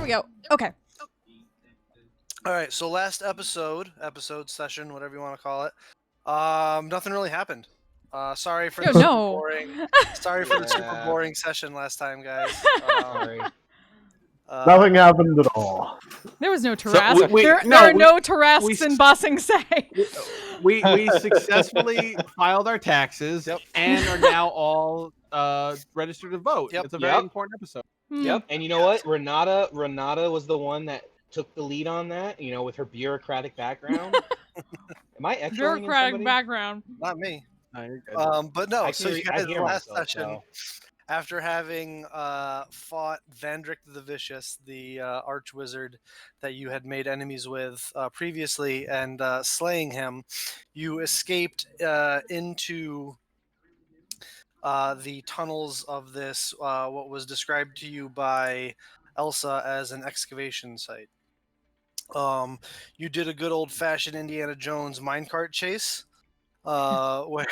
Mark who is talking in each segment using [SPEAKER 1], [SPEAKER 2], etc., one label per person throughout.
[SPEAKER 1] go. Okay.
[SPEAKER 2] All right, so last episode session, whatever you want to call it, nothing really happened. Sorry for
[SPEAKER 1] Oh,
[SPEAKER 2] the super
[SPEAKER 1] no.
[SPEAKER 2] boring. Sorry for the super
[SPEAKER 3] Yeah.
[SPEAKER 2] boring session last time, guys.
[SPEAKER 3] Sorry.
[SPEAKER 4] Nothing happened at all.
[SPEAKER 1] There was no
[SPEAKER 3] So
[SPEAKER 1] Tarask.
[SPEAKER 3] we-
[SPEAKER 1] there
[SPEAKER 3] no,
[SPEAKER 1] are
[SPEAKER 3] we-
[SPEAKER 1] no Tarasks
[SPEAKER 3] we-
[SPEAKER 1] in Bossing Say.
[SPEAKER 3] We successfully filed our taxes
[SPEAKER 2] Yep.
[SPEAKER 3] and are now all registered to vote.
[SPEAKER 2] Yep.
[SPEAKER 3] It's a very
[SPEAKER 5] Yep.
[SPEAKER 3] important episode.
[SPEAKER 5] Yep. And you know what? Renata was the one that took the lead on that, with her bureaucratic background. Am I echoing in
[SPEAKER 1] Bureaucratic
[SPEAKER 5] somebody?
[SPEAKER 1] background.
[SPEAKER 2] Not me.
[SPEAKER 3] No, you're good.
[SPEAKER 2] But no.
[SPEAKER 5] I
[SPEAKER 2] So you
[SPEAKER 5] I
[SPEAKER 2] guys,
[SPEAKER 5] hear
[SPEAKER 2] last
[SPEAKER 5] myself,
[SPEAKER 2] session, after having fought Vandrick the Vicious, the arch wizard that you had made enemies with previously, and slaying him, you escaped into the tunnels of this, what was described to you by Elsa as an excavation site. You did a good old-fashioned Indiana Jones minecart chase, where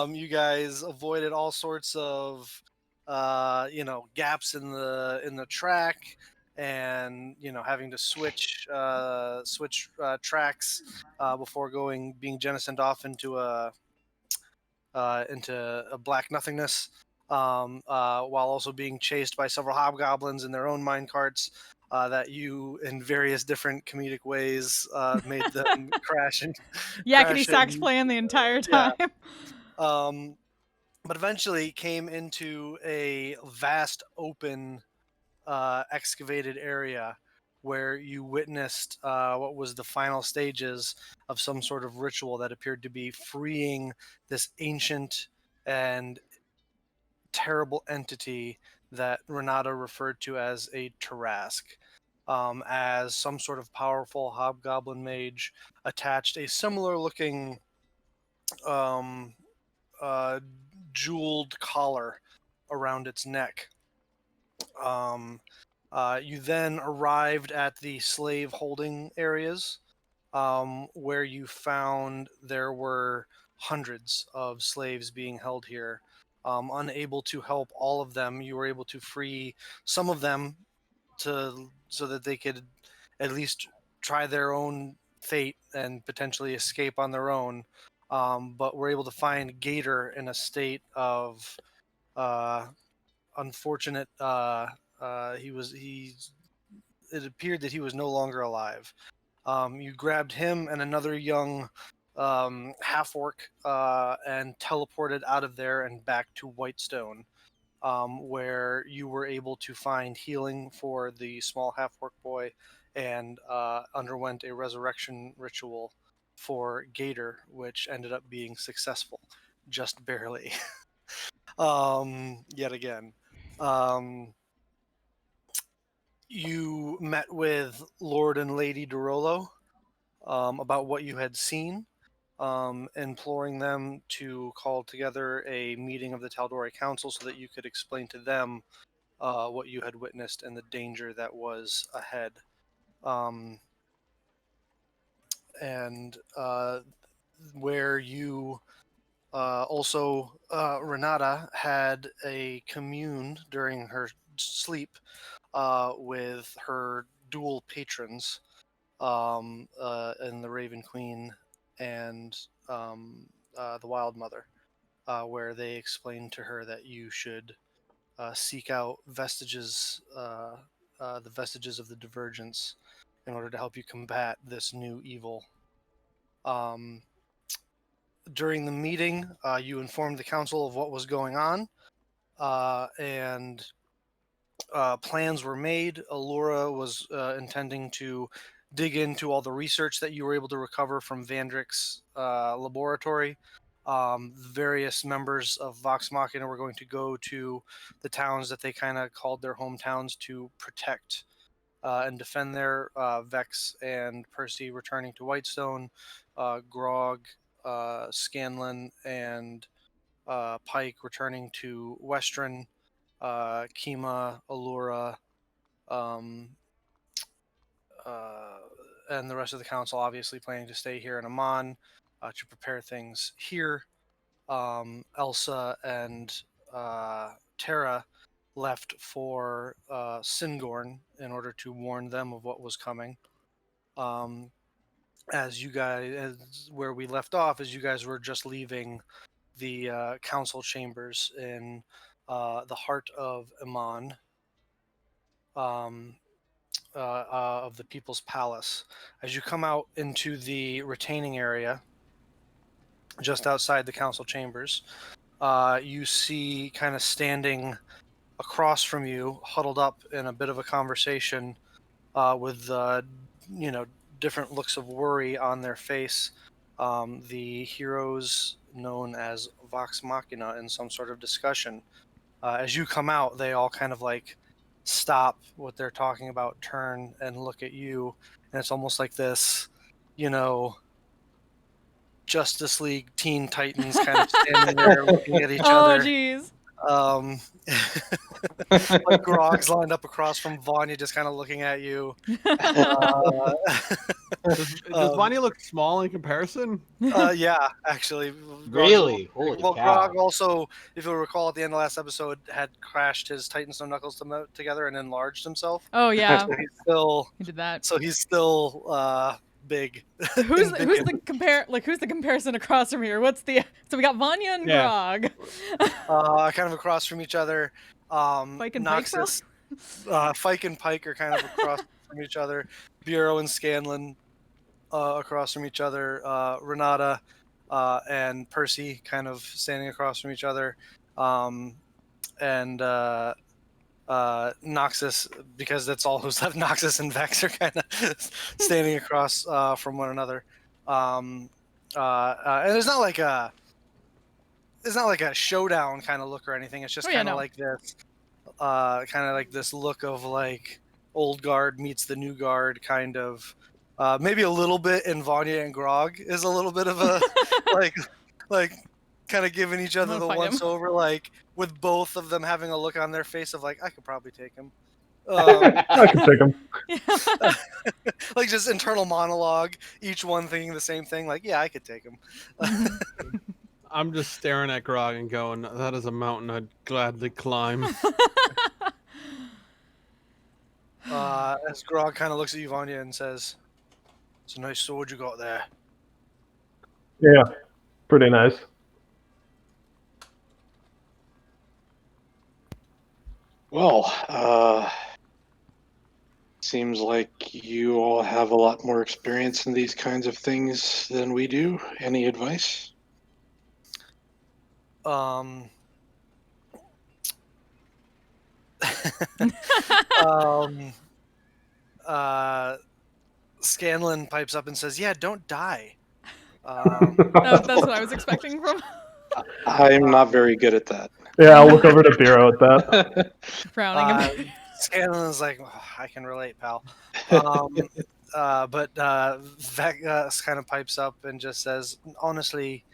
[SPEAKER 2] you guys avoided all sorts of gaps in the track, and having to switch tracks before being jettisoned off into a black nothingness, while also being chased by several hobgoblins in their own minecarts that you, in various different comedic ways, made them crash and
[SPEAKER 1] Yakety sax playing the entire time.
[SPEAKER 2] But eventually came into a vast open excavated area where you witnessed what was the final stages of some sort of ritual that appeared to be freeing this ancient and terrible entity that Renata referred to as a Tarask, as some sort of powerful hobgoblin mage attached a similar looking um, jeweled collar around its neck. You then arrived at the slave holding areas, where you found there were hundreds of slaves being held here. Unable to help all of them, you were able to free some of them so that they could at least try their own fate and potentially escape on their own. But we're able to find Gator in a state of unfortunate. It appeared that he was no longer alive. You grabbed him and another young half orc and teleported out of there and back to Whitestone, where you were able to find healing for the small half orc boy and underwent a resurrection ritual for Gator, which ended up being successful, just barely. Yet again. You met with Lord and Lady Derolo about what you had seen, imploring them to call together a meeting of the Taldori Council so that you could explain to them what you had witnessed and the danger that was ahead. And where you also, Renata had a commune during her sleep with her dual patrons, and the Raven Queen and the Wild Mother, where they explained to her that you should seek out the vestiges of the Divergence in order to help you combat this new evil. During the meeting, you informed the council of what was going on, and plans were made. Allura was intending to dig into all the research that you were able to recover from Vandrick's laboratory. Various members of Vox Machina were going to go to the towns that they kind of called their hometowns to protect and defend their Vex and Percy returning to Whitestone, Grog, Scanlan, and Pike returning to Western, Kima, Allura, um, and the rest of the council obviously planning to stay here in Amman to prepare things here. Elsa and Tara left for Singorn in order to warn them of what was coming. As where we left off, as you guys were just leaving the council chambers in the heart of Iman, of the People's Palace. As you come out into the retaining area, just outside the council chambers, you see kind of standing across from you, huddled up in a bit of a conversation, with different looks of worry on their face. The heroes known as Vox Machina in some sort of discussion. As you come out, they all kind of like stop what they're talking about, turn and look at you, and it's almost like this, Justice League Teen Titans kind of standing there looking at each
[SPEAKER 1] Oh,
[SPEAKER 2] other.
[SPEAKER 1] jeez.
[SPEAKER 2] Like Grog's lined up across from Vanya, just kind of looking at you.
[SPEAKER 3] Does Vanya look small in comparison?
[SPEAKER 2] Yeah, actually.
[SPEAKER 5] Really? Holy
[SPEAKER 2] well,
[SPEAKER 5] cow.
[SPEAKER 2] Grog also, if you'll recall, at the end of last episode, had crashed his Titan Stone Knuckles together and enlarged himself.
[SPEAKER 1] Oh, yeah.
[SPEAKER 2] So
[SPEAKER 1] He did that.
[SPEAKER 2] So he's still big.
[SPEAKER 1] Who's the comparison across from here? So we got Vanya and Grog.
[SPEAKER 2] Kind of across from each other.
[SPEAKER 1] Fike and Pike,
[SPEAKER 2] Fike and Pike are kind of across from each other. Bureau and Scanlan across from each other. Renata and Percy kind of standing across from each other. And Noxus, because that's all who's left. Noxus and Vex are kind of standing across from one another. And it's not like a showdown kind of look or anything. It's just kind of like this, look of like old guard meets the new guard, kind of. Maybe a little bit in Vanya and Grog is a little bit of a like kind of giving each other the once over, like with both of them having a look on their face of like, I could probably take him.
[SPEAKER 4] I could take him.
[SPEAKER 2] Like just internal monologue, each one thinking the same thing, like, yeah, I could take him.
[SPEAKER 3] I'm just staring at Grog and going, that is a mountain I'd gladly climb.
[SPEAKER 2] As Grog kind of looks at you, Vanya, and says, it's a nice sword you got there.
[SPEAKER 4] Yeah, pretty nice.
[SPEAKER 6] Well, seems like you all have a lot more experience in these kinds of things than we do. Any advice?
[SPEAKER 2] Scanlan pipes up and says, yeah, don't die.
[SPEAKER 1] That's what I was expecting from.
[SPEAKER 6] I'm not very good at that.
[SPEAKER 4] Yeah, I'll look over to Bureau at that.
[SPEAKER 1] Frowning.
[SPEAKER 2] Scanlan's like, oh, I can relate, pal. But Vex kind of pipes up and just says, honestly,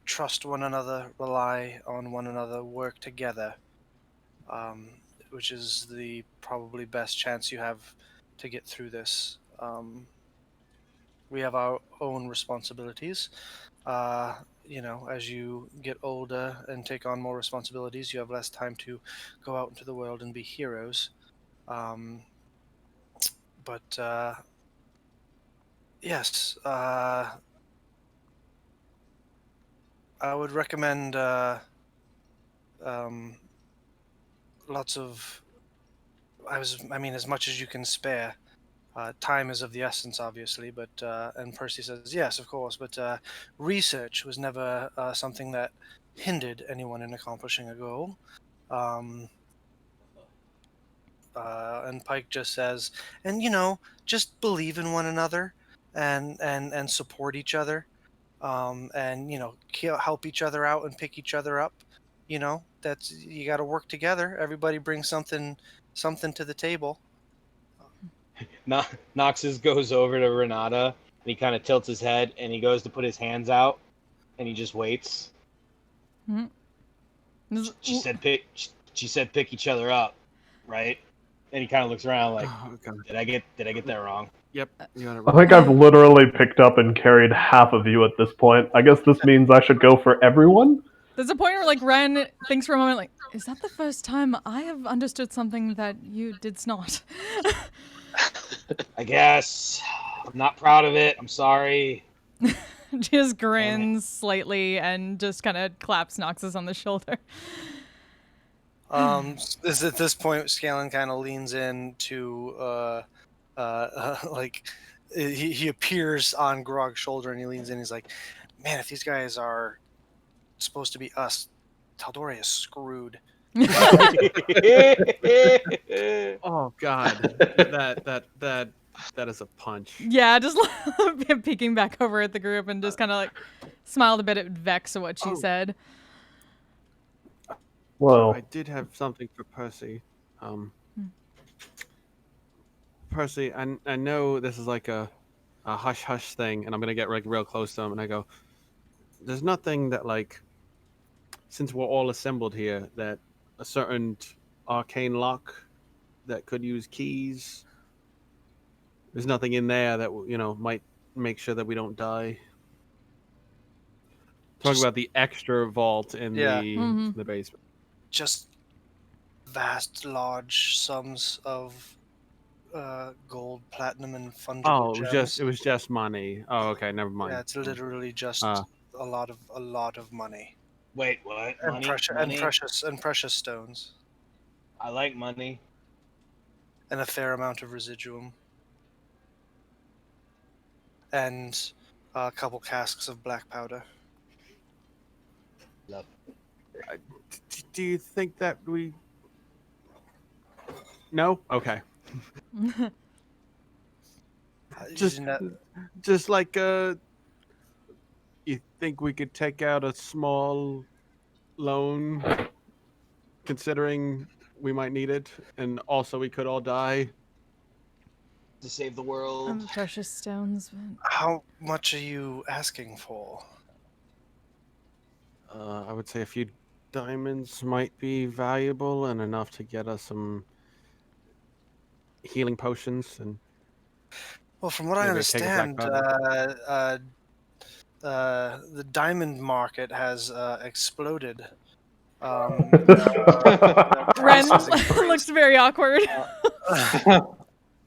[SPEAKER 2] trust one another, rely on one another, work together, which is the probably best chance you have to get through this. We have our own responsibilities. As you get older and take on more responsibilities, you have less time to go out into the world and be heroes. Yes, I would recommend lots of, as much as you can spare. Time is of the essence, obviously, but and Percy says, yes, of course, but research was never something that hindered anyone in accomplishing a goal. And Pike just says, and just believe in one another and support each other, and help each other out and pick each other up. That's, you got to work together. Everybody brings something to the table.
[SPEAKER 5] Noxus goes over to Renata and he kind of tilts his head and he goes to put his hands out and he just waits.
[SPEAKER 1] Mm-hmm.
[SPEAKER 5] She said pick each other up, right? And he kind of looks around like, did I get that wrong?
[SPEAKER 3] Yep. You got it
[SPEAKER 4] I
[SPEAKER 3] wrong.
[SPEAKER 4] think I've literally picked up and carried half of you at this point. I guess this means I should go for everyone?
[SPEAKER 1] There's a point where like Ren thinks for a moment, like, is that the first time I have understood something that you did not?
[SPEAKER 5] I guess. I'm not proud of it. I'm sorry.
[SPEAKER 1] Just grins slightly and just kind of claps Noxus on the shoulder.
[SPEAKER 2] Is at this point, Scanlan kind of leans in to like he appears on Grog's shoulder and he leans in. He's like, "Man, if these guys are supposed to be us, Tal'Dorei is screwed."
[SPEAKER 3] Oh God, that is a punch.
[SPEAKER 1] Yeah, just peeking back over at the group and just kind of like smiled a bit at Vex at what she said.
[SPEAKER 4] Well,
[SPEAKER 3] I did have something for Percy. Percy, I know this is like a hush hush thing, and I'm gonna get like real close to him, and I go, "There's nothing that like, since we're all assembled here, that a certain arcane lock that could use keys. There's nothing in there that might make sure that we don't die." Talk about the extra vault in the basement.
[SPEAKER 2] Just vast, large sums of gold, platinum, and fungible gems.
[SPEAKER 3] It was just money. Oh, okay, never mind.
[SPEAKER 2] Yeah, it's literally just a lot of money.
[SPEAKER 5] Wait, what?
[SPEAKER 2] And
[SPEAKER 5] Money?
[SPEAKER 2] precious stones.
[SPEAKER 5] I like money.
[SPEAKER 2] And a fair amount of residuum. And a couple casks of black powder.
[SPEAKER 5] Love.
[SPEAKER 3] Do you think that we? No. Okay. Just like you think we could take out a small loan, considering we might need it, and also we could all die
[SPEAKER 5] to save the world.
[SPEAKER 1] Precious stones.
[SPEAKER 2] How much are you asking for?
[SPEAKER 3] I would say a few diamonds might be valuable and enough to get us some healing potions. And
[SPEAKER 2] well, from what I understand, the diamond market has exploded.
[SPEAKER 1] Ren looks very awkward.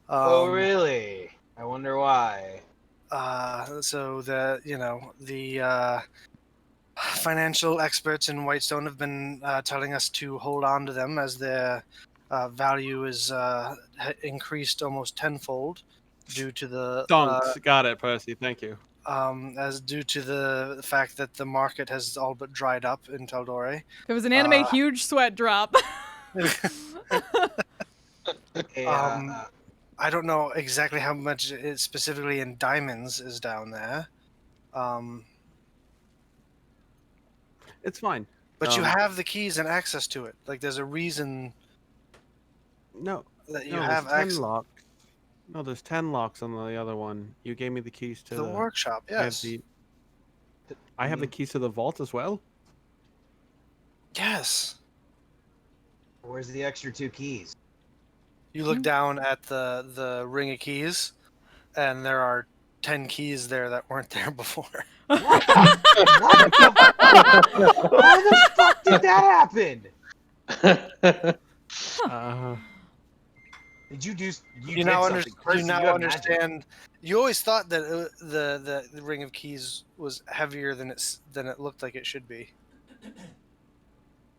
[SPEAKER 5] Oh, really? I wonder why.
[SPEAKER 2] So the financial experts in Whitestone have been telling us to hold on to them as their value is increased almost tenfold due to the
[SPEAKER 3] got it, Percy. Thank you.
[SPEAKER 2] As due to the fact that the market has all but dried up in Tal'Dorei.
[SPEAKER 1] It was an anime huge sweat drop.
[SPEAKER 2] I don't know exactly how much it specifically in diamonds is down there.
[SPEAKER 3] It's fine.
[SPEAKER 2] But you have the keys and access to it. Like, there's a reason. That you have access.
[SPEAKER 3] No, there's 10 locks on the other one. You gave me the keys to
[SPEAKER 2] the workshop. Yes.
[SPEAKER 3] I have the keys to the vault as well.
[SPEAKER 2] Yes.
[SPEAKER 5] Where's the extra 2 keys?
[SPEAKER 2] You look down at the ring of keys, and there are 10 keys there that weren't there before.
[SPEAKER 5] How the fuck did that happen? Did you do? You now
[SPEAKER 2] understand. You always thought that the ring of keys was heavier than it looked like it should be.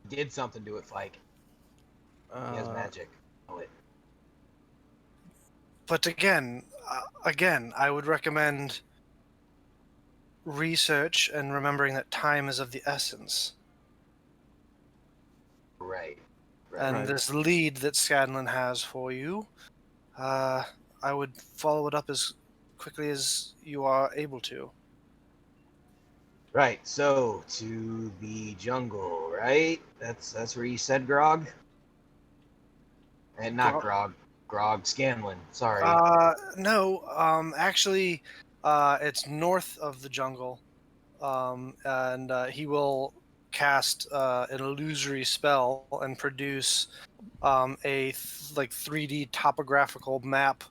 [SPEAKER 5] Did something to it, Fike. He has magic. Oh, wait.
[SPEAKER 2] But again, I would recommend research and remembering that time is of the essence.
[SPEAKER 5] Right.
[SPEAKER 2] And this lead that Scanlan has for you, I would follow it up as quickly as you are able to.
[SPEAKER 5] Right, so to the jungle, right? That's where you said Grog? And not Grog Scanlan, sorry.
[SPEAKER 2] No, actually, it's north of the jungle. And he will cast an illusory spell and produce a 3D topographical map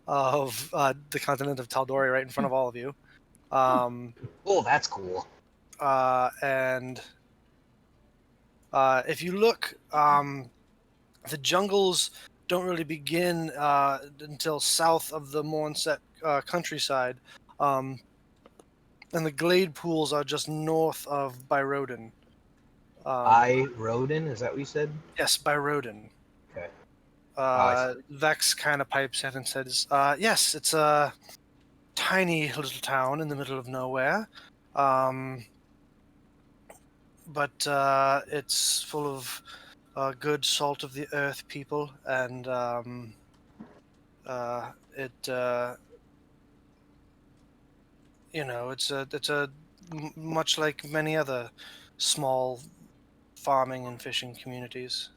[SPEAKER 2] of the continent of Tal'Dorei right in front of all of you.
[SPEAKER 5] Oh, that's cool.
[SPEAKER 2] And If you look, the jungles don't really begin until south of the Mornset countryside, and the glade pools are just north of Byrodin.
[SPEAKER 5] I Rodin, is that what you said?
[SPEAKER 2] Yes, Byrodin.
[SPEAKER 5] Okay. I
[SPEAKER 2] Vex kind of pipes in and says, yes, it's a tiny little town in the middle of nowhere. But it's full of good salt of the earth people, and it it's much like many other small farming and fishing communities.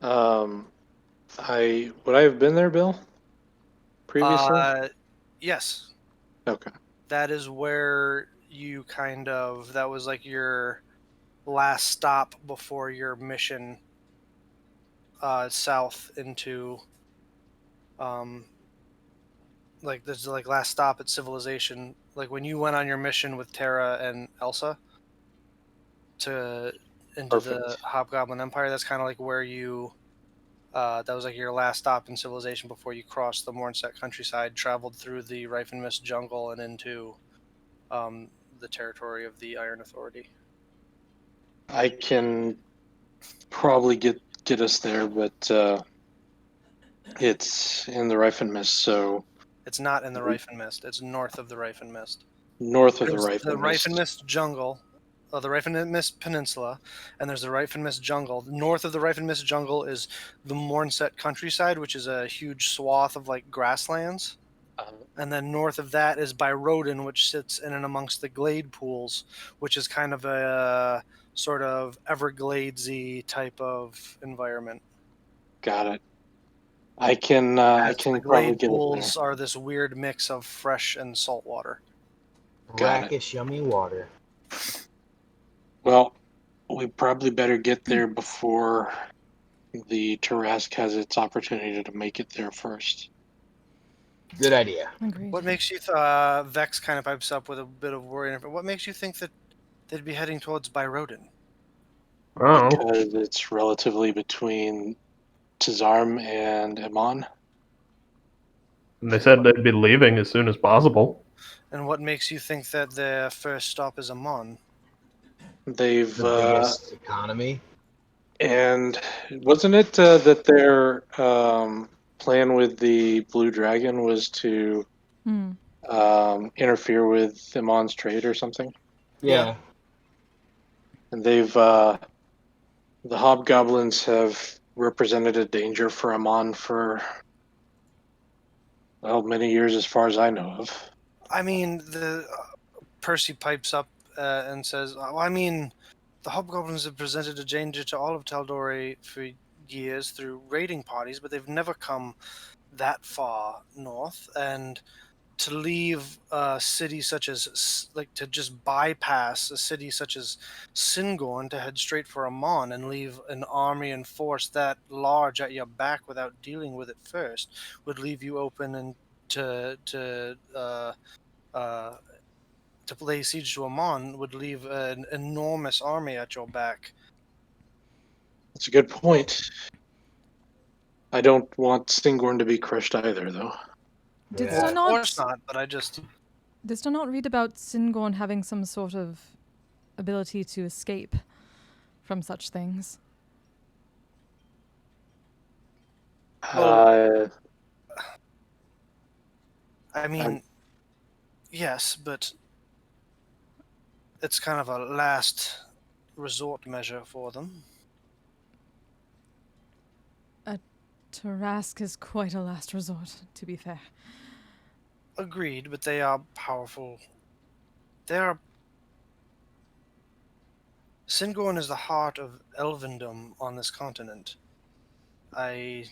[SPEAKER 6] Would I have been there, Bill? Previously?
[SPEAKER 2] Yes,
[SPEAKER 6] Okay.
[SPEAKER 2] that is where that was like your last stop before your mission south into like this is like last stop at civilization, like when you went on your mission with Terra and Elsa to into the
[SPEAKER 6] Perfect.
[SPEAKER 2] Hobgoblin Empire. That's kind of like where you that was like your last stop in civilization before you crossed the Mornset countryside, traveled through the Rife and Mist jungle and into um, the territory of the Iron Authority.
[SPEAKER 6] I can probably get us there, but it's in the Rife and Mist, so
[SPEAKER 2] It's not in the Rife and Mist. It's north of the Rife and Mist.
[SPEAKER 6] north of the
[SPEAKER 2] There's
[SPEAKER 6] Rife
[SPEAKER 2] the
[SPEAKER 6] and
[SPEAKER 2] Rife and
[SPEAKER 6] Mist.
[SPEAKER 2] Mist jungle, the Rife and Mist Peninsula, and there's the Rife and Mist jungle. North of the Rife and Mist jungle is the Mornset countryside, which is a huge swath of like grasslands. And then north of that is Byrodin, which sits in and amongst the glade pools, which is kind of a sort of Evergladesy type of environment.
[SPEAKER 6] Got it. I can
[SPEAKER 2] As the
[SPEAKER 6] probably
[SPEAKER 2] glade
[SPEAKER 6] get us
[SPEAKER 2] pools are this weird mix of fresh and salt water.
[SPEAKER 6] Got it.
[SPEAKER 5] brackish, yummy water.
[SPEAKER 6] there. Well, we probably better get there before the Tarask has its opportunity to make it there first.
[SPEAKER 5] Good idea.
[SPEAKER 1] Agreed.
[SPEAKER 2] What makes you Vex kind of pipes up with a bit of worry? What makes you think that they'd be heading towards Byrodin?
[SPEAKER 4] Oh,
[SPEAKER 6] Because it's relatively between Tazarm and Amon.
[SPEAKER 4] and they said they'd be leaving as soon as possible.
[SPEAKER 2] And what makes you think that their first stop is Amon?
[SPEAKER 6] They've
[SPEAKER 5] The biggest economy.
[SPEAKER 6] and wasn't it that their plan with the Blue Dragon was to
[SPEAKER 1] Hmm.
[SPEAKER 6] interfere with Amon's trade or something?
[SPEAKER 5] Yeah.
[SPEAKER 6] And they've the hobgoblins have represented a danger for Amon for many years, as far as I know of.
[SPEAKER 2] I mean, the Percy pipes up and says, I mean, the hobgoblins have presented a danger to all of Tal'Dorei for years through raiding parties, but they've never come that far north. And to leave a city such as, like, to just bypass a city such as Singorn to head straight for Amon and leave an army and force that large at your back without dealing with it first would leave you open and to lay siege to Amon would leave an enormous army at your back.
[SPEAKER 6] That's a good point. I don't want Stingorn to be crushed either, though.
[SPEAKER 1] Did
[SPEAKER 5] Yeah.
[SPEAKER 2] Of course not, but I just
[SPEAKER 1] Did Sir not read about Singorn having some sort of ability to escape from such things?
[SPEAKER 6] Uh,
[SPEAKER 2] I mean, yes, but it's kind of a last resort measure for them.
[SPEAKER 1] Tarask is quite a last resort, to be fair.
[SPEAKER 2] Agreed, but they are powerful. They are. Singorn is the heart of elvendom on this continent. I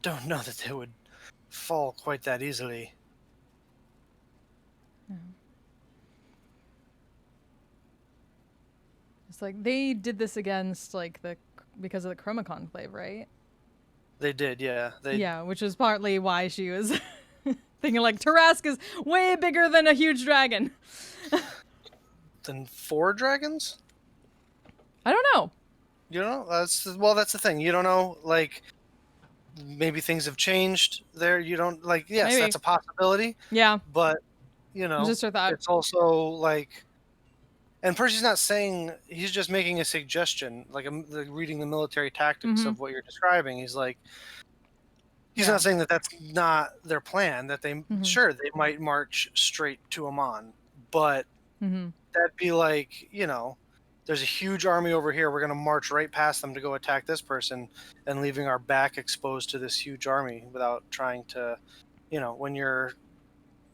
[SPEAKER 2] don't know that they would fall quite that easily.
[SPEAKER 1] It's like they did this against because of the Chroma Conclave, right?
[SPEAKER 2] They did, yeah.
[SPEAKER 1] Yeah, which is partly why she was thinking like Tarask is way bigger than a huge dragon.
[SPEAKER 2] Then 4 dragons?
[SPEAKER 1] I don't know.
[SPEAKER 2] You know, that's the thing. You don't know, like, maybe things have changed there. You don't like. Yes,
[SPEAKER 1] Maybe.
[SPEAKER 2] that's a possibility.
[SPEAKER 1] Yeah.
[SPEAKER 2] But you know,
[SPEAKER 1] Just a thought.
[SPEAKER 2] it's also like, and Percy's not saying, he's just making a suggestion, like reading the military tactics of what you're describing. He's like, he's not saying that that's not their plan. That they sure they might march straight to Amon, but that'd be like, you know, there's a huge army over here. We're going to march right past them to go attack this person and leaving our back exposed to this huge army without trying to, you know, when you're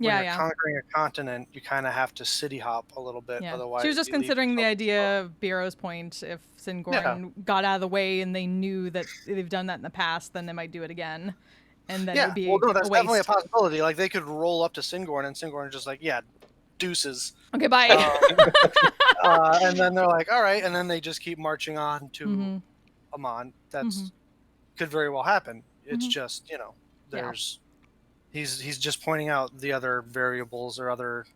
[SPEAKER 2] conquering a continent, you kind of have to city hop a little bit.
[SPEAKER 1] Yeah.
[SPEAKER 2] Otherwise,
[SPEAKER 1] She was just considering the idea of Bureau's point. If Singorn got out of the way and they knew that they've done that in the past, then they might do it again. And then it'd be
[SPEAKER 2] that's
[SPEAKER 1] a waste.
[SPEAKER 2] definitely a possibility. Like, they could roll up to Singorn and Singorn is just like, yeah, deuces.
[SPEAKER 1] Okay, bye.
[SPEAKER 2] And then they're like, all right. And then they just keep marching on to Amon. That's could very well happen. It's just, you know, there's he's just pointing out the other variables or other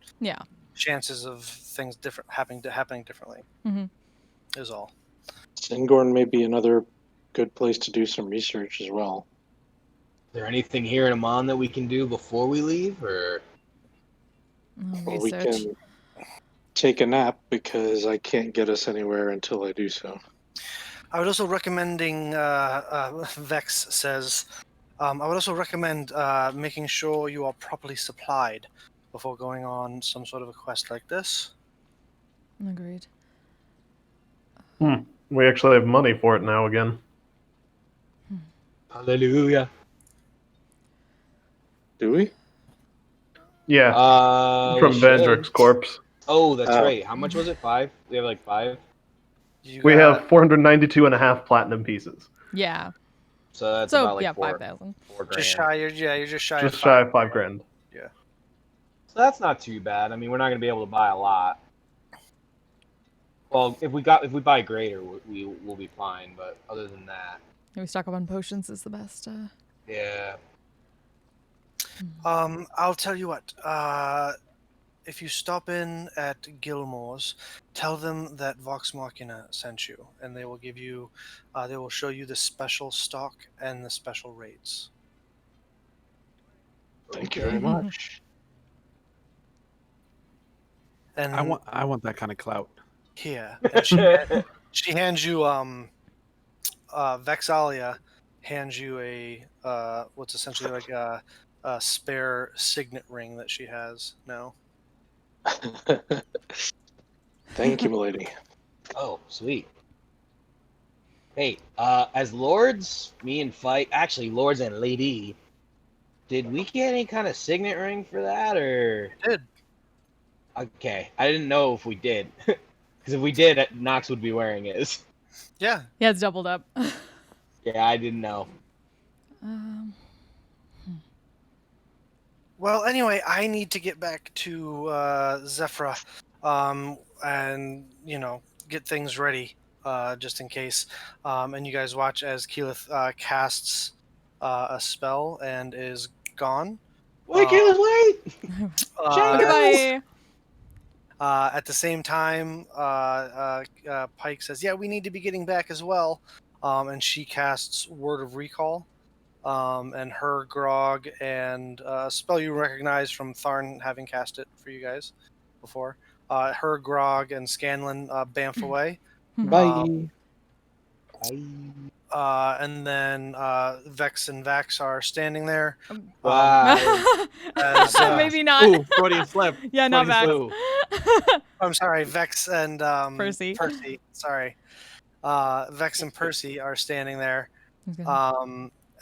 [SPEAKER 2] chances of things happening differently. Is all.
[SPEAKER 6] Singorn may be another good place to do some research as well.
[SPEAKER 5] Is there anything here in Amon that we can do before we leave, or
[SPEAKER 6] well, we can take a nap because I can't get us anywhere until I do so.
[SPEAKER 2] I would also recommending Vex says I would also recommend making sure you are properly supplied before going on some sort of a quest like this.
[SPEAKER 1] Agreed.
[SPEAKER 4] We actually have money for it now again.
[SPEAKER 5] Hallelujah.
[SPEAKER 6] Do we?
[SPEAKER 4] Yeah. From Vendrick's corpse.
[SPEAKER 5] Oh, that's right. How much was it? 5? We have like 5?
[SPEAKER 4] We have 492.5 platinum pieces.
[SPEAKER 1] Yeah.
[SPEAKER 5] So that's about like
[SPEAKER 1] 5,000.
[SPEAKER 2] Just shy. You're just shy.
[SPEAKER 4] Just shy of 5 grand.
[SPEAKER 2] Yeah.
[SPEAKER 5] So that's not too bad. I mean, we're not going to be able to buy a lot. Well, if we buy greater, we'll be fine. But other than that,
[SPEAKER 1] Maybe stock up on potions is the best.
[SPEAKER 5] yeah.
[SPEAKER 2] I'll tell you what. If you stop in at Gilmore's, tell them that Vox Machina sent you, and they will give you, they will show you the special stock and the special rates.
[SPEAKER 6] Thank you very much.
[SPEAKER 2] And
[SPEAKER 3] I want that kind of clout.
[SPEAKER 2] here, and she hands you Vexalia hands you a what's essentially like a spare signet ring that she has now.
[SPEAKER 6] Thank you, milady.
[SPEAKER 5] Oh, sweet. Hey, as lords, me and Fight, actually lords and lady, did we get any kind of signet ring for that, or?
[SPEAKER 2] We did.
[SPEAKER 5] Okay, I didn't know if we did, because if we did, Nox would be wearing his.
[SPEAKER 2] Yeah.
[SPEAKER 1] Yeah, it's doubled up.
[SPEAKER 5] Yeah, I didn't know.
[SPEAKER 2] Well, anyway, I need to get back to Zephyra, and get things ready, just in case. And you guys watch as Keyleth casts a spell and is gone.
[SPEAKER 5] Wait, Keyleth, wait!
[SPEAKER 1] Goodbye.
[SPEAKER 2] At the same time, Pike says, "Yeah, we need to be getting back as well," and she casts Word of Recall. And her Grog and a spell you recognize from Tharn having cast it for you guys before. Her Grog and Scanlan bamf away.
[SPEAKER 6] Bye.
[SPEAKER 2] And then Vex and Vax are standing there.
[SPEAKER 5] Wow.
[SPEAKER 2] As,
[SPEAKER 1] Maybe not.
[SPEAKER 3] Ooh, Freudian slip.
[SPEAKER 1] Yeah, not
[SPEAKER 3] Freudian
[SPEAKER 1] Vax.
[SPEAKER 3] slip.
[SPEAKER 2] I'm sorry, Vex and
[SPEAKER 1] Percy.
[SPEAKER 2] Sorry. Vex and Percy are standing there.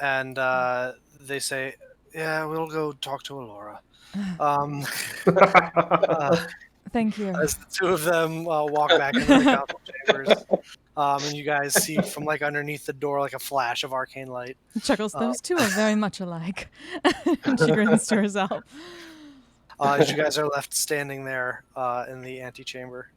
[SPEAKER 2] And they say, "Yeah, we'll go talk to Alora."
[SPEAKER 1] Thank you.
[SPEAKER 2] As the two of them walk back into the council chambers, and you guys see from like underneath the door like a flash of arcane light.
[SPEAKER 1] Chuckles. Those two are very much alike. And she grins to herself.
[SPEAKER 2] As you guys are left standing there in the antechamber.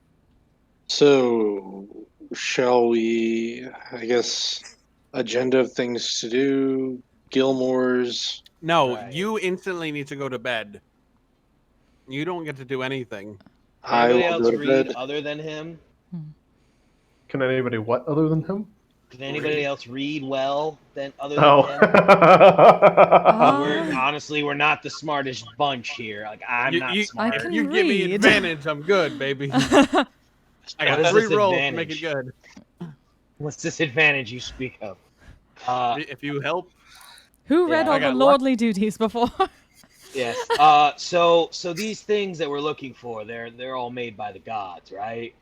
[SPEAKER 6] So, shall we, I guess, agenda of things to do, Gilmore's...
[SPEAKER 3] No,
[SPEAKER 5] Right.
[SPEAKER 3] you instantly need to go to bed. You don't get to do anything.
[SPEAKER 6] I
[SPEAKER 5] Anybody
[SPEAKER 6] will
[SPEAKER 5] else
[SPEAKER 6] go to
[SPEAKER 5] read
[SPEAKER 6] bed.
[SPEAKER 5] other than him?
[SPEAKER 4] Can anybody what other than him?
[SPEAKER 5] Can anybody else read well other than
[SPEAKER 4] Oh.
[SPEAKER 5] him? 'Cause
[SPEAKER 1] Uh,
[SPEAKER 5] we're not the smartest bunch here. Like I'm
[SPEAKER 3] You,
[SPEAKER 5] not
[SPEAKER 3] you,
[SPEAKER 1] I
[SPEAKER 5] smart.
[SPEAKER 1] can
[SPEAKER 3] you give me
[SPEAKER 1] read.
[SPEAKER 3] advantage, I'm good, baby. I
[SPEAKER 5] What
[SPEAKER 3] got
[SPEAKER 5] is
[SPEAKER 3] 3
[SPEAKER 5] this
[SPEAKER 3] rolls to make it
[SPEAKER 5] advantage?
[SPEAKER 3] good.
[SPEAKER 5] What's this advantage you speak of?
[SPEAKER 3] If you help,
[SPEAKER 1] Who read
[SPEAKER 5] Yeah.
[SPEAKER 1] all
[SPEAKER 3] I
[SPEAKER 1] the
[SPEAKER 3] got luck.
[SPEAKER 1] lordly duties before?
[SPEAKER 5] Yes. So these things that we're looking for, they're all made by the gods, right?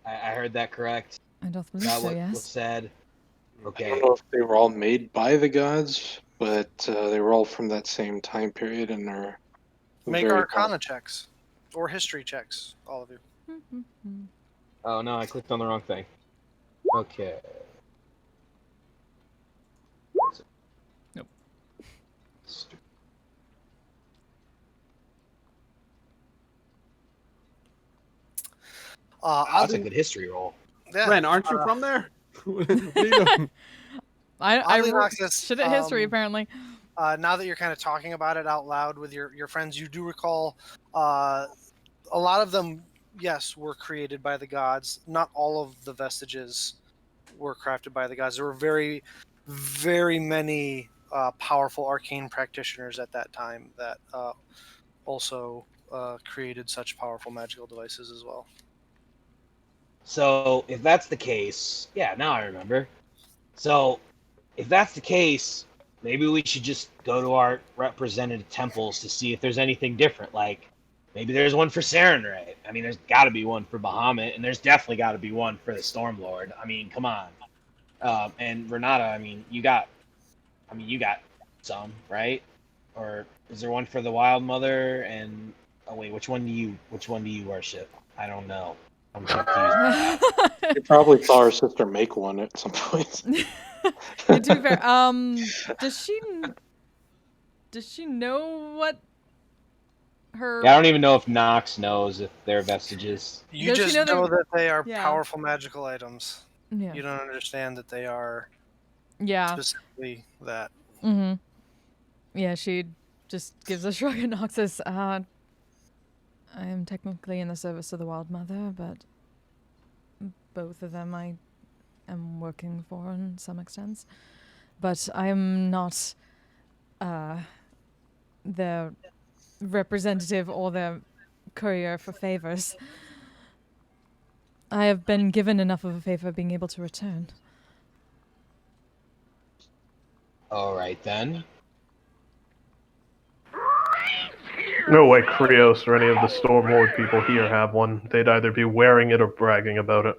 [SPEAKER 5] I heard that correct.
[SPEAKER 1] I don't
[SPEAKER 5] Is
[SPEAKER 1] believe
[SPEAKER 5] that
[SPEAKER 1] so,
[SPEAKER 5] what
[SPEAKER 1] yes.
[SPEAKER 5] was said?
[SPEAKER 6] I
[SPEAKER 5] Okay.
[SPEAKER 6] don't know if they were all made by the gods, but they were all from that same time period and are
[SPEAKER 2] Make
[SPEAKER 6] very
[SPEAKER 2] Arcana checks or history checks, all of you.
[SPEAKER 5] Oh no, I clicked on the wrong thing. Okay.
[SPEAKER 1] Nope.
[SPEAKER 2] I'll
[SPEAKER 5] That's a
[SPEAKER 2] do.
[SPEAKER 5] good history roll.
[SPEAKER 2] Yeah.
[SPEAKER 3] Ren, aren't you from there? What are you doing?
[SPEAKER 1] I
[SPEAKER 2] Oddly, Noxus,
[SPEAKER 1] shit at history, apparently.
[SPEAKER 2] now that you're kind of talking about it out loud with your friends, you do recall a lot of them, yes, were created by the gods. Not all of the vestiges were crafted by the gods. There were very, very many powerful arcane practitioners at that time that also created such powerful magical devices as well.
[SPEAKER 5] So if that's the case, yeah, now I remember. So if that's the case, maybe we should just go to our representative temples to see if there's anything different. Like maybe there's one for Sarenrae. I mean, there's got to be one for Bahamut, and there's definitely got to be one for the Stormlord. I mean, come on. And Renata, you got some, right? Or is there one for the Wild Mother? And oh wait, which one do you worship? I don't know. I'm confused.
[SPEAKER 6] You probably saw her sister make one at some point.
[SPEAKER 1] To be fair, does she know what her?
[SPEAKER 5] Yeah, I don't even know if Nox knows if they're vestiges.
[SPEAKER 2] You
[SPEAKER 1] Does she
[SPEAKER 2] just
[SPEAKER 1] know
[SPEAKER 2] know
[SPEAKER 1] they're-
[SPEAKER 2] that they are
[SPEAKER 1] Yeah.
[SPEAKER 2] powerful magical items.
[SPEAKER 1] Yeah.
[SPEAKER 2] You don't understand that they are
[SPEAKER 1] Yeah.
[SPEAKER 2] specifically that.
[SPEAKER 1] Mm-hmm. Yeah, she just gives a shrug and Noxus. I am technically in the service of the Wild Mother, but both of them I am working for in some extent. But I am not the representative or the courier for favors. I have been given enough of a favor being able to return.
[SPEAKER 5] All right then.
[SPEAKER 4] No way Krios or any of the Stormlord people here have one. They'd either be wearing it or bragging about it.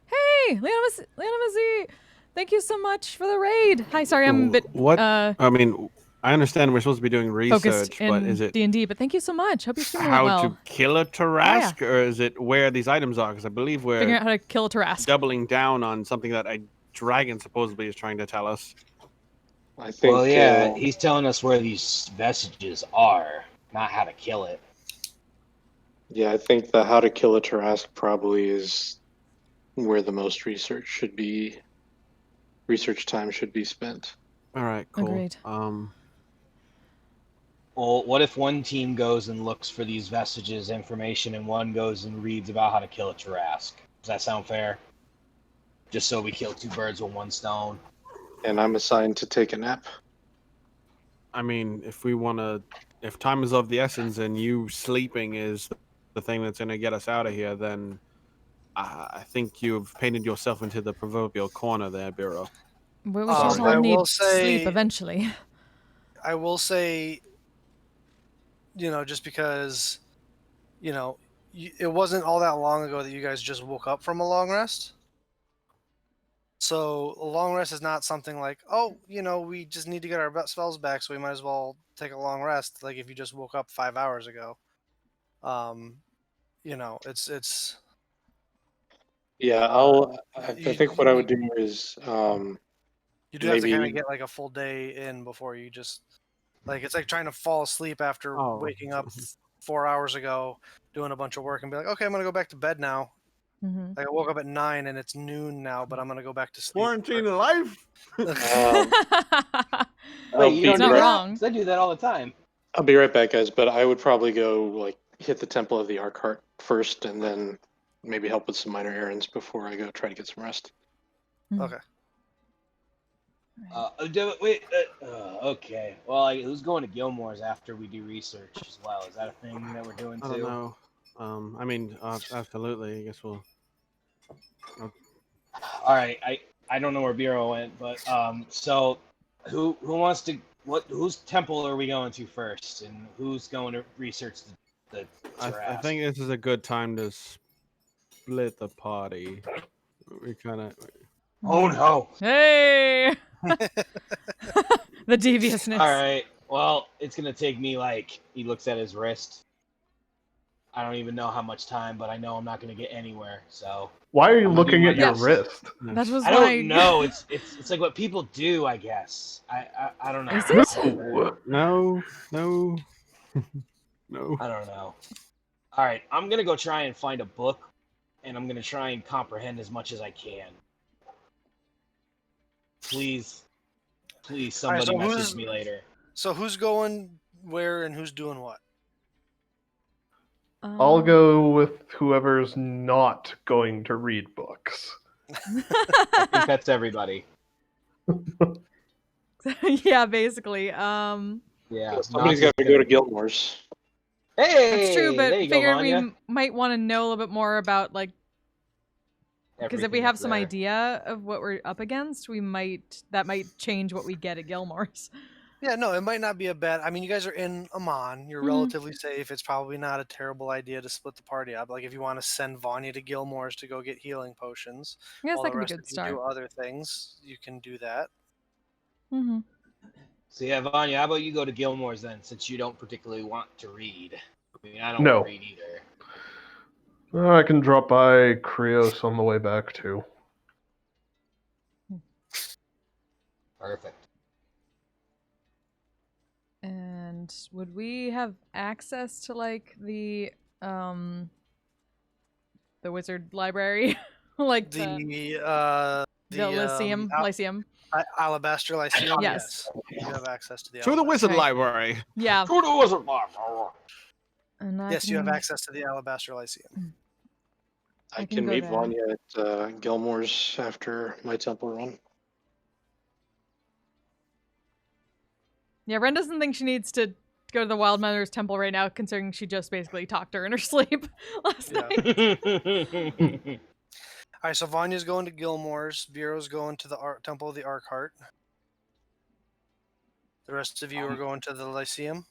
[SPEAKER 1] Hey, Leonamazzi! Thank you so much for the raid. Hi, sorry, I'm a bit
[SPEAKER 3] What? I mean, I understand we're supposed to be doing
[SPEAKER 1] focused
[SPEAKER 3] research, but
[SPEAKER 1] in
[SPEAKER 3] is it
[SPEAKER 1] D&D, but thank you so much. Hope you're streaming
[SPEAKER 3] how
[SPEAKER 1] well.
[SPEAKER 3] to kill a Tarask, or is it where these items are? Because I believe we're
[SPEAKER 1] Figuring out how to kill a Tarask.
[SPEAKER 3] doubling down on something that a dragon supposedly is trying to tell us.
[SPEAKER 6] I think.
[SPEAKER 5] Well, yeah, he's telling us where these vestiges are, not how to kill it.
[SPEAKER 6] Yeah, I think the how to kill a Tarask probably is where the most research time should be spent.
[SPEAKER 3] All right, cool.
[SPEAKER 1] Agreed.
[SPEAKER 5] Well, what if one team goes and looks for these vestiges information, and one goes and reads about how to kill a Tarask? Does that sound fair? Just so we kill 2 birds with 1 stone.
[SPEAKER 6] And I'm assigned to take a nap.
[SPEAKER 3] I mean, if time is of the essence and you sleeping is the thing that's going to get us out of here, then I think you've painted yourself into the proverbial corner there, Bureau.
[SPEAKER 1] We just all
[SPEAKER 2] I
[SPEAKER 1] need
[SPEAKER 2] will say-
[SPEAKER 1] sleep eventually.
[SPEAKER 2] I will say, just because, it wasn't all that long ago that you guys just woke up from a long rest. So a long rest is not something like, we just need to get our spells back, so we might as well take a long rest. Like if you just woke up 5 hours ago, it's.
[SPEAKER 6] Yeah, I think what I would do is
[SPEAKER 2] You do have to kind of
[SPEAKER 6] maybe-
[SPEAKER 2] get like a full day in before you just it's like trying to fall asleep after
[SPEAKER 3] Oh.
[SPEAKER 2] waking up 4 hours ago, doing a bunch of work, and be like, okay, I'm gonna go back to bed now.
[SPEAKER 1] Mm-hmm.
[SPEAKER 2] Like I woke up at 9 and it's noon now, but I'm gonna go back to sleep.
[SPEAKER 3] Quarantine of life.
[SPEAKER 5] Wait,
[SPEAKER 6] I'll
[SPEAKER 5] you
[SPEAKER 6] be
[SPEAKER 5] don't do
[SPEAKER 1] not
[SPEAKER 5] that?
[SPEAKER 1] wrong.
[SPEAKER 5] 'Cause I do that all the time.
[SPEAKER 6] I'll be right back, guys. But I would probably go like hit the Temple of the Arcart first, and then maybe help with some minor errands before I go try to get some rest.
[SPEAKER 2] Okay.
[SPEAKER 5] Wait. Okay. Well, who's going to Gilmore's after we do research as well? Is that a thing that we're doing too?
[SPEAKER 3] I don't know. I mean, absolutely. I guess we'll.
[SPEAKER 5] All right. I don't know where Bureau went, but so who wants to whose temple are we going to first, and who's going to research the
[SPEAKER 3] I
[SPEAKER 5] Tarrasque?
[SPEAKER 3] think this is a good time to split the party. We kind of.
[SPEAKER 5] Oh no!
[SPEAKER 1] Hey! The deviousness.
[SPEAKER 5] All right. Well, it's gonna take me he looks at his wrist. I don't even know how much time, but I know I'm not gonna get anywhere. So
[SPEAKER 4] Why are you
[SPEAKER 5] I'm gonna do
[SPEAKER 4] looking
[SPEAKER 5] my
[SPEAKER 4] at your
[SPEAKER 5] best.
[SPEAKER 4] wrist?
[SPEAKER 1] That was
[SPEAKER 5] I
[SPEAKER 1] my...
[SPEAKER 5] don't know. It's like what people do, I guess. I don't know.
[SPEAKER 1] Is it?
[SPEAKER 3] No. No.
[SPEAKER 5] I don't know. All right, I'm gonna go try and find a book, and I'm gonna try and comprehend as much as I can. Please, somebody
[SPEAKER 2] so
[SPEAKER 5] message me later.
[SPEAKER 2] So who's going where and who's doing what?
[SPEAKER 4] I'll go with whoever's not going to read books.
[SPEAKER 5] I think that's everybody.
[SPEAKER 1] Yeah, basically.
[SPEAKER 5] Yeah.
[SPEAKER 6] Somebody's got to go to Gilmore's.
[SPEAKER 5] Hey,
[SPEAKER 1] That's true, but
[SPEAKER 5] there you go,
[SPEAKER 1] figure
[SPEAKER 5] Vanya.
[SPEAKER 1] we might want to know a little bit more about because if
[SPEAKER 5] Everything
[SPEAKER 1] we have
[SPEAKER 5] that's
[SPEAKER 1] some
[SPEAKER 5] there.
[SPEAKER 1] idea of what we're up against, that might change what we get at Gilmore's.
[SPEAKER 2] Yeah, no, it might not be a bad. I mean, you guys are in Amman. You're
[SPEAKER 1] Mhm.
[SPEAKER 2] relatively safe. It's probably not a terrible idea to split the party up. Like if you want to send Vanya to Gilmore's to go get healing potions,
[SPEAKER 1] Yes,
[SPEAKER 2] while
[SPEAKER 1] that
[SPEAKER 2] the
[SPEAKER 1] could be a
[SPEAKER 2] rest
[SPEAKER 1] good
[SPEAKER 2] of you
[SPEAKER 1] start.
[SPEAKER 2] do other things, you can do that.
[SPEAKER 1] Mm-hmm.
[SPEAKER 5] So yeah, Vanya, how about you go to Gilmore's then, since you don't particularly want to read? I mean, I don't
[SPEAKER 4] No.
[SPEAKER 5] want to read either.
[SPEAKER 4] I can drop by Krios on the way back too.
[SPEAKER 5] Perfect.
[SPEAKER 1] And would we have access to the wizard library, like the Lyceum? Lyceum.
[SPEAKER 2] Alabaster Lyceum.
[SPEAKER 1] Yes.
[SPEAKER 2] You have access to the.
[SPEAKER 3] To the
[SPEAKER 2] Alabaster.
[SPEAKER 3] wizard
[SPEAKER 1] Right.
[SPEAKER 3] library.
[SPEAKER 1] Yeah.
[SPEAKER 5] Who the wizard library?
[SPEAKER 1] And I
[SPEAKER 2] Yes, you have
[SPEAKER 1] can-
[SPEAKER 2] access to the Alabaster Lyceum.
[SPEAKER 1] I
[SPEAKER 6] I
[SPEAKER 1] can
[SPEAKER 6] can
[SPEAKER 1] go
[SPEAKER 6] meet
[SPEAKER 1] there.
[SPEAKER 6] Vanya at Gilmore's after my temple run.
[SPEAKER 1] Yeah, Ren doesn't think she needs to go to the Wild Mother's temple right now, considering she just basically talked to her in her sleep last
[SPEAKER 2] Yeah.
[SPEAKER 1] night.
[SPEAKER 2] All right, so Vanya's going to Gilmore's. Bureau's going to the Temple of the Arcart. The rest of you are going to the Lyceum.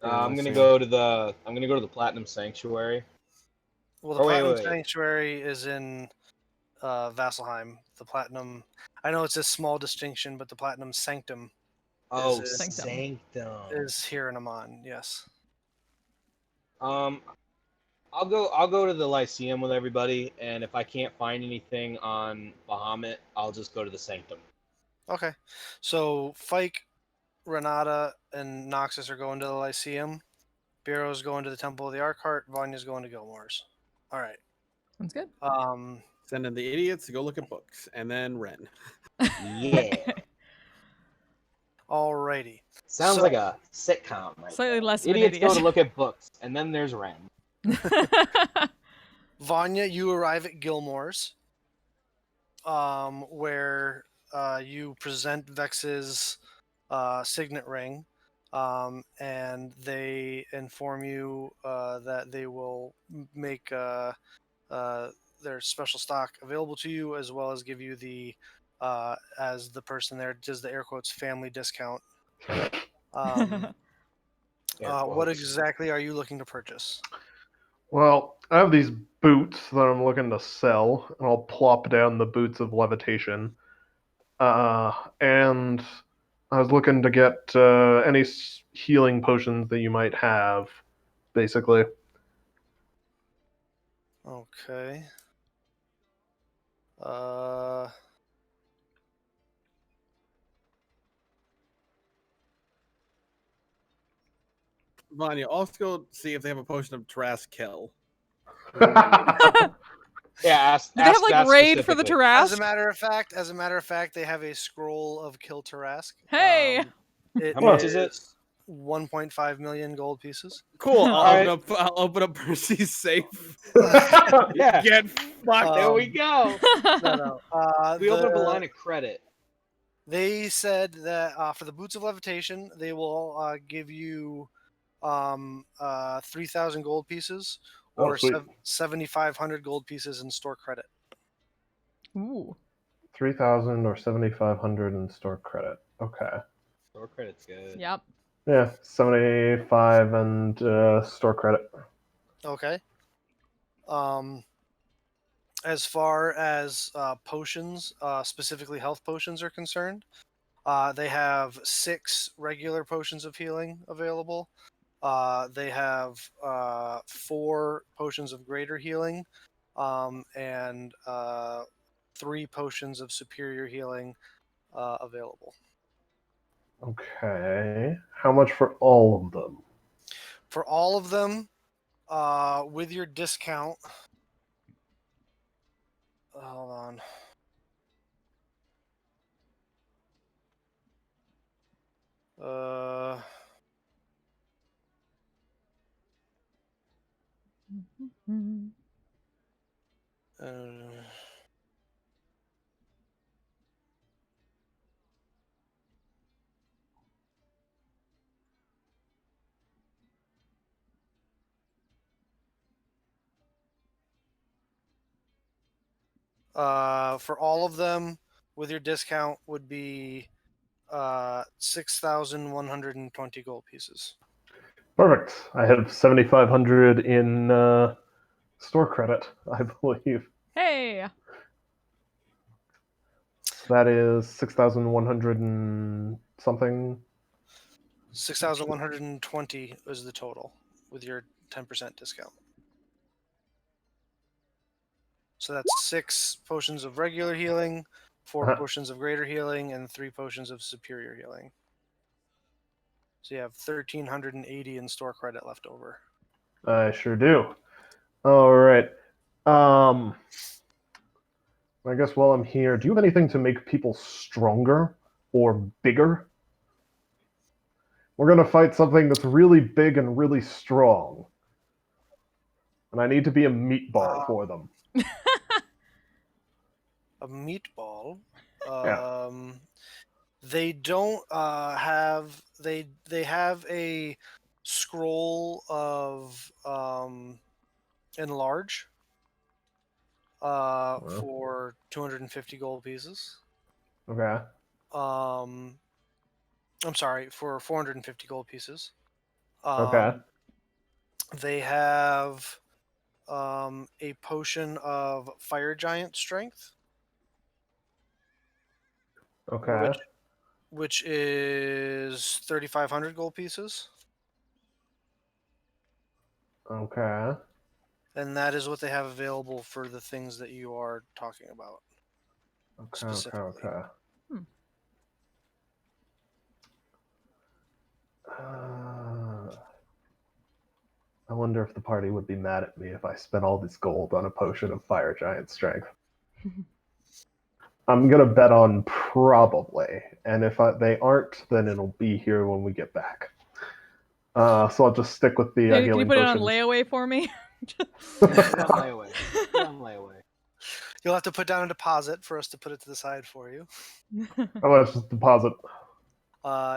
[SPEAKER 5] I'm gonna go to the Platinum Sanctuary.
[SPEAKER 2] Well, the
[SPEAKER 5] Oh, wait,
[SPEAKER 2] Platinum
[SPEAKER 5] wait.
[SPEAKER 2] Sanctuary is in Vasselheim. The Platinum. I know it's a small distinction, but the Platinum Sanctum
[SPEAKER 5] Oh,
[SPEAKER 2] Is it-
[SPEAKER 5] Sanctum.
[SPEAKER 2] is here in Amman. Yes.
[SPEAKER 5] I'll go to the Lyceum with everybody, and if I can't find anything on Bahamut, I'll just go to the Sanctum.
[SPEAKER 2] Okay. So Fike, Renata, and Noxus are going to the Lyceum. Bureau's going to the Temple of the Arcart. Vanya's going to Gilmore's. All right.
[SPEAKER 1] Sounds good.
[SPEAKER 3] Sending the idiots to go look at books, and then Ren.
[SPEAKER 5] Yeah.
[SPEAKER 2] Alrighty.
[SPEAKER 5] Sounds
[SPEAKER 2] So-
[SPEAKER 5] like a sitcom, right?
[SPEAKER 1] Slightly
[SPEAKER 5] now.
[SPEAKER 1] less of an
[SPEAKER 5] Idiots go
[SPEAKER 1] idiot.
[SPEAKER 5] to look at books, and then there's Ren.
[SPEAKER 2] Vanya, you arrive at Gilmore's, where you present Vex's signet ring, and they inform you that they will make their special stock available to you, as well as give you the, as the person there does the air quotes, family discount. What exactly are you looking to purchase?
[SPEAKER 4] Well, I have these boots that I'm looking to sell, and I'll plop down the boots of levitation. And I was looking to get any healing potions that you might have, basically.
[SPEAKER 2] Okay.
[SPEAKER 3] Vanya, also go see if they have a potion of Tarrasque Kill.
[SPEAKER 5] Yeah, ask.
[SPEAKER 1] Do they have
[SPEAKER 5] ask that
[SPEAKER 1] raid for the
[SPEAKER 5] specifically.
[SPEAKER 2] As a
[SPEAKER 1] Tarrasque?
[SPEAKER 2] matter of fact, they have a scroll of Kill Tarrasque.
[SPEAKER 1] Hey!
[SPEAKER 2] It
[SPEAKER 5] How much is it?
[SPEAKER 2] 1.5 million gold pieces.
[SPEAKER 3] Cool.
[SPEAKER 5] Alright.
[SPEAKER 3] I'll open up Percy's safe.
[SPEAKER 5] Yeah.
[SPEAKER 3] Get fucked.
[SPEAKER 5] There we go.
[SPEAKER 2] No.
[SPEAKER 5] We open up a line of credit.
[SPEAKER 2] They said that for the boots of levitation, they will give you 3,000 gold pieces
[SPEAKER 4] Oh,
[SPEAKER 2] or
[SPEAKER 4] sweet.
[SPEAKER 2] 7,500 gold pieces in store credit.
[SPEAKER 1] Ooh.
[SPEAKER 4] 3,000 or 7,500 in store credit. Okay.
[SPEAKER 5] Store credit's good.
[SPEAKER 1] Yep.
[SPEAKER 4] Yeah, 75 and store credit.
[SPEAKER 2] Okay. As far as potions, specifically health potions, are concerned, they have 6 regular potions of healing available. They have 4 potions of greater healing, and 3 potions of superior healing available.
[SPEAKER 4] Okay. How much for all of them?
[SPEAKER 2] For all of them, with your discount, hold on.
[SPEAKER 1] Mhm.
[SPEAKER 2] For all of them, with your discount, would be 6,120 gold pieces.
[SPEAKER 4] Perfect. I have 7,500 in store credit, I believe.
[SPEAKER 1] Hey.
[SPEAKER 4] So that is 6,100 and something.
[SPEAKER 2] 6,120 is the total with your 10% discount. So that's 6 potions of regular healing, 4
[SPEAKER 4] Uh-huh.
[SPEAKER 2] potions of greater healing, and 3 potions of superior healing. So you have 1,380 in store credit left over.
[SPEAKER 4] I sure do. All right. I guess while I'm here, do you have anything to make people stronger or bigger? We're going to fight something that's really big and really strong. And I need to be a meatball for them.
[SPEAKER 2] A meatball.
[SPEAKER 4] Yeah.
[SPEAKER 2] They don't have they have a scroll of enlarge for 250 gold pieces.
[SPEAKER 4] Okay.
[SPEAKER 2] I'm sorry, for 450 gold pieces.
[SPEAKER 4] Okay.
[SPEAKER 2] They have a potion of fire giant strength,
[SPEAKER 4] Okay.
[SPEAKER 2] which is 3,500 gold pieces,
[SPEAKER 4] Okay.
[SPEAKER 2] and that is what they have available for the things that you are talking about.
[SPEAKER 4] Okay.
[SPEAKER 2] Specifically.
[SPEAKER 4] Okay.
[SPEAKER 1] Hmm.
[SPEAKER 4] I wonder if the party would be mad at me if I spent all this gold on a potion of fire giant strength. I'm gonna bet on probably, and if they aren't, then it'll be here when we get back. So I'll just stick with the
[SPEAKER 1] Can you
[SPEAKER 4] healing
[SPEAKER 1] put it on
[SPEAKER 4] potions.
[SPEAKER 1] layaway for me?
[SPEAKER 5] Put it on layaway. Put it on layaway.
[SPEAKER 2] You'll have to put down a deposit for us to put it to the side for you.
[SPEAKER 4] How much is the deposit?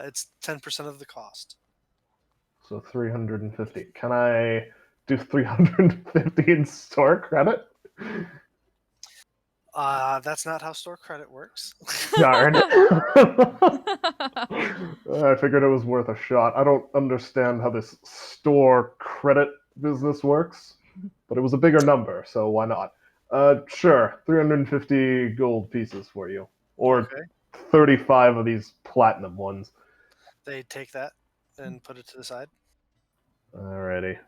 [SPEAKER 2] It's 10% of the cost.
[SPEAKER 4] So 350. Can I do 350 in store credit?
[SPEAKER 2] That's not how store credit works.
[SPEAKER 4] Darn. I figured it was worth a shot. I don't understand how this store credit business works, but it was a bigger number, so why not? Sure, 350 gold pieces for you, or
[SPEAKER 2] Okay.
[SPEAKER 4] 35 of these platinum ones.
[SPEAKER 2] They take that and put it to the side,
[SPEAKER 4] Alrighty.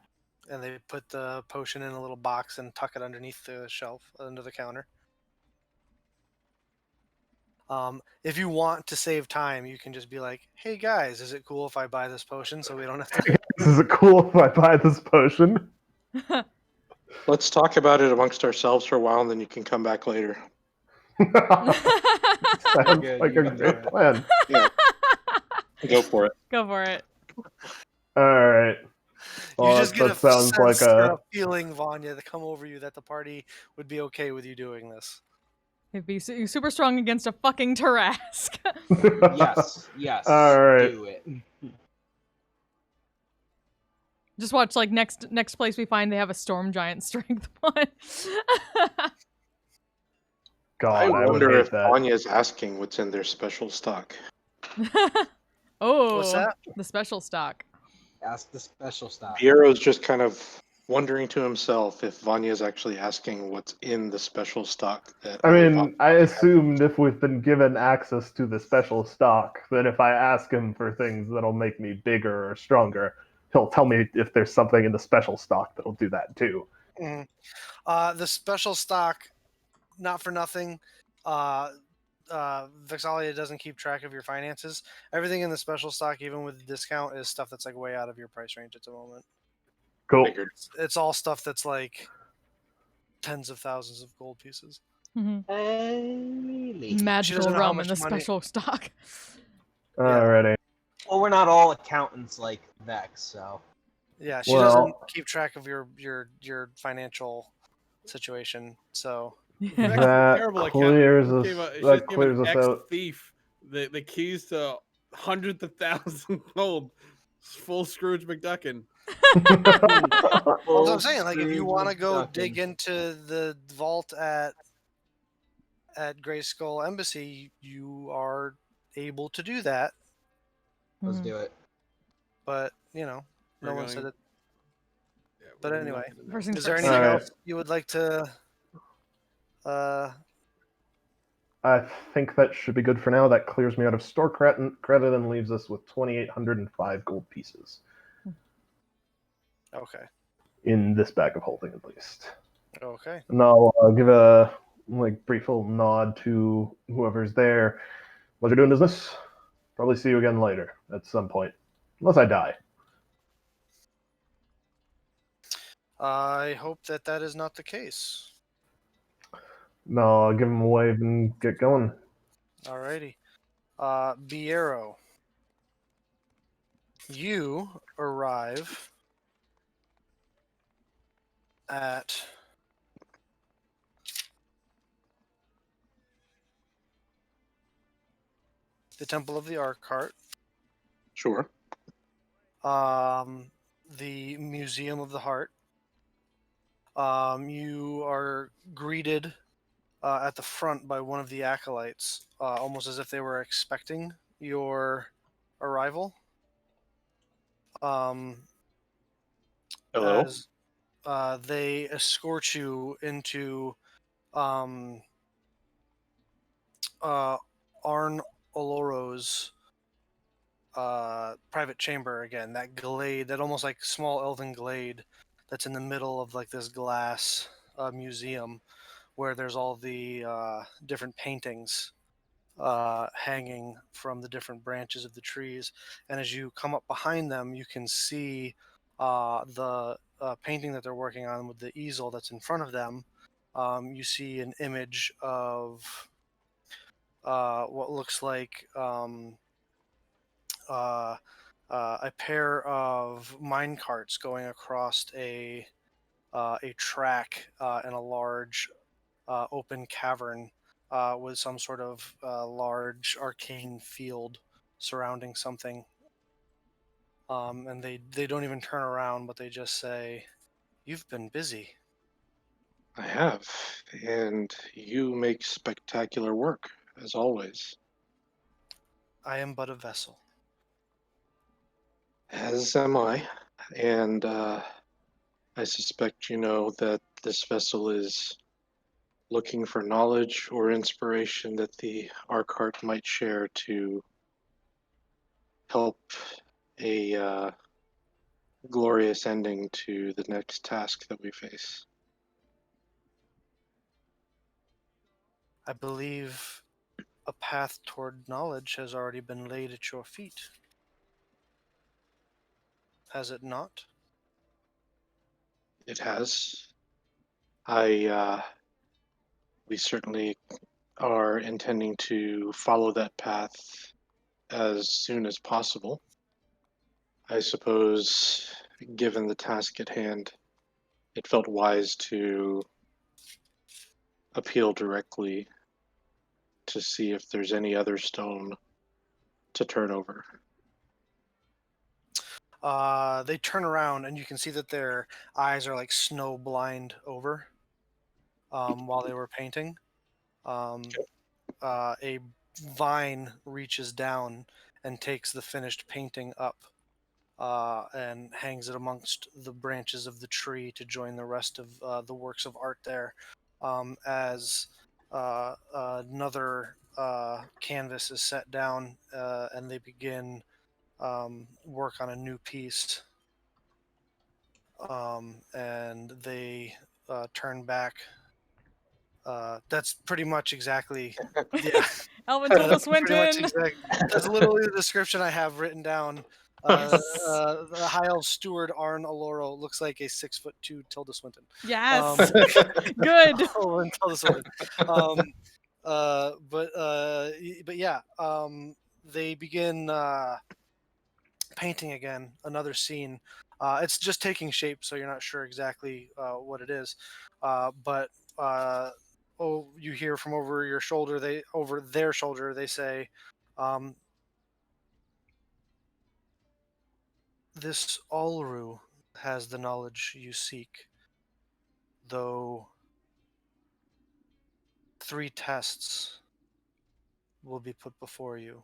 [SPEAKER 2] and they put the potion in a little box and tuck it underneath the shelf, under the counter. If you want to save time, you can just be like, "Hey guys, is it cool if I buy this potion so we don't have to?"
[SPEAKER 4] Is it cool if I buy this potion?
[SPEAKER 6] Let's talk about it amongst ourselves for a while, and then you can come back later.
[SPEAKER 4] Sounds
[SPEAKER 5] Good,
[SPEAKER 4] like
[SPEAKER 5] you
[SPEAKER 4] a
[SPEAKER 5] can do
[SPEAKER 4] good
[SPEAKER 5] it.
[SPEAKER 4] plan.
[SPEAKER 6] Yeah. Go for it.
[SPEAKER 1] Go for it.
[SPEAKER 4] All right.
[SPEAKER 2] You
[SPEAKER 4] Well,
[SPEAKER 2] just get
[SPEAKER 4] that
[SPEAKER 2] a
[SPEAKER 4] sounds like
[SPEAKER 2] sense or
[SPEAKER 4] a.
[SPEAKER 2] a feeling, Vanya, to come over you that the party would be okay with you doing this.
[SPEAKER 1] He'd be super strong against a fucking Tarask.
[SPEAKER 5] Yes.
[SPEAKER 4] All right.
[SPEAKER 5] Do it.
[SPEAKER 1] Just watch, like, next place we find they have a storm giant strength one.
[SPEAKER 4] God, I would
[SPEAKER 6] wonder
[SPEAKER 4] hate
[SPEAKER 6] if
[SPEAKER 4] that.
[SPEAKER 6] Tanya's asking what's in their special stock.
[SPEAKER 1] Oh,
[SPEAKER 2] What's that?
[SPEAKER 1] the special stock.
[SPEAKER 5] Ask the special stuff.
[SPEAKER 6] Piero's just kind of wondering to himself if Vanya's actually asking what's in the special stock that
[SPEAKER 4] I
[SPEAKER 6] only
[SPEAKER 4] mean,
[SPEAKER 6] Vanya
[SPEAKER 4] I
[SPEAKER 6] has.
[SPEAKER 4] assumed if we've been given access to the special stock, that if I ask him for things that'll make me bigger or stronger, he'll tell me if there's something in the special stock that'll do that too.
[SPEAKER 2] Mhm. The special stock, not for nothing. Vexalia doesn't keep track of your finances. Everything in the special stock, even with the discount, is stuff that's like way out of your price range at the moment.
[SPEAKER 4] Cool.
[SPEAKER 6] Figured.
[SPEAKER 2] It's all stuff that's like tens of thousands of gold pieces.
[SPEAKER 1] Mhm.
[SPEAKER 5] Really?
[SPEAKER 1] Magical
[SPEAKER 2] know how
[SPEAKER 1] rum
[SPEAKER 2] much
[SPEAKER 1] in the
[SPEAKER 2] money-
[SPEAKER 1] special stock.
[SPEAKER 4] Alrighty.
[SPEAKER 5] Well, we're not all accountants like Vex, so.
[SPEAKER 2] Yeah, she
[SPEAKER 4] Well-
[SPEAKER 2] doesn't keep track of your financial situation. So
[SPEAKER 3] Vex
[SPEAKER 1] Yeah.
[SPEAKER 3] is a
[SPEAKER 4] That
[SPEAKER 3] terrible
[SPEAKER 4] clears
[SPEAKER 3] accountant.
[SPEAKER 4] us-
[SPEAKER 3] She
[SPEAKER 4] that
[SPEAKER 3] just gave
[SPEAKER 4] clears
[SPEAKER 3] an
[SPEAKER 4] us out.
[SPEAKER 3] ex-thief the keys to hundreds of thousands of gold. Full Scrooge McDuckin.
[SPEAKER 2] well, that's what I'm saying. Like, if you want to go dig into the vault at Grey Skull Embassy, you are able to do that.
[SPEAKER 5] Let's
[SPEAKER 1] Mhm.
[SPEAKER 5] do it.
[SPEAKER 2] But no
[SPEAKER 3] We're
[SPEAKER 2] one said
[SPEAKER 3] going-
[SPEAKER 2] it.
[SPEAKER 3] Yeah,
[SPEAKER 2] But
[SPEAKER 3] we're not
[SPEAKER 2] anyway,
[SPEAKER 3] gonna know.
[SPEAKER 1] First things
[SPEAKER 2] Is there
[SPEAKER 1] first.
[SPEAKER 2] anything
[SPEAKER 4] Alright.
[SPEAKER 2] else you would like to?
[SPEAKER 4] I think that should be good for now. That clears me out of store credit and leaves us with 2,805 gold pieces
[SPEAKER 2] Okay.
[SPEAKER 4] in this bag of holding, at least.
[SPEAKER 2] Okay.
[SPEAKER 4] And I'll give a brief little nod to whoever's there. Pleasure doing business. Probably see you again later at some point, unless I die.
[SPEAKER 2] I hope that is not the case.
[SPEAKER 4] No, I'll give him a wave and get going.
[SPEAKER 2] Alrighty. Biero, you arrive at the Temple of the Arkheart,
[SPEAKER 6] Sure.
[SPEAKER 2] the Museum of the Heart. You are greeted at the front by one of the acolytes, almost as if they were expecting your arrival.
[SPEAKER 6] Hello.
[SPEAKER 2] As they escort you into Arn Oloro's private chamber again. That glade, that almost like small elven glade that's in the middle of like this glass museum where there's all the different paintings hanging from the different branches of the trees. And as you come up behind them, you can see the painting that they're working on with the easel that's in front of them. You see an image of what looks like a pair of mine carts going across a track in a large open cavern with some sort of large arcane field surrounding something. And they don't even turn around, but they just say, "You've been busy."
[SPEAKER 6] I have, and you make spectacular work as always.
[SPEAKER 2] I am but a vessel.
[SPEAKER 6] As am I, and I suspect you know that this vessel is looking for knowledge or inspiration that the Arkheart might share to help a glorious ending to the next task that we face.
[SPEAKER 2] I believe a path toward knowledge has already been laid at your feet. Has it not?
[SPEAKER 6] It has. We certainly are intending to follow that path as soon as possible. I suppose, given the task at hand, it felt wise to appeal directly to see if there's any other stone to turn over.
[SPEAKER 2] They turn around and you can see that their eyes are like snow blind over while they were painting. A vine reaches down and takes the finished painting up and hangs it amongst the branches of the tree to join the rest of the works of art there. As another canvas is set down and they begin work on a new piece. And they turn back. That's pretty much exactly. Yeah,
[SPEAKER 1] Alvin Tilda
[SPEAKER 2] that's pretty much
[SPEAKER 1] Swinton.
[SPEAKER 2] that's literally the description I have written down. The High Elf Steward Arn Aloro looks like a 6'2" Tilda Swinton.
[SPEAKER 1] Yes. Good.
[SPEAKER 2] Tilda Swinton. But yeah, they begin painting again. Another scene. It's just taking shape, so you're not sure exactly what it is. But you hear from over your shoulder. Over their shoulder, they say, "This Allru has the knowledge you seek, though 3 tests will be put before you.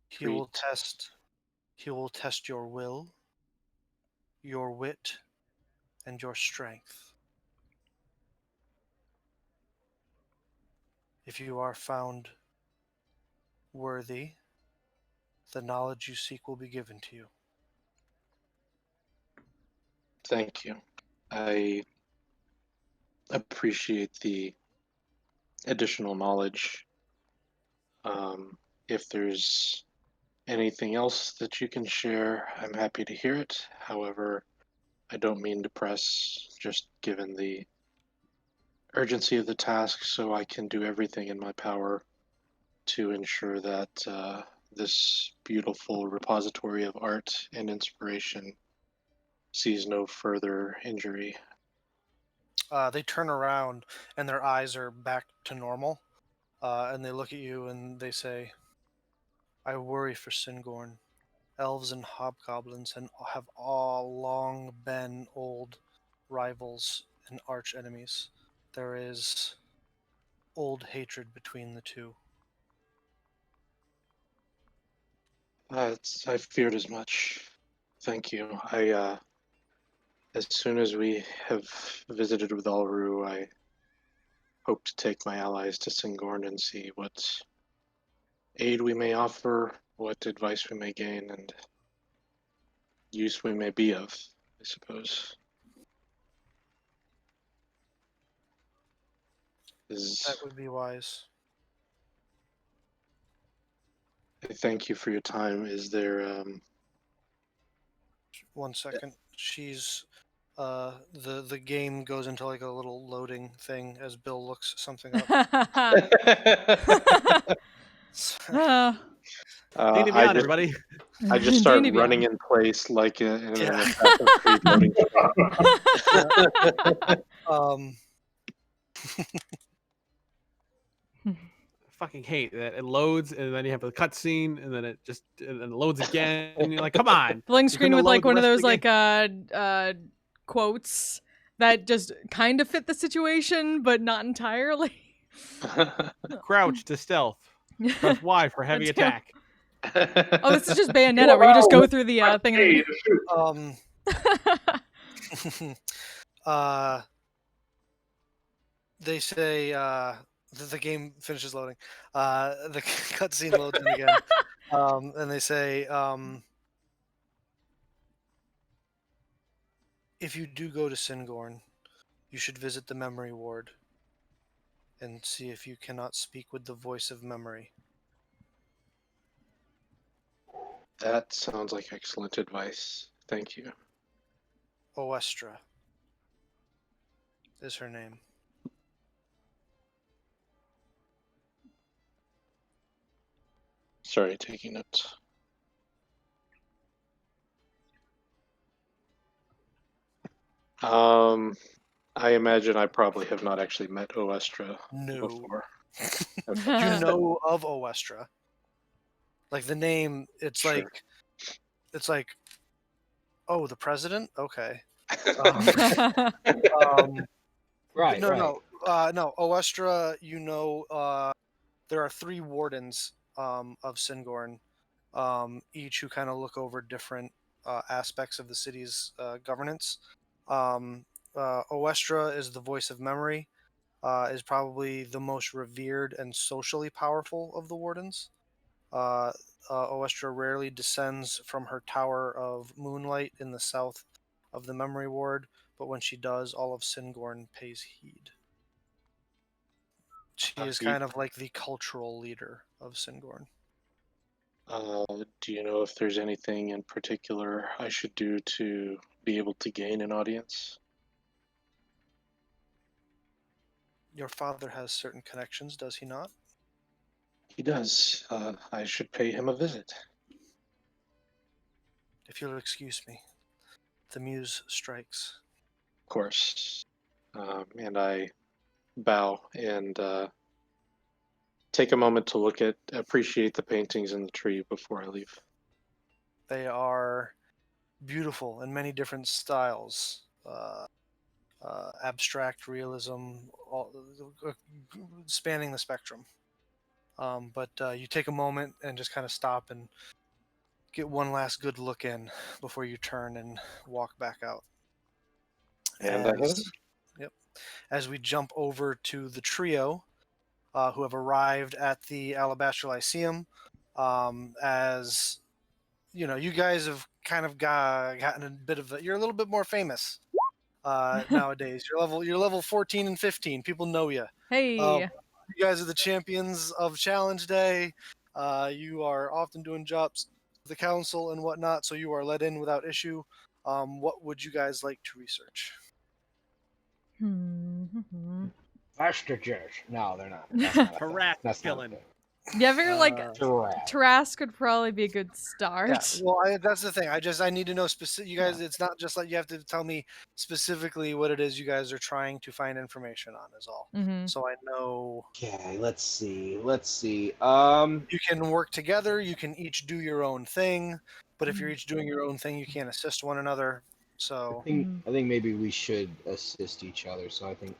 [SPEAKER 2] He will test your will, your wit, and your strength. If you are found worthy, the knowledge you seek will be given to you."
[SPEAKER 6] Thank you. I appreciate the additional knowledge. If there's anything else that you can share, I'm happy to hear it. However, I don't mean to press, just given the urgency of the task, so I can do everything in my power to ensure that this beautiful repository of art and inspiration sees no further injury.
[SPEAKER 2] They turn around and their eyes are back to normal, and they look at you and they say, "I worry for Singorn. Elves and hobgoblins have all long been old rivals and arch enemies. There is old hatred between the two."
[SPEAKER 6] I feared as much. Thank you. As soon as we have visited with Alru, I hope to take my allies to Singorn and see what aid we may offer, what advice we may gain, and use we may be of, I suppose.
[SPEAKER 2] That would be wise.
[SPEAKER 6] I thank you for your time. Is there
[SPEAKER 2] 1 second. She's the game goes into like a little loading thing as Bill looks something up.
[SPEAKER 3] D&D
[SPEAKER 6] I
[SPEAKER 3] Beyond,
[SPEAKER 6] just
[SPEAKER 3] everybody.
[SPEAKER 6] I just start
[SPEAKER 1] D&D
[SPEAKER 6] running
[SPEAKER 1] Beyond.
[SPEAKER 6] in place like in an
[SPEAKER 2] Yeah.
[SPEAKER 6] Assassin's Creed loading screen.
[SPEAKER 2] Um,
[SPEAKER 3] Fucking hate that it loads and then you have a cutscene and then it just and then it loads again and you're like, come on.
[SPEAKER 1] Blank
[SPEAKER 3] You
[SPEAKER 1] screen
[SPEAKER 3] couldn't
[SPEAKER 1] with
[SPEAKER 3] load
[SPEAKER 1] like
[SPEAKER 3] the
[SPEAKER 1] one of
[SPEAKER 3] rest
[SPEAKER 1] those
[SPEAKER 3] the
[SPEAKER 1] like quotes that just kind of fit the situation, but not entirely.
[SPEAKER 3] Crouch to stealth. Press Y for heavy
[SPEAKER 1] Damn.
[SPEAKER 3] attack.
[SPEAKER 1] Oh, this is just Bayonetta, where you just go through the thing.
[SPEAKER 4] Hey,
[SPEAKER 1] And
[SPEAKER 2] they say the game finishes loading. The cutscene loads in again, and they say, "If you do go to Singorn, you should visit the memory ward and see if you cannot speak with the voice of memory."
[SPEAKER 6] That sounds like excellent advice. Thank you.
[SPEAKER 2] Oestra is her name.
[SPEAKER 6] Sorry, taking notes. I imagine I probably have not actually met Oestra
[SPEAKER 2] No.
[SPEAKER 6] before.
[SPEAKER 2] You know of Oestra. Like the name, it's
[SPEAKER 6] Sure.
[SPEAKER 2] like, oh, the president? Okay.
[SPEAKER 5] Right.
[SPEAKER 2] No. Oestra, there are 3 wardens of Singorn, each who kind of look over different aspects of the city's governance. Oestra is the voice of memory, is probably the most revered and socially powerful of the wardens. Oestra rarely descends from her tower of moonlight in the south of the memory ward, but when she does, all of Singorn pays heed. She is kind of like the cultural leader of Singorn.
[SPEAKER 6] Do you know if there's anything in particular I should do to be able to gain an audience?
[SPEAKER 2] Your father has certain connections, does he not?
[SPEAKER 6] He does. I should pay him a visit.
[SPEAKER 2] If you'll excuse me, the muse strikes.
[SPEAKER 6] Of course. And I bow and take a moment to appreciate the paintings in the tree before I leave.
[SPEAKER 2] They are beautiful in many different styles. Abstract realism, spanning the spectrum. But you take a moment and just kind of stop and get one last good look in before you turn and walk back out.
[SPEAKER 6] And I head.
[SPEAKER 2] As we jump over to the trio who have arrived at the Alabaster Lyceum, as you guys have kind of gotten a bit of you're a little bit more famous nowadays. You're level 14 and 15. People know you.
[SPEAKER 1] Hey.
[SPEAKER 2] You guys are the champions of Challenge Day. You are often doing jobs for the council and whatnot, so you are let in without issue. What would you guys like to research?
[SPEAKER 5] Vestiges. No, they're not. That's not a thing.
[SPEAKER 3] Harass
[SPEAKER 5] That's not a
[SPEAKER 3] killing.
[SPEAKER 5] thing.
[SPEAKER 1] Yeah, I figure like
[SPEAKER 5] Harass.
[SPEAKER 1] Trask could probably be a good start.
[SPEAKER 2] Yeah, well, that's the thing. I need to know specific. You guys, it's not just like you have to tell me specifically what it is you guys are trying to find information on. Is all. So I know.
[SPEAKER 5] Okay, let's see.
[SPEAKER 2] You can work together. You can each do your own thing. But if you're each doing your own thing, you can't assist one another. So
[SPEAKER 5] I think maybe we should assist each other. So I think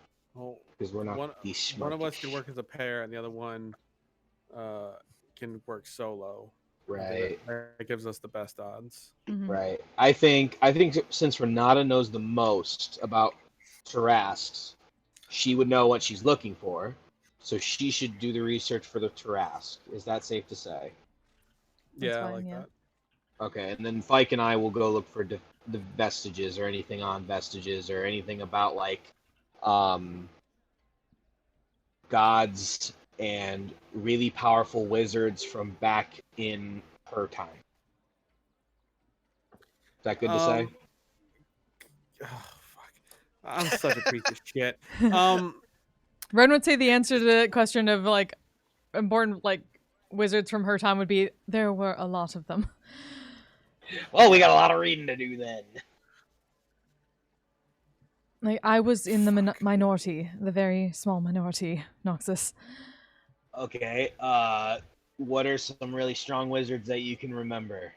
[SPEAKER 5] because we're not these smart.
[SPEAKER 3] One of us can work as a pair, and the other one can work solo.
[SPEAKER 5] Right.
[SPEAKER 3] That gives us the best odds.
[SPEAKER 5] Right. I think since Renata knows the most about Tarasks, she would know what she's looking for. So she should do the research for the Tarask. Is that safe to say?
[SPEAKER 1] That's
[SPEAKER 3] Yeah,
[SPEAKER 1] fine,
[SPEAKER 3] I like
[SPEAKER 1] yeah.
[SPEAKER 3] that.
[SPEAKER 5] Okay, and then Fike and I will go look for the vestiges or anything on vestiges or anything about like gods and really powerful wizards from back in her time. Is that good to say?
[SPEAKER 3] Oh, fuck. I'm such a piece of shit.
[SPEAKER 1] Ren would say the answer to the question of like important like wizards from her time would be there were a lot of them.
[SPEAKER 5] Well, we got a lot of reading to do then.
[SPEAKER 1] Like I was in the minority, the very small minority, Noxus.
[SPEAKER 5] Okay, what are some really strong wizards that you can remember?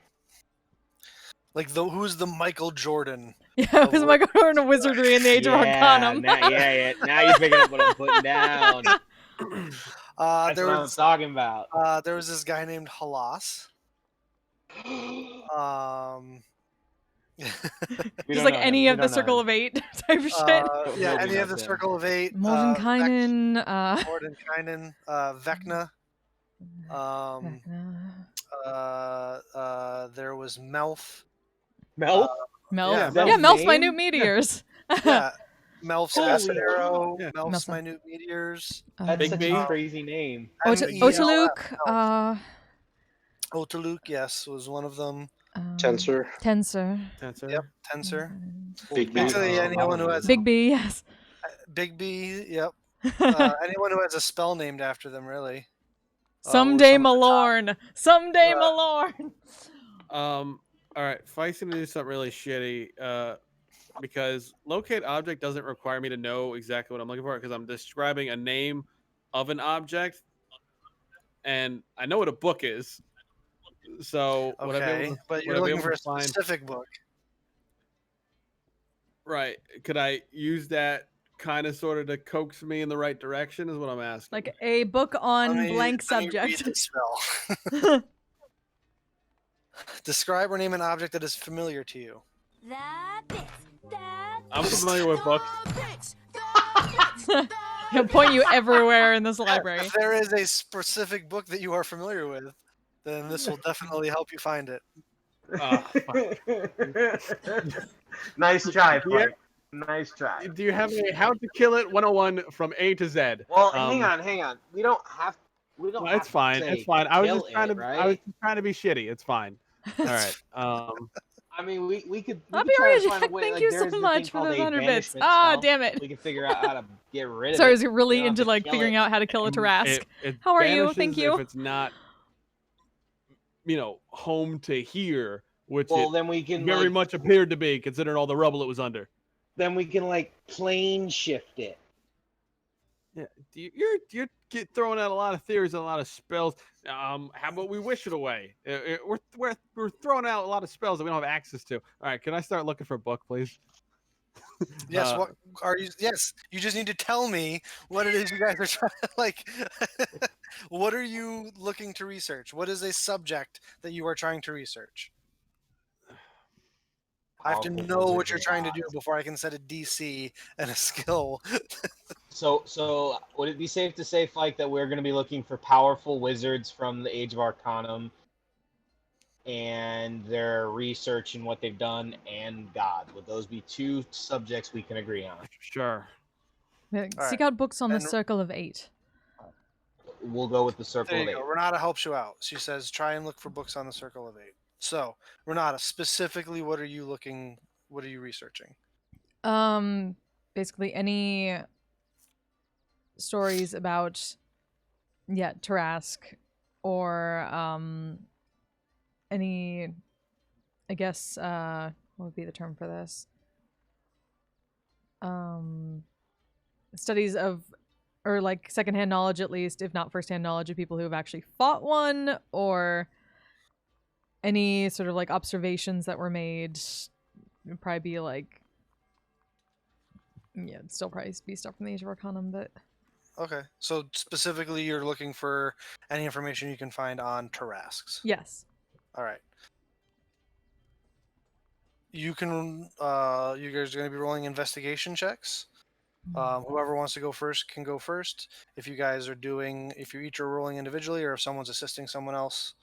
[SPEAKER 2] like who's the Michael Jordan?
[SPEAKER 1] Yeah, it was my going to wizardry in the Age of Arcanum.
[SPEAKER 5] Now you're picking up what I'm putting down. That's
[SPEAKER 2] There
[SPEAKER 5] what I'm
[SPEAKER 2] was
[SPEAKER 5] talking about.
[SPEAKER 2] there was this guy named Halas.
[SPEAKER 1] Just like any of the Circle of Eight type of shit.
[SPEAKER 2] Yeah, any of the Circle of Eight.
[SPEAKER 1] Mordenkainen,
[SPEAKER 2] Mordenkainen, Vecna. There was Melf.
[SPEAKER 5] Melf?
[SPEAKER 1] Melf.
[SPEAKER 2] yeah,
[SPEAKER 1] Yeah, Melf's
[SPEAKER 5] name?
[SPEAKER 1] Minute Meteors.
[SPEAKER 2] Yeah, Melf's
[SPEAKER 5] Holy
[SPEAKER 2] Acidero,
[SPEAKER 3] yeah.
[SPEAKER 2] Melf's
[SPEAKER 1] Melf's-
[SPEAKER 2] Minute Meteors.
[SPEAKER 5] That's
[SPEAKER 3] Big
[SPEAKER 5] such
[SPEAKER 3] B?
[SPEAKER 5] a crazy name.
[SPEAKER 1] Otaluk,
[SPEAKER 2] Otaluk, yes, was one of them.
[SPEAKER 6] Tensor.
[SPEAKER 1] Tensor.
[SPEAKER 3] Tensor.
[SPEAKER 2] Yep, Tensor.
[SPEAKER 6] Big B.
[SPEAKER 2] Actually, anyone who has
[SPEAKER 1] Big B, yes.
[SPEAKER 2] Big B, yep. Anyone who has a spell named after them, really.
[SPEAKER 1] Someday,
[SPEAKER 2] some of the top-
[SPEAKER 1] Malorn. Someday,
[SPEAKER 2] uh,
[SPEAKER 1] Malorn.
[SPEAKER 3] All right, Fike's gonna do something really shitty. Because locate object doesn't require me to know exactly what I'm looking for because I'm describing a name of an object, and I know what a book is. So would I be able
[SPEAKER 2] Okay,
[SPEAKER 3] to?
[SPEAKER 2] but
[SPEAKER 3] Would
[SPEAKER 2] you're
[SPEAKER 3] I be
[SPEAKER 2] looking
[SPEAKER 3] able
[SPEAKER 2] for
[SPEAKER 3] to
[SPEAKER 2] a
[SPEAKER 3] find?
[SPEAKER 2] specific book.
[SPEAKER 3] Right? Could I use that kind of sort of to coax me in the right direction? Is what I'm asking.
[SPEAKER 1] Like a book
[SPEAKER 2] Let
[SPEAKER 1] on
[SPEAKER 2] me,
[SPEAKER 1] blank
[SPEAKER 2] let me read
[SPEAKER 1] subject.
[SPEAKER 2] the spell. Describe or name an object that is familiar to you.
[SPEAKER 3] I'm familiar with books.
[SPEAKER 1] He'll point you everywhere in this library.
[SPEAKER 2] If there is a specific book that you are familiar with, then this will definitely help you find it.
[SPEAKER 7] Nice try,
[SPEAKER 3] Yeah.
[SPEAKER 7] Fike. Nice try.
[SPEAKER 3] Do you have a How to Kill It 101 from A to Z?
[SPEAKER 7] Well, hang on. We don't have. We don't.
[SPEAKER 3] No,
[SPEAKER 7] have
[SPEAKER 3] it's fine.
[SPEAKER 7] To say
[SPEAKER 3] It's fine. I was
[SPEAKER 7] kill
[SPEAKER 3] just trying
[SPEAKER 7] it,
[SPEAKER 3] to.
[SPEAKER 7] Right?
[SPEAKER 3] I was just trying to be shitty. It's fine. All right.
[SPEAKER 7] I mean, we could. We
[SPEAKER 1] Happy
[SPEAKER 7] could try to
[SPEAKER 1] Origin,
[SPEAKER 7] find a way.
[SPEAKER 1] thank
[SPEAKER 7] like,
[SPEAKER 1] you
[SPEAKER 7] there
[SPEAKER 1] so
[SPEAKER 7] is the
[SPEAKER 1] much
[SPEAKER 7] thing
[SPEAKER 1] for
[SPEAKER 7] called
[SPEAKER 1] those
[SPEAKER 7] a
[SPEAKER 1] 100 bits.
[SPEAKER 7] banishment
[SPEAKER 1] Ah,
[SPEAKER 7] spell.
[SPEAKER 1] damn it.
[SPEAKER 7] We can figure out how to get rid of
[SPEAKER 1] Sorry, I
[SPEAKER 7] it.
[SPEAKER 1] was really
[SPEAKER 7] You don't
[SPEAKER 1] into
[SPEAKER 7] have to
[SPEAKER 1] like
[SPEAKER 7] kill
[SPEAKER 1] figuring
[SPEAKER 7] it.
[SPEAKER 1] out how to kill a Tarask.
[SPEAKER 3] It
[SPEAKER 1] How are you?
[SPEAKER 3] banishes
[SPEAKER 1] Thank you.
[SPEAKER 3] If it's not, home to here, which
[SPEAKER 7] Well,
[SPEAKER 3] it
[SPEAKER 7] then we can
[SPEAKER 3] very
[SPEAKER 7] like,
[SPEAKER 3] much appeared to be, considering all the rubble it was under.
[SPEAKER 7] then we can like plane shift it.
[SPEAKER 3] Yeah, you're throwing out a lot of theories and a lot of spells. How about we wish it away? We're throwing out a lot of spells that we don't have access to. All right, can I start looking for a book, please?
[SPEAKER 2] Yes, what are you? Yes, you just need to tell me what it is you guys are trying to like. What are you looking to research? What is a subject that you are trying to research? I have to
[SPEAKER 7] Powerful
[SPEAKER 2] know what
[SPEAKER 7] wizards
[SPEAKER 2] you're
[SPEAKER 7] and
[SPEAKER 2] trying to do
[SPEAKER 7] gods.
[SPEAKER 2] before I can set a DC and a skill.
[SPEAKER 5] So would it be safe to say, Fike, that we're going to be looking for powerful wizards from the Age of Arcanum and their research and what they've done, and God? Would those be two subjects we can agree on?
[SPEAKER 3] Sure.
[SPEAKER 1] Yeah,
[SPEAKER 2] All
[SPEAKER 1] Seek
[SPEAKER 2] right.
[SPEAKER 1] out books on the
[SPEAKER 2] And-
[SPEAKER 1] Circle of 8.
[SPEAKER 5] We'll go with the Circle
[SPEAKER 2] There
[SPEAKER 5] of
[SPEAKER 2] you
[SPEAKER 5] Eight.
[SPEAKER 2] go. Renata helps you out. She says, try and look for books on the Circle of 8. So, Renata, specifically, what are you looking? What are you researching?
[SPEAKER 1] Basically any stories about Tarask or any, I guess, what would be the term for this? Studies of, or like secondhand knowledge, at least, if not firsthand knowledge of people who have actually fought one, or any sort of like observations that were made. It'd probably be like, it'd still probably be stuff from the Age of Arcanum, but
[SPEAKER 2] Okay. So, specifically, you're looking for any information you can find on Tarasks.
[SPEAKER 1] yes.
[SPEAKER 2] All right. You can. You guys are going to be rolling investigation checks. Whoever wants to go first can go first. If you guys are doing, if you each are rolling individually, or if someone's assisting someone else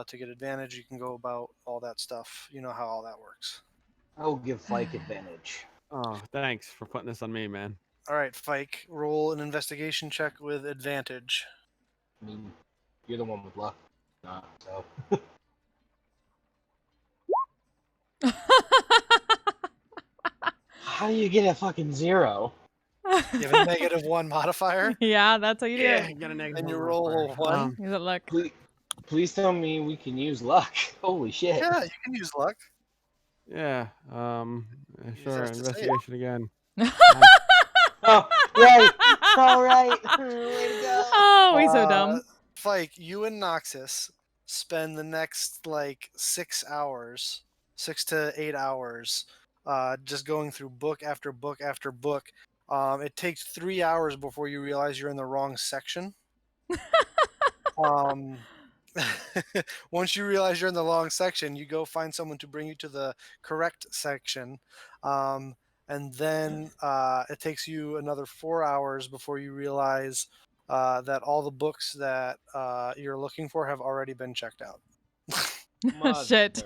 [SPEAKER 2] to get advantage, you can go about all that stuff. You know how all that works.
[SPEAKER 5] I'll give Fike advantage.
[SPEAKER 3] Oh, thanks for putting this on me, man.
[SPEAKER 2] All right, Fike, roll an investigation check with advantage.
[SPEAKER 5] I mean, you're the one with luck. So. How do you get a fucking 0?
[SPEAKER 2] You have a -1 modifier,
[SPEAKER 1] Yeah, that's how you do it.
[SPEAKER 3] you got a negative
[SPEAKER 2] and you
[SPEAKER 3] one
[SPEAKER 2] roll a
[SPEAKER 3] modifier.
[SPEAKER 2] 1.
[SPEAKER 1] Is it luck?
[SPEAKER 5] Please tell me we can use luck. Holy shit.
[SPEAKER 2] Yeah, you can use luck.
[SPEAKER 3] Yeah. Sure.
[SPEAKER 2] has to say it.
[SPEAKER 3] Investigation again.
[SPEAKER 5] Oh, right. All right. Way to go.
[SPEAKER 1] Oh, he's so dumb.
[SPEAKER 2] Fike, you and Noxus spend the next like 6 to 8 hours, just going through book after book after book. It takes 3 hours before you realize you're in the wrong section. Once you realize you're in the wrong section, you go find someone to bring you to the correct section. And then it takes you another 4 hours before you realize that all the books that you're looking for have already been checked out.
[SPEAKER 1] Shit.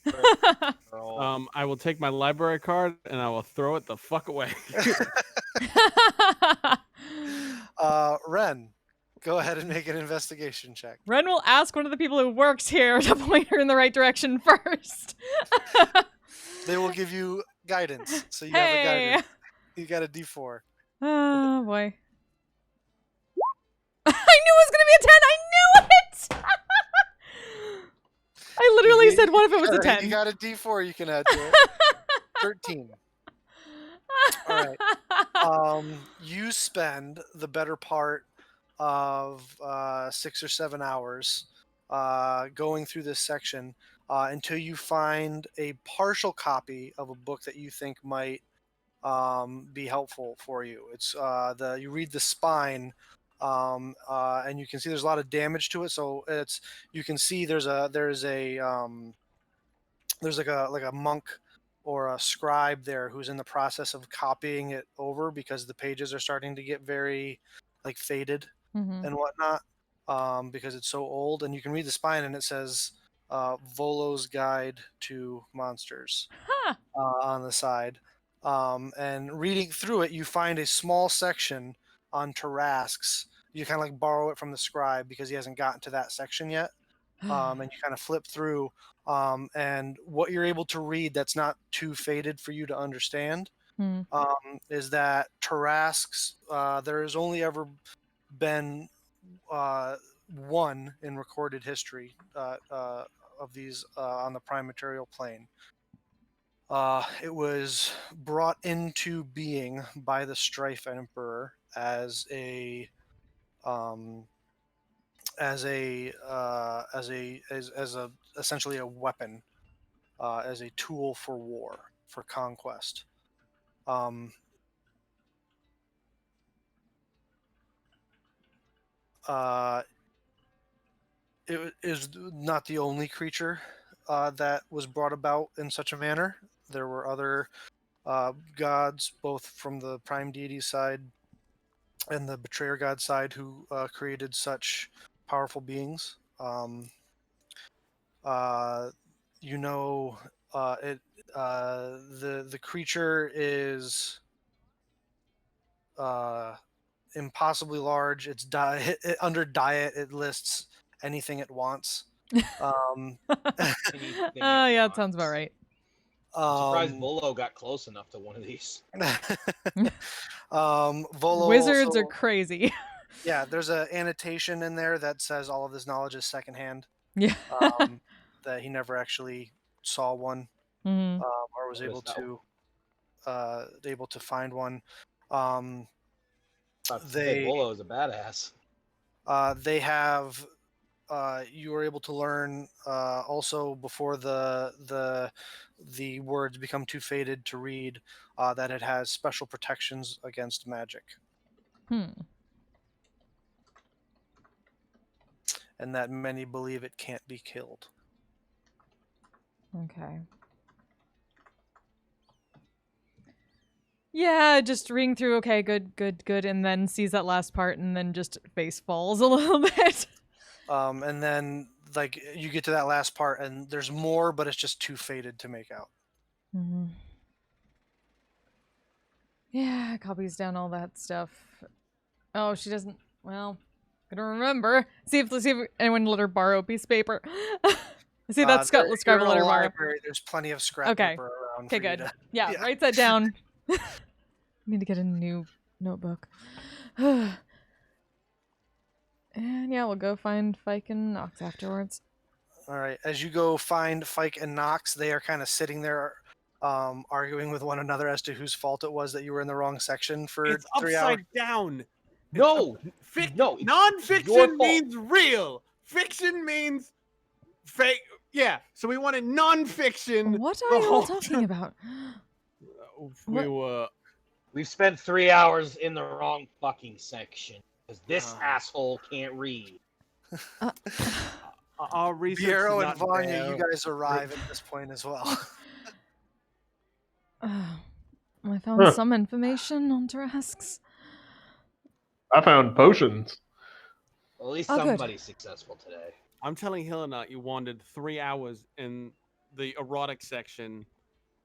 [SPEAKER 3] I will take my library card and I will throw it the fuck away.
[SPEAKER 2] Ren, go ahead and make an investigation check.
[SPEAKER 1] Ren will ask one of the people who works here to point her in the right direction first.
[SPEAKER 2] They will give you guidance, so you
[SPEAKER 1] Hey!
[SPEAKER 2] have a guidance. You got a D4.
[SPEAKER 1] Oh boy. I knew it was gonna be a 10! I knew it. I literally said, what if it was a 10?
[SPEAKER 2] You got a D4 you can add to it. 13. All right. You spend the better part of 6 or 7 hours going through this section until you find a partial copy of a book that you think might be helpful for you. It's you read the spine, and you can see there's a lot of damage to it. So you can see there's like a monk or a scribe there who's in the process of copying it over because the pages are starting to get very like faded
[SPEAKER 1] Mm-hmm.
[SPEAKER 2] and whatnot, because it's so old. And you can read the spine and it says Volo's Guide to Monsters
[SPEAKER 1] Huh.
[SPEAKER 2] on the side. And reading through it, you find a small section on Tarrasques. You kind of like borrow it from the scribe because he hasn't gotten to that section yet. And you kind of flip through, and what you're able to read that's not too faded for you to understand
[SPEAKER 1] Hmm.
[SPEAKER 2] is that Tarrasques, there has only ever been one in recorded history of these on the prime material plane. It was brought into being by the Strife Emperor as essentially a weapon, as a tool for war, for conquest. It is not the only creature that was brought about in such a manner. There were other gods, both from the prime deity side and the betrayer god side, who created such powerful beings. You know, the creature is impossibly large. It's under diet. It lists anything it wants.
[SPEAKER 5] Anything
[SPEAKER 1] Oh,
[SPEAKER 5] it
[SPEAKER 1] yeah, that sounds
[SPEAKER 5] wants.
[SPEAKER 1] about right.
[SPEAKER 5] I'm surprised Volo got close enough to one of these.
[SPEAKER 2] Volo
[SPEAKER 1] Wizards
[SPEAKER 2] also,
[SPEAKER 1] are crazy.
[SPEAKER 2] yeah, there's an annotation in there that says all of this knowledge is secondhand.
[SPEAKER 1] Yeah.
[SPEAKER 2] That he never actually saw one,
[SPEAKER 1] Mhm.
[SPEAKER 2] or was able to find one.
[SPEAKER 5] Volo is a badass.
[SPEAKER 2] They have. You were able to learn also before the words become too faded to read that it has special protections against magic, and that many believe it can't be killed.
[SPEAKER 1] Okay. Yeah, just reading through, okay, good, and then sees that last part and then just face falls a little bit.
[SPEAKER 2] And then like you get to that last part and there's more, but it's just too faded to make out.
[SPEAKER 1] Mm-hmm. Yeah, copies down all that stuff. Oh, she doesn't. Well, gonna remember. See if anyone let her borrow a piece of paper. See that's Scott. Let's grab a letter borrow.
[SPEAKER 2] There's plenty of scrap paper around.
[SPEAKER 1] Okay,
[SPEAKER 2] for you
[SPEAKER 1] good.
[SPEAKER 2] to-
[SPEAKER 1] Yeah, write that down. Need to get a new notebook. And yeah, we'll go find Fike and Nox afterwards.
[SPEAKER 2] All right. As you go find Fike and Nox, they are kind of sitting there, arguing with one another as to whose fault it was that you were in the wrong section for
[SPEAKER 3] It's
[SPEAKER 2] 3 hours.
[SPEAKER 3] upside down.
[SPEAKER 5] No, no, it's your
[SPEAKER 3] Nonfiction
[SPEAKER 5] fault.
[SPEAKER 3] means real. Fiction means fake. Yeah, so we wanted nonfiction.
[SPEAKER 1] What
[SPEAKER 3] the
[SPEAKER 1] are you all
[SPEAKER 3] whole
[SPEAKER 1] talking about?
[SPEAKER 3] We were.
[SPEAKER 5] We've spent 3 hours in the wrong fucking section because this
[SPEAKER 3] Oh.
[SPEAKER 5] asshole can't read.
[SPEAKER 3] Our research
[SPEAKER 2] Piero
[SPEAKER 3] is
[SPEAKER 2] and
[SPEAKER 3] not
[SPEAKER 2] Vanya,
[SPEAKER 3] there.
[SPEAKER 2] you guys arrive at this point as well.
[SPEAKER 1] I found some information on Tarrasques.
[SPEAKER 4] I found potions.
[SPEAKER 5] Well, at least
[SPEAKER 1] Oh, good.
[SPEAKER 5] somebody's successful today.
[SPEAKER 3] I'm telling Helena you wandered 3 hours in the erotic section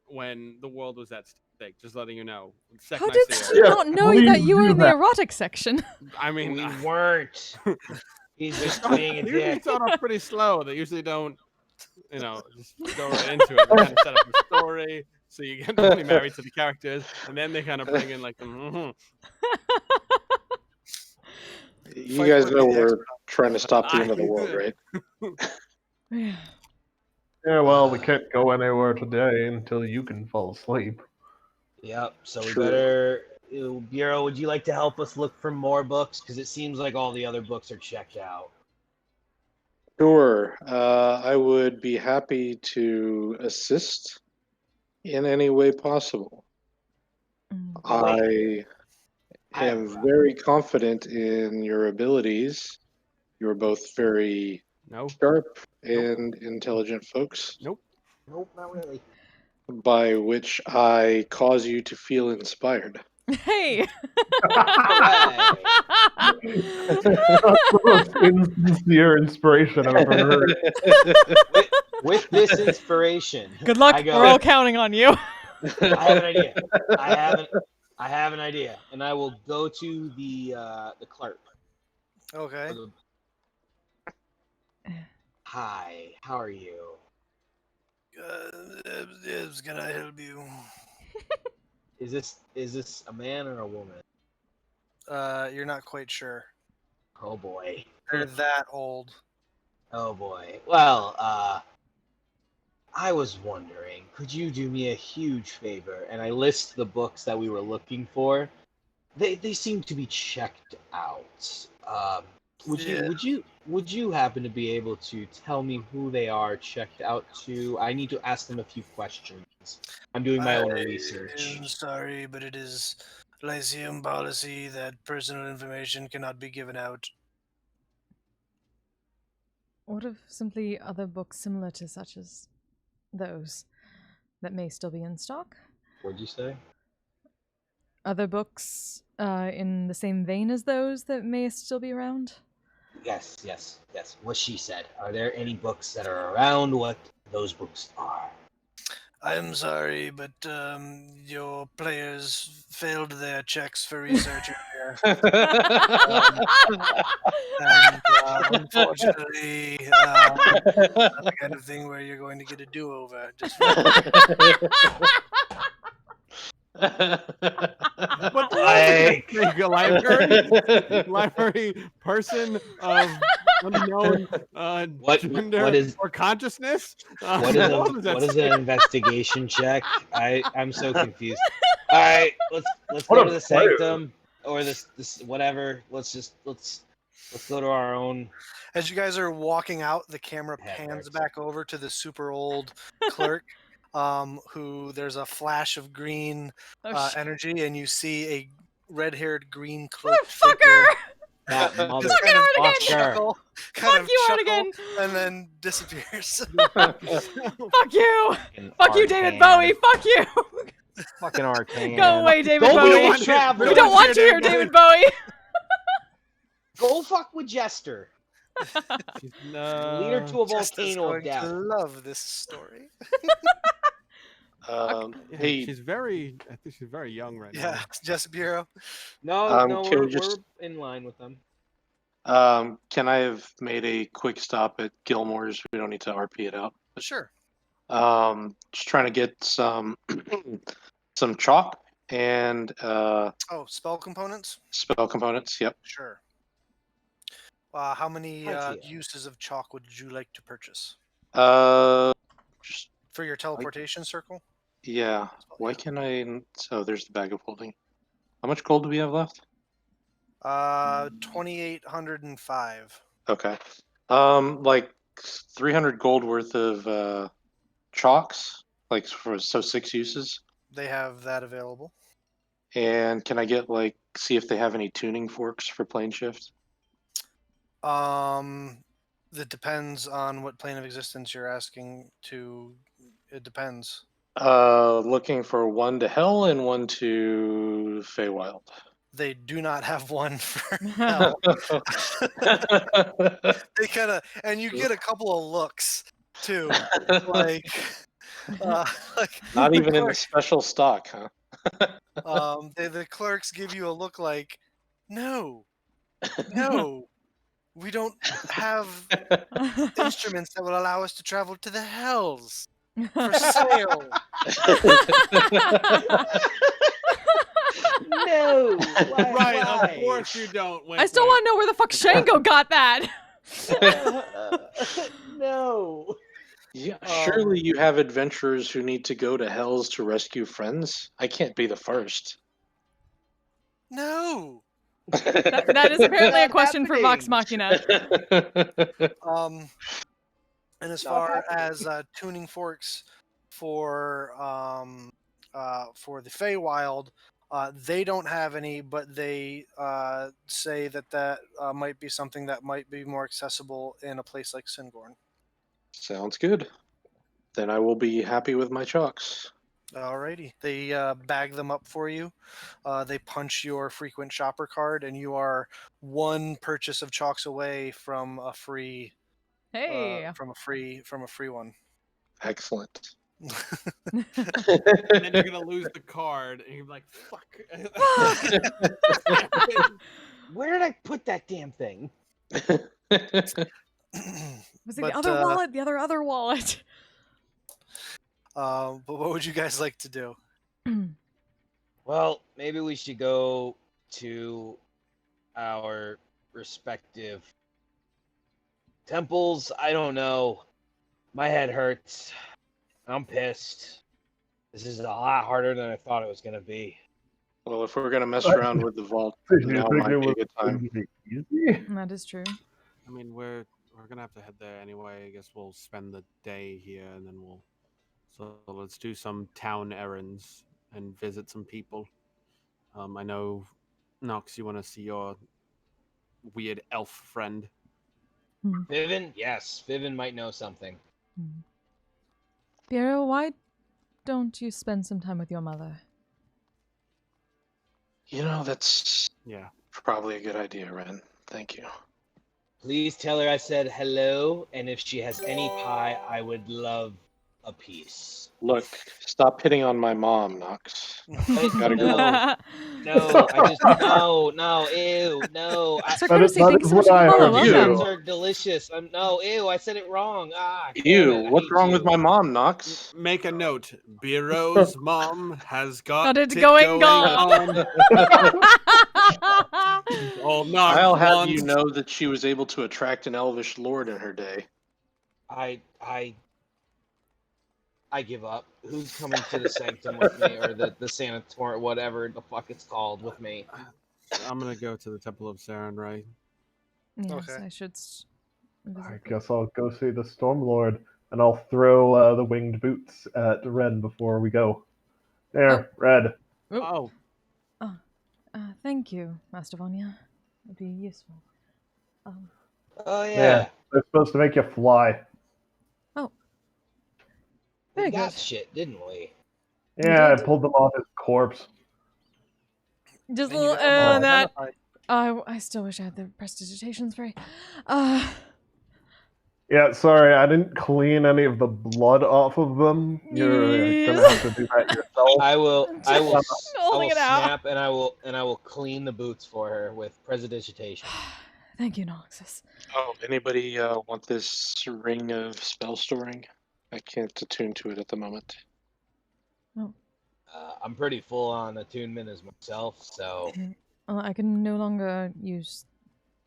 [SPEAKER 3] when the world was at stake. Just letting you know.
[SPEAKER 1] How
[SPEAKER 3] I
[SPEAKER 1] did
[SPEAKER 3] see
[SPEAKER 1] she
[SPEAKER 3] her.
[SPEAKER 1] not know
[SPEAKER 4] please
[SPEAKER 1] that you were
[SPEAKER 4] do
[SPEAKER 1] in the
[SPEAKER 4] that.
[SPEAKER 1] erotic section?
[SPEAKER 3] I mean,
[SPEAKER 5] We weren't. He's just being a
[SPEAKER 3] they usually
[SPEAKER 5] dick.
[SPEAKER 3] start off pretty slow. They usually don't, just go right into it. They kind of set up the story, so you get really married to the characters, and then they kind of bring in like,
[SPEAKER 6] You guys know we're trying to stop the end of the world, right?
[SPEAKER 4] Yeah, well, we can't go anywhere today until you can fall asleep.
[SPEAKER 5] Yep. So we
[SPEAKER 6] True.
[SPEAKER 5] better. Bureau, would you like to help us look for more books? Because it seems like all the other books are checked out.
[SPEAKER 6] Sure. I would be happy to assist in any way possible. I am very confident in your abilities. You're both very
[SPEAKER 3] No.
[SPEAKER 6] sharp and intelligent folks,
[SPEAKER 5] Nope, not really.
[SPEAKER 6] by which I cause you to feel inspired.
[SPEAKER 1] Hey!
[SPEAKER 5] Alright.
[SPEAKER 4] That's the most insincere inspiration I've ever heard.
[SPEAKER 5] With this inspiration,
[SPEAKER 1] Good luck.
[SPEAKER 5] I go,
[SPEAKER 1] We're all counting on you.
[SPEAKER 5] I have an idea. I have an idea, and I will go to the clerk.
[SPEAKER 2] Okay.
[SPEAKER 5] Hi, how are you?
[SPEAKER 2] It's gonna help you.
[SPEAKER 5] Is this a man or a woman?
[SPEAKER 2] You're not quite sure.
[SPEAKER 5] Oh boy.
[SPEAKER 2] They're that old.
[SPEAKER 5] Oh boy. Well, I was wondering, could you do me a huge favor? And I list the books that we were looking for. They seem to be checked out. Would you happen to be able to tell me who they are checked out to? I need to ask them a few questions. I'm doing my own research.
[SPEAKER 2] I'm sorry, but it is Lyceum policy that personal information cannot be given out.
[SPEAKER 1] What of simply other books similar to such as those that may still be in stock?
[SPEAKER 5] What'd you say?
[SPEAKER 1] Other books in the same vein as those that may still be around?
[SPEAKER 5] Yes. What she said. Are there any books that are around what those books are?
[SPEAKER 2] I'm sorry, but your players failed their checks for research earlier. And unfortunately, that's the kind of thing where you're going to get a do-over. Just
[SPEAKER 3] What
[SPEAKER 5] Like-
[SPEAKER 3] library person of unknown gender
[SPEAKER 5] what is-
[SPEAKER 3] or consciousness?
[SPEAKER 5] What is an investigation check? I'm so confused. All right, let's
[SPEAKER 4] What
[SPEAKER 5] go
[SPEAKER 4] a
[SPEAKER 5] to the
[SPEAKER 4] player.
[SPEAKER 5] sanctum or this whatever. Let's go to our own.
[SPEAKER 2] As you guys are walking out, the camera
[SPEAKER 5] Head
[SPEAKER 2] pans
[SPEAKER 5] hurts.
[SPEAKER 2] back over to the super old clerk, who there's a flash of green energy, and you see a red-haired, green cloaked
[SPEAKER 1] Motherfucker!
[SPEAKER 5] That
[SPEAKER 2] just kind of
[SPEAKER 5] motherfucker.
[SPEAKER 2] chuckle,
[SPEAKER 1] Fuck you, Artigan!
[SPEAKER 2] and then disappears.
[SPEAKER 1] Fuck you!
[SPEAKER 5] Fucking
[SPEAKER 1] Fuck you, David
[SPEAKER 5] arcane.
[SPEAKER 1] Bowie! Fuck you!
[SPEAKER 5] Fucking arcane.
[SPEAKER 1] Go away, David
[SPEAKER 5] Go
[SPEAKER 1] Bowie!
[SPEAKER 5] be a traveler.
[SPEAKER 1] We don't want you here, David Bowie!
[SPEAKER 5] Go fuck with Jester. Lead her to a
[SPEAKER 2] Jester's
[SPEAKER 5] volcano of
[SPEAKER 2] going
[SPEAKER 5] death.
[SPEAKER 2] to love this story.
[SPEAKER 3] Yeah,
[SPEAKER 6] Hey,
[SPEAKER 3] I think she's very young right now.
[SPEAKER 2] Yeah, Jess Bureau.
[SPEAKER 5] No,
[SPEAKER 6] can
[SPEAKER 5] we're
[SPEAKER 6] we just-
[SPEAKER 5] in line with them.
[SPEAKER 6] can I have made a quick stop at Gilmore's? We don't need to RP it out.
[SPEAKER 2] Sure.
[SPEAKER 6] Just trying to get some some chalk and
[SPEAKER 2] Oh, spell components?
[SPEAKER 6] spell components. Yep.
[SPEAKER 2] Sure. How many
[SPEAKER 5] Plenty.
[SPEAKER 2] uses of chalk would you like to purchase?
[SPEAKER 6] Just
[SPEAKER 2] For your teleportation circle?
[SPEAKER 6] yeah. Why can't I? So there's the bag of holding. How much gold do we have left?
[SPEAKER 2] 2,805.
[SPEAKER 6] Okay. Like 300 gold worth of chalks, like for 6 uses.
[SPEAKER 2] They have that available.
[SPEAKER 6] And can I get see if they have any tuning forks for plane shift?
[SPEAKER 2] That depends on what plane of existence you're asking to. It depends.
[SPEAKER 6] Looking for one to hell and one to Feywild.
[SPEAKER 2] They do not have one for hell. They kind of, and you get a couple of looks too, like
[SPEAKER 6] Not even in the
[SPEAKER 2] clerk-
[SPEAKER 6] special stock, huh?
[SPEAKER 2] the clerks give you a look like, no, we don't have instruments that will allow us to travel to the hells for sale.
[SPEAKER 5] No.
[SPEAKER 3] Right, of course you don't.
[SPEAKER 1] I still want to know where the fuck Shango got that!
[SPEAKER 7] No.
[SPEAKER 6] Yeah, surely you have adventurers who need to go to hells to rescue friends. I can't be the first.
[SPEAKER 2] No.
[SPEAKER 1] That is apparently a
[SPEAKER 7] Not
[SPEAKER 1] question for Vox
[SPEAKER 7] happening.
[SPEAKER 1] Machina.
[SPEAKER 2] And as
[SPEAKER 7] Not
[SPEAKER 2] far
[SPEAKER 7] happening.
[SPEAKER 2] as tuning forks for the Feywild, they don't have any, but they say that might be something that might be more accessible in a place like Singorn.
[SPEAKER 6] Sounds good. Then I will be happy with my chalks.
[SPEAKER 2] Alrighty, they bag them up for you. They punch your frequent shopper card, and you are one purchase of chalks away from a free
[SPEAKER 1] Hey.
[SPEAKER 2] from a free one.
[SPEAKER 6] Excellent.
[SPEAKER 3] And then you're gonna lose the card, and you're like, "Fuck."
[SPEAKER 7] Where did I put that damn thing?
[SPEAKER 1] Was it
[SPEAKER 2] But,
[SPEAKER 1] the other wallet? The other wallet.
[SPEAKER 2] But what would you guys like to do?
[SPEAKER 5] Well, maybe we should go to our respective temples. I don't know. My head hurts. I'm pissed. This is a lot harder than I thought it was going to be.
[SPEAKER 6] Well, if we're gonna mess around with the vault,
[SPEAKER 4] Did you
[SPEAKER 6] now
[SPEAKER 4] think
[SPEAKER 6] might
[SPEAKER 4] it
[SPEAKER 6] be a
[SPEAKER 4] was
[SPEAKER 6] good
[SPEAKER 4] going
[SPEAKER 6] time.
[SPEAKER 4] to be easy?
[SPEAKER 1] That is true.
[SPEAKER 3] I mean, we're gonna have to head there anyway. I guess we'll spend the day here, and then so let's do some town errands and visit some people. I know, Nox, you want to see your weird elf friend.
[SPEAKER 5] Vivian? Yes, Vivian might know something.
[SPEAKER 1] Piero, why don't you spend some time with your mother?
[SPEAKER 6] You know, that's
[SPEAKER 3] Yeah.
[SPEAKER 6] probably a good idea, Ren. Thank you.
[SPEAKER 5] Please tell her I said hello, and if she has any pie, I would love a piece.
[SPEAKER 6] Look, stop hitting on my mom, Nox. Gotta go.
[SPEAKER 5] No, I just no, ew, no.
[SPEAKER 1] Sir
[SPEAKER 4] That is-
[SPEAKER 1] Courtesy,
[SPEAKER 4] that
[SPEAKER 1] thank you
[SPEAKER 4] is
[SPEAKER 1] so much
[SPEAKER 4] what
[SPEAKER 1] for
[SPEAKER 4] I
[SPEAKER 1] the follow.
[SPEAKER 4] heard.
[SPEAKER 5] These
[SPEAKER 1] Welcome.
[SPEAKER 5] nuts are delicious. No, ew, I said it wrong. Damn
[SPEAKER 6] Ew,
[SPEAKER 5] it, I
[SPEAKER 6] what's
[SPEAKER 5] hate
[SPEAKER 6] wrong
[SPEAKER 5] you.
[SPEAKER 6] with my mom, Nox?
[SPEAKER 3] Make a note. Biro's mom has got
[SPEAKER 1] Got it
[SPEAKER 3] it
[SPEAKER 1] going
[SPEAKER 3] on. Oh, Nox
[SPEAKER 6] I'll have
[SPEAKER 3] wants-
[SPEAKER 6] you know that she was able to attract an elvish lord in her day.
[SPEAKER 5] I give up. Who's coming to the sanctum with me, or the sanatorium, whatever the fuck it's called, with me?
[SPEAKER 3] I'm gonna go to the Temple of Sarenrae.
[SPEAKER 1] Yes,
[SPEAKER 2] Okay.
[SPEAKER 1] I should.
[SPEAKER 4] I guess I'll go see the Stormlord, and I'll throw the winged boots at Red before we go. There, Red.
[SPEAKER 3] Oh,
[SPEAKER 1] Thank you, Master Vanya. It'd be useful.
[SPEAKER 5] Oh
[SPEAKER 4] There.
[SPEAKER 5] yeah,
[SPEAKER 4] They're supposed to make you fly.
[SPEAKER 5] we
[SPEAKER 1] Very
[SPEAKER 5] got
[SPEAKER 1] good.
[SPEAKER 5] shit, didn't we?
[SPEAKER 4] Yeah, I
[SPEAKER 1] did.
[SPEAKER 4] pulled them off his corpse.
[SPEAKER 1] Just a
[SPEAKER 2] And you
[SPEAKER 1] little
[SPEAKER 2] got them all
[SPEAKER 1] that.
[SPEAKER 2] identified.
[SPEAKER 1] I still wish I had the prestidigitation spray.
[SPEAKER 4] Yeah, sorry, I didn't clean any of the blood off of them. You're gonna have to do that yourself.
[SPEAKER 5] I will
[SPEAKER 1] Holding it out.
[SPEAKER 5] snap and I will clean the boots for her with prestidigitation.
[SPEAKER 1] Thank you, Noxus.
[SPEAKER 6] Oh, anybody want this ring of spell storing? I can't attune to it at the moment.
[SPEAKER 5] I'm pretty full on attunement as myself, so
[SPEAKER 1] Well, I can no longer use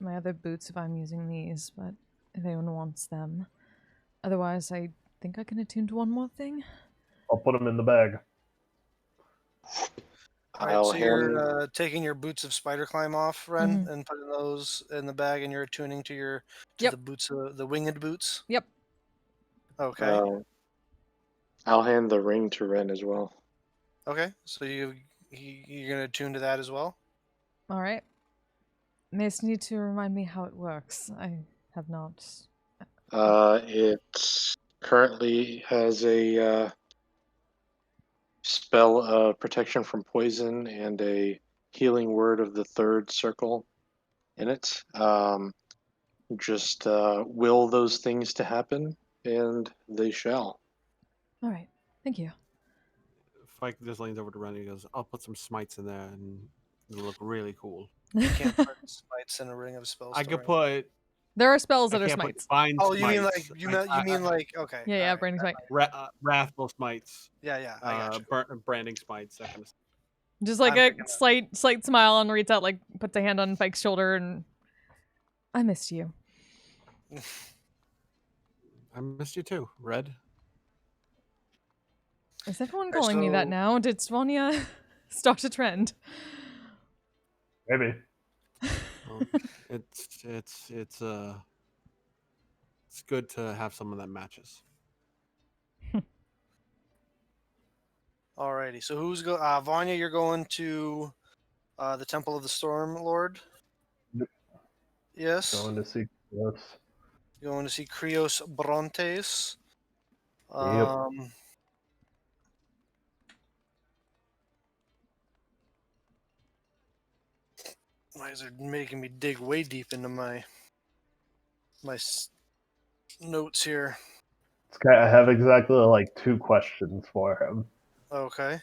[SPEAKER 1] my other boots if I'm using these, but if anyone wants them. Otherwise, I think I can attune to one more thing.
[SPEAKER 4] I'll put them in the bag.
[SPEAKER 2] All right,
[SPEAKER 6] I'll
[SPEAKER 2] so
[SPEAKER 6] hand.
[SPEAKER 2] you're taking your boots of spider climb off, Ren, and putting those in the bag, and you're attuning to
[SPEAKER 1] Yep.
[SPEAKER 2] the boots, the winged boots.
[SPEAKER 1] Yep.
[SPEAKER 2] Okay.
[SPEAKER 6] I'll hand the ring to Ren as well.
[SPEAKER 2] Okay. So you're gonna attune to that as well.
[SPEAKER 1] All right. May just need to remind me how it works. I have not.
[SPEAKER 6] It currently has a spell of protection from poison and a healing word of the third circle in it. Just will those things to happen, and they shall.
[SPEAKER 1] All right. Thank you.
[SPEAKER 3] Fike just leans over to Ren and he goes, "I'll put some smites in there, and it'll look really cool."
[SPEAKER 2] You can't put smites in a ring of spell
[SPEAKER 3] I could
[SPEAKER 2] storing.
[SPEAKER 3] put.
[SPEAKER 1] There are spells
[SPEAKER 3] I
[SPEAKER 1] that are
[SPEAKER 3] can't put
[SPEAKER 1] smites.
[SPEAKER 3] divine
[SPEAKER 2] Oh, you mean like
[SPEAKER 3] smites.
[SPEAKER 2] you mean like okay.
[SPEAKER 1] Yeah,
[SPEAKER 2] alright.
[SPEAKER 1] branding smite.
[SPEAKER 3] Wrathful smites.
[SPEAKER 2] Yeah, I got you.
[SPEAKER 3] Branding smites. That kind of stuff.
[SPEAKER 1] Just like
[SPEAKER 2] I'm
[SPEAKER 1] a
[SPEAKER 2] picking up.
[SPEAKER 1] slight smile and reads out, like puts a hand on Fike's shoulder and I missed you.
[SPEAKER 3] I missed you too, Red.
[SPEAKER 1] Is everyone
[SPEAKER 2] Okay,
[SPEAKER 1] calling me that
[SPEAKER 2] so-
[SPEAKER 1] now? Did Swania start a trend?
[SPEAKER 4] Maybe.
[SPEAKER 3] Well, it's good to have someone that matches.
[SPEAKER 2] Alrighty. So who's Vanya? You're going to the Temple of the Storm Lord.
[SPEAKER 4] Yep.
[SPEAKER 2] Yes.
[SPEAKER 4] Going to see. Yes.
[SPEAKER 2] Going to see Krios Brontes.
[SPEAKER 4] Yep.
[SPEAKER 2] Why is it making me dig way deep into my notes here?
[SPEAKER 4] I have exactly like 2 questions for him.
[SPEAKER 2] Okay.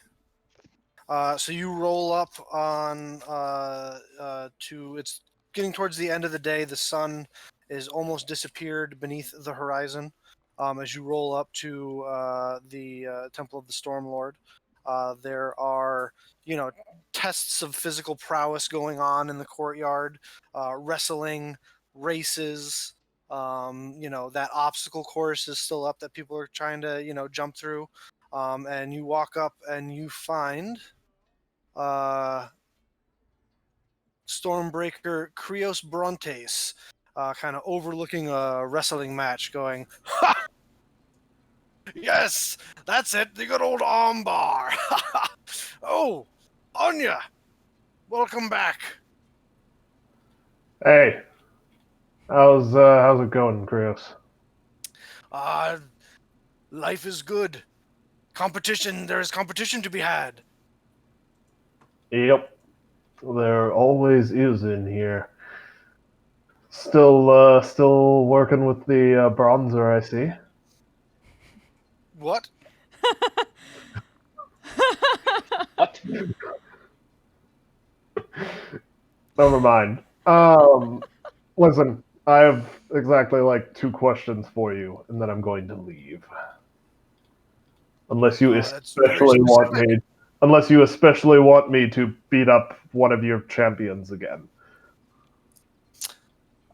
[SPEAKER 2] So you roll up on to it's getting towards the end of the day. The sun is almost disappeared beneath the horizon. As you roll up to the Temple of the Storm Lord, there are tests of physical prowess going on in the courtyard, wrestling, races. That obstacle course is still up that people are trying to jump through. And you walk up and you find Stormbreaker Krios Brontes, kind of overlooking a wrestling match, going, "Ha! Yes, that's it, the good old armbar. Oh, Anya, welcome back.
[SPEAKER 4] Hey, how's it going, Chris?
[SPEAKER 2] Uh, life is good. There is competition to be had.
[SPEAKER 4] Yep, there always is in here. Still working with the bronzer, I see.
[SPEAKER 2] What?
[SPEAKER 5] What?
[SPEAKER 4] Never mind. Listen, I have exactly like 2 questions for you, and then I'm going to leave. Unless you
[SPEAKER 2] That's very specific.
[SPEAKER 4] unless you especially want me to beat up one of your champions again.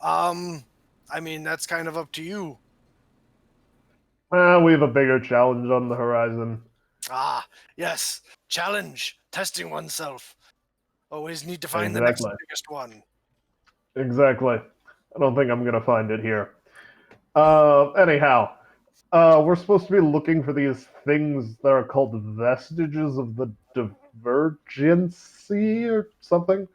[SPEAKER 2] I mean, that's kind of up to you.
[SPEAKER 4] We have a bigger challenge on the horizon.
[SPEAKER 2] Ah, yes, challenge, testing oneself. Always need to find the next
[SPEAKER 4] Exactly.
[SPEAKER 2] biggest one.
[SPEAKER 4] Exactly. I don't think I'm gonna find it here. Anyhow, we're supposed to be looking for these things that are called vestiges of the divergency or something.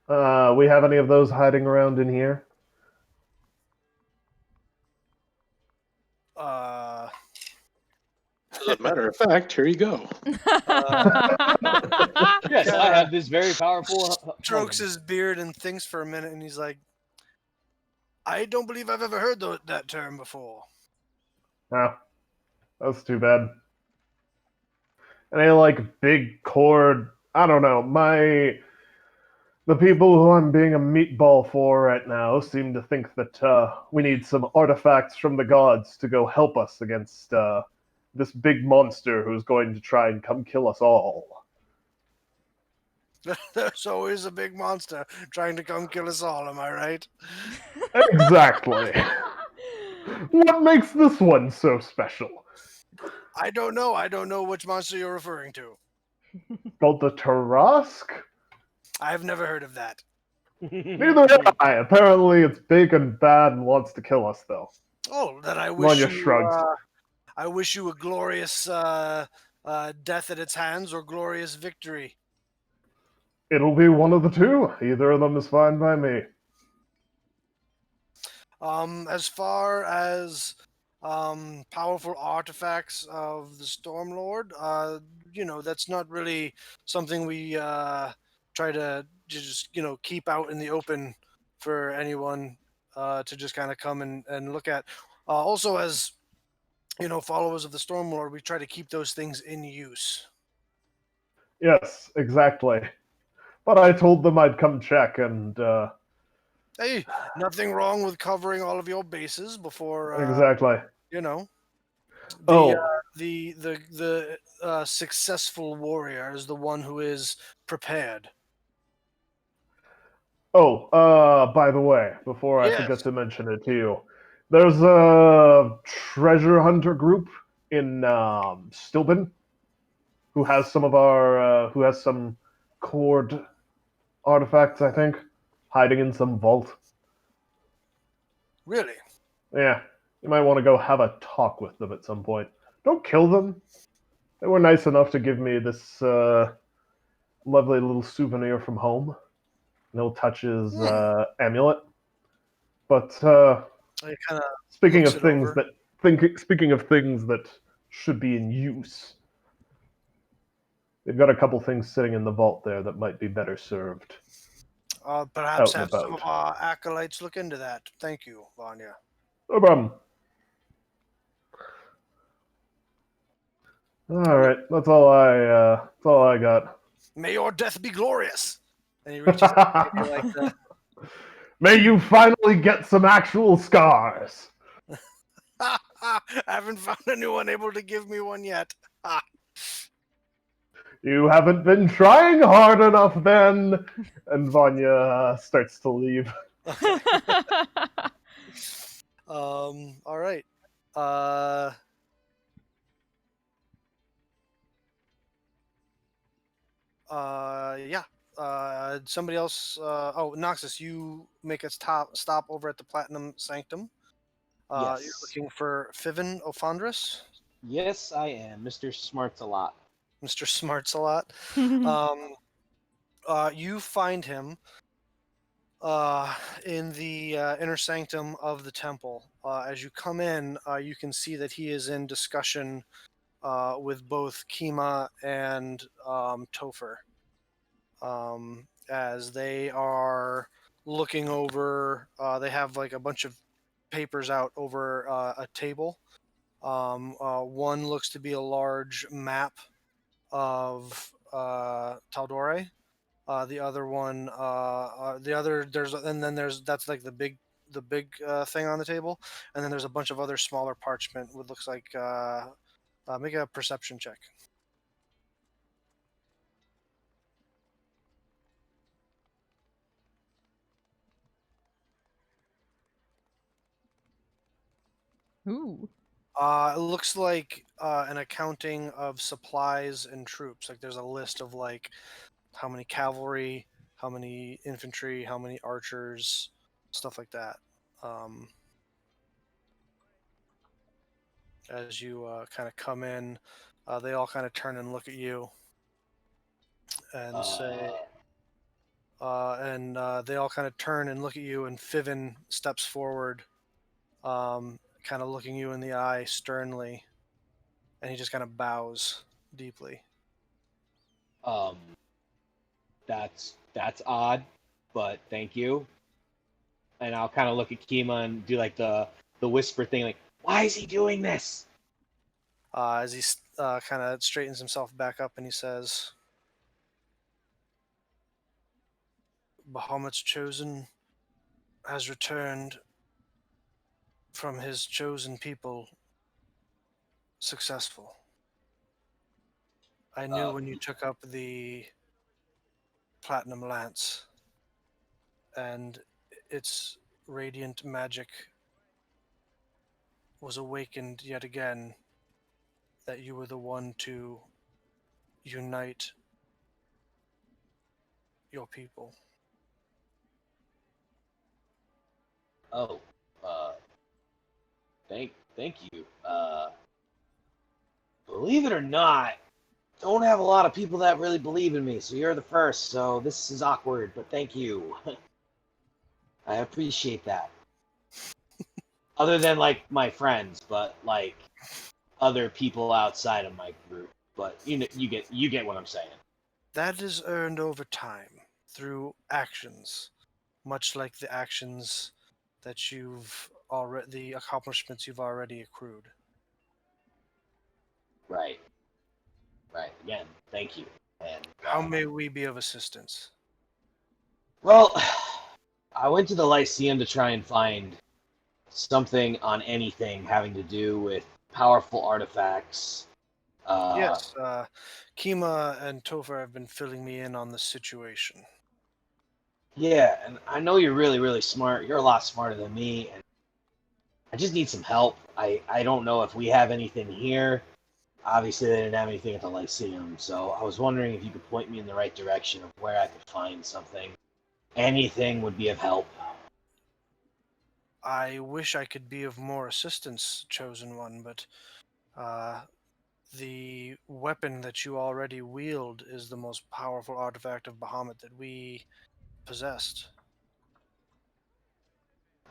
[SPEAKER 4] We have any of those hiding around in here?
[SPEAKER 2] Uh,
[SPEAKER 6] As a matter of fact, here you go.
[SPEAKER 5] Yes, I
[SPEAKER 2] Kinda
[SPEAKER 5] have this very powerful.
[SPEAKER 2] strokes
[SPEAKER 5] weapon.
[SPEAKER 2] his beard and thinks for a minute, and he's like, "I don't believe I've ever heard that term before."
[SPEAKER 4] Ah, that's too bad. Any like big cord? I don't know. The people who I'm being a meatball for right now seem to think that we need some artifacts from the gods to go help us against this big monster who's going to try and come kill us all.
[SPEAKER 2] There's always a big monster trying to come kill us all. Am I right?
[SPEAKER 4] Exactly. What makes this one so special?
[SPEAKER 2] I don't know. I don't know which monster you're referring to.
[SPEAKER 4] Called the Tarask?
[SPEAKER 2] I've never heard of that.
[SPEAKER 4] Neither have I. Apparently, it's big and bad and wants to kill us, though.
[SPEAKER 2] Oh, then I wish
[SPEAKER 4] Vanya
[SPEAKER 2] you.
[SPEAKER 4] shrugs.
[SPEAKER 2] I wish you a glorious death at its hands or glorious victory.
[SPEAKER 4] It'll be one of the two. Either of them is fine by me.
[SPEAKER 2] As far as powerful artifacts of the Stormlord, that's not really something we try to just keep out in the open for anyone to just kind of come and look at. Also, as followers of the Stormlord, we try to keep those things in use.
[SPEAKER 4] Yes, exactly. But I told them I'd come check, and
[SPEAKER 2] Hey, nothing wrong with covering all of your bases before
[SPEAKER 4] exactly.
[SPEAKER 2] you know the
[SPEAKER 4] Oh,
[SPEAKER 2] successful warrior is the one who is prepared.
[SPEAKER 4] Oh, by the way, before I forget
[SPEAKER 2] Yes.
[SPEAKER 4] to mention it to you, there's a treasure hunter group in Stilben who has who has some cord artifacts, I think, hiding in some vault.
[SPEAKER 2] Really?
[SPEAKER 4] Yeah, you might want to go have a talk with them at some point. Don't kill them. They were nice enough to give me this lovely little souvenir from home. No touches amulet. But
[SPEAKER 2] He kind of
[SPEAKER 4] speaking
[SPEAKER 2] looks
[SPEAKER 4] of
[SPEAKER 2] it
[SPEAKER 4] things
[SPEAKER 2] over.
[SPEAKER 4] that speaking of things that should be in use, they've got a couple things sitting in the vault there that might be better served
[SPEAKER 2] Perhaps
[SPEAKER 4] out and
[SPEAKER 2] have some
[SPEAKER 4] about.
[SPEAKER 2] of our acolytes look into that. Thank you, Vanya.
[SPEAKER 4] No problem. All right, that's all I got.
[SPEAKER 2] May your death be glorious. And he reaches out to give you like the.
[SPEAKER 4] May you finally get some actual scars.
[SPEAKER 2] I haven't found anyone able to give me one yet.
[SPEAKER 4] You haven't been trying hard enough, then. And Vanya starts to leave.
[SPEAKER 2] Okay. All right. Yeah. Somebody else. Noxus, you make a stop over at the Platinum Sanctum. You're
[SPEAKER 5] Yes.
[SPEAKER 2] looking for Fiven Ofandris,
[SPEAKER 5] Yes, I am. Mr. Smarts a lot.
[SPEAKER 2] Mr. Smarts a lot. You find him in the inner sanctum of the temple. As you come in, you can see that he is in discussion with both Kima and Topher, as they are looking over. They have like a bunch of papers out over a table. One looks to be a large map of Taldore. The other one, that's like the big thing on the table, and then there's a bunch of other smaller parchment. What looks like make a perception check.
[SPEAKER 1] Ooh.
[SPEAKER 2] It looks like an accounting of supplies and troops. Like there's a list of like how many cavalry, how many infantry, how many archers, stuff like that. As you kind of come in, they all kind of turn and look at you and say, they all kind of turn and look at you, and Fiven steps forward, kind of looking you in the eye sternly, and he just kind of bows deeply.
[SPEAKER 5] Um, that's odd, but thank you. And I'll kind of look at Kima and do like the whisper thing, like, why is he doing this?
[SPEAKER 2] As he kind of straightens himself back up, and he says, Bahamut's chosen has returned from his chosen people successful. I knew when you took up the Platinum Lance and its radiant magic was awakened yet again, that you were the one to unite your people.
[SPEAKER 5] Oh, thank you. Believe it or not, don't have a lot of people that really believe in me, so you're the first. So this is awkward, but thank you. I appreciate that. Other than like my friends, but like other people outside of my group. But you get what I'm saying.
[SPEAKER 2] That is earned over time through actions, much like the actions that the accomplishments you've already accrued.
[SPEAKER 5] Right. Again, thank you. And
[SPEAKER 2] How may we be of assistance?
[SPEAKER 5] well, I went to the Lyceum to try and find something on anything having to do with powerful artifacts.
[SPEAKER 2] Yes, Kima and Topher have been filling me in on the situation.
[SPEAKER 5] Yeah, and I know you're really, really smart. You're a lot smarter than me, and I just need some help. I don't know if we have anything here. Obviously, they didn't have anything at the Lyceum, so I was wondering if you could point me in the right direction of where I could find something. Anything would be of help.
[SPEAKER 2] I wish I could be of more assistance, Chosen One, but uh, the weapon that you already wield is the most powerful artifact of Bahamut that we possessed.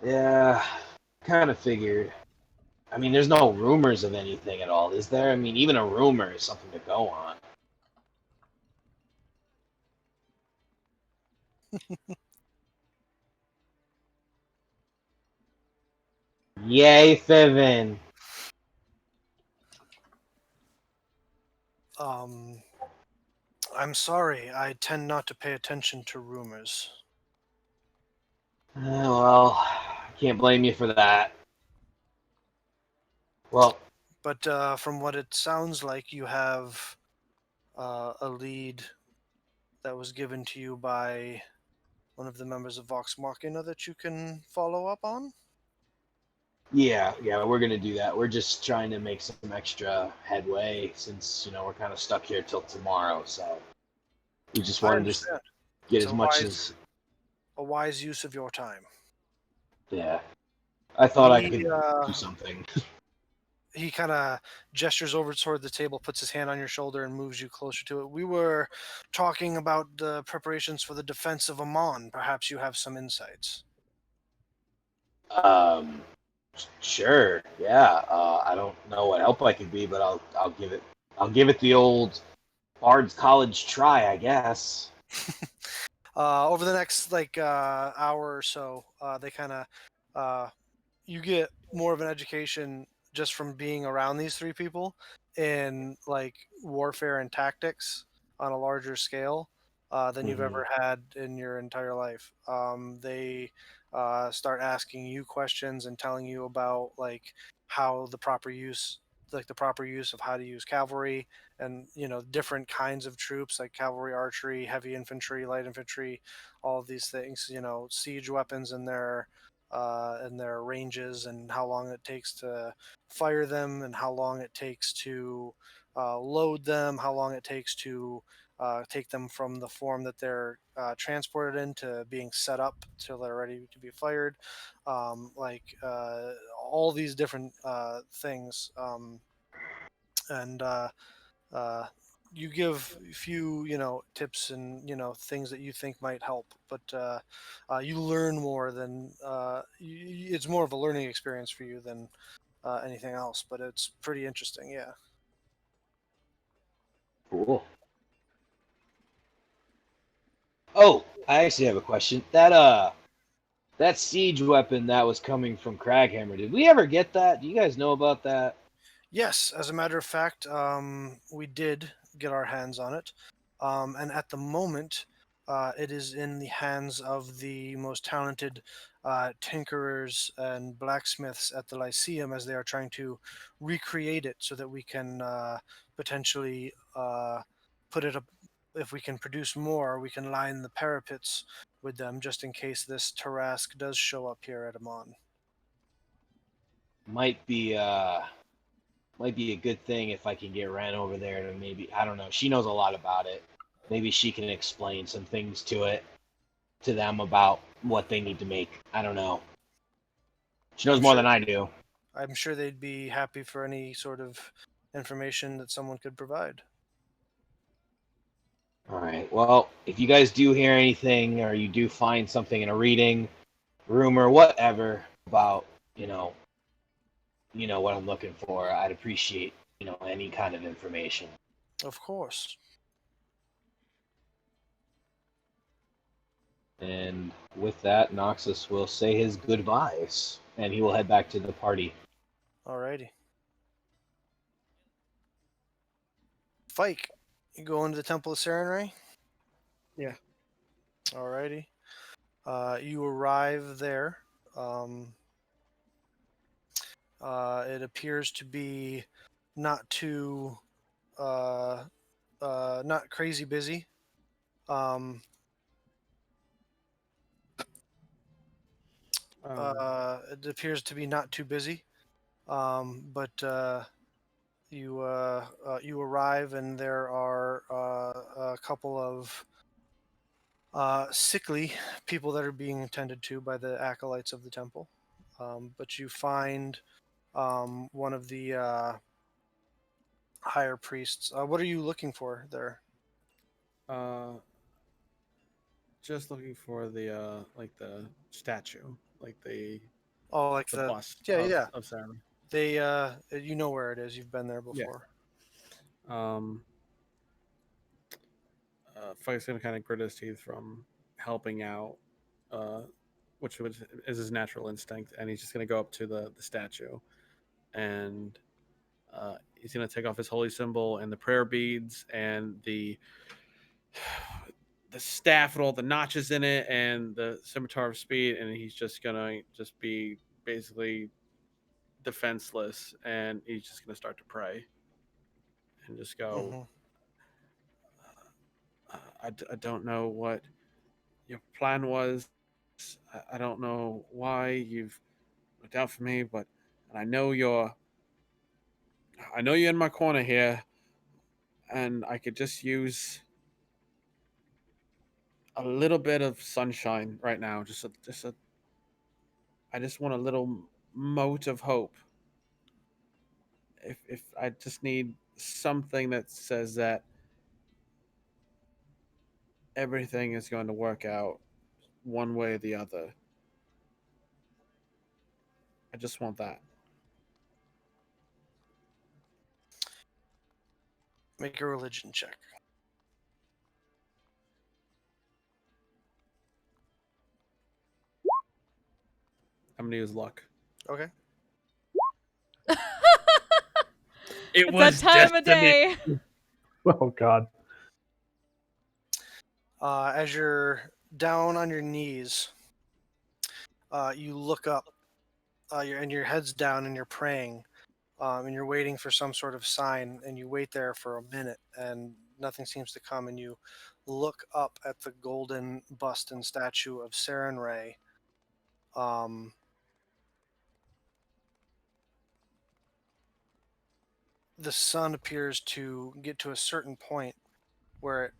[SPEAKER 5] Yeah, kind of figured. I mean, there's no rumors of anything at all, is there? I mean, even a rumor is something to go on. Yay, Fiven.
[SPEAKER 2] Um, I'm sorry, I tend not to pay attention to rumors.
[SPEAKER 5] Well, I can't blame you for that. Well,
[SPEAKER 2] But from what it sounds like, you have a lead that was given to you by one of the members of Vox Machina that you can follow up on?
[SPEAKER 5] yeah, we're gonna do that. We're just trying to make some extra headway since we're kind of stuck here till tomorrow. So we just
[SPEAKER 2] I
[SPEAKER 5] wanted to
[SPEAKER 2] understand.
[SPEAKER 5] get
[SPEAKER 2] It's
[SPEAKER 5] as much as
[SPEAKER 2] a wise use of your time.
[SPEAKER 5] yeah. I thought I
[SPEAKER 2] He
[SPEAKER 5] could do something.
[SPEAKER 2] he kind of gestures over toward the table, puts his hand on your shoulder, and moves you closer to it. We were talking about the preparations for the defense of Amon. Perhaps you have some insights.
[SPEAKER 5] Um, sure, yeah. I don't know what help I could be, but I'll give it the old Bard's College try, I guess.
[SPEAKER 2] Over the next hour or so, they kind of you get more of an education just from being around these three people in like warfare and tactics on a larger scale than you've
[SPEAKER 5] Hmm.
[SPEAKER 2] ever had in your entire life. They start asking you questions and telling you about how the proper use of how to use cavalry and different kinds of troops like cavalry, archery, heavy infantry, light infantry, all of these things. Siege weapons and their ranges and how long it takes to fire them and how long it takes to load them, how long it takes to take them from the form that they're transported into being set up till they're ready to be fired. All these different things. And uh, you give a few tips and things that you think might help, but you learn more than it's more of a learning experience for you than anything else, but it's pretty interesting. Yeah.
[SPEAKER 5] Cool. Oh, I actually have a question. That siege weapon that was coming from Craghammer, did we ever get that? Do you guys know about that?
[SPEAKER 2] Yes, as a matter of fact, we did get our hands on it, and at the moment, it is in the hands of the most talented tinkerers and blacksmiths at the Lyceum as they are trying to recreate it so that we can potentially put it up. If we can produce more, we can line the parapets with them just in case this Tarask does show up here at Amon.
[SPEAKER 5] Might be a good thing if I can get Ren over there to maybe, I don't know. She knows a lot about it. Maybe she can explain some things to them about what they need to make. I don't know. She knows
[SPEAKER 2] I'm
[SPEAKER 5] more
[SPEAKER 2] sure
[SPEAKER 5] than I do.
[SPEAKER 2] I'm sure they'd be happy for any sort of information that someone could provide.
[SPEAKER 5] All right. Well, if you guys do hear anything or you do find something in a reading, rumor, whatever about, you know, what I'm looking for, I'd appreciate, any kind of information.
[SPEAKER 2] Of course.
[SPEAKER 5] And with that, Noxus will say his goodbyes and he will head back to the party.
[SPEAKER 2] Alrighty. Fike, you go into the Temple of Serenray?
[SPEAKER 3] Yeah.
[SPEAKER 2] Alrighty. You arrive there. Um, it appears to be not too, uh, not crazy busy. Um, It appears to be not too busy, but you arrive and there are a couple of sickly people that are being attended to by the acolytes of the temple. But you find one of the higher priests. What are you looking for there?
[SPEAKER 3] Uh, just looking for the like the statue, like
[SPEAKER 2] Oh, like
[SPEAKER 3] the
[SPEAKER 2] the
[SPEAKER 3] bust
[SPEAKER 2] yeah, yeah.
[SPEAKER 3] of Sarah.
[SPEAKER 2] They you know where it is. You've been there
[SPEAKER 3] Yeah.
[SPEAKER 2] before.
[SPEAKER 3] Um, Fike's gonna kind of grit his teeth from helping out, uh, which is his natural instinct, and he's just gonna go up to the statue, and he's gonna take off his holy symbol and the prayer beads and the staff with all the notches in it and the scimitar of speed, and he's just gonna just be basically defenseless, and he's just gonna start to pray and just go.
[SPEAKER 2] Hmm.
[SPEAKER 3] I don't know what your plan was. I don't know why you've looked out for me, but and I know you're in my corner here, and I could just use a little bit of sunshine right now. I just want a little mote of hope. If I just need something that says that everything is going to work out one way or the other. I just want that.
[SPEAKER 2] Make a religion check.
[SPEAKER 3] I'm gonna use luck.
[SPEAKER 2] Okay.
[SPEAKER 3] It
[SPEAKER 1] It's that
[SPEAKER 3] was
[SPEAKER 1] time of
[SPEAKER 3] destiny.
[SPEAKER 1] day.
[SPEAKER 4] Oh God.
[SPEAKER 2] As you're down on your knees, you look up, and your head's down, and you're praying, and you're waiting for some sort of sign, and you wait there for a minute, and nothing seems to come, and you look up at the golden bust and statue of Saren Ray. Um, the sun appears to get to a certain point where it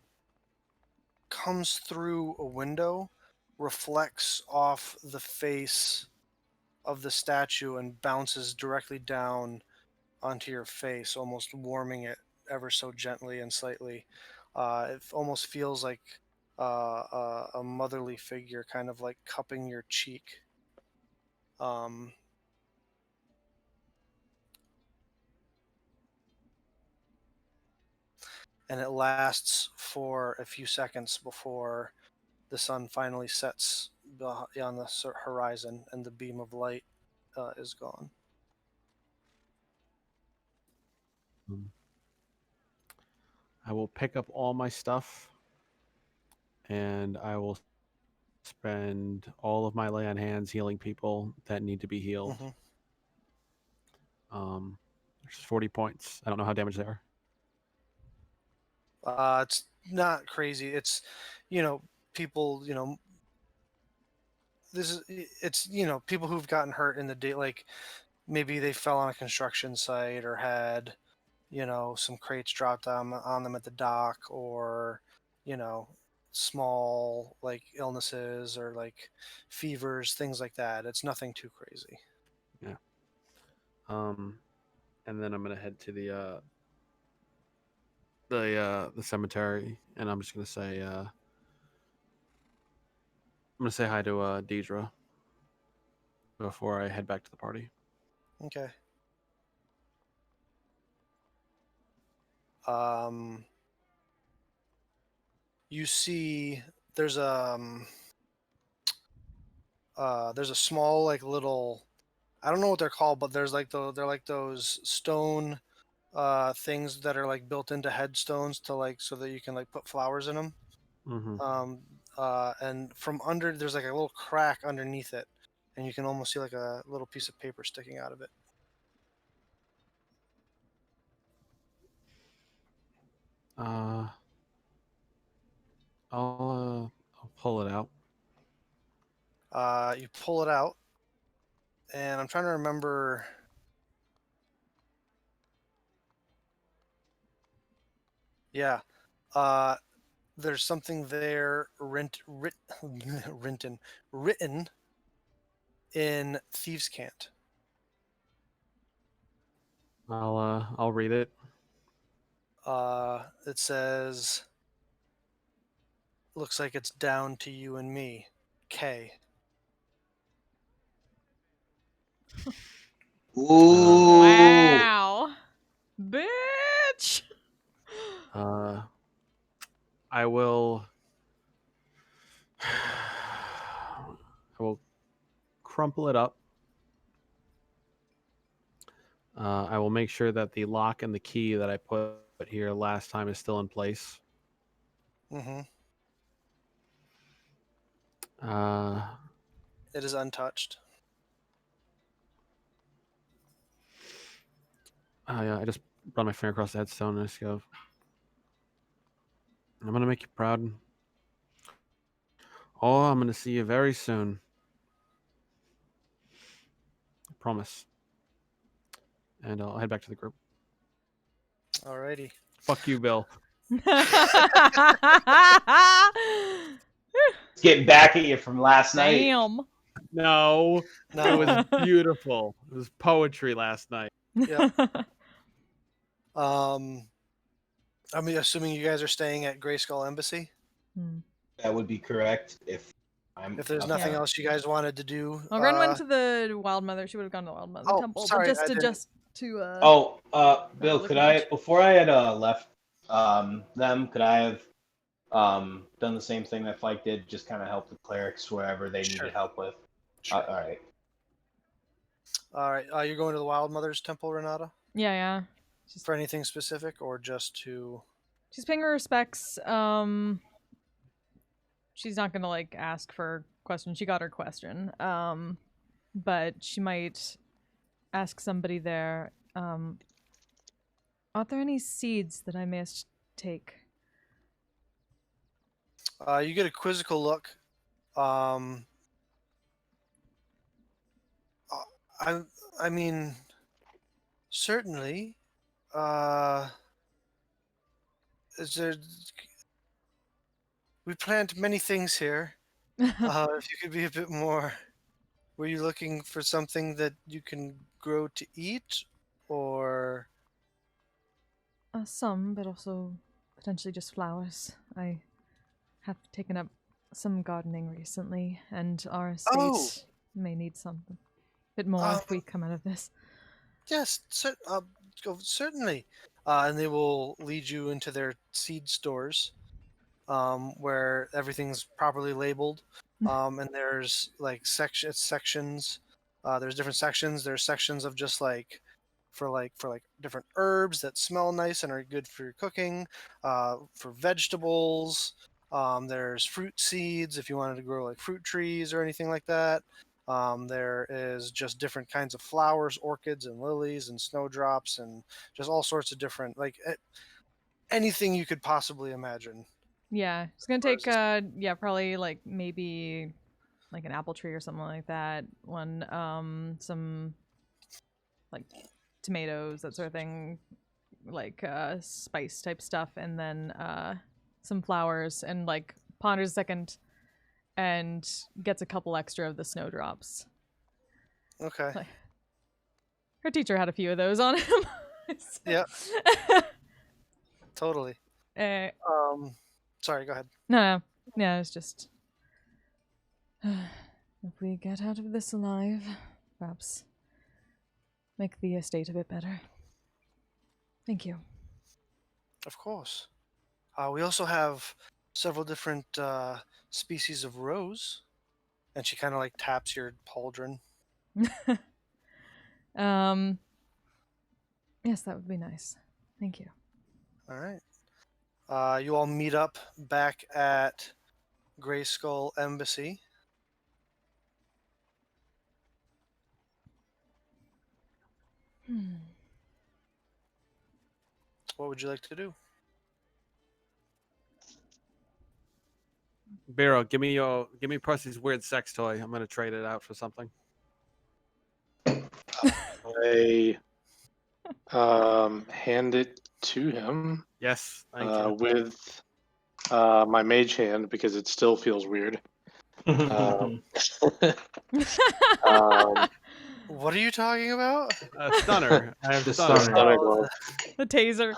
[SPEAKER 2] comes through a window, reflects off the face of the statue, and bounces directly down onto your face, almost warming it ever so gently and slightly. It almost feels like a motherly figure, kind of like cupping your cheek. Um, and it lasts for a few seconds before the sun finally sets on the horizon and the beam of light is gone.
[SPEAKER 3] I will pick up all my stuff, and I will spend all of my lay on hands healing people that need to be healed.
[SPEAKER 2] Hmm.
[SPEAKER 3] There's 40 points. I don't know how damaged they are.
[SPEAKER 2] It's not crazy. It's, you know, people, this is, it's, people who've gotten hurt in the day, like maybe they fell on a construction site or had, some crates dropped on them at the dock, or, you know, small like illnesses or like fevers, things like that. It's nothing too crazy.
[SPEAKER 3] Yeah. And then I'm gonna head to the cemetery, and I'm just gonna say I'm gonna say hi to Deidre before I head back to the party.
[SPEAKER 2] Okay. Um, you see, there's there's a small like little, I don't know what they're called, but there's like they're like those stone things that are like built into headstones to like so that you can like put flowers in them.
[SPEAKER 3] Mm-hmm.
[SPEAKER 2] Um, and from under there's like a little crack underneath it, and you can almost see like a little piece of paper sticking out of it.
[SPEAKER 3] Uh, I'll pull it out.
[SPEAKER 2] You pull it out, And I'm trying to remember. Yeah. There's something there written in Thieves' Cant.
[SPEAKER 3] I'll read it.
[SPEAKER 2] It says, looks like it's down to you and me. K.
[SPEAKER 5] Ooh.
[SPEAKER 1] Wow. Bitch.
[SPEAKER 3] I will. I will crumple it up. I will make sure that the lock and the key that I put here last time is still in place.
[SPEAKER 2] Mm-hmm.
[SPEAKER 3] Uh,
[SPEAKER 2] It is untouched.
[SPEAKER 3] yeah, I just run my finger across the headstone and I just go, I'm going to make you proud. Oh, I'm going to see you very soon. I promise. And I'll head back to the group.
[SPEAKER 2] Alrighty.
[SPEAKER 3] Fuck you, Bill.
[SPEAKER 5] It's getting back at you from last night.
[SPEAKER 1] Damn.
[SPEAKER 3] No, it
[SPEAKER 2] No.
[SPEAKER 3] was beautiful. It was poetry last night.
[SPEAKER 2] Yep. I'm assuming you guys are staying at Gray Skull Embassy.
[SPEAKER 1] Hmm.
[SPEAKER 5] That would be correct if
[SPEAKER 2] If there's nothing
[SPEAKER 1] Yeah.
[SPEAKER 2] else you guys wanted to do.
[SPEAKER 1] Well, Gren went to the Wild Mother. She would have gone to the Wild Mother
[SPEAKER 2] Oh,
[SPEAKER 1] Temple,
[SPEAKER 2] sorry,
[SPEAKER 1] but
[SPEAKER 2] I didn't-
[SPEAKER 1] just to
[SPEAKER 5] Bill,
[SPEAKER 1] look
[SPEAKER 5] could I
[SPEAKER 1] much.
[SPEAKER 5] before I had left them, could I have done the same thing that Fike did, just kind of help the clerics wherever they
[SPEAKER 2] Sure.
[SPEAKER 5] needed help with?
[SPEAKER 2] Sure.
[SPEAKER 5] All right.
[SPEAKER 2] All right. You're going to the Wild Mother's Temple, Renata?
[SPEAKER 1] Yeah.
[SPEAKER 2] For anything specific, or just to?
[SPEAKER 1] She's paying her respects. She's not gonna like ask for questions. She got her question. But she might ask somebody there. Are there any seeds that I must take?
[SPEAKER 2] You get a quizzical look. I mean, certainly. Is there? We plant many things here. If you could be a bit more. Were you looking for something that you can grow to eat, or?
[SPEAKER 1] Some, but also potentially just flowers. I have taken up some gardening recently, and our estate
[SPEAKER 2] Oh!
[SPEAKER 1] may need something. Bit more if we come out of this.
[SPEAKER 2] Yes, certainly. And they will lead you into their seed stores, where everything's properly labeled. And there's like sections. There's different sections. There's sections of just like for different herbs that smell nice and are good for your cooking. For vegetables. There's fruit seeds if you wanted to grow like fruit trees or anything like that. There is just different kinds of flowers, orchids and lilies and snowdrops and just all sorts of different anything you could possibly imagine.
[SPEAKER 1] Yeah, it's gonna take probably like maybe like an apple tree or something like that. Some like tomatoes, that sort of thing, like spice type stuff, and then some flowers, and like ponders a second and gets a couple extra of the snowdrops.
[SPEAKER 2] Okay.
[SPEAKER 1] Like, her teacher had a few of those on him.
[SPEAKER 2] Yeah. Totally.
[SPEAKER 1] uh,
[SPEAKER 2] Sorry, go ahead.
[SPEAKER 1] no, it's just if we get out of this alive, perhaps make the estate a bit better. Thank you.
[SPEAKER 2] Of course. We also have several different species of rose, and she kind of like taps your pauldron.
[SPEAKER 1] Yes, that would be nice. Thank you.
[SPEAKER 2] All right. You all meet up back at Gray Skull Embassy. What would you like to do?
[SPEAKER 3] Biro, give me Percy's weird sex toy. I'm gonna trade it out for something.
[SPEAKER 6] I hand it to him
[SPEAKER 3] Yes, thank you.
[SPEAKER 6] with my mage hand because it still feels weird. Um, um,
[SPEAKER 2] What are you talking about?
[SPEAKER 3] Stunner. I have
[SPEAKER 8] The
[SPEAKER 3] stunner.
[SPEAKER 8] stunner.
[SPEAKER 6] stunner
[SPEAKER 2] Oh,
[SPEAKER 6] glove.
[SPEAKER 1] The taser.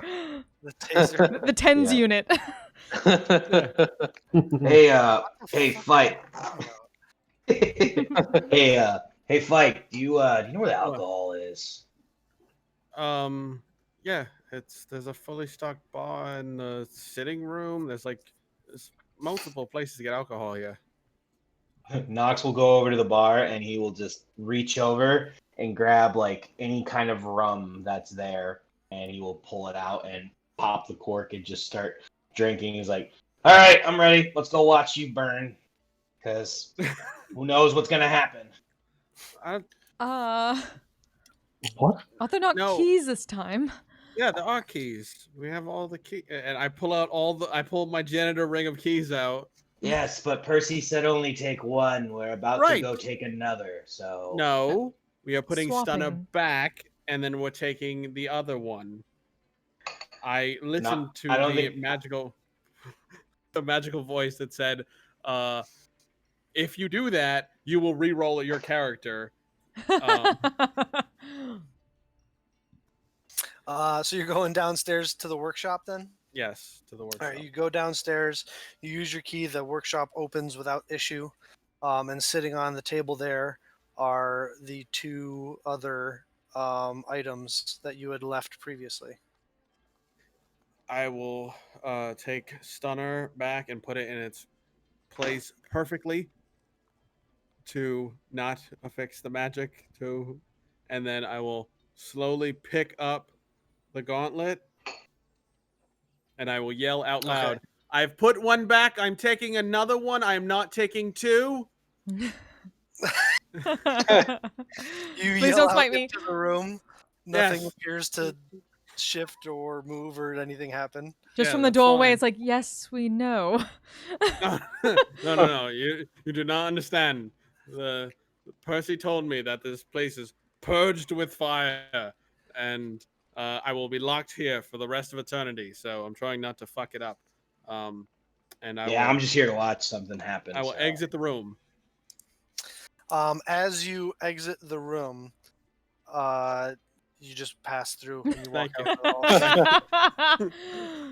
[SPEAKER 2] the taser.
[SPEAKER 1] The tens
[SPEAKER 8] Yeah.
[SPEAKER 1] unit.
[SPEAKER 8] Hey,
[SPEAKER 2] What the
[SPEAKER 8] hey,
[SPEAKER 2] fuck
[SPEAKER 8] fight.
[SPEAKER 2] are you talking about?
[SPEAKER 5] Hey, fight. Do you know where the
[SPEAKER 3] What?
[SPEAKER 5] alcohol is?
[SPEAKER 3] Yeah, there's a fully stocked bar in the sitting room. There's multiple places to get alcohol here.
[SPEAKER 5] Knox will go over to the bar and he will just reach over and grab like any kind of rum that's there, and he will pull it out and pop the cork and just start drinking. He's like, "All right, I'm ready. Let's go watch you burn, because who knows what's gonna happen."
[SPEAKER 3] I,
[SPEAKER 4] What?
[SPEAKER 1] Are there not
[SPEAKER 3] No.
[SPEAKER 1] keys this time?
[SPEAKER 3] yeah, there are keys. We have all the key, and I pull my janitor ring of keys out.
[SPEAKER 5] Yes, but Percy said only take one. We're about to
[SPEAKER 3] Right.
[SPEAKER 5] go take another. So
[SPEAKER 3] No, we are putting Stunner
[SPEAKER 1] Swapping.
[SPEAKER 3] back, and then we're taking the other one. I listened to
[SPEAKER 5] I don't
[SPEAKER 3] the
[SPEAKER 5] think-
[SPEAKER 3] magical voice that said, "If you do that, you will re-roll your character."
[SPEAKER 2] So you're going downstairs to the workshop then?
[SPEAKER 3] Yes, to the workshop.
[SPEAKER 2] All right, you go downstairs, you use your key, the workshop opens without issue, and sitting on the table there are the two other items that you had left previously.
[SPEAKER 3] I will take Stunner back and put it in its place perfectly to not affix the magic to, and then I will slowly pick up the gauntlet and I will yell out loud, "I've put one back. I'm taking another one. I'm not taking two."
[SPEAKER 2] You
[SPEAKER 1] Please
[SPEAKER 2] yell
[SPEAKER 1] don't
[SPEAKER 2] out
[SPEAKER 1] smite me.
[SPEAKER 2] into the room. Nothing
[SPEAKER 3] Yes.
[SPEAKER 2] appears to shift or move or anything happen.
[SPEAKER 1] Just
[SPEAKER 3] Yeah,
[SPEAKER 1] from the
[SPEAKER 3] that's
[SPEAKER 1] doorway,
[SPEAKER 3] fine.
[SPEAKER 1] it's like, yes, we know.
[SPEAKER 3] No. You do not understand. The Percy told me that this place is purged with fire, and I will be locked here for the rest of eternity. So I'm trying not to fuck it up. And
[SPEAKER 5] I'm just here to watch something happen.
[SPEAKER 3] I will
[SPEAKER 5] so.
[SPEAKER 3] exit the room.
[SPEAKER 2] As you exit the room, you just pass through and you walk
[SPEAKER 3] Thank
[SPEAKER 2] out.
[SPEAKER 3] you.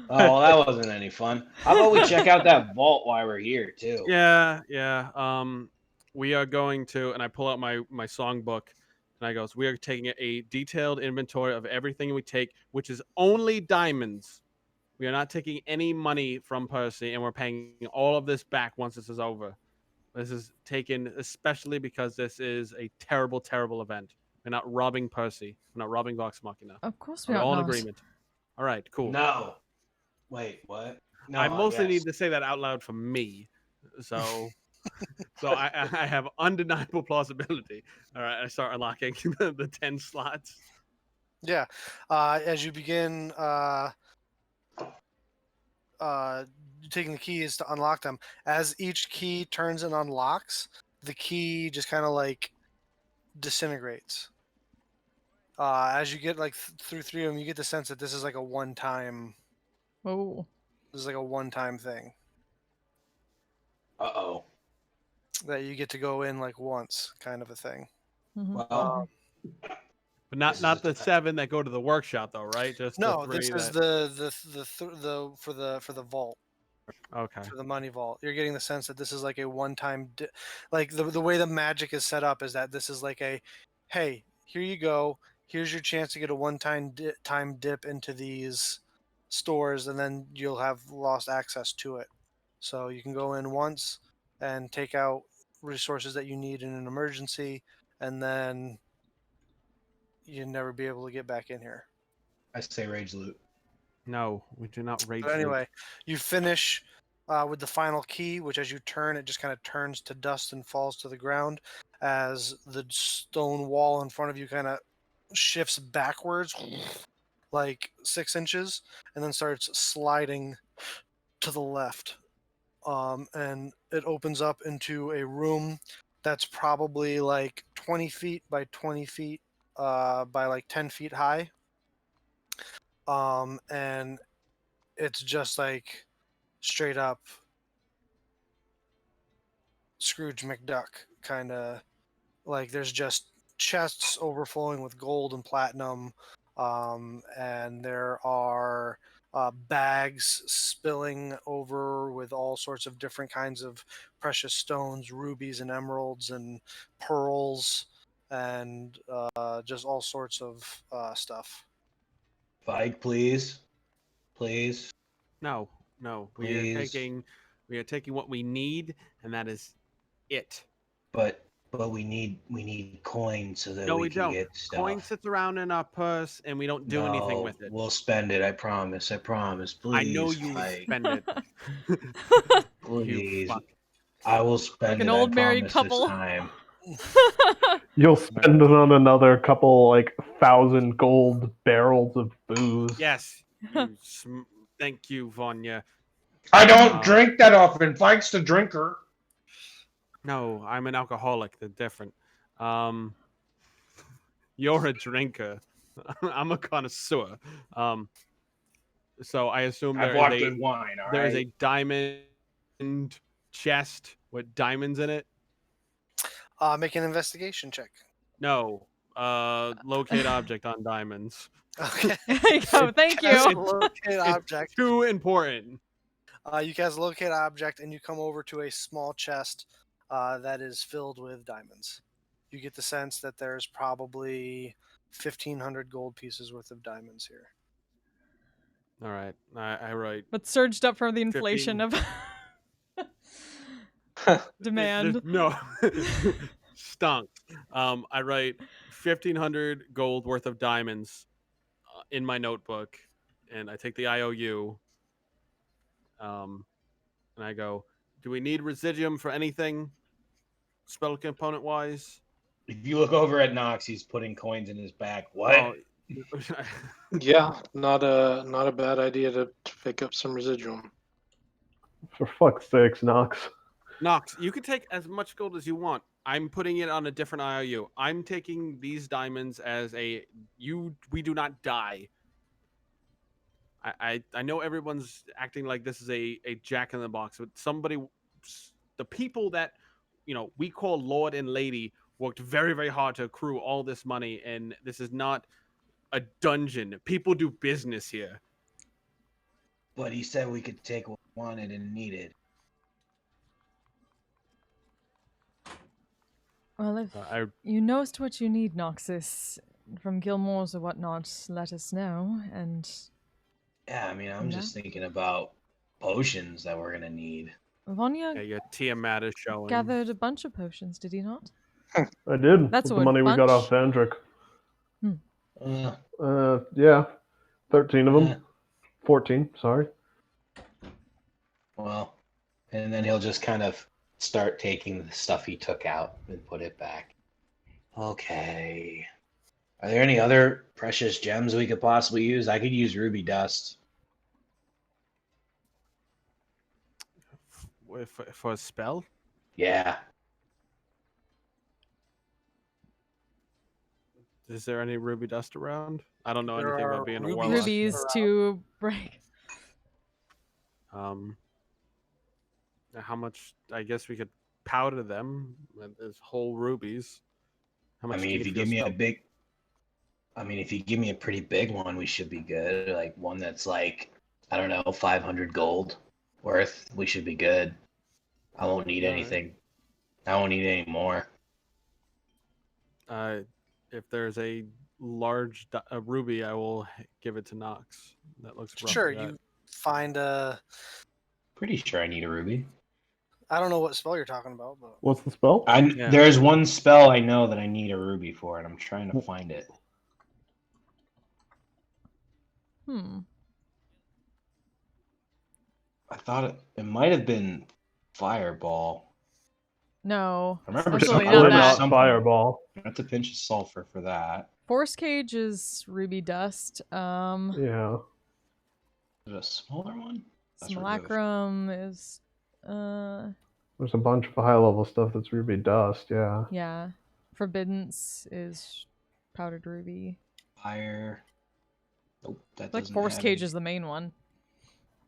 [SPEAKER 5] Oh, well, that wasn't any fun. How about we check out that vault while we're here too?
[SPEAKER 3] Yeah. We are going to, and I pull out my songbook, and I goes, we are taking a detailed inventory of everything we take, which is only diamonds. We are not taking any money from Percy, and we're paying all of this back once this is over. This is taken especially because this is a terrible, terrible event. We're not robbing Percy. We're not robbing Vox Machina.
[SPEAKER 1] Of course we
[SPEAKER 3] We're
[SPEAKER 1] are
[SPEAKER 3] all in
[SPEAKER 1] not.
[SPEAKER 3] agreement. All right, cool.
[SPEAKER 5] No. Wait, what? No,
[SPEAKER 3] I mostly
[SPEAKER 5] guess.
[SPEAKER 3] need to say that out loud for me. So I have undeniable plausibility. All right, I start unlocking the 10 slots.
[SPEAKER 2] Yeah. As you begin taking the keys to unlock them, as each key turns and unlocks, the key just kind of like disintegrates. As you get like through three of them, you get the sense that this is like a one-time.
[SPEAKER 1] Oh.
[SPEAKER 2] This is like a one-time thing
[SPEAKER 5] Uh-oh.
[SPEAKER 2] that you get to go in like once, kind of a thing.
[SPEAKER 1] Mhm.
[SPEAKER 5] Well,
[SPEAKER 3] But not
[SPEAKER 5] This is
[SPEAKER 3] not
[SPEAKER 5] just
[SPEAKER 3] the
[SPEAKER 5] a-
[SPEAKER 3] 7 that go to the workshop though, right? Just the
[SPEAKER 2] No,
[SPEAKER 3] 3
[SPEAKER 2] this is the for the vault.
[SPEAKER 3] Okay.
[SPEAKER 2] For the money vault, you're getting the sense that this is like a one-time like the way the magic is set up is that this is like a, hey, here you go, here's your chance to get a one-time time dip into these stores, and then you'll have lost access to it. So you can go in once and take out resources that you need in an emergency, and then you'll never be able to get back in here.
[SPEAKER 5] I say rage loot.
[SPEAKER 3] No, we do not rage
[SPEAKER 2] But anyway, you finish with the final key, which as you turn, it just kind of turns to dust and falls to the ground as the stone wall in front of you kind of shifts backwards like 6 inches and then starts sliding to the left. And it opens up into a room that's probably like 20 feet by 20 feet by like 10 feet high. And it's just like straight up Scrooge McDuck kind of, like there's just chests overflowing with gold and platinum, and there are bags spilling over with all sorts of different kinds of precious stones, rubies and emeralds and pearls, and just all sorts of stuff.
[SPEAKER 5] Fike, please. Please.
[SPEAKER 3] No, no.
[SPEAKER 5] Please.
[SPEAKER 3] We are taking what we need, and that is it.
[SPEAKER 5] But we need coins so that
[SPEAKER 3] No,
[SPEAKER 5] we
[SPEAKER 3] we
[SPEAKER 5] can
[SPEAKER 3] don't.
[SPEAKER 5] get stuff.
[SPEAKER 3] Coin sits around in our purse, and we don't do anything with it.
[SPEAKER 5] We'll spend it. I promise. I promise. Please.
[SPEAKER 3] I know you will
[SPEAKER 5] Fike.
[SPEAKER 3] spend it. You
[SPEAKER 5] Please.
[SPEAKER 3] fuck.
[SPEAKER 5] I will spend
[SPEAKER 1] Like an
[SPEAKER 5] it.
[SPEAKER 1] old
[SPEAKER 5] I
[SPEAKER 1] married
[SPEAKER 5] promise
[SPEAKER 1] couple.
[SPEAKER 5] this time.
[SPEAKER 4] You'll spend it on another couple, like 1,000 gold barrels of booze.
[SPEAKER 3] Yes. Thank you, Vanya.
[SPEAKER 5] I don't drink that often. Fike's the drinker.
[SPEAKER 3] No, I'm an alcoholic. They're different. You're a drinker. I'm a connoisseur. So I assume
[SPEAKER 5] I've walked with wine. All
[SPEAKER 3] there is
[SPEAKER 5] right.
[SPEAKER 3] a diamond chest with diamonds in it.
[SPEAKER 2] Make an investigation check.
[SPEAKER 3] No. Locate object on diamonds.
[SPEAKER 2] Okay.
[SPEAKER 1] There you go. Thank
[SPEAKER 2] Cast
[SPEAKER 1] you.
[SPEAKER 2] locate object.
[SPEAKER 3] It's too important.
[SPEAKER 2] You cast locate object, and you come over to a small chest that is filled with diamonds. You get the sense that there's probably 1,500 gold pieces worth of diamonds here.
[SPEAKER 3] All right. I write.
[SPEAKER 1] But surged up from the inflation
[SPEAKER 3] 15.
[SPEAKER 1] of demand.
[SPEAKER 3] No. Stunk. I write 1,500 gold worth of diamonds in my notebook, and I take the IOU. And I go, do we need residuum for anything spell component wise?
[SPEAKER 5] If you look over at Nox, he's putting coins in his back. What?
[SPEAKER 3] Oh,
[SPEAKER 6] Yeah, not a bad idea to pick up some residuum.
[SPEAKER 4] For fuck's sakes, Nox.
[SPEAKER 3] Nox, you can take as much gold as you want. I'm putting it on a different IOU. I'm taking these diamonds as we do not die. I know everyone's acting like this is a jack in the box, but the people that we call Lord and Lady worked very, very hard to accrue all this money, and this is not a dungeon. People do business here.
[SPEAKER 5] But he said we could take what we wanted and needed.
[SPEAKER 1] Well, if you know what you need, Noxus, from Gilmore's or whatnot, let us know. And
[SPEAKER 5] yeah, I mean, I'm just thinking about potions that we're gonna need.
[SPEAKER 1] Vanya
[SPEAKER 3] your Tiamat is showing.
[SPEAKER 1] gathered a bunch of potions, did he not?
[SPEAKER 4] I did.
[SPEAKER 1] That's
[SPEAKER 4] with the money we got off Vandrick. Yeah. 13 of them. 14, sorry.
[SPEAKER 5] Well, and then he'll just kind of start taking the stuff he took out and put it back. Okay. Are there any other precious gems we could possibly use? I could use ruby dust.
[SPEAKER 3] For a spell?
[SPEAKER 5] Yeah.
[SPEAKER 3] Is there any ruby dust around? I don't know
[SPEAKER 2] There
[SPEAKER 3] anything
[SPEAKER 2] are
[SPEAKER 3] about being a
[SPEAKER 2] rubies.
[SPEAKER 3] warlock.
[SPEAKER 1] Rubies to break.
[SPEAKER 3] How much? I guess we could powder them as whole rubies. How much?
[SPEAKER 5] I mean, if you give me a pretty big one, we should be good. Like one that's like, I don't know, 500 gold worth. We should be good. I won't need anything. I won't need any more.
[SPEAKER 3] If there's a large ruby, I will give it to Nox. That looks rough.
[SPEAKER 2] Sure, you find a.
[SPEAKER 5] Pretty sure I need a ruby.
[SPEAKER 2] I don't know what spell you're talking about, but
[SPEAKER 4] What's the spell?
[SPEAKER 5] There's one spell I know that I need a ruby for, and I'm trying to find it. I thought it might have been Fireball.
[SPEAKER 1] No.
[SPEAKER 5] I remember
[SPEAKER 1] Especially
[SPEAKER 5] something.
[SPEAKER 1] not
[SPEAKER 4] Fireball.
[SPEAKER 5] That's a pinch of sulfur for that.
[SPEAKER 1] Force Cage is ruby dust.
[SPEAKER 4] Yeah.
[SPEAKER 5] Is it a smaller one?
[SPEAKER 1] Simulacrum is
[SPEAKER 4] There's a bunch of high level stuff that's ruby dust, yeah.
[SPEAKER 1] yeah. Forbiddance is powdered ruby.
[SPEAKER 5] Fire. Nope, that
[SPEAKER 1] Like
[SPEAKER 5] doesn't
[SPEAKER 1] force
[SPEAKER 5] have
[SPEAKER 1] cage
[SPEAKER 5] any.
[SPEAKER 1] is the main one.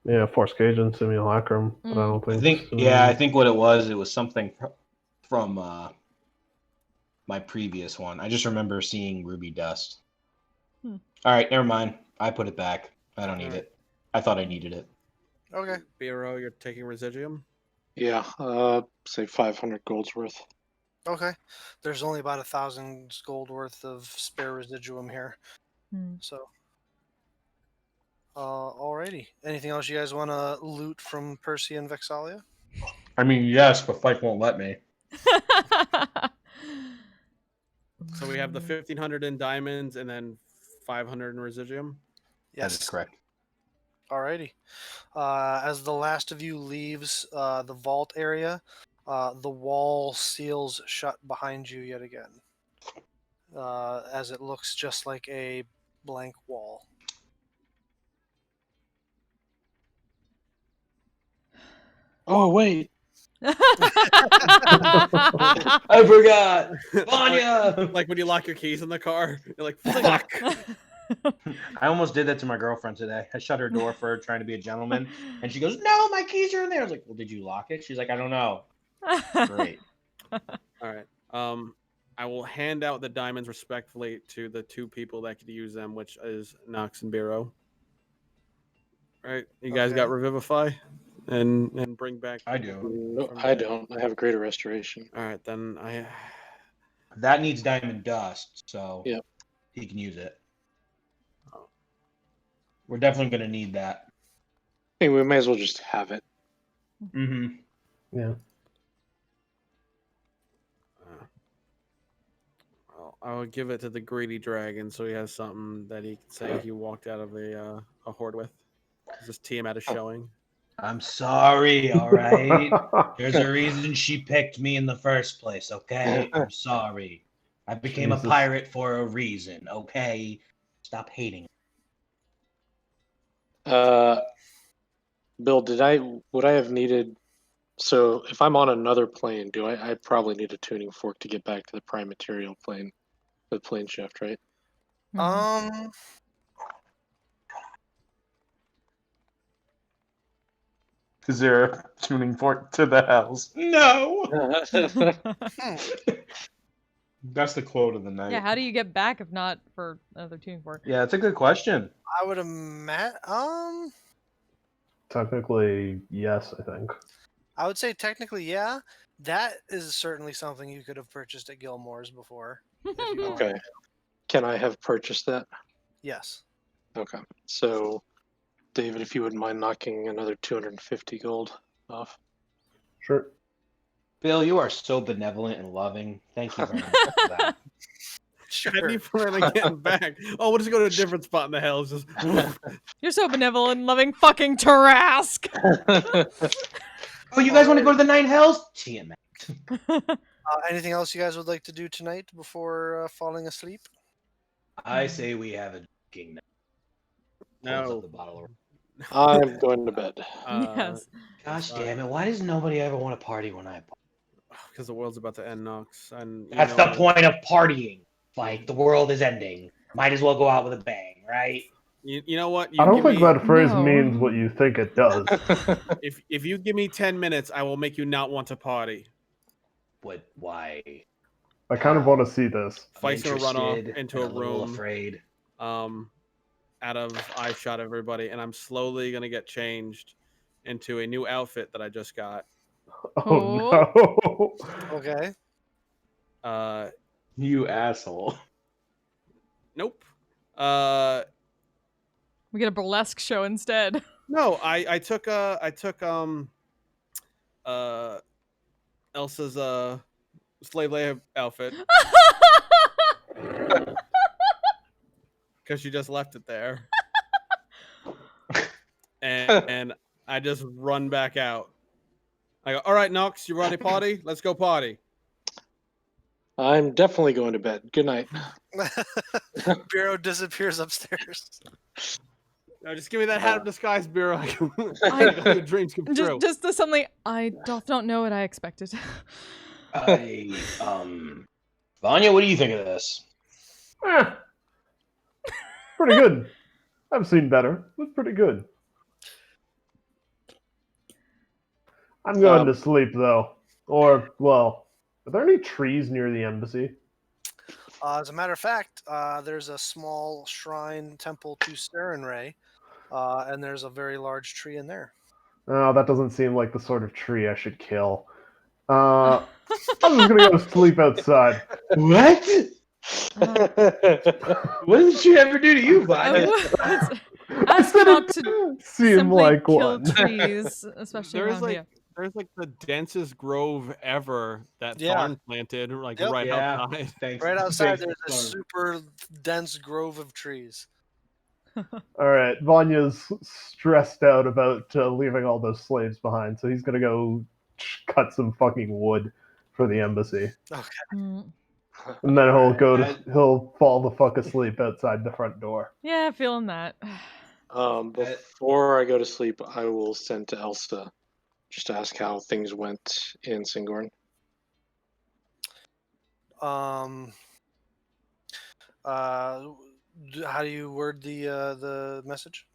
[SPEAKER 4] Yeah, Force Cage and Simulacrum, but I don't
[SPEAKER 5] I
[SPEAKER 4] think.
[SPEAKER 5] think what it was something from my previous one. I just remember seeing ruby dust.
[SPEAKER 1] Hmm.
[SPEAKER 5] All right, never mind. I put it back. I don't need
[SPEAKER 3] Alright.
[SPEAKER 5] it. I thought I needed it.
[SPEAKER 2] Okay.
[SPEAKER 3] Biro, you're taking Residuum?
[SPEAKER 6] Yeah, say 500 gold's worth.
[SPEAKER 2] Okay. There's only about 1,000 gold worth of spare residuum here.
[SPEAKER 1] Hmm.
[SPEAKER 2] So, alrighty. Anything else you guys want to loot from Percy and Vexalia?
[SPEAKER 5] I mean, yes, but Fife won't let me.
[SPEAKER 3] So we have the 1,500 in diamonds and then 500 in Residuum?
[SPEAKER 5] That is
[SPEAKER 2] Yes.
[SPEAKER 5] correct.
[SPEAKER 2] Alrighty. As the last of you leaves the vault area, the wall seals shut behind you yet again. As it looks just like a blank wall.
[SPEAKER 6] Oh, wait.
[SPEAKER 5] I forgot. Vanya!
[SPEAKER 3] Like when you lock your keys in the car, you're like, fuck.
[SPEAKER 5] I almost did that to my girlfriend today. I shut her door for her trying to be a gentleman, and she goes, "No, my keys are in there." I was like, "Well, did you lock it?" She's like, "I don't know." Great.
[SPEAKER 3] All right. I will hand out the diamonds respectfully to the two people that could use them, which is Nox and Biro. All right. You guys got
[SPEAKER 2] Okay.
[SPEAKER 3] Revivify and bring back.
[SPEAKER 5] I do.
[SPEAKER 6] No,
[SPEAKER 3] from
[SPEAKER 6] I
[SPEAKER 3] the-
[SPEAKER 6] don't. I have greater restoration.
[SPEAKER 3] All right, then I.
[SPEAKER 5] That needs diamond dust, so
[SPEAKER 6] Yep.
[SPEAKER 5] he can use it. We're definitely going to need that.
[SPEAKER 6] Hey, we may as well just have it.
[SPEAKER 5] Mm-hmm.
[SPEAKER 4] Yeah.
[SPEAKER 3] Well, I would give it to the greedy dragon, so he has something that he can say he walked out of a horde with. Just Tiamat is showing.
[SPEAKER 5] I'm sorry, all right? There's a reason she picked me in the first place, okay? I'm sorry. I became a
[SPEAKER 4] Jesus.
[SPEAKER 5] pirate for a reason, okay? Stop hating.
[SPEAKER 6] Bill, would I have needed? So if I'm on another plane, I probably need a tuning fork to get back to the prime material plane, the plane shift, right?
[SPEAKER 1] Mhm.
[SPEAKER 5] Is there a tuning fork to the house? No! That's the quote of the night.
[SPEAKER 1] Yeah, how do you get back if not for another tuning fork?
[SPEAKER 5] Yeah, it's a good question.
[SPEAKER 2] I would imagine.
[SPEAKER 4] Technically, yes, I think.
[SPEAKER 2] I would say technically, yeah. That is certainly something you could have purchased at Gilmore's before. If you wanted
[SPEAKER 6] Okay.
[SPEAKER 2] to.
[SPEAKER 6] Can I have purchased that?
[SPEAKER 2] Yes.
[SPEAKER 6] Okay. So, David, if you wouldn't mind knocking another 250 gold off.
[SPEAKER 4] Sure.
[SPEAKER 5] Bill, you are so benevolent and loving. Thank you very much for that.
[SPEAKER 2] Sure.
[SPEAKER 3] How do you plan on getting back? Oh, we'll just go to a different spot in the hills. Just
[SPEAKER 1] You're so benevolent, loving fucking Tarask.
[SPEAKER 5] Oh, you guys want to go to the Nine Hells? Tiamat.
[SPEAKER 2] Anything else you guys would like to do tonight before falling asleep?
[SPEAKER 5] I say we have a drinking night. Close
[SPEAKER 3] no.
[SPEAKER 5] up the bottle.
[SPEAKER 6] I'm going to bed.
[SPEAKER 1] Yes.
[SPEAKER 5] Gosh damn it! Why does nobody ever want to party when I party?
[SPEAKER 3] Because the world's about to end, Nox. And
[SPEAKER 5] That's the point of partying. Like the world is ending. Might as well go out with a bang, right?
[SPEAKER 3] You know what?
[SPEAKER 4] I don't think that phrase
[SPEAKER 1] No.
[SPEAKER 4] means what you think it does.
[SPEAKER 3] If you give me 10 minutes, I will make you not want to party.
[SPEAKER 5] But why?
[SPEAKER 4] I kind of want to see this.
[SPEAKER 3] Fight's gonna run off
[SPEAKER 5] Interested
[SPEAKER 3] into
[SPEAKER 5] and
[SPEAKER 3] a
[SPEAKER 5] little
[SPEAKER 3] room.
[SPEAKER 5] afraid.
[SPEAKER 3] Out of eye shot everybody, and I'm slowly gonna get changed into a new outfit that I just got.
[SPEAKER 4] Oh no.
[SPEAKER 2] Okay.
[SPEAKER 5] You asshole.
[SPEAKER 3] Nope.
[SPEAKER 1] We get a burlesque show instead.
[SPEAKER 3] No, I took Elsa's slave labor outfit because she just left it there, and I just run back out. I go, all right, Nox, you ready to party? Let's go party.
[SPEAKER 6] I'm definitely going to bed. Good night.
[SPEAKER 2] Bureau disappears upstairs.
[SPEAKER 3] No, just give me that hat of disguise, Bureau. Your dreams come true.
[SPEAKER 1] Just to something I don't know what I expected.
[SPEAKER 5] Vanya, what do you think of this?
[SPEAKER 4] Eh, pretty good. I've seen better. It's pretty good. I'm going to sleep, though. Or, well, are there any trees near the embassy?
[SPEAKER 2] As a matter of fact, there's a small shrine temple to Sarenrae, and there's a very large tree in there.
[SPEAKER 4] Oh, that doesn't seem like the sort of tree I should kill. I'm just gonna go to sleep outside.
[SPEAKER 5] What? What did she ever do to you, Vanya?
[SPEAKER 1] I
[SPEAKER 4] I
[SPEAKER 1] ask
[SPEAKER 4] said
[SPEAKER 1] not
[SPEAKER 4] it
[SPEAKER 1] to
[SPEAKER 4] didn't seem
[SPEAKER 1] simply
[SPEAKER 4] like
[SPEAKER 1] kill
[SPEAKER 4] one.
[SPEAKER 1] trees, especially
[SPEAKER 3] There's
[SPEAKER 1] around
[SPEAKER 3] like
[SPEAKER 1] here.
[SPEAKER 3] there's like the densest grove ever that
[SPEAKER 2] Yeah.
[SPEAKER 3] Thorn planted, like
[SPEAKER 2] Yep.
[SPEAKER 3] right
[SPEAKER 5] Yeah.
[SPEAKER 3] outside.
[SPEAKER 5] Thanks.
[SPEAKER 2] Right outside,
[SPEAKER 5] thanks,
[SPEAKER 2] there's a
[SPEAKER 5] Thorn.
[SPEAKER 2] super dense grove of trees.
[SPEAKER 4] All right, Vanya's stressed out about leaving all those slaves behind, so he's gonna go cut some fucking wood for the embassy,
[SPEAKER 1] Mm.
[SPEAKER 4] and then he'll
[SPEAKER 5] Alright,
[SPEAKER 4] go to he'll fall the fuck asleep outside the front door.
[SPEAKER 1] Yeah, feeling that.
[SPEAKER 6] Before I go to sleep, I will send to Elsa just to ask how things went in Singorn.
[SPEAKER 2] Um, how do you word the message?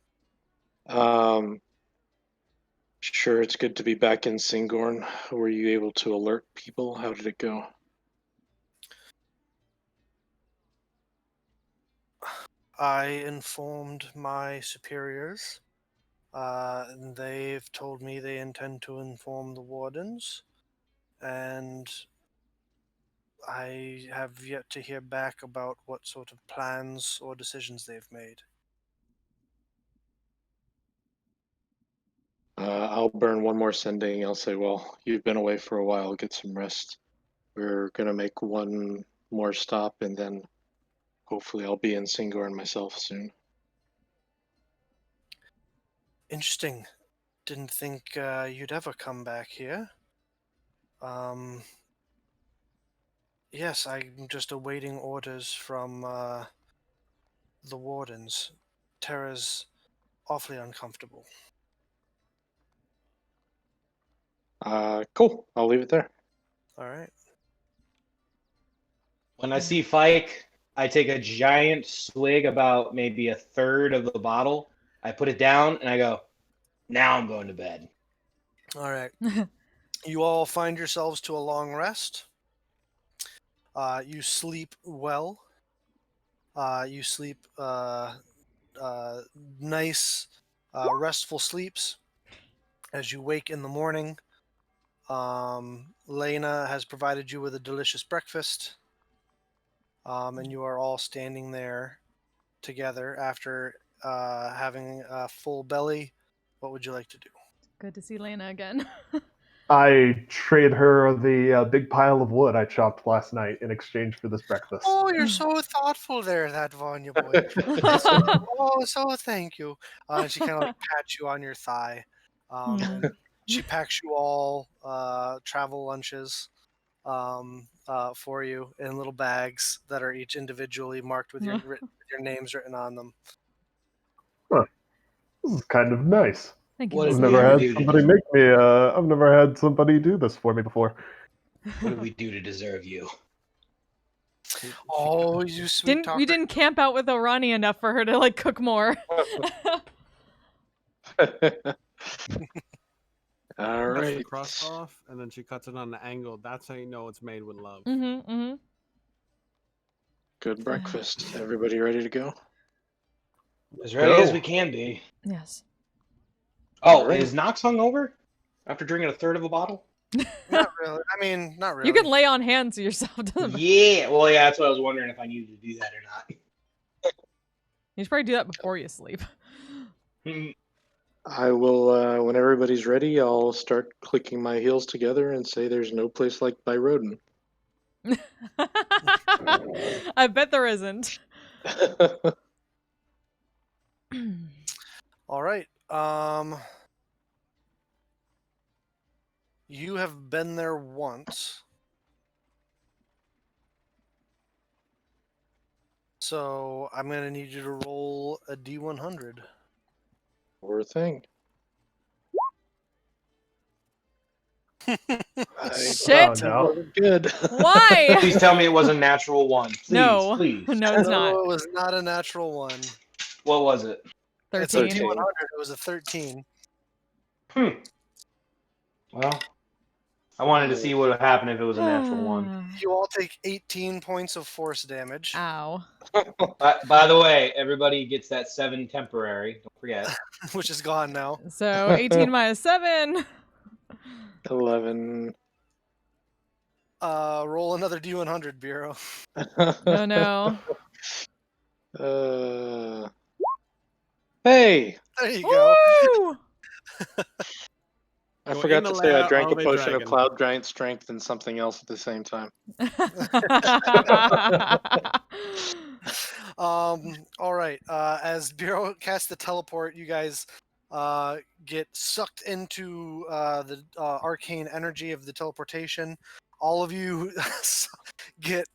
[SPEAKER 6] Sure, it's good to be back in Singorn. Were you able to alert people? How did it go?
[SPEAKER 2] I informed my superiors, and they've told me they intend to inform the wardens, and I have yet to hear back about what sort of plans or decisions they've made.
[SPEAKER 6] I'll burn one more sending. I'll say, well, you've been away for a while. Get some rest. We're gonna make one more stop, and then hopefully I'll be in Singorn myself soon.
[SPEAKER 2] Interesting. Didn't think you'd ever come back here. Um, yes, I'm just awaiting orders from the wardens. Terra's awfully uncomfortable.
[SPEAKER 6] Cool. I'll leave it there.
[SPEAKER 2] All right.
[SPEAKER 5] When I see Fike, I take a giant swig, about maybe a third of the bottle. I put it down and I go, now I'm going to bed.
[SPEAKER 2] All right. You all find yourselves to a long rest. You sleep well. You sleep nice, restful sleeps. As you wake in the morning, Lena has provided you with a delicious breakfast, and you are all standing there together after having a full belly. What would you like to do?
[SPEAKER 1] Good to see Lena again.
[SPEAKER 4] I trade her the big pile of wood I chopped last night in exchange for this breakfast.
[SPEAKER 2] Oh, you're so thoughtful there, that Vanya boy. Oh, so thank you. And she kind of like pats you on your thigh. And she packs you all travel lunches for you in little bags that are each individually marked with your names written on them.
[SPEAKER 4] Huh. This is kind of nice.
[SPEAKER 1] Thank you.
[SPEAKER 5] What
[SPEAKER 4] I've
[SPEAKER 5] did we
[SPEAKER 4] never
[SPEAKER 5] ever
[SPEAKER 4] had
[SPEAKER 5] do to
[SPEAKER 4] somebody make me. I've never had somebody do this for me before.
[SPEAKER 5] What did we do to deserve you?
[SPEAKER 2] Oh, you sweet talker.
[SPEAKER 1] We didn't camp out with Orani enough for her to like cook more.
[SPEAKER 6] All
[SPEAKER 3] Cuts
[SPEAKER 6] right.
[SPEAKER 3] the crust off, and then she cuts it on the angle. That's how you know it's made with love.
[SPEAKER 6] Good breakfast. Everybody ready to go?
[SPEAKER 5] As ready as
[SPEAKER 4] Go.
[SPEAKER 5] we can be.
[SPEAKER 1] Yes.
[SPEAKER 5] Oh,
[SPEAKER 6] All right.
[SPEAKER 5] is Knox hungover after drinking a third of a bottle?
[SPEAKER 2] Not really. I mean, not really.
[SPEAKER 1] You can lay on hands yourself. Doesn't matter.
[SPEAKER 5] Yeah. Well, yeah, that's what I was wondering, if I needed to do that or not.
[SPEAKER 1] You should probably do that before you sleep.
[SPEAKER 6] I will, when everybody's ready, I'll start clicking my heels together and say there's no place like Byrodin.
[SPEAKER 1] I bet there isn't.
[SPEAKER 2] All right. You have been there once. So I'm going to need you to roll a D100.
[SPEAKER 6] Sure thing. I
[SPEAKER 1] Shit!
[SPEAKER 4] Oh, no.
[SPEAKER 6] wasn't good.
[SPEAKER 1] Why?
[SPEAKER 5] Please tell me it was a natural one. Please,
[SPEAKER 1] No.
[SPEAKER 5] please.
[SPEAKER 1] No, it's not.
[SPEAKER 2] No, it was not a natural one.
[SPEAKER 5] What was it?
[SPEAKER 2] It's a
[SPEAKER 1] 13.
[SPEAKER 2] D100. It was a 13.
[SPEAKER 5] Well, I wanted to see what would happen if it was a natural one.
[SPEAKER 2] You all take 18 points of force damage,
[SPEAKER 1] Ow.
[SPEAKER 5] By the way, everybody gets that 7 temporary. Don't forget.
[SPEAKER 2] which is gone now.
[SPEAKER 1] So 18 minus 7.
[SPEAKER 6] 11.
[SPEAKER 2] Roll another D100, Bureau.
[SPEAKER 1] No, no.
[SPEAKER 6] Hey,
[SPEAKER 2] There you go.
[SPEAKER 1] Woo!
[SPEAKER 6] I
[SPEAKER 3] You're
[SPEAKER 6] forgot
[SPEAKER 3] in the
[SPEAKER 6] to say I
[SPEAKER 3] lair
[SPEAKER 6] drank a
[SPEAKER 3] of a
[SPEAKER 6] potion of
[SPEAKER 3] dragon.
[SPEAKER 6] cloud giant strength and something else at the same time.
[SPEAKER 2] All right. As Bureau casts the teleport, you guys get sucked into the arcane energy of the teleportation. All of you get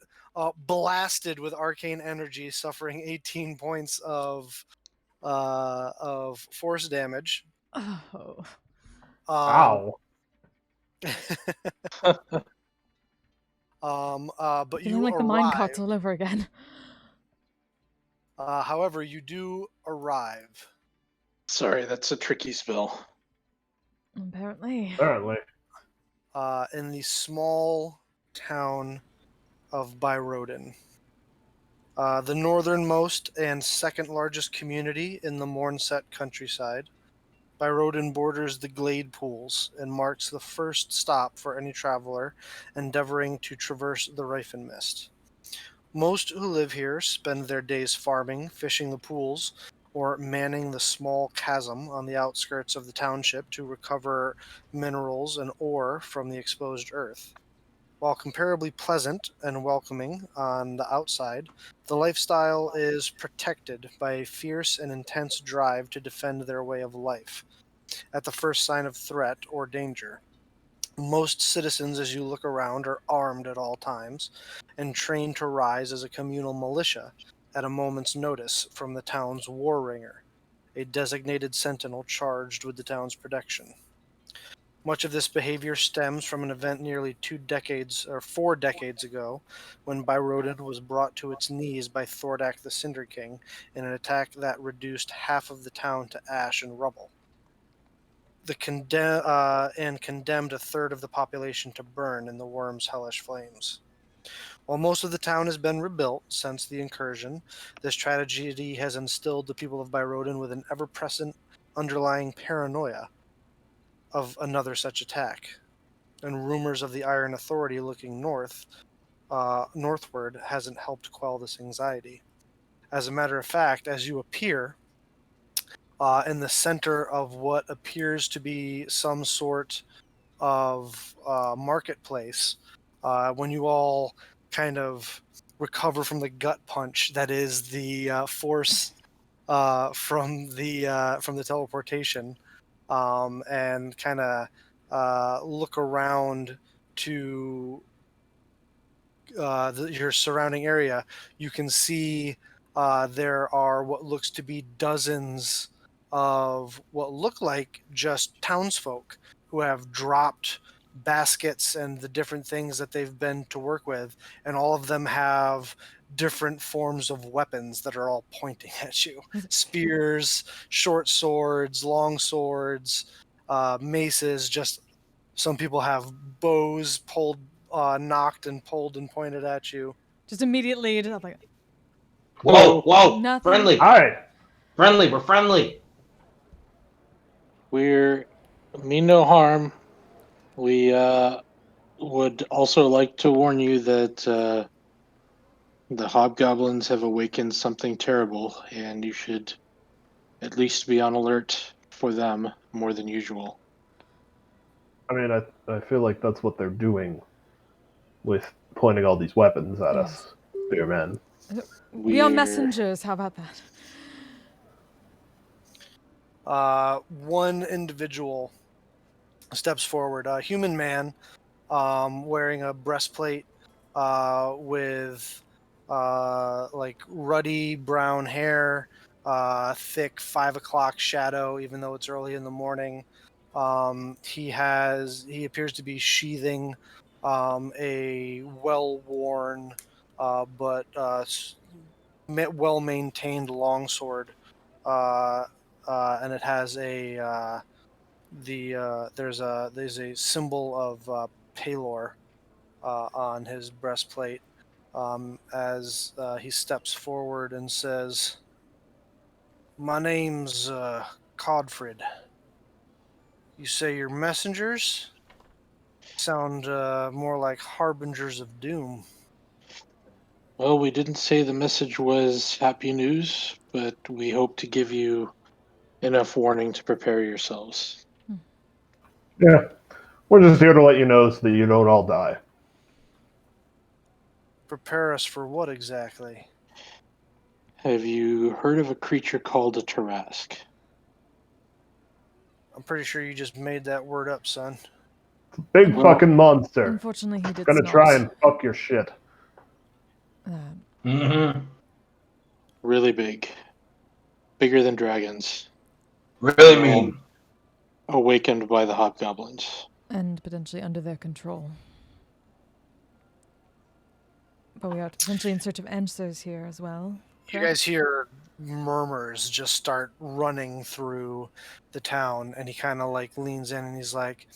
[SPEAKER 2] blasted with arcane energy, suffering 18 points of force damage.
[SPEAKER 1] Oh.
[SPEAKER 2] Um,
[SPEAKER 1] Ow.
[SPEAKER 2] but
[SPEAKER 1] Feeling
[SPEAKER 2] you
[SPEAKER 1] like the mine
[SPEAKER 2] arrive.
[SPEAKER 1] carts all over again.
[SPEAKER 2] However, you do arrive.
[SPEAKER 6] Sorry, that's a tricky spell.
[SPEAKER 1] Apparently.
[SPEAKER 4] Apparently.
[SPEAKER 2] In the small town of Byrodin. The northernmost and second largest community in the Mornset countryside. Byrodin borders the Glade Pools and marks the first stop for any traveler endeavoring to traverse the Rifen Mist. Most who live here spend their days farming, fishing the pools, or manning the small chasm on the outskirts of the township to recover minerals and ore from the exposed earth. While comparably pleasant and welcoming on the outside, the lifestyle is protected by a fierce and intense drive to defend their way of life at the first sign of threat or danger. Most citizens, as you look around, are armed at all times and trained to rise as a communal militia at a moment's notice from the town's war ringer, a designated sentinel charged with the town's protection. Much of this behavior stems from an event nearly 4 decades ago, when Byrodin was brought to its knees by Thordak the Cinder King in an attack that reduced half of the town to ash and rubble. And condemned a third of the population to burn in the worm's hellish flames. While most of the town has been rebuilt since the incursion, this tragedy has instilled the people of Byrodin with an ever-present underlying paranoia of another such attack, and rumors of the Iron Authority looking northward hasn't helped quell this anxiety. As a matter of fact, as you appear in the center of what appears to be some sort of marketplace, when you all kind of recover from the gut punch that is the force from the teleportation, and kind of look around to your surrounding area, you can see there are what looks to be dozens of what look like just townsfolk who have dropped baskets and the different things that they've been to work with, and all of them have different forms of weapons that are all pointing at you: spears, short swords, long swords, maces. Just some people have bows pulled, knocked and pulled and pointed at you.
[SPEAKER 1] Just immediately, I'm like,
[SPEAKER 5] Whoa, whoa,
[SPEAKER 1] nothing.
[SPEAKER 5] friendly,
[SPEAKER 4] Alright.
[SPEAKER 5] friendly, we're friendly.
[SPEAKER 6] We're mean no harm. We would also like to warn you that the hobgoblins have awakened something terrible, and you should at least be on alert for them more than usual.
[SPEAKER 4] I mean, I feel like that's what they're doing with pointing all these weapons at
[SPEAKER 1] Yes.
[SPEAKER 4] us, dear men.
[SPEAKER 1] We are
[SPEAKER 6] We're-
[SPEAKER 1] messengers. How about that?
[SPEAKER 2] One individual steps forward, a human man, wearing a breastplate with like ruddy brown hair, thick 5 o'clock shadow, even though it's early in the morning. He appears to be sheathing a well-worn but well-maintained longsword, and it has there's a symbol of Palor on his breastplate, as he steps forward and says, "My name's Codfrid. You say you're messengers? Sound more like harbingers of doom."
[SPEAKER 6] Well, we didn't say the message was happy news, but we hope to give you enough warning to prepare yourselves.
[SPEAKER 4] Yeah, we're just here to let you know so that you don't all die.
[SPEAKER 2] Prepare us for what exactly?
[SPEAKER 6] Have you heard of a creature called a Tarask?
[SPEAKER 2] I'm pretty sure you just made that word up, son.
[SPEAKER 4] Big
[SPEAKER 6] Well,
[SPEAKER 4] fucking monster.
[SPEAKER 1] Unfortunately, he
[SPEAKER 4] It's
[SPEAKER 1] did
[SPEAKER 4] gonna
[SPEAKER 1] not.
[SPEAKER 4] try and fuck your shit.
[SPEAKER 1] Uh,
[SPEAKER 5] Mm-hmm.
[SPEAKER 6] really big. Bigger than dragons.
[SPEAKER 5] Really
[SPEAKER 6] And all
[SPEAKER 5] mean.
[SPEAKER 6] awakened by the hobgoblins.
[SPEAKER 1] and potentially under their control. But we are potentially in search of answers here as well.
[SPEAKER 2] You
[SPEAKER 1] Correct?
[SPEAKER 2] guys hear murmurs just start running through the town, and he kind of like leans in and he's like,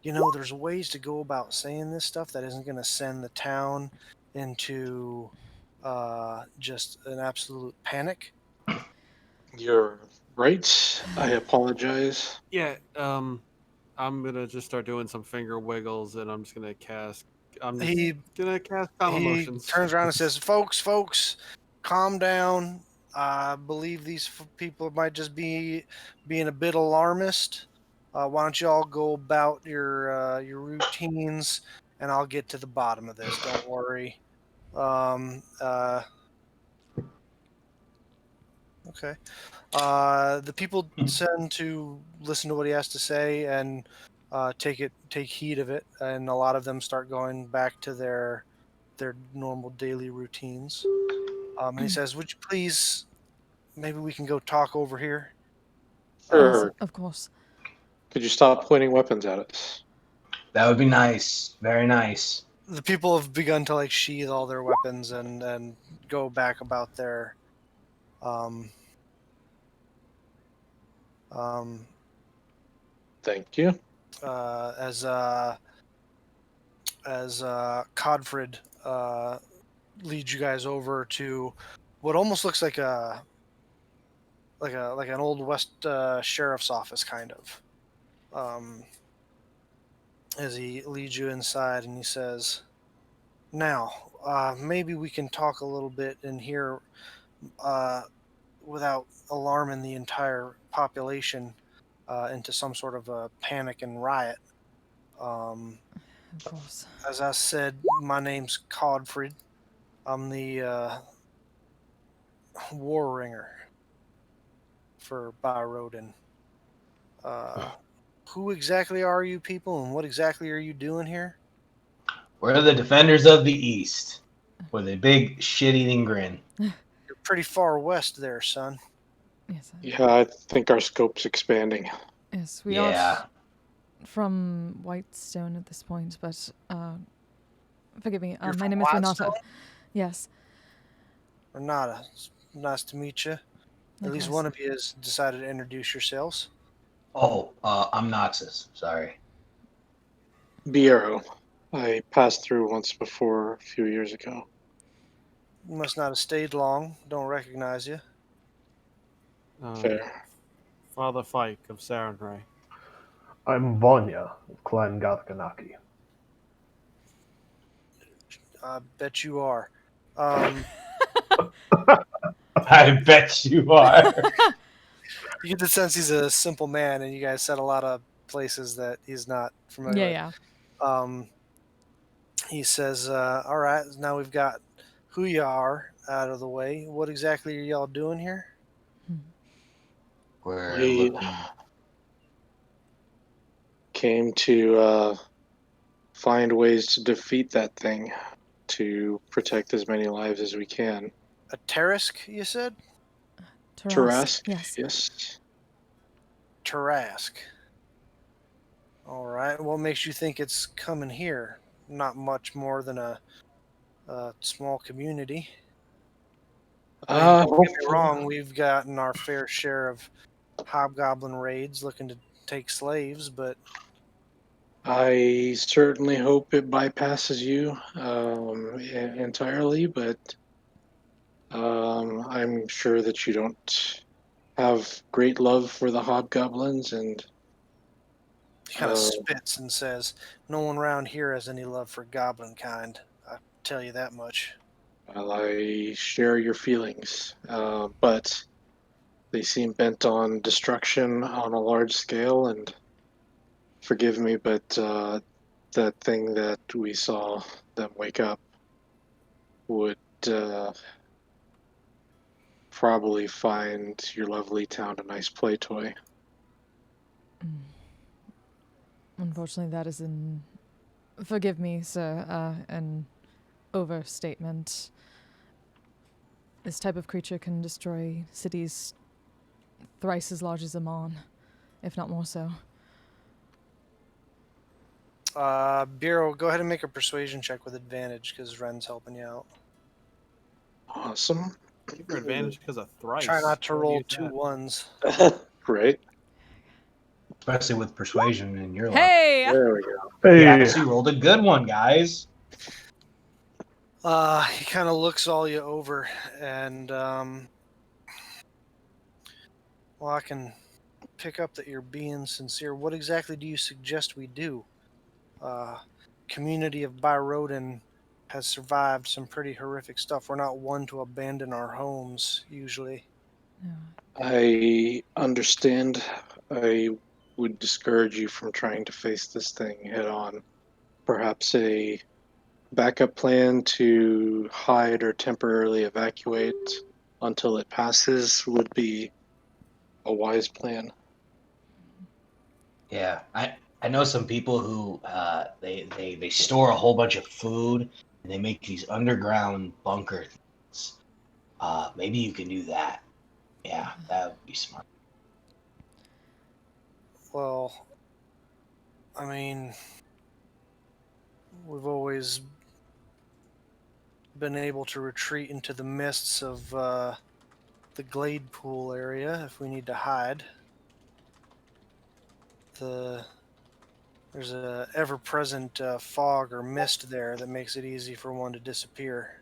[SPEAKER 2] there's ways to go about saying this stuff that isn't going to send the town into just an absolute panic.
[SPEAKER 6] You're right. I apologize.
[SPEAKER 3] Yeah. I'm gonna just start doing some finger wiggles, and I'm just gonna cast. I'm just
[SPEAKER 2] He
[SPEAKER 3] gonna cast calm
[SPEAKER 2] he
[SPEAKER 3] emotions.
[SPEAKER 2] turns around and says, "Folks, calm down. I believe these people might just be being a bit alarmist. Why don't you all go about your routines, and I'll get to the bottom of this. Don't worry." Um, uh, okay. The people tend to listen to what he has to say and take heed of it, and a lot of them start going back to their normal daily routines. And he says, "Would you please, maybe we can go talk over here?"
[SPEAKER 1] Yes,
[SPEAKER 2] Um,
[SPEAKER 6] Sure.
[SPEAKER 1] of course.
[SPEAKER 6] Could you stop pointing weapons at us?
[SPEAKER 5] That would be nice. Very nice.
[SPEAKER 2] the people have begun to like sheath all their weapons and go back about their um, um,
[SPEAKER 6] Thank you.
[SPEAKER 2] uh, as uh, as Codfrid leads you guys over to what almost looks like an old west sheriff's office kind of. As he leads you inside and he says, "Now, maybe we can talk a little bit in here uh, without alarming the entire population into some sort of a panic and riot. Um,
[SPEAKER 1] Of course.
[SPEAKER 2] as I said, my name's Codfrid. I'm the war ringer for Byrodin. Uh, who exactly are you people, and what exactly are you doing here?"
[SPEAKER 5] We're the defenders of the East. With a big shit-eating grin.
[SPEAKER 2] "You're pretty far west there, son."
[SPEAKER 1] Yes.
[SPEAKER 6] Yeah, I think our scope's expanding.
[SPEAKER 1] Yes, we
[SPEAKER 5] Yeah.
[SPEAKER 1] are from Whitestone at this point, but forgive me.
[SPEAKER 2] You're
[SPEAKER 1] My
[SPEAKER 2] from
[SPEAKER 1] name is Renata.
[SPEAKER 2] Whitestone?
[SPEAKER 1] Yes.
[SPEAKER 2] Renata, it's nice to meet you. At least
[SPEAKER 1] Likewise.
[SPEAKER 2] one of you has decided to introduce yourselves.
[SPEAKER 5] Oh, I'm Noxus. Sorry.
[SPEAKER 6] Biero. I passed through once before a few years ago.
[SPEAKER 2] You must not have stayed long. Don't recognize you.
[SPEAKER 6] Fair.
[SPEAKER 3] Father Fike of Sarenrae.
[SPEAKER 4] I'm Vanya of Clan Galkanaki.
[SPEAKER 2] I bet you are. Um,
[SPEAKER 5] I bet you are.
[SPEAKER 2] you get the sense he's a simple man, and you guys said a lot of places that he's not familiar
[SPEAKER 1] Yeah,
[SPEAKER 2] with.
[SPEAKER 1] yeah.
[SPEAKER 2] He says, "All right, now we've got who you are out of the way. What exactly are y'all doing here?"
[SPEAKER 5] We're
[SPEAKER 6] We
[SPEAKER 5] looking.
[SPEAKER 6] came to find ways to defeat that thing, to protect as many lives as we can.
[SPEAKER 2] A Tarask, you said?
[SPEAKER 1] Tarask.
[SPEAKER 6] Tarask,
[SPEAKER 1] Yes.
[SPEAKER 6] yes.
[SPEAKER 2] Tarask. All right. What makes you think it's coming here? Not much more than a small community. I mean, don't get me wrong. We've gotten our fair share of hobgoblin raids looking to take slaves, but
[SPEAKER 6] I certainly hope it bypasses you entirely, but I'm sure that you don't have great love for the hobgoblins, and
[SPEAKER 2] he kind of spits and says, "No one around here has any love for goblin kind. I tell you that much."
[SPEAKER 6] well, I share your feelings, but they seem bent on destruction on a large scale, and forgive me, but that thing that we saw them wake up would uh, probably find your lovely town a nice play toy.
[SPEAKER 1] Unfortunately, that is an. Forgive me, sir, an overstatement. This type of creature can destroy cities thrice as large as Amon, if not more so.
[SPEAKER 2] Bureau, go ahead and make a persuasion check with advantage because Ren's helping you out.
[SPEAKER 6] Awesome.
[SPEAKER 3] Give her advantage because of thrice.
[SPEAKER 2] Try not to
[SPEAKER 3] Where do you
[SPEAKER 2] roll
[SPEAKER 3] use
[SPEAKER 2] two
[SPEAKER 3] that?
[SPEAKER 2] ones.
[SPEAKER 6] Right.
[SPEAKER 7] Especially with persuasion in your luck.
[SPEAKER 1] Hey!
[SPEAKER 6] There we go.
[SPEAKER 4] Hey,
[SPEAKER 7] He actually rolled a good one, guys.
[SPEAKER 2] He kind of looks all you over, and well, I can pick up that you're being sincere. What exactly do you suggest we do? Community of Byroden has survived some pretty horrific stuff. We're not one to abandon our homes usually.
[SPEAKER 1] No.
[SPEAKER 6] I understand. I would discourage you from trying to face this thing head on. Perhaps a backup plan to hide or temporarily evacuate until it passes would be a wise plan.
[SPEAKER 5] Yeah, I know some people who they store a whole bunch of food and they make these underground bunker things. Maybe you can do that. Yeah, that would be smart.
[SPEAKER 2] Well, I mean, we've always been able to retreat into the mists of the glade pool area if we need to hide. There's a ever-present fog or mist there that makes it easy for one to disappear.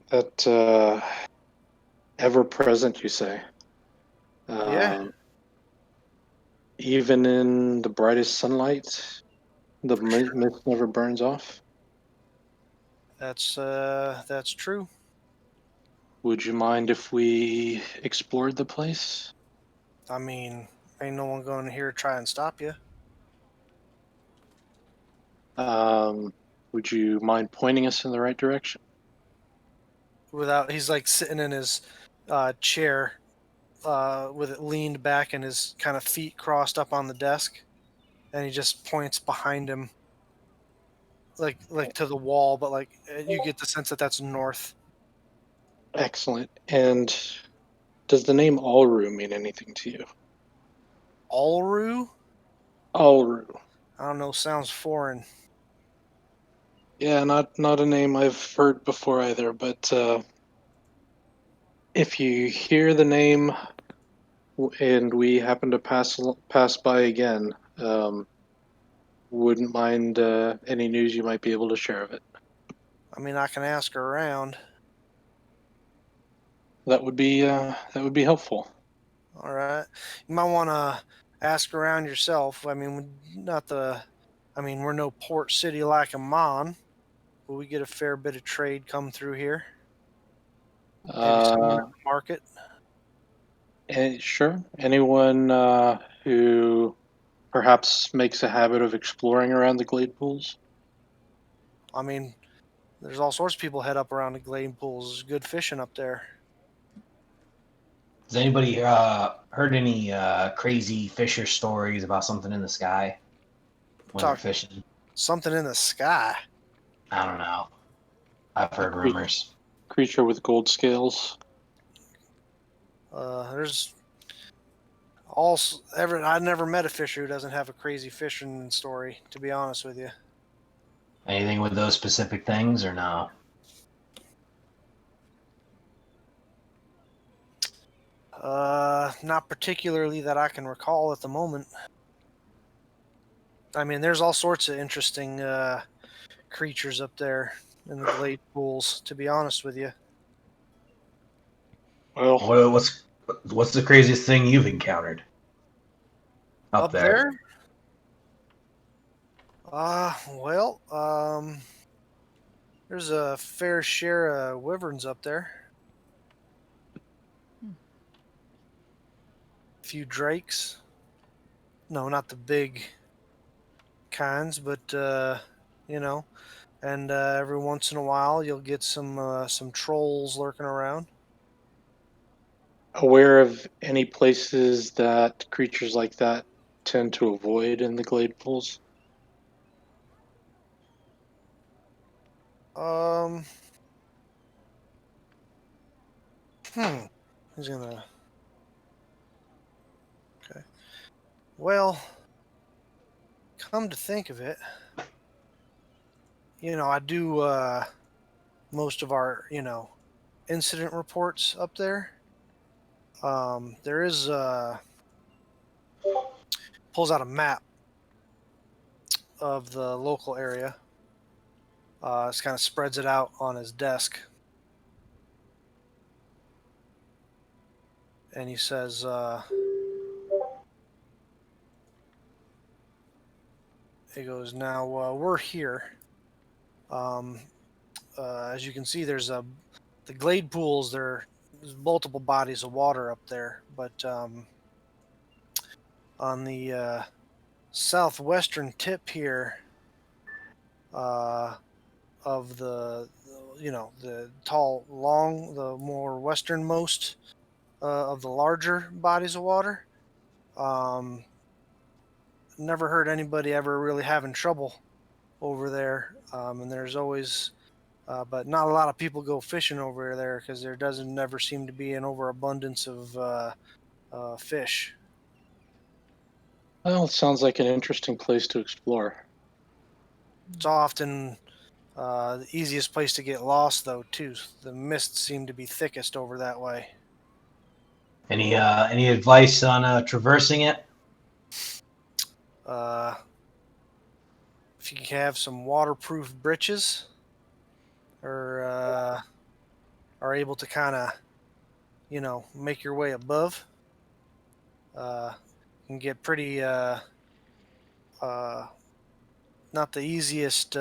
[SPEAKER 6] That ever present, you say?
[SPEAKER 2] Yeah,
[SPEAKER 6] Even in the brightest sunlight, the
[SPEAKER 2] for sure.
[SPEAKER 6] mist never burns off.
[SPEAKER 2] That's true.
[SPEAKER 6] Would you mind if we explored the place?
[SPEAKER 2] I mean, ain't no one going here to try and stop you.
[SPEAKER 6] Um, would you mind pointing us in the right direction?
[SPEAKER 2] He's like sitting in his chair with it leaned back and his kind of feet crossed up on the desk, and he just points behind him, like to the wall, but like you get the sense that that's north.
[SPEAKER 6] Excellent. And does the name Allru mean anything to you?
[SPEAKER 2] Allru?
[SPEAKER 6] Allru.
[SPEAKER 2] I don't know. Sounds foreign.
[SPEAKER 6] Yeah, not a name I've heard before either, but if you hear the name and we happen to pass by again, wouldn't mind any news you might be able to share of it.
[SPEAKER 2] I mean, I can ask around.
[SPEAKER 6] That would be helpful.
[SPEAKER 2] All right. You might want to ask around yourself. I mean, we're no port city like Amman, but we get a fair bit of trade come through here. Maybe someone
[SPEAKER 6] Uh,
[SPEAKER 2] at the market.
[SPEAKER 6] sure. Anyone who perhaps makes a habit of exploring around the glade pools?
[SPEAKER 2] I mean, there's all sorts of people head up around the glade pools. There's good fishing up there.
[SPEAKER 5] Has anybody heard any crazy fisher stories about something in the sky when they're
[SPEAKER 2] Talk
[SPEAKER 5] fishing?
[SPEAKER 2] something in the sky.
[SPEAKER 5] I don't know. I've
[SPEAKER 6] A
[SPEAKER 5] heard rumors.
[SPEAKER 6] creature with gold scales.
[SPEAKER 2] There's I never met a fisher who doesn't have a crazy fishing story, to be honest with you.
[SPEAKER 5] Anything with those specific things or no?
[SPEAKER 2] Not particularly that I can recall at the moment. I mean, there's all sorts of interesting creatures up there in the glade pools, to be honest with you.
[SPEAKER 6] Well,
[SPEAKER 5] What's the craziest thing you've encountered up there?
[SPEAKER 2] Well, there's a fair share of wyverns up there. A few drakes. No, not the big kinds, but you know. And every once in a while, you'll get some trolls lurking around.
[SPEAKER 6] aware of any places that creatures like that tend to avoid in the glade pools?
[SPEAKER 2] Um, Who's gonna? Okay. Well, come to think of it, I do most of our, incident reports up there. There is pulls out a map of the local area. Just kind of spreads it out on his desk, and he says, he goes, "Now we're here. Um, as you can see, the glade pools. There's multiple bodies of water up there, but on the southwestern tip here of the the more westernmost of the larger bodies of water. Um, Never heard anybody ever really having trouble over there, and there's always, but not a lot of people go fishing over there because there doesn't never seem to be an overabundance of fish.
[SPEAKER 6] Well, it sounds like an interesting place to explore.
[SPEAKER 2] It's often the easiest place to get lost, though, too. The mists seem to be thickest over that way.
[SPEAKER 5] Any advice on traversing it?
[SPEAKER 2] Uh, if you can have some waterproof breeches, or are able to kind of, make your way above, can get pretty uh, not the easiest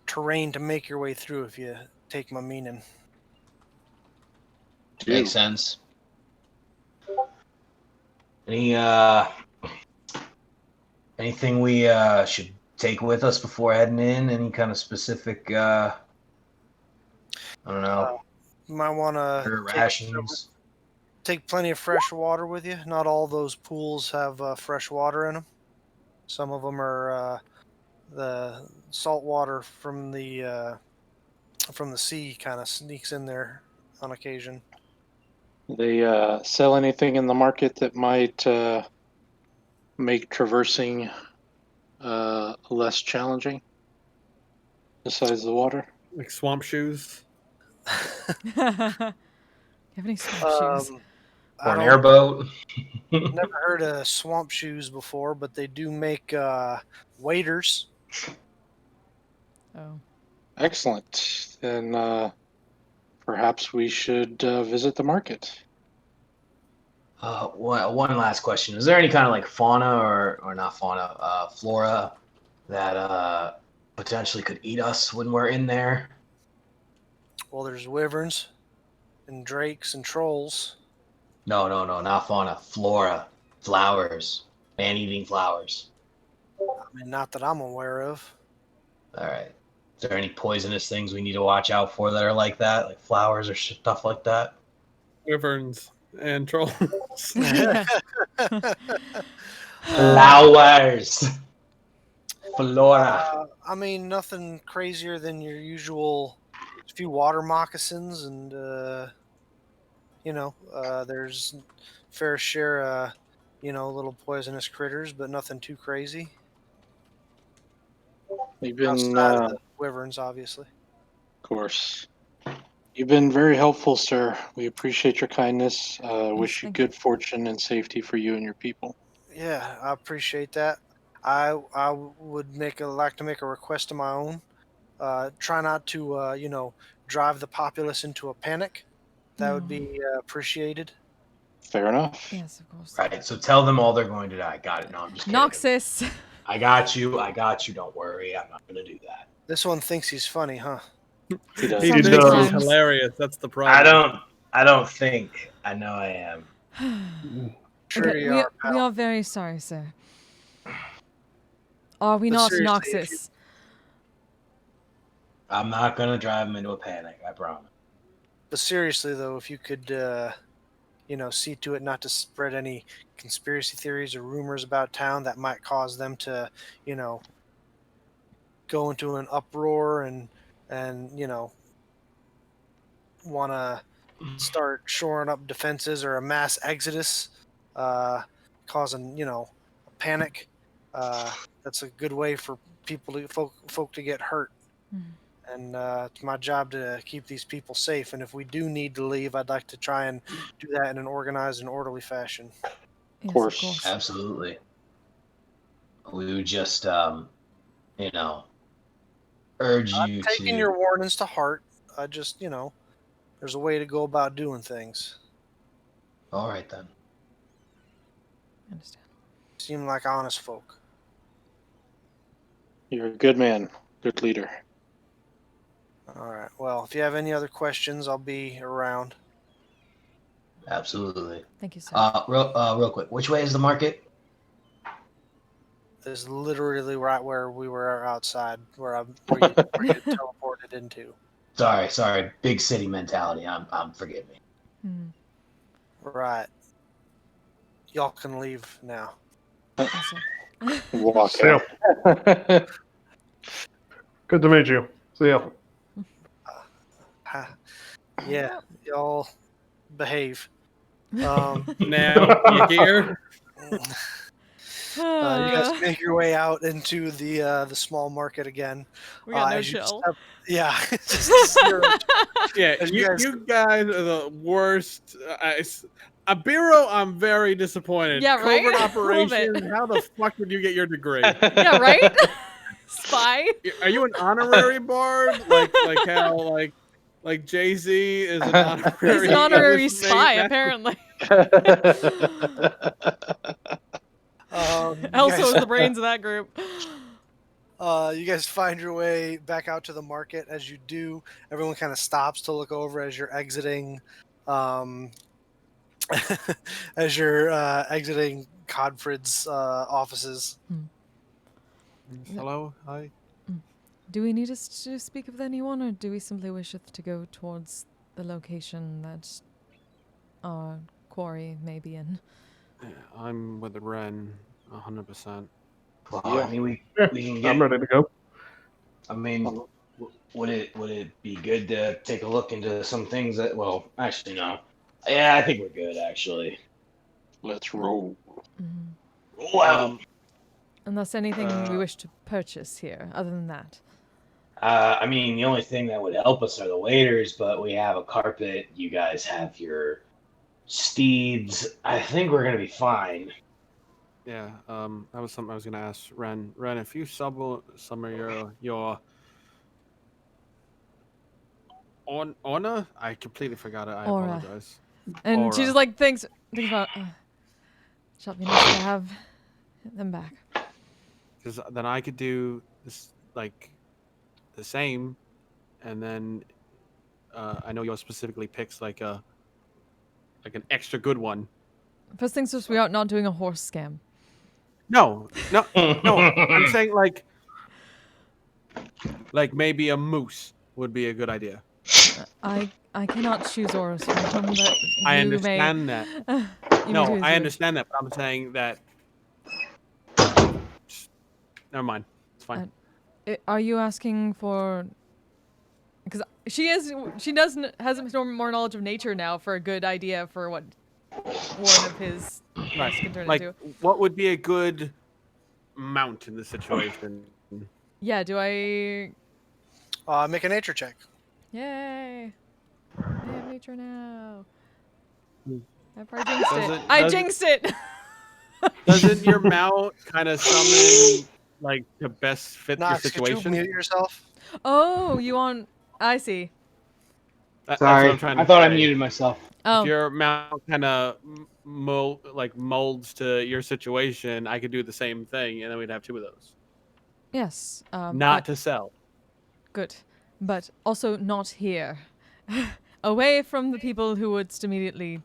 [SPEAKER 2] terrain to make your way through, if you take my meaning.
[SPEAKER 5] Makes sense. Anything we should take with us before heading in? Any kind of specific I don't know,
[SPEAKER 2] You might want to
[SPEAKER 5] rations?
[SPEAKER 2] take plenty of fresh water with you. Not all those pools have fresh water in them. Some of them are the salt water from the sea kind of sneaks in there on occasion.
[SPEAKER 6] They sell anything in the market that might make traversing less challenging besides the water?
[SPEAKER 3] Like swamp shoes.
[SPEAKER 1] You have any swamp shoes?
[SPEAKER 2] I
[SPEAKER 5] Or an
[SPEAKER 2] don't
[SPEAKER 5] airboat?
[SPEAKER 2] never heard of swamp shoes before, but they do make waders.
[SPEAKER 1] Oh.
[SPEAKER 6] Excellent. Then perhaps we should visit the market.
[SPEAKER 5] One last question. Is there any kind of like fauna or not fauna, flora that potentially could eat us when we're in there?
[SPEAKER 2] Well, there's wyverns and drakes and trolls.
[SPEAKER 5] No, not fauna. Flora. Flowers. Man-eating flowers.
[SPEAKER 2] I mean, not that I'm aware of.
[SPEAKER 5] All right. Is there any poisonous things we need to watch out for that are like that? Like flowers or stuff like that?
[SPEAKER 3] Wyverns and trolls.
[SPEAKER 1] Yeah.
[SPEAKER 5] Flowers. Flora.
[SPEAKER 2] I mean, nothing crazier than your usual few water moccasins, and there's fair share little poisonous critters, but nothing too crazy.
[SPEAKER 6] You've been,
[SPEAKER 2] Outside of
[SPEAKER 6] of
[SPEAKER 2] the wyverns, obviously.
[SPEAKER 6] course. You've been very helpful, sir. We appreciate your kindness. Wish you
[SPEAKER 1] thank
[SPEAKER 6] good fortune and safety for you and your people.
[SPEAKER 2] Yeah, I appreciate that. I would like to make a request of my own. Try not to drive the populace into a panic. That would
[SPEAKER 1] No.
[SPEAKER 2] be appreciated.
[SPEAKER 6] Fair enough.
[SPEAKER 1] Yes, of course.
[SPEAKER 7] Right. So tell them all they're going to die. Got it. No, I'm just kidding.
[SPEAKER 1] Noxus.
[SPEAKER 7] I got you. I got you. Don't worry. I'm not going to do that.
[SPEAKER 2] This one thinks he's funny, huh?
[SPEAKER 6] He does.
[SPEAKER 3] He
[SPEAKER 1] Some
[SPEAKER 3] thinks he's
[SPEAKER 1] times.
[SPEAKER 3] hilarious. That's the problem.
[SPEAKER 7] I don't think. I know I am.
[SPEAKER 2] Sure
[SPEAKER 1] Okay,
[SPEAKER 2] you
[SPEAKER 1] we
[SPEAKER 2] are,
[SPEAKER 1] we
[SPEAKER 2] pal.
[SPEAKER 1] are very sorry, sir. Are we
[SPEAKER 2] But
[SPEAKER 1] not
[SPEAKER 2] seriously, if
[SPEAKER 1] Noxus?
[SPEAKER 7] I'm not going to drive them into a panic. I promise.
[SPEAKER 2] But seriously, though, if you could, see to it not to spread any conspiracy theories or rumors about town that might cause them to, go into an uproar and want to start shoring up defenses or a mass exodus, causing a panic. That's a good way for folk to get hurt. And it's my job to keep these people safe. And if we do need to leave, I'd like to try and do that in an organized and orderly fashion.
[SPEAKER 1] Yes,
[SPEAKER 6] course.
[SPEAKER 1] of course.
[SPEAKER 7] Absolutely. We would just, urge you
[SPEAKER 2] Taking
[SPEAKER 7] to.
[SPEAKER 2] your warnings to heart. I just, there's a way to go about doing things.
[SPEAKER 7] All right, then.
[SPEAKER 1] I understand.
[SPEAKER 2] Seem like honest folk.
[SPEAKER 6] You're a good man, good leader.
[SPEAKER 2] All right. Well, if you have any other questions, I'll be around.
[SPEAKER 7] Absolutely.
[SPEAKER 1] Thank you, sir.
[SPEAKER 7] Real quick. Which way is the market?
[SPEAKER 2] Is literally right where we were outside, where you teleported into.
[SPEAKER 7] Sorry. Big city mentality. Forgive me.
[SPEAKER 2] Right. Y'all can leave now.
[SPEAKER 1] Yes, sir.
[SPEAKER 6] Walk
[SPEAKER 4] See ya.
[SPEAKER 6] out.
[SPEAKER 4] Good to meet you. See ya.
[SPEAKER 2] Yeah, y'all behave.
[SPEAKER 3] Now you hear?
[SPEAKER 2] You guys make your way out into the small market again.
[SPEAKER 1] We got no
[SPEAKER 2] as you
[SPEAKER 1] chill.
[SPEAKER 2] yeah, just zero.
[SPEAKER 3] Yeah,
[SPEAKER 2] As
[SPEAKER 3] you guys are the worst. Abiro, I'm very disappointed.
[SPEAKER 1] Yeah, right?
[SPEAKER 3] Covert
[SPEAKER 1] A little bit.
[SPEAKER 3] operations. How the fuck did you get your degree?
[SPEAKER 1] Yeah, right? Spy?
[SPEAKER 3] Are you an honorary bard? Like how like Jay-Z is an honorary.
[SPEAKER 1] He's an honorary
[SPEAKER 3] English
[SPEAKER 1] spy,
[SPEAKER 3] major?
[SPEAKER 1] apparently.
[SPEAKER 2] You
[SPEAKER 1] Elsa was
[SPEAKER 2] guys,
[SPEAKER 1] the brains of that group.
[SPEAKER 2] you guys find your way back out to the market. As you do, everyone kind of stops to look over as you're exiting. As you're exiting Codfrid's offices.
[SPEAKER 3] Hello, hi.
[SPEAKER 1] Do we need us to speak with anyone, or do we simply wish to go towards the location that our quarry may be in?
[SPEAKER 3] Yeah, I'm with Ren, 100%.
[SPEAKER 7] Well,
[SPEAKER 6] Yeah.
[SPEAKER 7] I mean, we
[SPEAKER 4] Yeah,
[SPEAKER 7] can get.
[SPEAKER 4] I'm ready to go.
[SPEAKER 7] I mean, would it be good to take a look into some things that? Well, actually, no. Yeah, I think we're good. Actually.
[SPEAKER 6] Let's roll.
[SPEAKER 7] Well,
[SPEAKER 1] Unless anything we wish to purchase here, other than that.
[SPEAKER 7] I mean, the only thing that would help us are the waiters, but we have a carpet. You guys have your steeds. I think we're gonna be fine.
[SPEAKER 3] Yeah, that was something I was gonna ask Ren. Ren, if you some of your honor, I completely forgot it. I
[SPEAKER 1] Aura.
[SPEAKER 3] apologize.
[SPEAKER 1] And
[SPEAKER 3] Aura.
[SPEAKER 1] she just like thinks about. Shall be nice to have them back.
[SPEAKER 3] Because then I could do this like the same, and then I know yours specifically picks like an extra good one.
[SPEAKER 1] First things first, we are not doing a horse scam.
[SPEAKER 3] No. I'm saying like maybe a moose would be a good idea.
[SPEAKER 1] I cannot choose auras from whom that you
[SPEAKER 3] I understand that.
[SPEAKER 1] you
[SPEAKER 3] No,
[SPEAKER 1] may do as
[SPEAKER 3] I
[SPEAKER 1] you
[SPEAKER 3] understand that, but I'm saying that. Never mind. It's fine.
[SPEAKER 1] Are you asking for? Because she has more knowledge of nature now for a good idea for what one of his
[SPEAKER 3] Right.
[SPEAKER 1] This can turn
[SPEAKER 3] Like,
[SPEAKER 1] into.
[SPEAKER 3] what would be a good mount in this situation?
[SPEAKER 1] Yeah. Do I?
[SPEAKER 2] Make a nature check.
[SPEAKER 1] Yay! I have nature now.
[SPEAKER 3] Hmm.
[SPEAKER 1] I jinxed
[SPEAKER 3] Does
[SPEAKER 1] it.
[SPEAKER 3] it-
[SPEAKER 1] I
[SPEAKER 3] does it-
[SPEAKER 1] jinxed it.
[SPEAKER 3] Doesn't your mount kind of summon like to best fit your
[SPEAKER 2] Knox, could you
[SPEAKER 3] situation?
[SPEAKER 2] mute yourself?
[SPEAKER 1] Oh, you want? I see.
[SPEAKER 3] That's what
[SPEAKER 5] Sorry,
[SPEAKER 3] I'm trying
[SPEAKER 5] I
[SPEAKER 3] to
[SPEAKER 5] thought I
[SPEAKER 3] say.
[SPEAKER 5] muted myself.
[SPEAKER 3] If
[SPEAKER 1] Oh,
[SPEAKER 3] your mount kind of molds to your situation, I could do the same thing, and then we'd have two of those.
[SPEAKER 1] yes.
[SPEAKER 3] Not
[SPEAKER 1] But
[SPEAKER 3] to sell.
[SPEAKER 1] good. But also not here. Away from the people who would immediately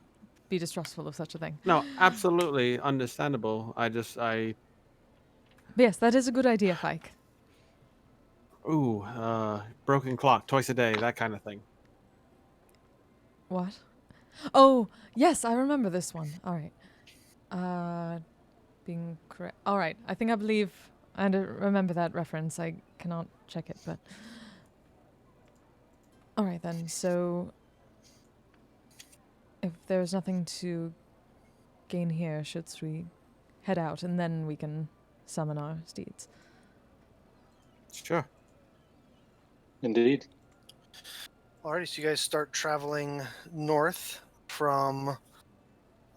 [SPEAKER 1] be distrustful of such a thing.
[SPEAKER 3] No, absolutely understandable. I
[SPEAKER 1] But yes, that is a good idea, Fike.
[SPEAKER 3] broken clock twice a day, that kind of thing.
[SPEAKER 1] What? Oh, yes, I remember this one. All right. Being correct. All right. I think I believe I remember that reference. I cannot check it, but. All right then. So, if there's nothing to gain here, should we head out and then we can summon our steeds?
[SPEAKER 3] Sure.
[SPEAKER 6] Indeed.
[SPEAKER 2] Alrighty, so you guys start traveling north from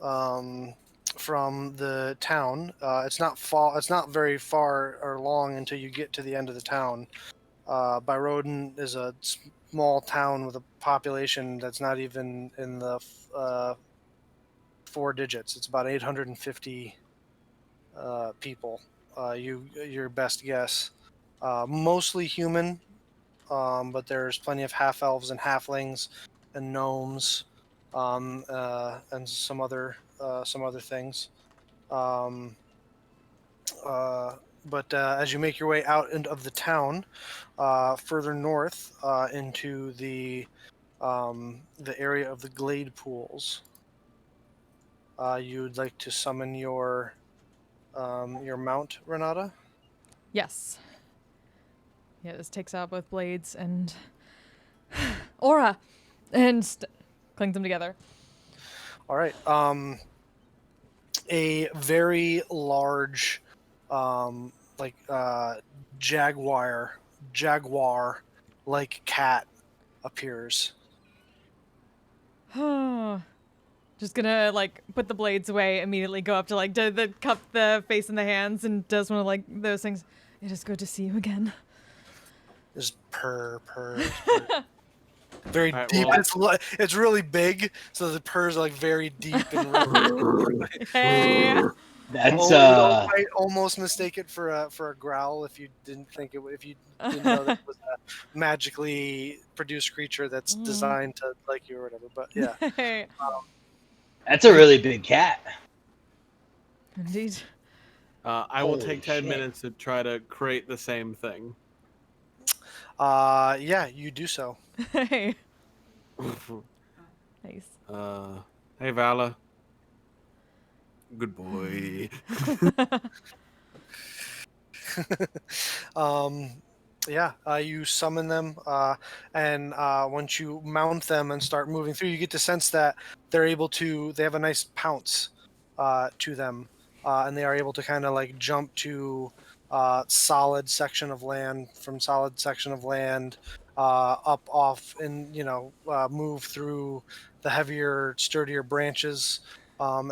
[SPEAKER 2] the town. It's not very far or long until you get to the end of the town. Byroden is a small town with a population that's not even in the 4 digits. It's about 850 people. Your best guess. Mostly human, but there's plenty of half elves and halflings and gnomes, and some other things. But as you make your way out of the town, further north into the area of the glade pools, you'd like to summon your mount, Renata.
[SPEAKER 1] Yes. Yeah, this takes out both blades and aura, and clings them together.
[SPEAKER 2] All right. A very large, like jaguar like cat appears.
[SPEAKER 1] Just gonna like put the blades away, immediately go up to like the cup the face in the hands, and does one of like those things. It is good to see you again.
[SPEAKER 2] Just purr. Very
[SPEAKER 3] Alright,
[SPEAKER 2] deep.
[SPEAKER 3] well-
[SPEAKER 2] It's really big, so the purrs are like very deep and really.
[SPEAKER 1] Hey.
[SPEAKER 5] That's
[SPEAKER 2] You might almost mistake it for a growl if you didn't know that it was a magically produced creature that's designed to like you or whatever. But yeah.
[SPEAKER 1] Hey.
[SPEAKER 5] that's a really big cat.
[SPEAKER 1] Indeed.
[SPEAKER 3] I will
[SPEAKER 5] Holy
[SPEAKER 3] take 10
[SPEAKER 5] shit.
[SPEAKER 3] minutes to try to create the same thing.
[SPEAKER 2] Yeah, you do so.
[SPEAKER 1] Hey. Nice.
[SPEAKER 3] Hey, Vala. Good boy.
[SPEAKER 2] Yeah, you summon them, and once you mount them and start moving through, you get to sense that they have a nice pounce to them, and they are able to kind of like jump to solid section of land up off and move through the heavier, sturdier branches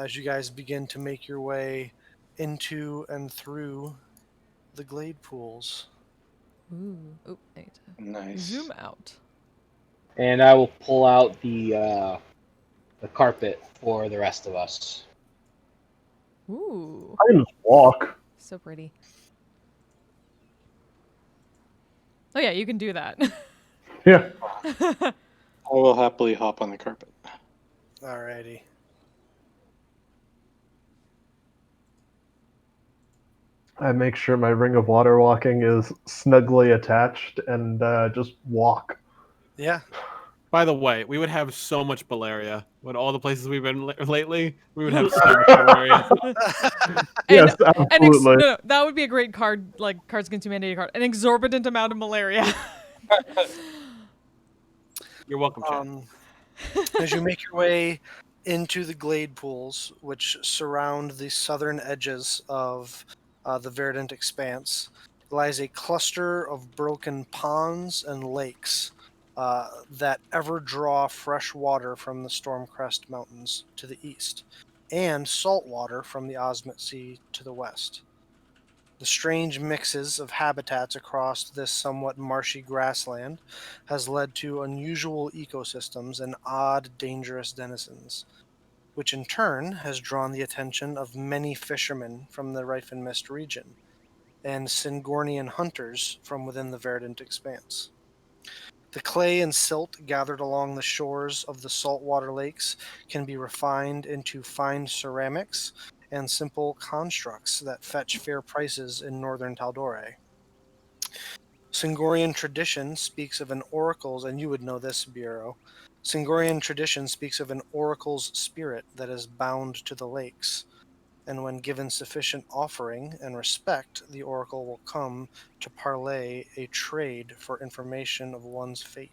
[SPEAKER 2] as you guys begin to make your way into and through the glade pools.
[SPEAKER 1] Ooh. Oh, I need to
[SPEAKER 6] Nice.
[SPEAKER 1] zoom out.
[SPEAKER 5] And I will pull out the carpet for the rest of us.
[SPEAKER 1] Ooh.
[SPEAKER 4] I can just walk.
[SPEAKER 1] So pretty. Oh yeah, you can do that.
[SPEAKER 4] Yeah.
[SPEAKER 6] I will happily hop on the carpet.
[SPEAKER 2] Alrighty.
[SPEAKER 4] I make sure my ring of water walking is snugly attached and just walk.
[SPEAKER 2] Yeah.
[SPEAKER 3] By the way, we would have so much malaria. With all the places we've been lately, we would have so much malaria.
[SPEAKER 4] Yes,
[SPEAKER 1] And
[SPEAKER 4] absolutely.
[SPEAKER 1] no, that would be a great card, like Cards Against Humanity card. An exorbitant amount of malaria.
[SPEAKER 3] You're welcome, Chad.
[SPEAKER 2] As you make your way into the glade pools, which surround the southern edges of the verdant expanse, lies a cluster of broken ponds and lakes that ever draw fresh water from the Stormcrest Mountains to the east, and salt water from the Osmit Sea to the west. The strange mixes of habitats across this somewhat marshy grassland has led to unusual ecosystems and odd, dangerous denizens, which in turn has drawn the attention of many fishermen from the Rife and Mist region and Singornian hunters from within the verdant expanse. The clay and silt gathered along the shores of the saltwater lakes can be refined into fine ceramics and simple constructs that fetch fair prices in northern Taldore. Singorian tradition speaks of an oracle's, and you would know this, Bureau. Singorian tradition speaks of an oracle's spirit that is bound to the lakes, and when given sufficient offering and respect, the oracle will come to parlay a trade for information of one's fate.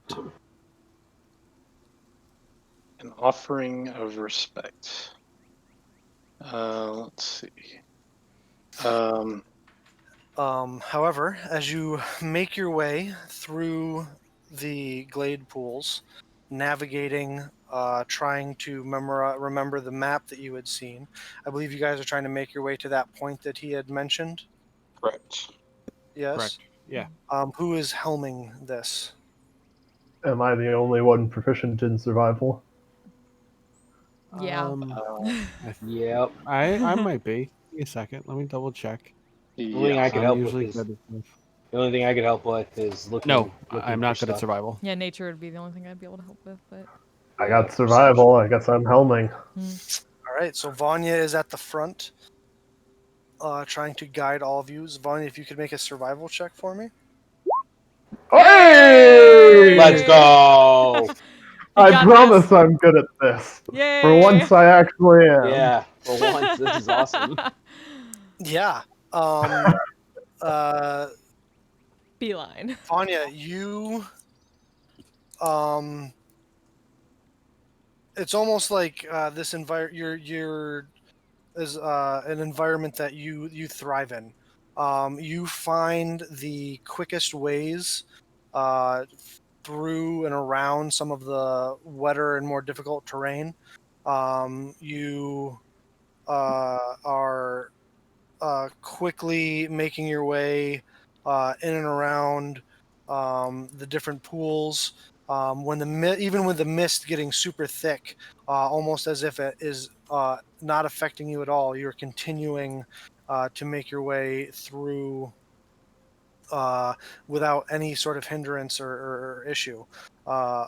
[SPEAKER 6] An offering of respect. Let's see.
[SPEAKER 2] However, as you make your way through the glade pools, navigating, trying to remember the map that you had seen, I believe you guys are trying to make your way to that point that he had mentioned.
[SPEAKER 6] Correct.
[SPEAKER 2] Yes.
[SPEAKER 3] Correct. Yeah.
[SPEAKER 2] Who is helming this?
[SPEAKER 4] Am I the only one proficient in survival?
[SPEAKER 1] Yeah.
[SPEAKER 5] Yep.
[SPEAKER 3] I might be. Give me a second. Let me double check.
[SPEAKER 5] The only thing I
[SPEAKER 6] Yeah.
[SPEAKER 5] could
[SPEAKER 3] I'm
[SPEAKER 5] help
[SPEAKER 3] usually
[SPEAKER 5] with is
[SPEAKER 3] good at stuff.
[SPEAKER 5] the only thing I could help with is looking.
[SPEAKER 3] No,
[SPEAKER 5] looking
[SPEAKER 3] I'm
[SPEAKER 5] for
[SPEAKER 3] not good at
[SPEAKER 5] stuff.
[SPEAKER 3] survival.
[SPEAKER 1] Yeah, nature would be the only thing I'd be able to help with, but
[SPEAKER 4] I
[SPEAKER 5] Yeah,
[SPEAKER 4] got survival. I guess I'm helming.
[SPEAKER 2] All right, so Vanya is at the front, trying to guide all of you. Vanya, if you could make a survival check for me.
[SPEAKER 4] Hey!
[SPEAKER 5] Let's go.
[SPEAKER 1] You
[SPEAKER 4] I
[SPEAKER 1] got
[SPEAKER 4] promise
[SPEAKER 1] this.
[SPEAKER 4] I'm good at this.
[SPEAKER 1] Yay!
[SPEAKER 4] For once, I actually am.
[SPEAKER 5] Yeah, for once, this is awesome.
[SPEAKER 2] Yeah.
[SPEAKER 1] Beeline.
[SPEAKER 2] Vanya, you it's almost like this you're is an environment that you thrive in. You find the quickest ways uh, through and around some of the wetter and more difficult terrain. You are quickly making your way in and around the different pools. When even with the mist getting super thick, almost as if it is not affecting you at all, you're continuing to make your way through without any sort of hindrance or issue.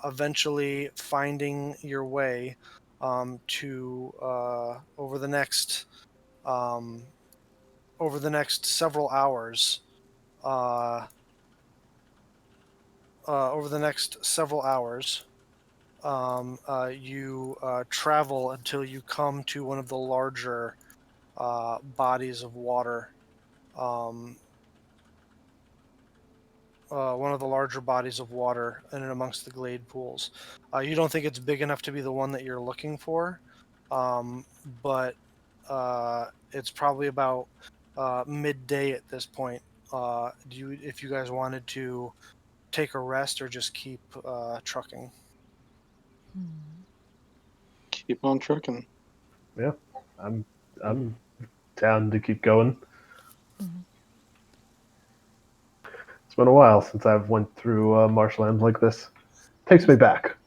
[SPEAKER 2] Eventually, finding your way to um, over the next several hours. Uh, over the next several hours, you travel until you come to one of the larger bodies of water. Um, one of the larger bodies of water in and amongst the glade pools. You don't think it's big enough to be the one that you're looking for, but it's probably about midday at this point. If you guys wanted to take a rest or just keep trucking?
[SPEAKER 6] Keep on trucking.
[SPEAKER 4] Yeah, I'm down to keep going. It's been a while since I've went through marshland like this. Takes me back.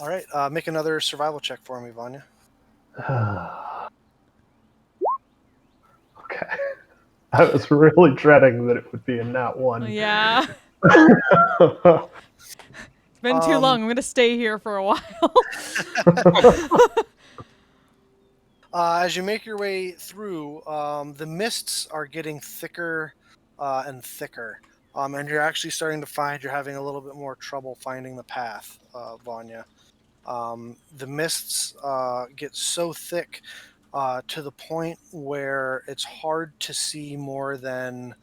[SPEAKER 2] All right, make another survival check for me, Vanya.
[SPEAKER 4] Okay. I was really dreading that it would be a nat one.
[SPEAKER 1] Yeah. It's been too long. I'm gonna stay here for a while.
[SPEAKER 2] As you make your way through, the mists are getting thicker and thicker, and you're actually starting to find you're having a little bit more trouble finding the path, Vanya. The mists get so thick to the point where it's hard to see more than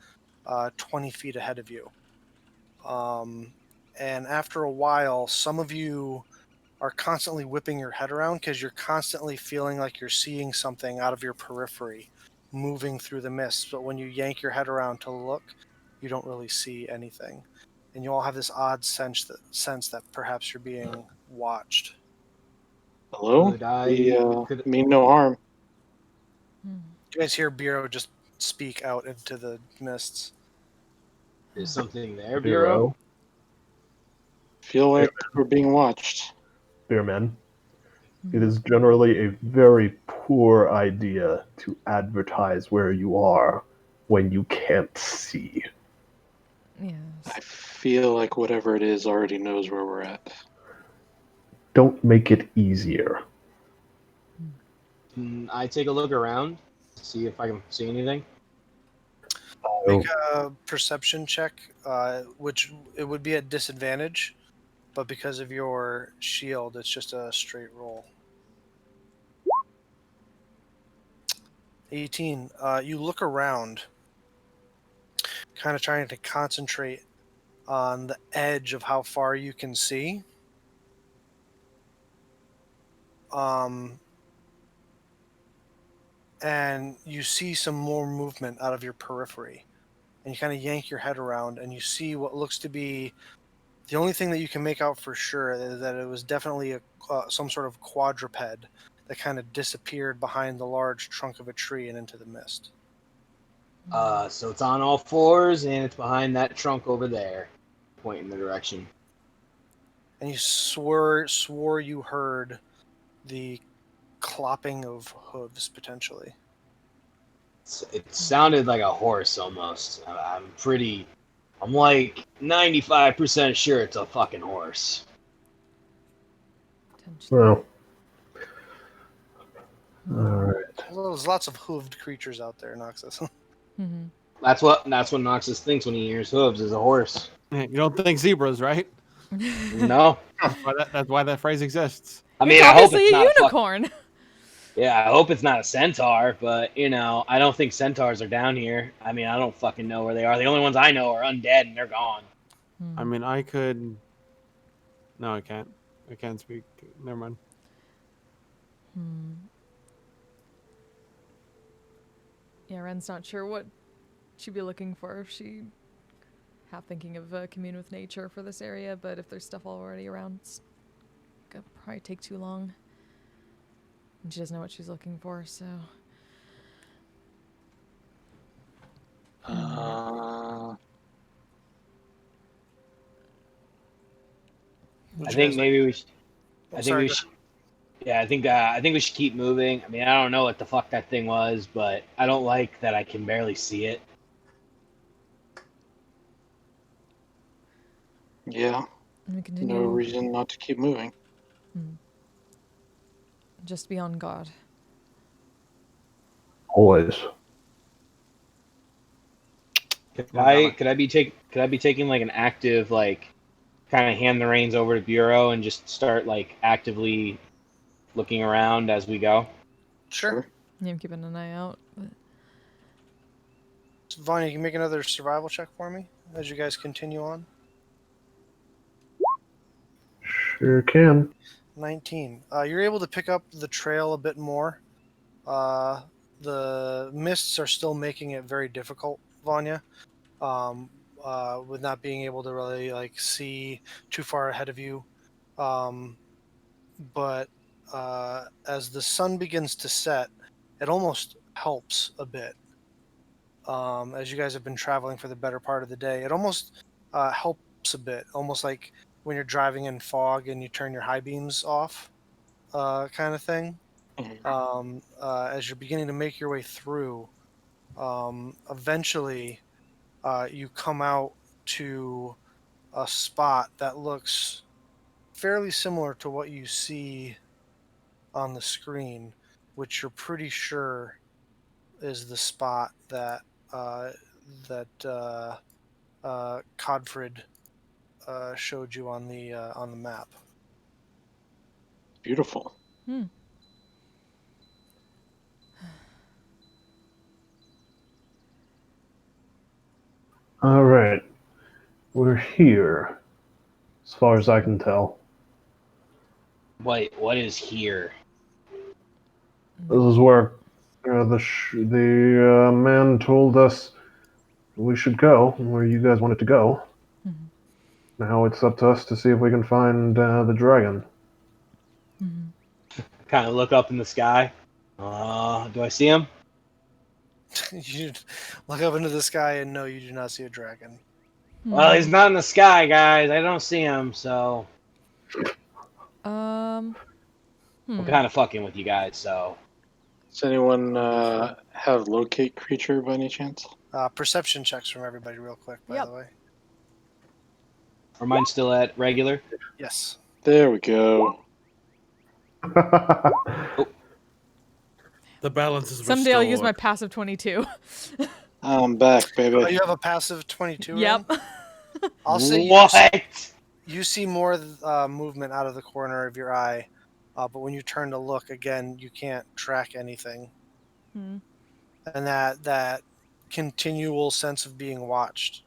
[SPEAKER 2] 20 feet ahead of you. and after a while, some of you are constantly whipping your head around because you're constantly feeling like you're seeing something out of your periphery moving through the mist. But when you yank your head around to look, you don't really see anything. And you all have this odd sense that perhaps you're being watched.
[SPEAKER 6] Hello?
[SPEAKER 5] Could I?
[SPEAKER 6] We
[SPEAKER 5] Could
[SPEAKER 6] mean no harm.
[SPEAKER 1] Hmm.
[SPEAKER 2] You guys hear Bureau just speak out into the mists.
[SPEAKER 5] is something there, Bureau?
[SPEAKER 4] Bureau,
[SPEAKER 6] Feel like we're being watched.
[SPEAKER 4] Beerman. It
[SPEAKER 1] Hmm.
[SPEAKER 4] is generally a very poor idea to advertise where you are when you can't see.
[SPEAKER 6] I
[SPEAKER 1] Yes.
[SPEAKER 6] feel like whatever it is already knows where we're at.
[SPEAKER 4] Don't make it easier.
[SPEAKER 5] Can I take a look around, see if I can see anything?
[SPEAKER 2] Make a perception check, which it would be at disadvantage, but because of your shield, it's just a straight roll. 18. You look around, kind of trying to concentrate on the edge of how far you can see. And you see some more movement out of your periphery. And you kind of yank your head around, and you see what looks to be the only thing that you can make out for sure is that it was definitely some sort of quadruped that kind of disappeared behind the large trunk of a tree and into the mist.
[SPEAKER 5] So it's on all fours and it's behind that trunk over there, pointing the direction.
[SPEAKER 2] And you swore you heard the clopping of hooves potentially.
[SPEAKER 5] It sounded like a horse almost. I'm like 95% sure it's a fucking horse.
[SPEAKER 1] Potentially.
[SPEAKER 4] Well, alright.
[SPEAKER 2] Well, there's lots of hooved creatures out there, Noxus.
[SPEAKER 1] Hmm.
[SPEAKER 5] That's what Noxus thinks when he hears hooves is a horse.
[SPEAKER 3] You don't think zebras, right?
[SPEAKER 5] No,
[SPEAKER 3] That's why that phrase exists.
[SPEAKER 5] I mean
[SPEAKER 1] It's
[SPEAKER 5] I hope
[SPEAKER 1] obviously
[SPEAKER 5] it's
[SPEAKER 1] a
[SPEAKER 5] not a
[SPEAKER 1] unicorn.
[SPEAKER 5] yeah, I hope it's not a centaur, but I don't think centaurs are down here. I mean, I don't fucking know where they are. The only ones I know are undead and they're gone.
[SPEAKER 3] I mean, I could. No, I can't. I can't speak. Never mind.
[SPEAKER 1] Hmm. Yeah, Ren's not sure what she'd be looking for if she half thinking of commune with nature for this area, but if there's stuff already around, it's gonna probably take too long. And she doesn't know what she's looking for, so.
[SPEAKER 6] Uh,
[SPEAKER 2] Would
[SPEAKER 5] I
[SPEAKER 2] you
[SPEAKER 5] think
[SPEAKER 2] guys like?
[SPEAKER 5] maybe we should.
[SPEAKER 2] Oh,
[SPEAKER 5] I think
[SPEAKER 2] sorry.
[SPEAKER 5] we
[SPEAKER 2] Go
[SPEAKER 5] should. Yeah, I think we should keep moving. I mean, I don't know what the fuck that thing was, but I don't like that I can barely see it.
[SPEAKER 6] yeah,
[SPEAKER 1] And we
[SPEAKER 6] no
[SPEAKER 1] continue
[SPEAKER 6] reason not to keep moving.
[SPEAKER 1] just beyond God.
[SPEAKER 4] Always.
[SPEAKER 5] Could I be taking like an active like kind of hand the reins over to Bureau and just start like actively looking around as we go?
[SPEAKER 2] Sure.
[SPEAKER 1] Yeah, I'm keeping an eye out. But
[SPEAKER 2] Vanya, you can make another survival check for me as you guys continue on.
[SPEAKER 4] Sure can.
[SPEAKER 2] 19. You're able to pick up the trail a bit more. The mists are still making it very difficult, Vanya, with not being able to really like see too far ahead of you. But as the sun begins to set, it almost helps a bit. As you guys have been traveling for the better part of the day, it almost helps a bit, almost like when you're driving in fog and you turn your high beams off, kind of thing.
[SPEAKER 6] Mhm.
[SPEAKER 2] As you're beginning to make your way through, eventually you come out to a spot that looks fairly similar to what you see on the screen, which you're pretty sure is the spot that uh, Codfrid showed you on the map.
[SPEAKER 6] Beautiful.
[SPEAKER 1] hmm.
[SPEAKER 4] Alright. We're here. as far as I can tell.
[SPEAKER 5] What is here?
[SPEAKER 4] This is where the man told us we should go, where you guys wanted to go.
[SPEAKER 1] Mhm.
[SPEAKER 4] Now it's up to us to see if we can find the dragon.
[SPEAKER 1] Mhm.
[SPEAKER 5] Kind of look up in the sky. Do I see him?
[SPEAKER 2] You look up into the sky and no, you do not see a dragon.
[SPEAKER 5] Well, he's not in the sky, guys. I don't see him, so
[SPEAKER 1] Um.
[SPEAKER 5] I'm kind of fucking with you guys. So
[SPEAKER 6] Does anyone have locate creature by any chance?
[SPEAKER 2] Perception checks from everybody, real quick, by
[SPEAKER 1] Yep.
[SPEAKER 2] the way.
[SPEAKER 5] are mine still at regular?
[SPEAKER 2] Yes.
[SPEAKER 6] There we go.
[SPEAKER 3] The balance is restored.
[SPEAKER 1] Someday I'll use my passive 22.
[SPEAKER 6] I'm back, baby.
[SPEAKER 2] Oh, you have a passive 22.
[SPEAKER 1] Yep.
[SPEAKER 2] Ren? I'll say
[SPEAKER 5] What?
[SPEAKER 2] you see more movement out of the corner of your eye, but when you turn to look again, you can't track anything.
[SPEAKER 1] Hmm.
[SPEAKER 2] And that continual sense of being watched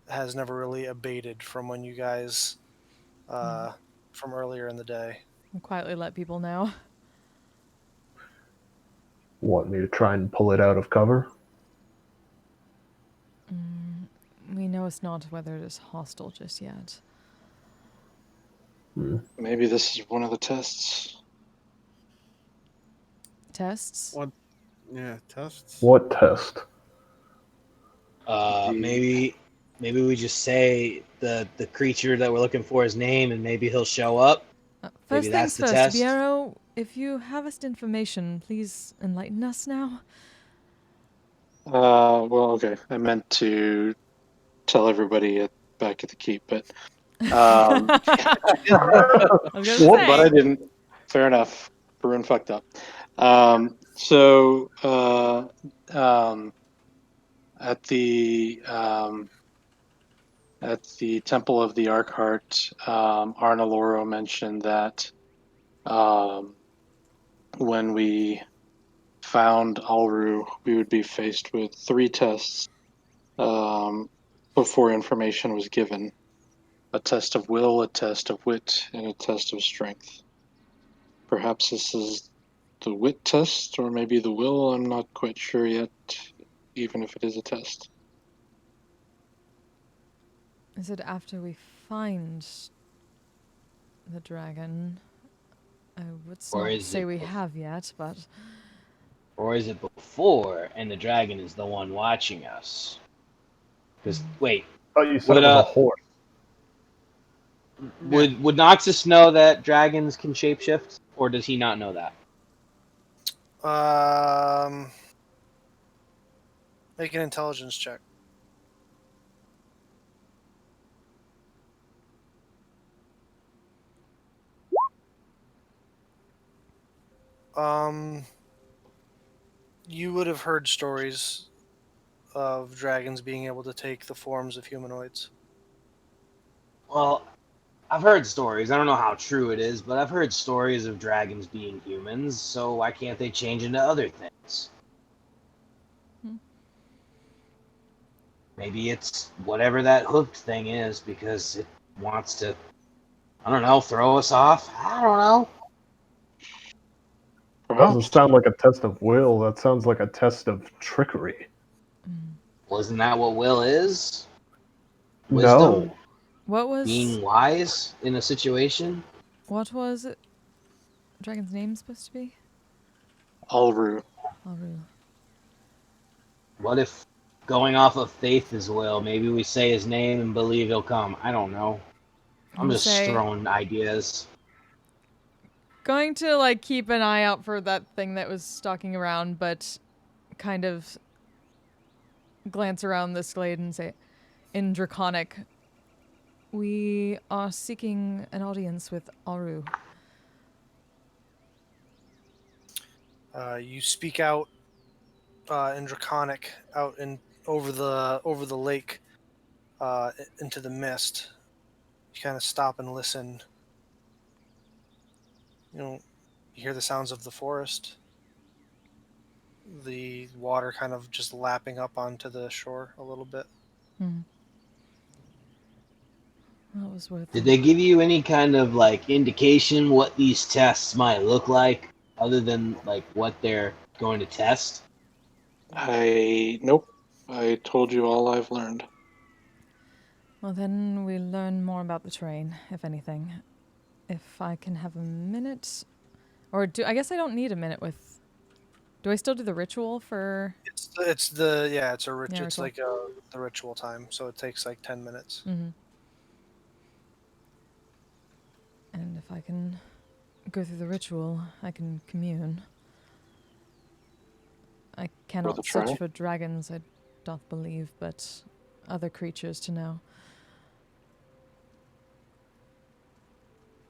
[SPEAKER 2] has never really abated from when you guys from earlier in the day.
[SPEAKER 1] I'll quietly let people know.
[SPEAKER 4] Want me to try and pull it out of cover?
[SPEAKER 1] We know it's not whether it is hostile just yet.
[SPEAKER 6] Maybe this is one of the tests.
[SPEAKER 1] Tests?
[SPEAKER 3] What? Yeah, tests.
[SPEAKER 4] What test?
[SPEAKER 5] Maybe we just say the creature that we're looking for his name, and maybe he'll show up.
[SPEAKER 1] First
[SPEAKER 5] Maybe that's
[SPEAKER 1] things
[SPEAKER 5] the
[SPEAKER 1] first,
[SPEAKER 5] test.
[SPEAKER 1] Biero, if you harvest information, please enlighten us now.
[SPEAKER 6] Well, okay. I meant to tell everybody back at the keep, but
[SPEAKER 1] I was gonna
[SPEAKER 4] What?
[SPEAKER 1] say.
[SPEAKER 6] but I didn't. Fair enough. Barun fucked up. At the Temple of the Arkheart, Arnaloro mentioned that when we found Alru, we would be faced with 3 tests before information was given: a test of will, a test of wit, and a test of strength. Perhaps this is the wit test, or maybe the will. I'm not quite sure yet, even if it is a test.
[SPEAKER 1] Is it after we find the dragon? I would
[SPEAKER 5] Or
[SPEAKER 1] not
[SPEAKER 5] is
[SPEAKER 1] say
[SPEAKER 5] it
[SPEAKER 1] we
[SPEAKER 5] bef-
[SPEAKER 1] have yet, but
[SPEAKER 5] Or is it before, and the dragon is the one watching us? Because wait,
[SPEAKER 4] I thought you said
[SPEAKER 5] would
[SPEAKER 4] it was a horse.
[SPEAKER 5] would Noxus know that dragons can shapeshift, or does he not know that?
[SPEAKER 2] Make an intelligence check. You would have heard stories of dragons being able to take the forms of humanoids.
[SPEAKER 5] Well, I've heard stories. I don't know how true it is, but I've heard stories of dragons being humans. So why can't they change into other things? Maybe it's whatever that hooked thing is because it wants to, I don't know, throw us off. I don't know.
[SPEAKER 4] That
[SPEAKER 6] Perhaps.
[SPEAKER 4] doesn't sound like a test of will. That sounds like a test of trickery.
[SPEAKER 5] Well, isn't that what will is?
[SPEAKER 4] No.
[SPEAKER 5] Wisdom?
[SPEAKER 1] what was
[SPEAKER 5] Being wise in a situation?
[SPEAKER 1] what was it? Dragon's name supposed to be?
[SPEAKER 6] Alru.
[SPEAKER 1] Alru.
[SPEAKER 5] What if going off of faith is will? Maybe we say his name and believe he'll come. I don't know. I'm just
[SPEAKER 1] Say,
[SPEAKER 5] throwing ideas.
[SPEAKER 1] going to keep an eye out for that thing that was stalking around, but kind of glance around this glade and say, in Draconic, we are seeking an audience with Aru.
[SPEAKER 2] You speak out in Draconic out in over the lake into the mist. You kind of stop and listen. You hear the sounds of the forest, the water kind of just lapping up onto the shore a little bit.
[SPEAKER 1] That was worth
[SPEAKER 5] Did
[SPEAKER 1] it.
[SPEAKER 5] they give you any kind of like indication what these tests might look like, other than like what they're going to test?
[SPEAKER 6] Nope. I told you all I've learned.
[SPEAKER 1] Well, then we learn more about the train, if anything. If I can have a minute, or I guess I don't need a minute with. Do I still do the ritual for?
[SPEAKER 2] It's the yeah. It's a
[SPEAKER 1] Yeah,
[SPEAKER 2] it's
[SPEAKER 1] ritual.
[SPEAKER 2] like the ritual time, so it takes like 10 minutes.
[SPEAKER 1] Mm-hmm. And if I can go through the ritual, I can commune. I
[SPEAKER 6] Worth a
[SPEAKER 1] cannot
[SPEAKER 6] try.
[SPEAKER 1] search for dragons, I doth believe, but other creatures to know.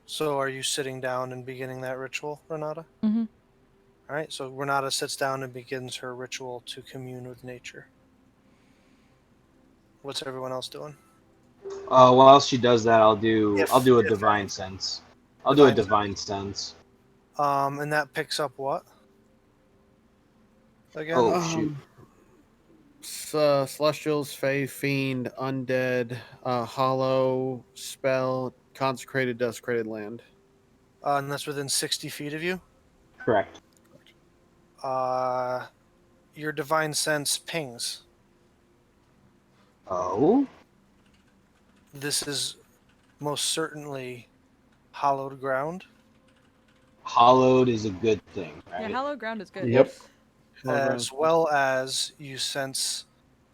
[SPEAKER 2] So are you sitting down and beginning that ritual, Renata?
[SPEAKER 1] Mm-hmm.
[SPEAKER 2] All right. So Renata sits down and begins her ritual to commune with nature. What's everyone else doing?
[SPEAKER 5] While she does that, I'll do a
[SPEAKER 2] If
[SPEAKER 5] divine sense. I'll do a
[SPEAKER 2] divine,
[SPEAKER 5] divine sense.
[SPEAKER 2] and that picks up what again?
[SPEAKER 5] Oh shoot!
[SPEAKER 3] Celestials, Fey, Fiend, Undead, Hollow, Spell, Consecrated, Desecrated Land.
[SPEAKER 2] And that's within 60 feet of you.
[SPEAKER 5] Correct.
[SPEAKER 2] Uh, your divine sense pings.
[SPEAKER 5] Oh,
[SPEAKER 2] This is most certainly hallowed ground,
[SPEAKER 5] hollowed is a good thing,
[SPEAKER 1] Yeah,
[SPEAKER 5] right?
[SPEAKER 1] hallowed ground is good.
[SPEAKER 4] Yep.
[SPEAKER 2] as well as you sense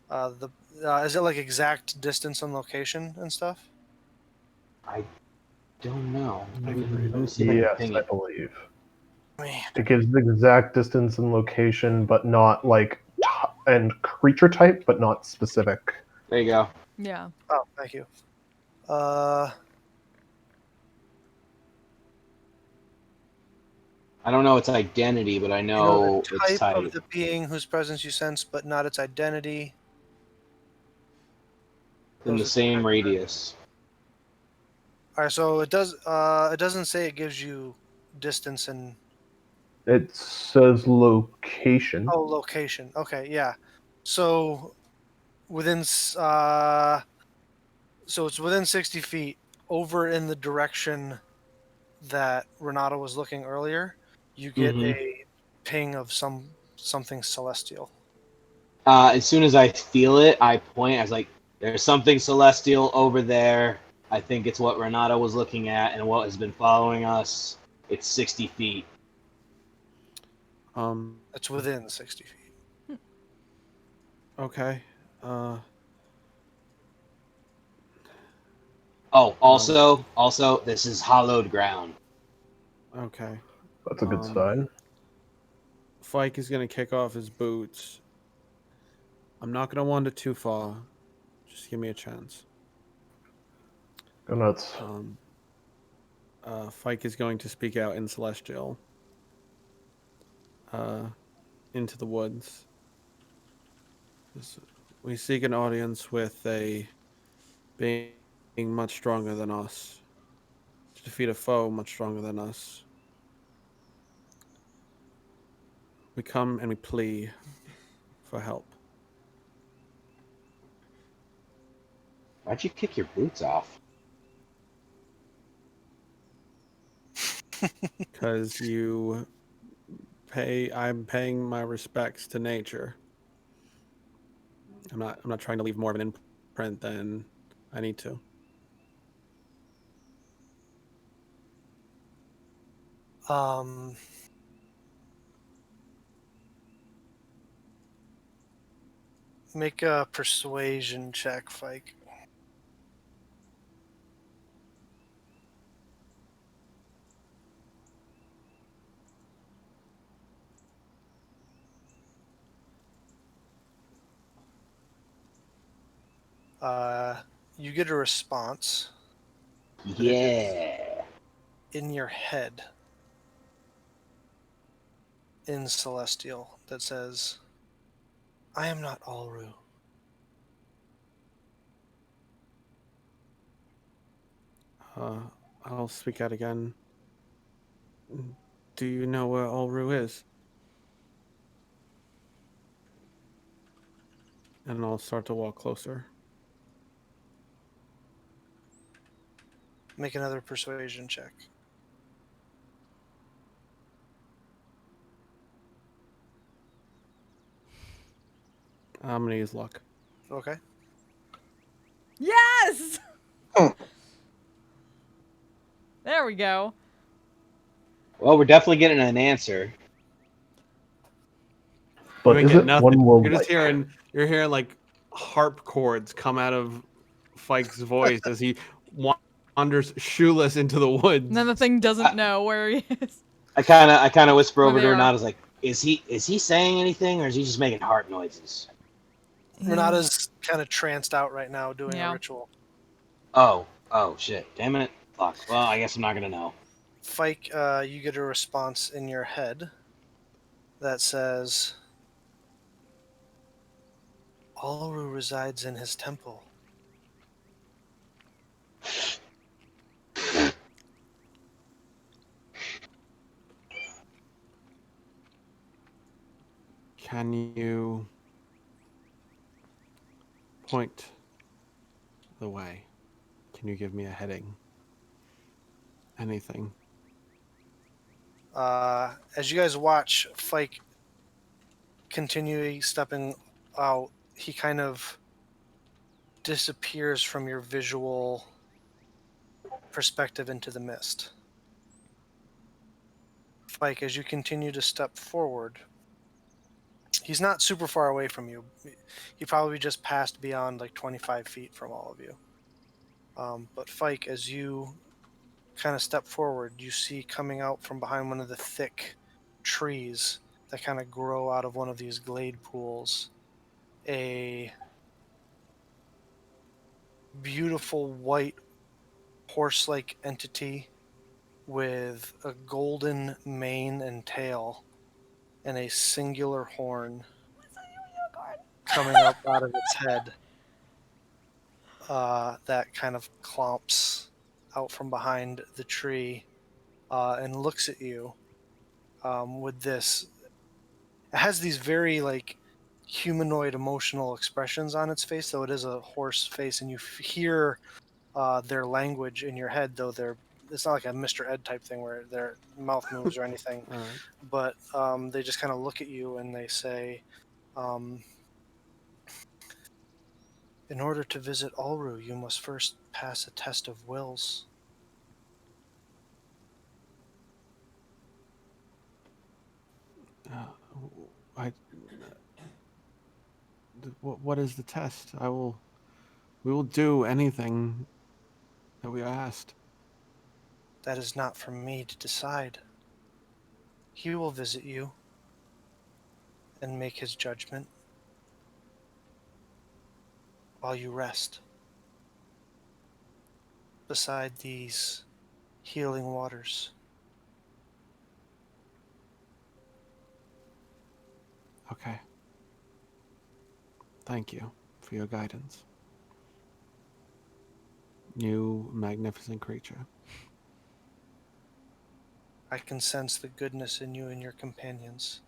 [SPEAKER 2] the. Is it like exact distance and location and stuff?
[SPEAKER 5] I don't know.
[SPEAKER 3] I
[SPEAKER 5] Let me,
[SPEAKER 3] can read
[SPEAKER 5] let me
[SPEAKER 3] it.
[SPEAKER 5] see if I can
[SPEAKER 4] Yes,
[SPEAKER 5] ping
[SPEAKER 4] I
[SPEAKER 5] it.
[SPEAKER 4] believe.
[SPEAKER 2] Man,
[SPEAKER 4] It gives the exact distance and location, but not like and creature type, but not specific.
[SPEAKER 5] There you go.
[SPEAKER 1] Yeah.
[SPEAKER 2] oh, thank you. Uh,
[SPEAKER 5] I don't know its identity, but I
[SPEAKER 2] you know the
[SPEAKER 5] know its
[SPEAKER 2] type of
[SPEAKER 5] type
[SPEAKER 2] the being whose presence you sense, but not its identity.
[SPEAKER 5] in the
[SPEAKER 2] Those are
[SPEAKER 5] same radius.
[SPEAKER 2] all right. So it does. It doesn't say it gives you distance and
[SPEAKER 4] It says location.
[SPEAKER 2] location. Okay, yeah. So within so it's within 60 feet over in the direction that Renata was looking earlier. You get
[SPEAKER 5] Mm-hmm.
[SPEAKER 2] a ping of something celestial.
[SPEAKER 5] As soon as I feel it, I point. I was like, "There's something celestial over there." I think it's what Renata was looking at, and what has been following us. It's 60 feet.
[SPEAKER 2] It's within 60 feet.
[SPEAKER 3] Okay. Uh,
[SPEAKER 5] Oh,
[SPEAKER 3] um,
[SPEAKER 5] also, this is hollowed ground.
[SPEAKER 3] okay.
[SPEAKER 4] That's a good sign.
[SPEAKER 3] Fike is gonna kick off his boots. I'm not gonna wander too far. Just give me a chance.
[SPEAKER 4] Go nuts.
[SPEAKER 3] Fike is going to speak out in Celestial. Into the woods. We seek an audience with a being much stronger than us. To defeat a foe much stronger than us. We come and we plea for help.
[SPEAKER 5] Why'd you kick your boots off?
[SPEAKER 3] Because I'm paying my respects to nature. I'm not trying to leave more of an imprint than I need to.
[SPEAKER 2] Um, make a persuasion check, Fike. You get a response, but it is
[SPEAKER 5] Yeah.
[SPEAKER 2] in your head in Celestial that says, I am not Alru.
[SPEAKER 3] I'll speak out again. Do you know where Ulru is? And I'll start to walk closer.
[SPEAKER 2] Make another persuasion check.
[SPEAKER 3] I'm gonna use luck.
[SPEAKER 2] Okay.
[SPEAKER 1] Yes!
[SPEAKER 6] Huh.
[SPEAKER 1] There we go.
[SPEAKER 5] Well, we're definitely getting an answer.
[SPEAKER 4] But
[SPEAKER 3] You ain't
[SPEAKER 4] is
[SPEAKER 3] getting
[SPEAKER 4] it
[SPEAKER 3] nothing.
[SPEAKER 4] one more
[SPEAKER 3] You're just
[SPEAKER 4] like?
[SPEAKER 3] you're hearing like harp chords come out of Fike's voice as he wanders shoeless into the woods.
[SPEAKER 1] And then the thing doesn't know where he is.
[SPEAKER 5] I kind of whisper
[SPEAKER 1] Where
[SPEAKER 5] over
[SPEAKER 1] they
[SPEAKER 5] to her,
[SPEAKER 1] are.
[SPEAKER 5] and I was like, "Is he saying anything, or is he just making heart noises?"
[SPEAKER 2] Renata's kind of tranced out right now doing a
[SPEAKER 1] Yeah.
[SPEAKER 2] ritual.
[SPEAKER 5] Oh shit! Damn it! Fuck. Well, I guess I'm not gonna know.
[SPEAKER 2] Fike, you get a response in your head that says, Alru resides in his temple.
[SPEAKER 3] Can you point the way? Can you give me a heading? Anything?
[SPEAKER 2] As you guys watch Fike continually stepping out, he kind of disappears from your visual perspective into the mist. Fike, as you continue to step forward, he's not super far away from you. He probably just passed beyond like 25 feet from all of you. But Fike, as you kind of step forward, you see coming out from behind one of the thick trees that kind of grow out of one of these glade pools a beautiful white horse-like entity with a golden mane and tail and a singular horn coming up out of its head that kind of clomps out from behind the tree and looks at you with this. It has these very like humanoid emotional expressions on its face, though it is a horse face, and you hear their language in your head, though it's not like a Mr. Ed type thing where their mouth moves or anything,
[SPEAKER 3] All right.
[SPEAKER 2] but they just kind of look at you and they say, in order to visit Ulru, you must first pass a test of wills.
[SPEAKER 3] What is the test? We will do anything that we are asked.
[SPEAKER 2] That is not for me to decide. He will visit you and make his judgment while you rest beside these healing waters.
[SPEAKER 3] Okay. Thank you for your guidance. You magnificent creature.
[SPEAKER 2] I can sense the goodness in you and your companions.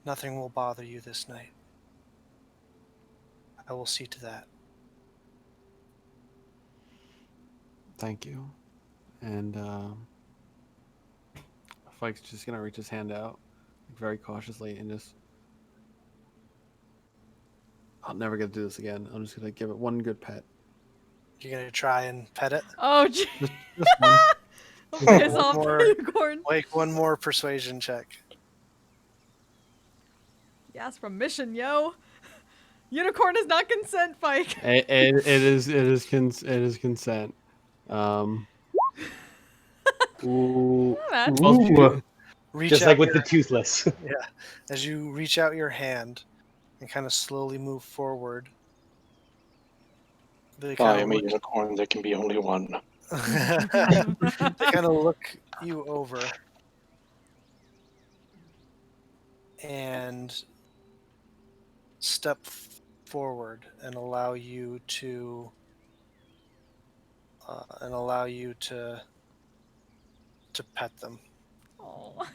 [SPEAKER 2] Nothing will bother you this night. I will see to that.
[SPEAKER 3] Thank you. And Fike's just gonna reach his hand out very cautiously and just. I'll never get to do this again. I'm just gonna give it one good pet.
[SPEAKER 2] You're going to try and pet it?
[SPEAKER 1] Oh, gee.
[SPEAKER 3] Just one.
[SPEAKER 1] Piss
[SPEAKER 2] One
[SPEAKER 1] off
[SPEAKER 2] more-
[SPEAKER 1] the unicorn.
[SPEAKER 2] Make one more persuasion check.
[SPEAKER 1] You asked for mission, yo. Unicorn does not consent, Fike.
[SPEAKER 3] It is consent. Ooh.
[SPEAKER 1] Not bad.
[SPEAKER 4] Ooh.
[SPEAKER 2] Reach
[SPEAKER 5] Just
[SPEAKER 2] out
[SPEAKER 5] like with
[SPEAKER 2] your-
[SPEAKER 5] the toothless.
[SPEAKER 2] Yeah. As you reach out your hand and kind of slowly move forward, they
[SPEAKER 6] I
[SPEAKER 2] kind
[SPEAKER 6] am
[SPEAKER 2] of
[SPEAKER 6] a unicorn. There can be only one.
[SPEAKER 2] they kind of look you over and step forward and allow you to pet them.
[SPEAKER 1] Oh.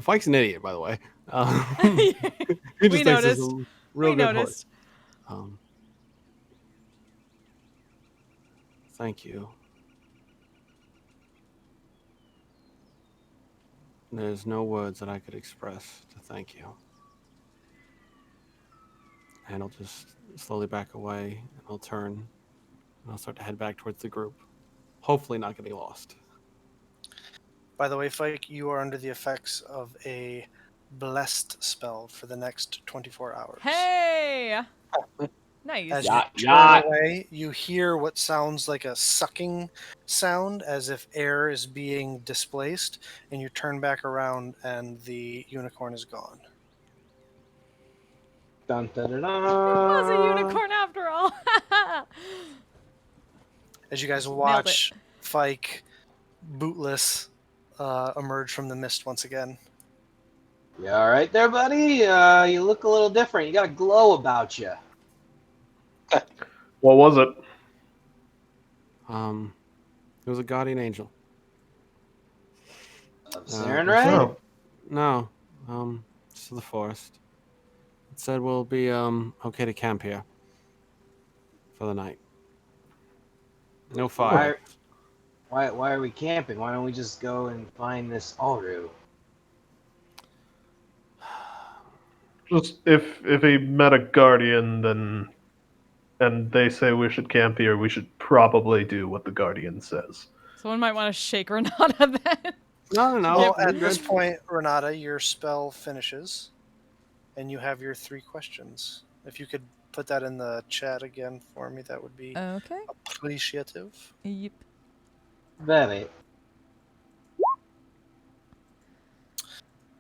[SPEAKER 3] Fike's an idiot, by the way.
[SPEAKER 1] We
[SPEAKER 3] He just thinks this is
[SPEAKER 1] noticed.
[SPEAKER 3] a real
[SPEAKER 1] We
[SPEAKER 3] good
[SPEAKER 1] noticed.
[SPEAKER 3] horse. Thank you. There's no words that I could express to thank you. And I'll just slowly back away, and I'll turn, and I'll start to head back towards the group. Hopefully not getting lost.
[SPEAKER 2] By the way, Fike, you are under the effects of a blessed spell for the next 24 hours.
[SPEAKER 1] Hey! Nice.
[SPEAKER 2] As
[SPEAKER 5] Yacht,
[SPEAKER 2] you turn
[SPEAKER 5] yacht.
[SPEAKER 2] away, you hear what sounds like a sucking sound, as if air is being displaced, and you turn back around, and the unicorn is gone.
[SPEAKER 5] Dun, dun, dun,
[SPEAKER 1] It was a
[SPEAKER 5] dun.
[SPEAKER 1] unicorn after all.
[SPEAKER 2] As you guys
[SPEAKER 1] Nailed
[SPEAKER 2] watch Fike, bootless, emerge from the mist once again.
[SPEAKER 5] You all right there, buddy? You look a little different. You got a glow about you.
[SPEAKER 4] What was it?
[SPEAKER 3] It was a guardian angel.
[SPEAKER 5] Saren,
[SPEAKER 3] It
[SPEAKER 5] right?
[SPEAKER 3] said- No. Just the forest. It said we'll be okay to camp here for the night. No fire.
[SPEAKER 5] Why are we camping? Why don't we just go and find this Alru?
[SPEAKER 4] Just if he met a guardian, then and they say we should camp here, we should probably do what the guardian says.
[SPEAKER 1] Someone might want to shake Renata then.
[SPEAKER 3] No.
[SPEAKER 2] Well,
[SPEAKER 3] we're
[SPEAKER 2] at this
[SPEAKER 3] good.
[SPEAKER 2] point, Renata, your spell finishes, and you have your 3 questions. If you could put that in the chat again for me, that would be
[SPEAKER 1] Okay.
[SPEAKER 2] appreciative.
[SPEAKER 1] Yep.
[SPEAKER 5] Very.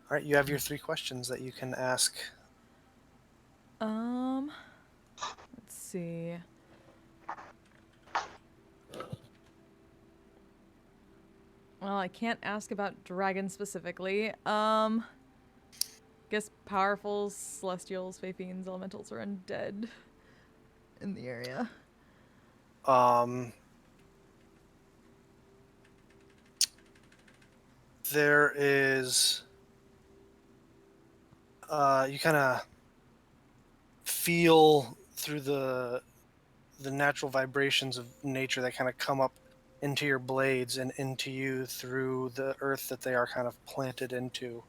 [SPEAKER 2] All right, you have your 3 questions that you can ask.
[SPEAKER 1] Let's see. Well, I can't ask about dragons specifically. Guess powerful celestials, fae fiends, elementals, or undead in the area.
[SPEAKER 2] There is you kind of feel through the natural vibrations of nature that kind of come up into your blades and into you through the earth that they are kind of planted into.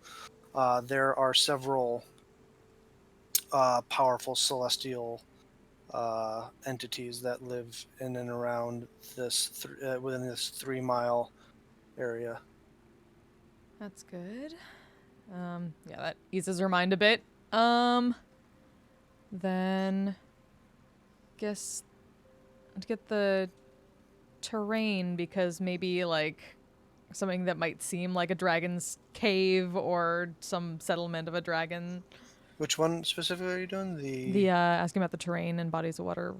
[SPEAKER 2] There are several powerful celestial entities that live in and around this within this 3-mile area.
[SPEAKER 1] That's good. Yeah, that eases her mind a bit. Then guess to get the terrain, because maybe like something that might seem like a dragon's cave or some settlement of a dragon.
[SPEAKER 2] Which one specifically are you doing?
[SPEAKER 1] The asking about the terrain and bodies of water.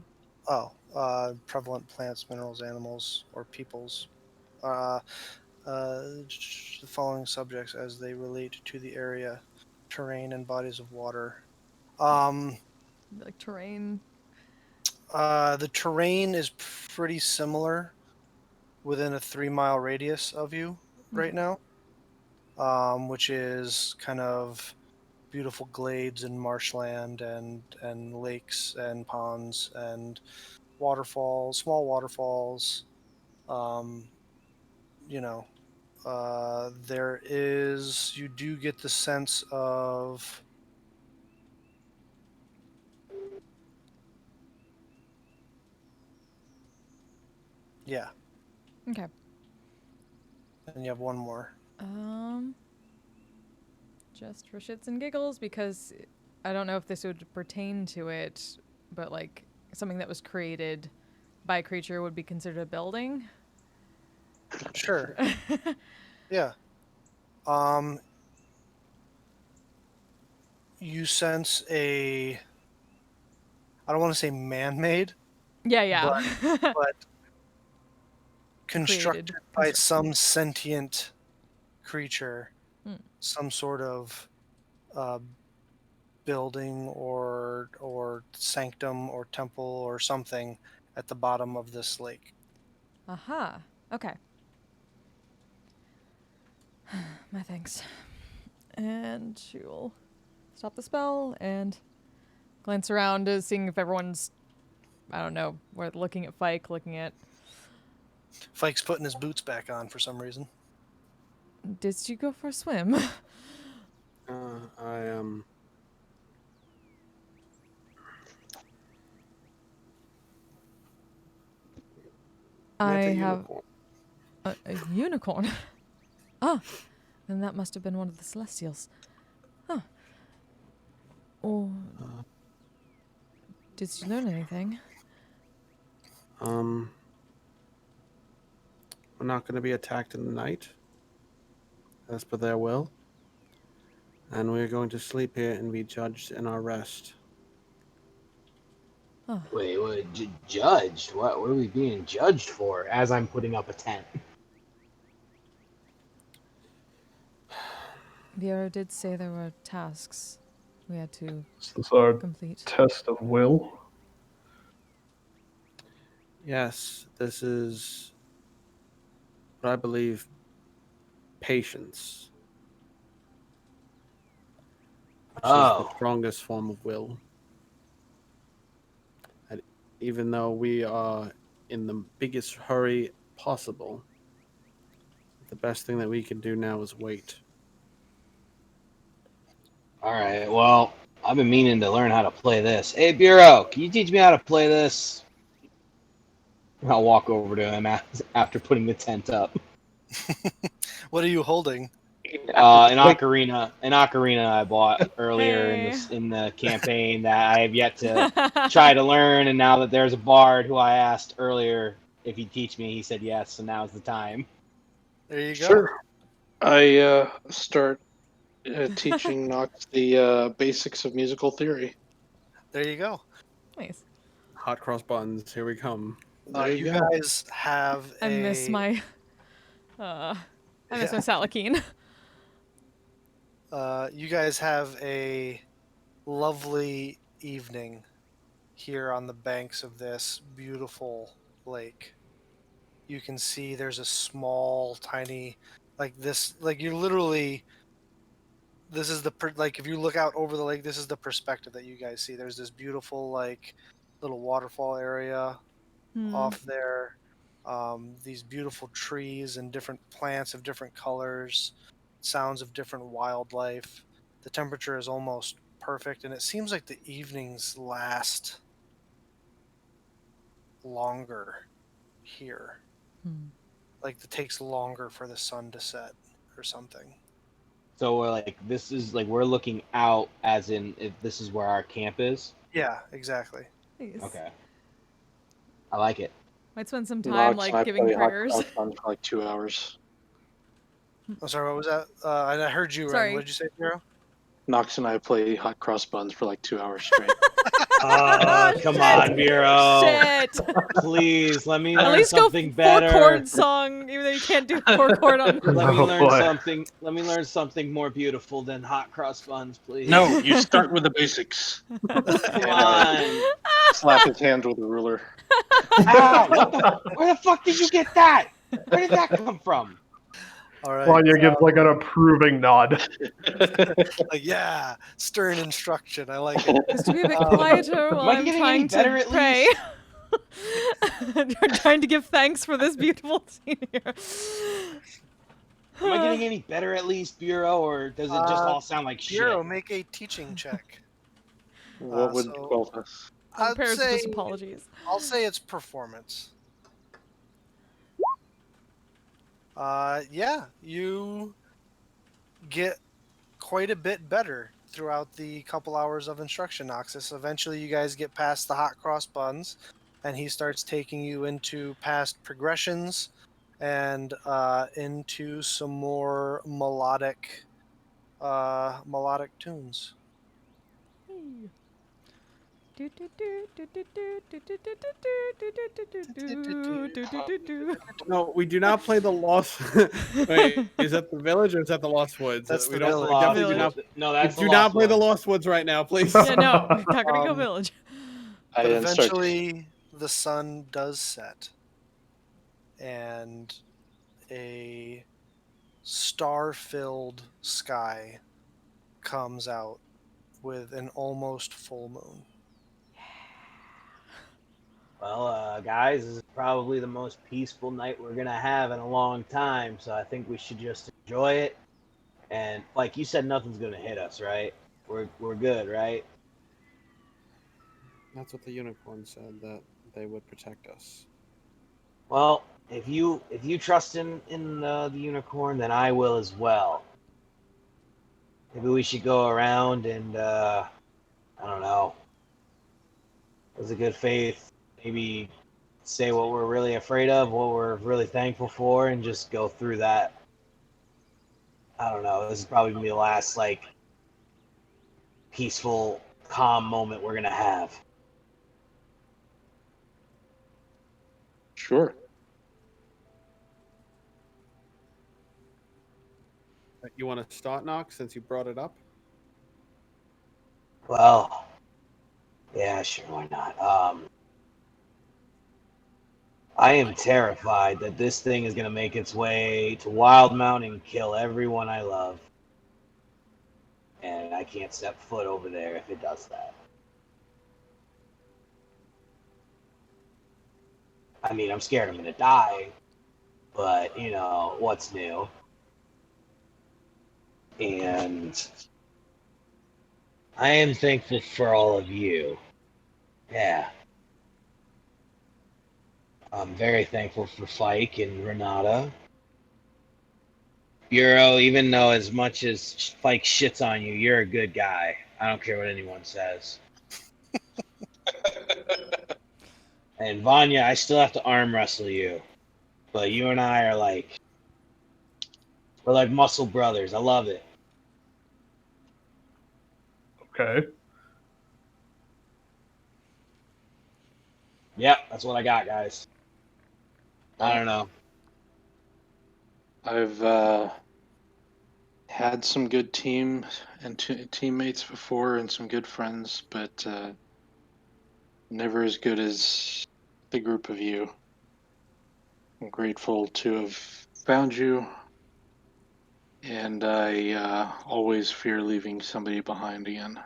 [SPEAKER 2] Prevalent plants, minerals, animals, or peoples. The following subjects as they relate to the area, terrain, and bodies of water.
[SPEAKER 1] Like terrain.
[SPEAKER 2] The terrain is pretty similar within a 3-mile radius of you right now, which is kind of beautiful glades and marshland and lakes and ponds and waterfalls, small waterfalls. You do get the sense of
[SPEAKER 1] Okay.
[SPEAKER 2] and you have one more.
[SPEAKER 1] Just for shits and giggles, because I don't know if this would pertain to it, but like something that was created by a creature would be considered a building.
[SPEAKER 2] Sure. Yeah. You sense I don't want to say man-made,
[SPEAKER 1] Yeah.
[SPEAKER 2] but constructed by
[SPEAKER 1] construction.
[SPEAKER 2] some sentient creature,
[SPEAKER 1] Hmm.
[SPEAKER 2] some sort of building or sanctum or temple or something at the bottom of this lake.
[SPEAKER 1] Aha. Okay. My thanks. And she'll stop the spell and glance around, seeing if everyone's, I don't know, we're looking at Fike, looking at
[SPEAKER 2] Fike's putting his boots back on for some reason.
[SPEAKER 1] Did you go for a swim?
[SPEAKER 3] I am.
[SPEAKER 1] I
[SPEAKER 3] Met a
[SPEAKER 1] have
[SPEAKER 3] unicorn.
[SPEAKER 1] a unicorn. Ah, then that must have been one of the Celestials. Huh. Or did you learn anything?
[SPEAKER 3] We're not going to be attacked in the night, as per their will, and we're going to sleep here and be judged in our rest.
[SPEAKER 1] Huh.
[SPEAKER 5] Wait, what? Judged? What are we being judged for? As I'm putting up a tent.
[SPEAKER 1] Vera did say there were tasks we had to
[SPEAKER 4] Is this our
[SPEAKER 1] complete.
[SPEAKER 4] test of will?
[SPEAKER 3] Yes, this is what I believe patience, which is the
[SPEAKER 5] Oh,
[SPEAKER 3] strongest form of will. And even though we are in the biggest hurry possible, the best thing that we can do now is wait.
[SPEAKER 5] all right. Well, I've been meaning to learn how to play this. Hey, Bureau, can you teach me how to play this? I'll walk over to him after putting the tent up.
[SPEAKER 2] What are you holding?
[SPEAKER 5] An ocarina I bought earlier
[SPEAKER 1] Hey.
[SPEAKER 5] in the campaign that I have yet to try to learn, and now that there's a bard who I asked earlier if he'd teach me, he said yes, so now's the time.
[SPEAKER 2] There you go.
[SPEAKER 6] Sure. I start teaching Nox the basics of musical theory.
[SPEAKER 2] There you go.
[SPEAKER 1] Nice.
[SPEAKER 3] Hot cross buttons, here we come.
[SPEAKER 6] There
[SPEAKER 2] You
[SPEAKER 6] you go.
[SPEAKER 2] guys have
[SPEAKER 1] I miss my. I miss my Salakine.
[SPEAKER 2] You guys have a lovely evening here on the banks of this beautiful lake. You can see there's a small, tiny, like this, like you're literally. This is like if you look out over the lake, this is the perspective that you guys see. There's this beautiful like little waterfall area off there. These beautiful trees and different plants of different colors, sounds of different wildlife. The temperature is almost perfect, and it seems like the evenings last longer here. Like it takes longer for the sun to set or something.
[SPEAKER 5] So we're like, this is like we're looking out, as in if this is where our camp is.
[SPEAKER 2] Yeah, exactly.
[SPEAKER 1] Nice.
[SPEAKER 5] Okay, I like it.
[SPEAKER 1] Might spend some time
[SPEAKER 6] Nox and I
[SPEAKER 1] like giving
[SPEAKER 6] play Hot
[SPEAKER 1] prayers.
[SPEAKER 6] Cross Buns for like 2 hours.
[SPEAKER 2] I'm sorry, what was that? I heard you, Ren.
[SPEAKER 1] Sorry.
[SPEAKER 2] What did you say, Hero?
[SPEAKER 6] Nox and I play Hot Cross Buns for like 2 hours straight.
[SPEAKER 5] Come
[SPEAKER 1] Shit.
[SPEAKER 5] on, Bureau.
[SPEAKER 1] Shit.
[SPEAKER 5] Please let me
[SPEAKER 1] At
[SPEAKER 5] learn
[SPEAKER 1] least go
[SPEAKER 5] something better.
[SPEAKER 1] 4-chord song, even though you can't do 4-chord on.
[SPEAKER 5] Let me
[SPEAKER 4] Oh,
[SPEAKER 5] learn
[SPEAKER 4] boy.
[SPEAKER 5] something. Let me learn something more beautiful than hot cross buns, please.
[SPEAKER 6] No, you start with the basics.
[SPEAKER 5] Come on.
[SPEAKER 6] Slap his hands with a ruler.
[SPEAKER 5] Ow! Where the fuck did you get that? Where did that come from?
[SPEAKER 2] All right.
[SPEAKER 4] Vanya gives like an approving nod.
[SPEAKER 2] Like, yeah, stern instruction. I like it.
[SPEAKER 1] Just to be a bit quieter while
[SPEAKER 5] I
[SPEAKER 1] I'm
[SPEAKER 5] getting any
[SPEAKER 1] trying
[SPEAKER 5] better
[SPEAKER 1] to
[SPEAKER 5] at
[SPEAKER 1] pray. I'm trying to give thanks for this beautiful scene here.
[SPEAKER 5] Am I getting any better at least, Bureau, or does it just all sound like shit?
[SPEAKER 2] Hero, make a teaching check.
[SPEAKER 6] What would
[SPEAKER 2] so-
[SPEAKER 6] qualify?
[SPEAKER 2] I'd
[SPEAKER 1] Prayers are
[SPEAKER 2] say,
[SPEAKER 1] just apologies.
[SPEAKER 2] I'll say it's performance. Yeah, you get quite a bit better throughout the couple hours of instruction, Noxus. Eventually, you guys get past the hot cross buns, and he starts taking you into past progressions and into some more melodic tunes.
[SPEAKER 3] No, we do not play the Lost. Wait, is that the village or is that the Lost Woods?
[SPEAKER 2] That's
[SPEAKER 3] we
[SPEAKER 2] the
[SPEAKER 3] don't.
[SPEAKER 2] village.
[SPEAKER 3] We definitely do not.
[SPEAKER 5] No,
[SPEAKER 3] We
[SPEAKER 5] that's
[SPEAKER 3] do not play the Lost Woods right now, please.
[SPEAKER 1] Yeah, no, Kakariko Village.
[SPEAKER 6] I
[SPEAKER 2] But
[SPEAKER 6] then start.
[SPEAKER 2] eventually, the sun does set, and a star-filled sky comes out with an almost full moon.
[SPEAKER 5] Well, guys, this is probably the most peaceful night we're gonna have in a long time, so I think we should just enjoy it. And like you said, nothing's gonna hit us, right? We're good, right?
[SPEAKER 3] That's what the unicorn said, that they would protect us.
[SPEAKER 5] Well, if you trust in the unicorn, then I will as well. Maybe we should go around and I don't know, as a good faith, maybe say what we're really afraid of, what we're really thankful for, and just go through that. I don't know. This is probably gonna be the last like peaceful, calm moment we're gonna have.
[SPEAKER 6] Sure.
[SPEAKER 3] You want to start, Knox, since you brought it up?
[SPEAKER 5] Well, yeah, sure, why not? I am terrified that this thing is gonna make its way to Wild Mountain and kill everyone I love. And I can't step foot over there if it does that. I mean, I'm scared I'm gonna die, but you know, what's new? And I am thankful for all of you. Yeah. I'm very thankful for Fike and Renata. Euro, even though as much as Fike shits on you, you're a good guy. I don't care what anyone says. And Vanya, I still have to arm wrestle you. But you and I are like, we're like muscle brothers. I love it.
[SPEAKER 4] Okay.
[SPEAKER 5] Yep, that's what I got, guys. I don't know.
[SPEAKER 6] I've had some good teams and teammates before and some good friends, but never as good as the group of you. I'm grateful to have found you, and I always fear leaving somebody behind again.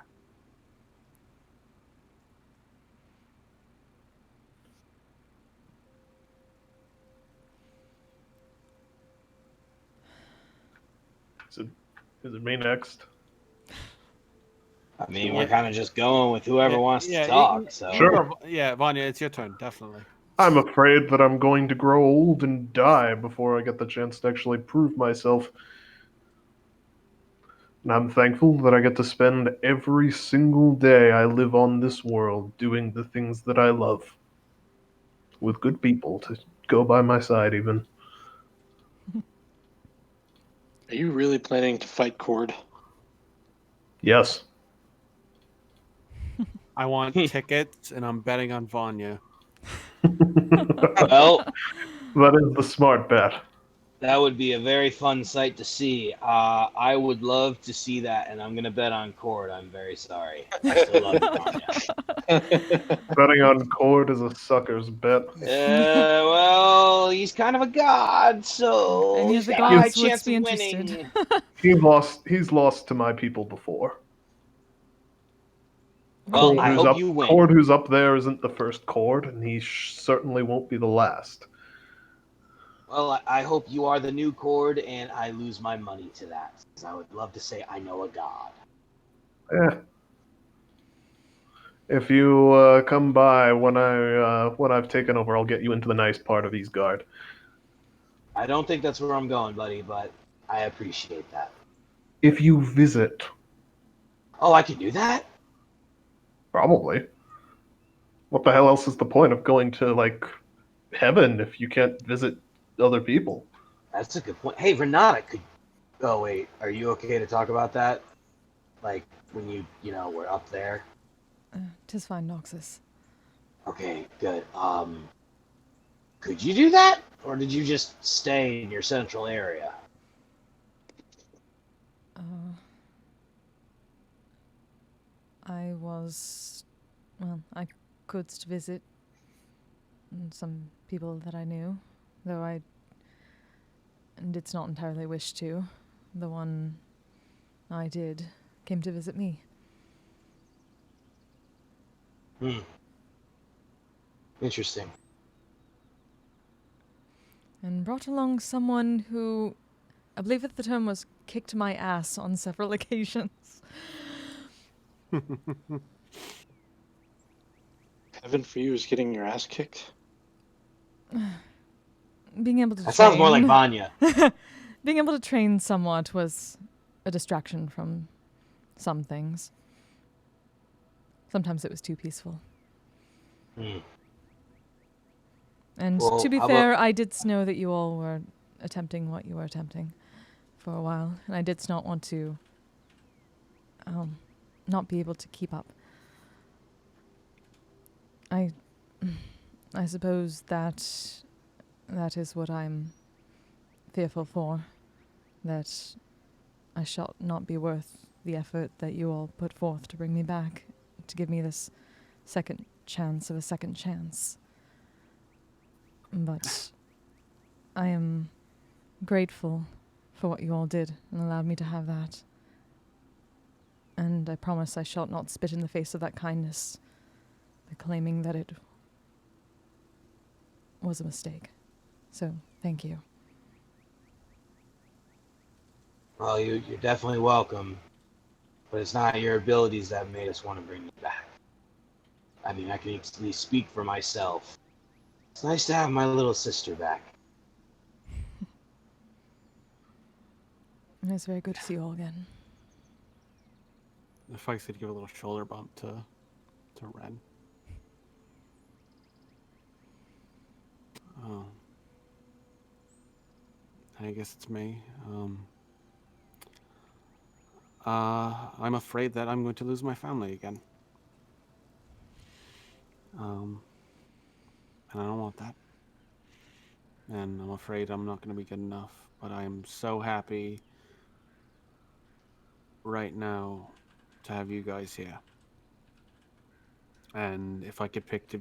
[SPEAKER 4] Is it me next?
[SPEAKER 5] I mean, we're kind of just going with whoever wants to
[SPEAKER 3] you
[SPEAKER 5] talk.
[SPEAKER 3] can-
[SPEAKER 5] So
[SPEAKER 4] Sure.
[SPEAKER 3] Yeah, Vanya, it's your turn, definitely.
[SPEAKER 4] I'm afraid that I'm going to grow old and die before I get the chance to actually prove myself. And I'm thankful that I get to spend every single day I live on this world doing the things that I love. With good people to go by my side, even.
[SPEAKER 6] Are you really planning to fight Cord?
[SPEAKER 4] Yes.
[SPEAKER 3] I want tickets, and I'm betting on Vanya.
[SPEAKER 4] That
[SPEAKER 5] well,
[SPEAKER 4] is the smart bet.
[SPEAKER 5] that would be a very fun sight to see. I would love to see that, and I'm gonna bet on Cord. I'm very sorry. I still love you, Vanya.
[SPEAKER 4] Betting on Cord is a sucker's bet.
[SPEAKER 5] Well, he's kind of a god, so
[SPEAKER 1] Any of
[SPEAKER 5] he's
[SPEAKER 1] the
[SPEAKER 5] got a high
[SPEAKER 1] gods would
[SPEAKER 5] chance
[SPEAKER 1] be
[SPEAKER 5] of
[SPEAKER 1] interested.
[SPEAKER 5] winning.
[SPEAKER 4] He's lost to my people before.
[SPEAKER 5] Well, I hope you win.
[SPEAKER 4] Cord who's up there isn't the first Cord, and he certainly won't be the last.
[SPEAKER 5] Well, I hope you are the new Cord, and I lose my money to that. Because I would love to say I know a god.
[SPEAKER 4] Eh. If you come by when I've taken over, I'll get you into the nice part of Eastgard.
[SPEAKER 5] I don't think that's where I'm going, buddy, but I appreciate that.
[SPEAKER 4] If you visit,
[SPEAKER 5] Oh, I can do that?
[SPEAKER 4] probably. What the hell else is the point of going to like heaven if you can't visit other people?
[SPEAKER 5] That's a good point. Hey, Renata could. Oh wait, are you okay to talk about that? Like when were up there.
[SPEAKER 1] 'Tis fine, Noxus.
[SPEAKER 5] Okay, good. Could you do that, or did you just stay in your central area?
[SPEAKER 1] I could visit some people that I knew, and it's not entirely wished to. The one I did came to visit me.
[SPEAKER 5] Interesting.
[SPEAKER 1] And brought along someone who, I believe that the term was kicked my ass on several occasions.
[SPEAKER 6] Heaven for you is getting your ass kicked.
[SPEAKER 1] Being able to
[SPEAKER 5] That sounds more like Vanya.
[SPEAKER 1] Being able to train somewhat was a distraction from some things. Sometimes it was too peaceful.
[SPEAKER 5] Hmm.
[SPEAKER 1] And
[SPEAKER 5] Well,
[SPEAKER 1] to be
[SPEAKER 5] how
[SPEAKER 1] fair,
[SPEAKER 5] about-
[SPEAKER 1] I did know that you all were attempting what you were attempting for a while, and I did not want to not be able to keep up. I suppose that is what I'm fearful for, that I shall not be worth the effort that you all put forth to bring me back, to give me this second chance of a second chance. But I am grateful for what you all did and allowed me to have that. And I promise I shall not spit in the face of that kindness by claiming that it was a mistake. So, thank you.
[SPEAKER 5] Well, you're definitely welcome. But it's not your abilities that made us want to bring you back. I mean, I can at least speak for myself. It's nice to have my little sister back.
[SPEAKER 1] And it's very good to see you all again.
[SPEAKER 3] If I could give a little shoulder bump to Ren. Oh. I guess it's me. I'm afraid that I'm going to lose my family again. And I don't want that. And I'm afraid I'm not going to be good enough. But I am so happy right now to have you guys here. And if I could pick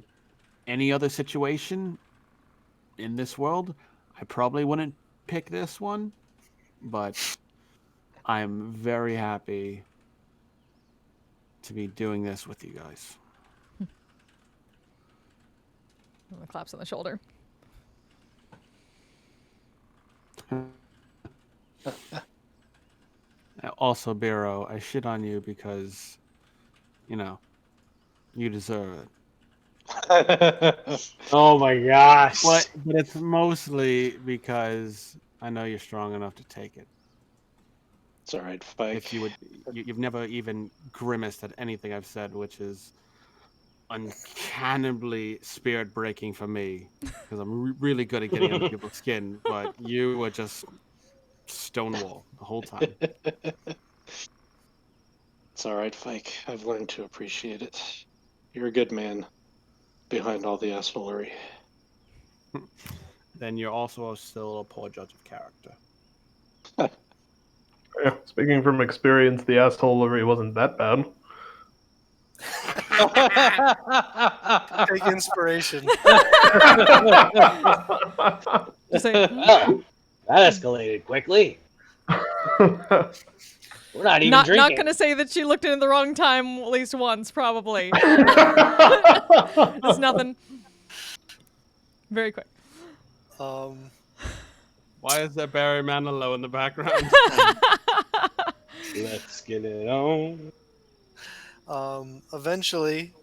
[SPEAKER 3] any other situation in this world, I probably wouldn't pick this one. But I'm very happy to be doing this with you guys.
[SPEAKER 1] Claps on the shoulder.
[SPEAKER 3] Also, Biro, I shit on you because, you deserve it.
[SPEAKER 5] Oh my gosh.
[SPEAKER 3] But it's mostly because I know you're strong enough to take it.
[SPEAKER 6] It's all right, Spike.
[SPEAKER 3] You've never even grimaced at anything I've said, which is uncannibly spirit breaking for me because I'm really good at getting under people's skin. But you were just stonewall the whole time.
[SPEAKER 6] It's all right, Fike. I've learned to appreciate it. You're a good man behind all the assholery.
[SPEAKER 3] Then you're also still a poor judge of character.
[SPEAKER 4] Yeah, speaking from experience, the assholery wasn't that bad.
[SPEAKER 2] Take inspiration.
[SPEAKER 1] Just say,
[SPEAKER 5] Well, that escalated quickly. We're not even
[SPEAKER 1] not
[SPEAKER 5] drinking.
[SPEAKER 1] gonna say that she looked in at the wrong time at least once, probably. It's nothing. Very quick.
[SPEAKER 3] Why is there Barry Manilow in the background?
[SPEAKER 5] Let's get it on.
[SPEAKER 2] Eventually,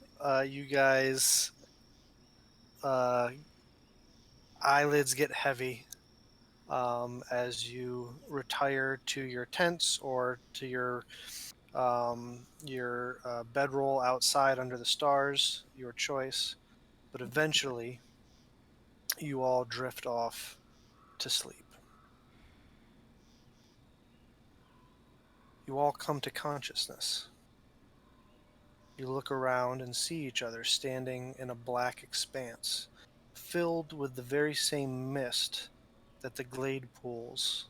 [SPEAKER 2] you guys, eyelids get heavy as you retire to your tents or to your bedroll outside under the stars, your choice. But eventually, you all drift off to sleep. You all come to consciousness. You look around and see each other standing in a black expanse, filled with the very same mist that the glade pools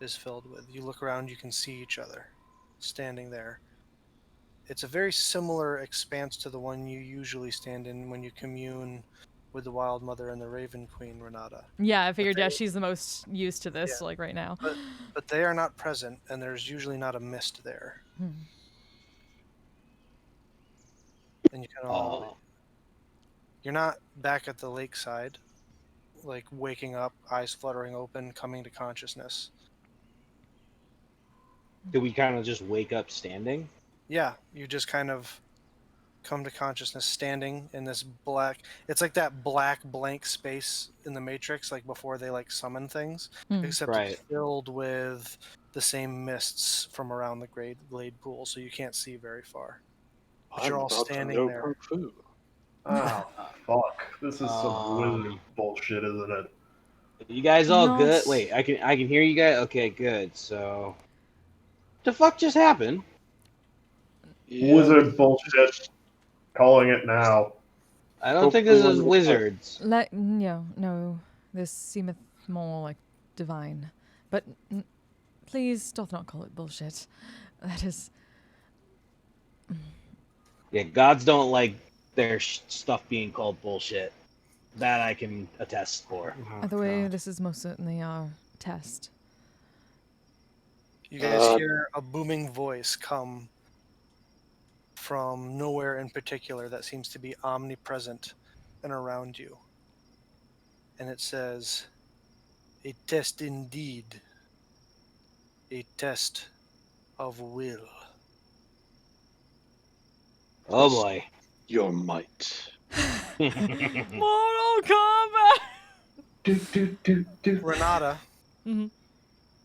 [SPEAKER 2] is filled with. You look around, you can see each other standing there. It's a very similar expanse to the one you usually stand in when you commune with the Wild Mother and the Raven Queen, Renata.
[SPEAKER 1] Yeah, I figured, she's the most used to this,
[SPEAKER 2] Yeah.
[SPEAKER 1] like, right now.
[SPEAKER 2] But they are not present, and there's usually not a mist there. And you can all You're not back at the lakeside, like waking up, eyes fluttering open, coming to consciousness.
[SPEAKER 5] Do we kind of just wake up standing?
[SPEAKER 2] Yeah, you just kind of come to consciousness standing in this black, it's like that black blank space in the Matrix, like before they like summon things, except
[SPEAKER 5] Right.
[SPEAKER 2] it's filled with the same mists from around the glade pool, so you can't see very far. But you're
[SPEAKER 6] I'm
[SPEAKER 2] all
[SPEAKER 6] about to
[SPEAKER 2] standing
[SPEAKER 6] know
[SPEAKER 2] there.
[SPEAKER 6] kung fu.
[SPEAKER 4] Ah, fuck. This is some wizard
[SPEAKER 5] Um,
[SPEAKER 4] bullshit, isn't it?
[SPEAKER 5] You guys all
[SPEAKER 1] No,
[SPEAKER 5] good?
[SPEAKER 1] it's-
[SPEAKER 5] Wait, I can hear you guys. Okay, good. So, the fuck just happened?
[SPEAKER 6] Yeah,
[SPEAKER 4] Wizard bullshit. Calling it now.
[SPEAKER 5] I don't think
[SPEAKER 6] hopefully
[SPEAKER 5] this
[SPEAKER 6] one
[SPEAKER 5] is
[SPEAKER 6] will
[SPEAKER 5] wizards.
[SPEAKER 1] no, this seemeth more like divine. But please doth not call it bullshit. That is.
[SPEAKER 5] Yeah, gods don't like their stuff being called bullshit. That I can attest for.
[SPEAKER 3] Oh,
[SPEAKER 1] Either way,
[SPEAKER 3] God.
[SPEAKER 1] this is most certainly our test.
[SPEAKER 2] You guys hear a booming voice come from nowhere in particular that seems to be omnipresent and around you. And it says, "A test indeed. A test of will."
[SPEAKER 5] Oh boy.
[SPEAKER 6] your might.
[SPEAKER 1] Mortal Kombat!
[SPEAKER 2] Renata,
[SPEAKER 1] Mhm.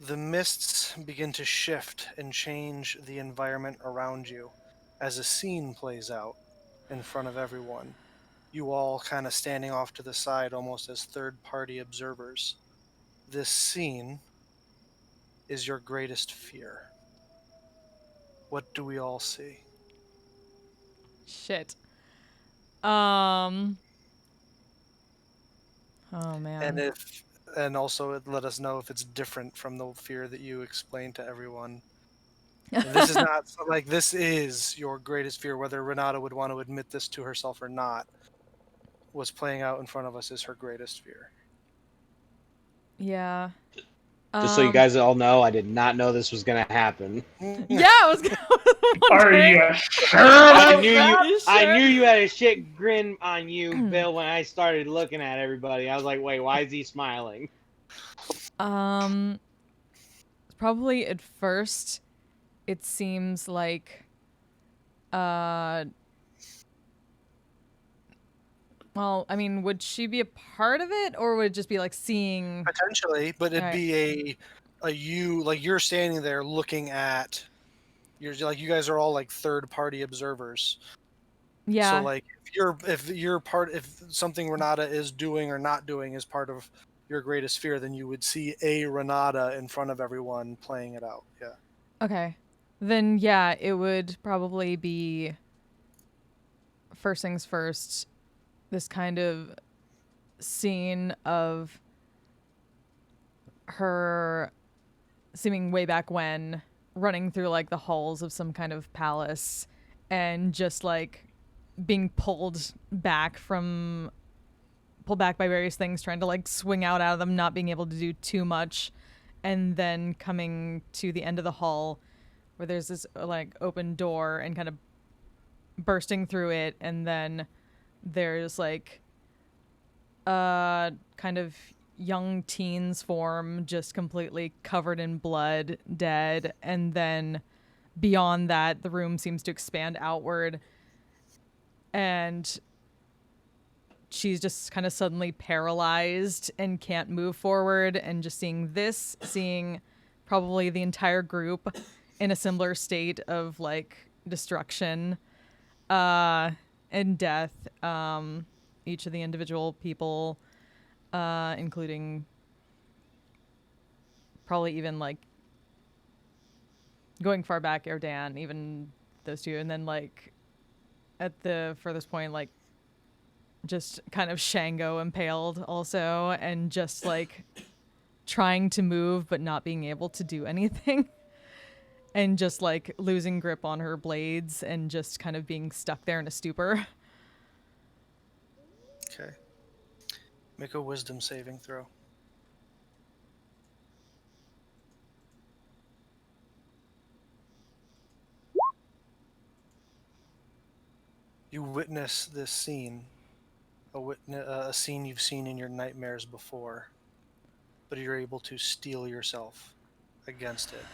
[SPEAKER 2] the mists begin to shift and change the environment around you as a scene plays out in front of everyone. You all kind of standing off to the side almost as third party observers. This scene is your greatest fear. What do we all see?
[SPEAKER 1] Shit. Oh man.
[SPEAKER 2] And also it let us know if it's different from the fear that you explained to everyone. And this is not like this is your greatest fear, whether Renata would want to admit this to herself or not. What's playing out in front of us is her greatest fear.
[SPEAKER 1] Yeah.
[SPEAKER 5] Just so you guys all know, I did not know this was gonna happen.
[SPEAKER 1] Yeah, I was
[SPEAKER 4] Are
[SPEAKER 1] wondering.
[SPEAKER 4] you sure
[SPEAKER 5] I
[SPEAKER 4] about
[SPEAKER 5] knew you.
[SPEAKER 4] that?
[SPEAKER 1] You
[SPEAKER 5] I
[SPEAKER 1] sure?
[SPEAKER 5] knew you had a shit grin on you, Bill. When I started looking at everybody, I was like, "Wait, why is he smiling?"
[SPEAKER 1] Probably at first, it seems like, well, I mean, would she be a part of it, or would it just be like seeing?
[SPEAKER 2] Potentially, but it'd
[SPEAKER 1] Right.
[SPEAKER 2] be a you, like you're standing there looking at, you're like, you guys are all like third party observers.
[SPEAKER 1] Yeah.
[SPEAKER 2] So like if something Renata is doing or not doing is part of your greatest fear, then you would see a Renata in front of everyone playing it out. Yeah.
[SPEAKER 1] Okay. Then yeah, it would probably be first things first. This kind of scene of her seeming way back when running through like the halls of some kind of palace and just like being pulled back by various things, trying to like swing out of them, not being able to do too much, and then coming to the end of the hall where there's this like open door and kind of bursting through it, and then there's like kind of young teens form just completely covered in blood, dead, and then beyond that the room seems to expand outward and she's just kind of suddenly paralyzed and can't move forward, and just seeing probably the entire group in a similar state of like destruction and death, each of the individual people, including probably even like going far back, Erdan, even those two, and then like at the furthest point, like just kind of Shango impaled also, and just like trying to move but not being able to do anything. And just like losing grip on her blades and just kind of being stuck there in a stupor.
[SPEAKER 2] Okay. Make a wisdom saving throw. You witness this scene a scene you've seen in your nightmares before, but you're able to steel yourself against it.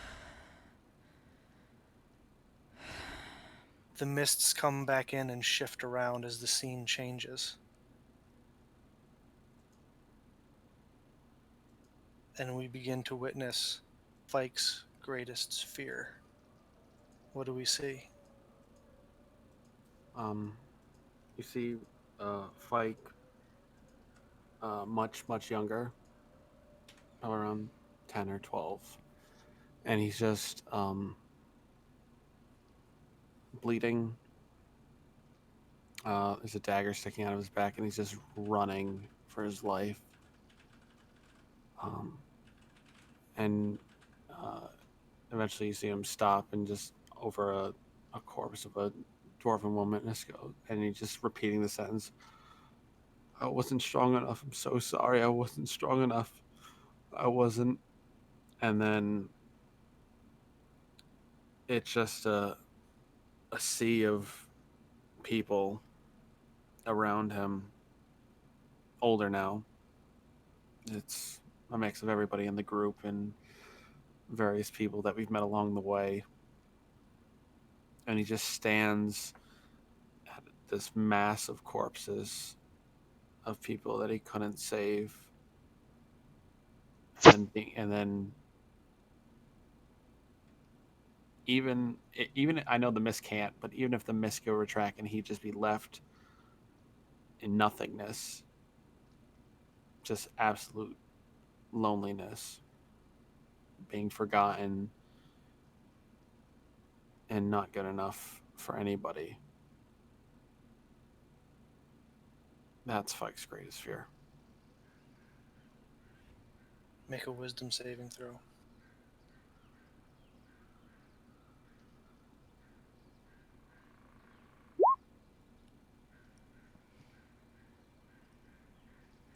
[SPEAKER 2] The mists come back in and shift around as the scene changes. And we begin to witness Fike's greatest fear. What do we see?
[SPEAKER 3] You see, Fike, much younger, around 10 or 12, and he's just bleeding. There's a dagger sticking out of his back, and he's just running for his life. And eventually, you see him stop and just over a corpse of a dwarven woman, and he's just repeating the sentence. I wasn't strong enough. I'm so sorry. I wasn't strong enough. I wasn't. And then it's just a sea of people around him, older now. It's a mix of everybody in the group and various people that we've met along the way. And he just stands at this mass of corpses of people that he couldn't save. And then even I know the mist can't, but even if the mist could retract and he'd just be left in nothingness, just absolute loneliness, being forgotten, and not good enough for anybody. That's Fike's greatest fear.
[SPEAKER 2] Make a wisdom saving throw.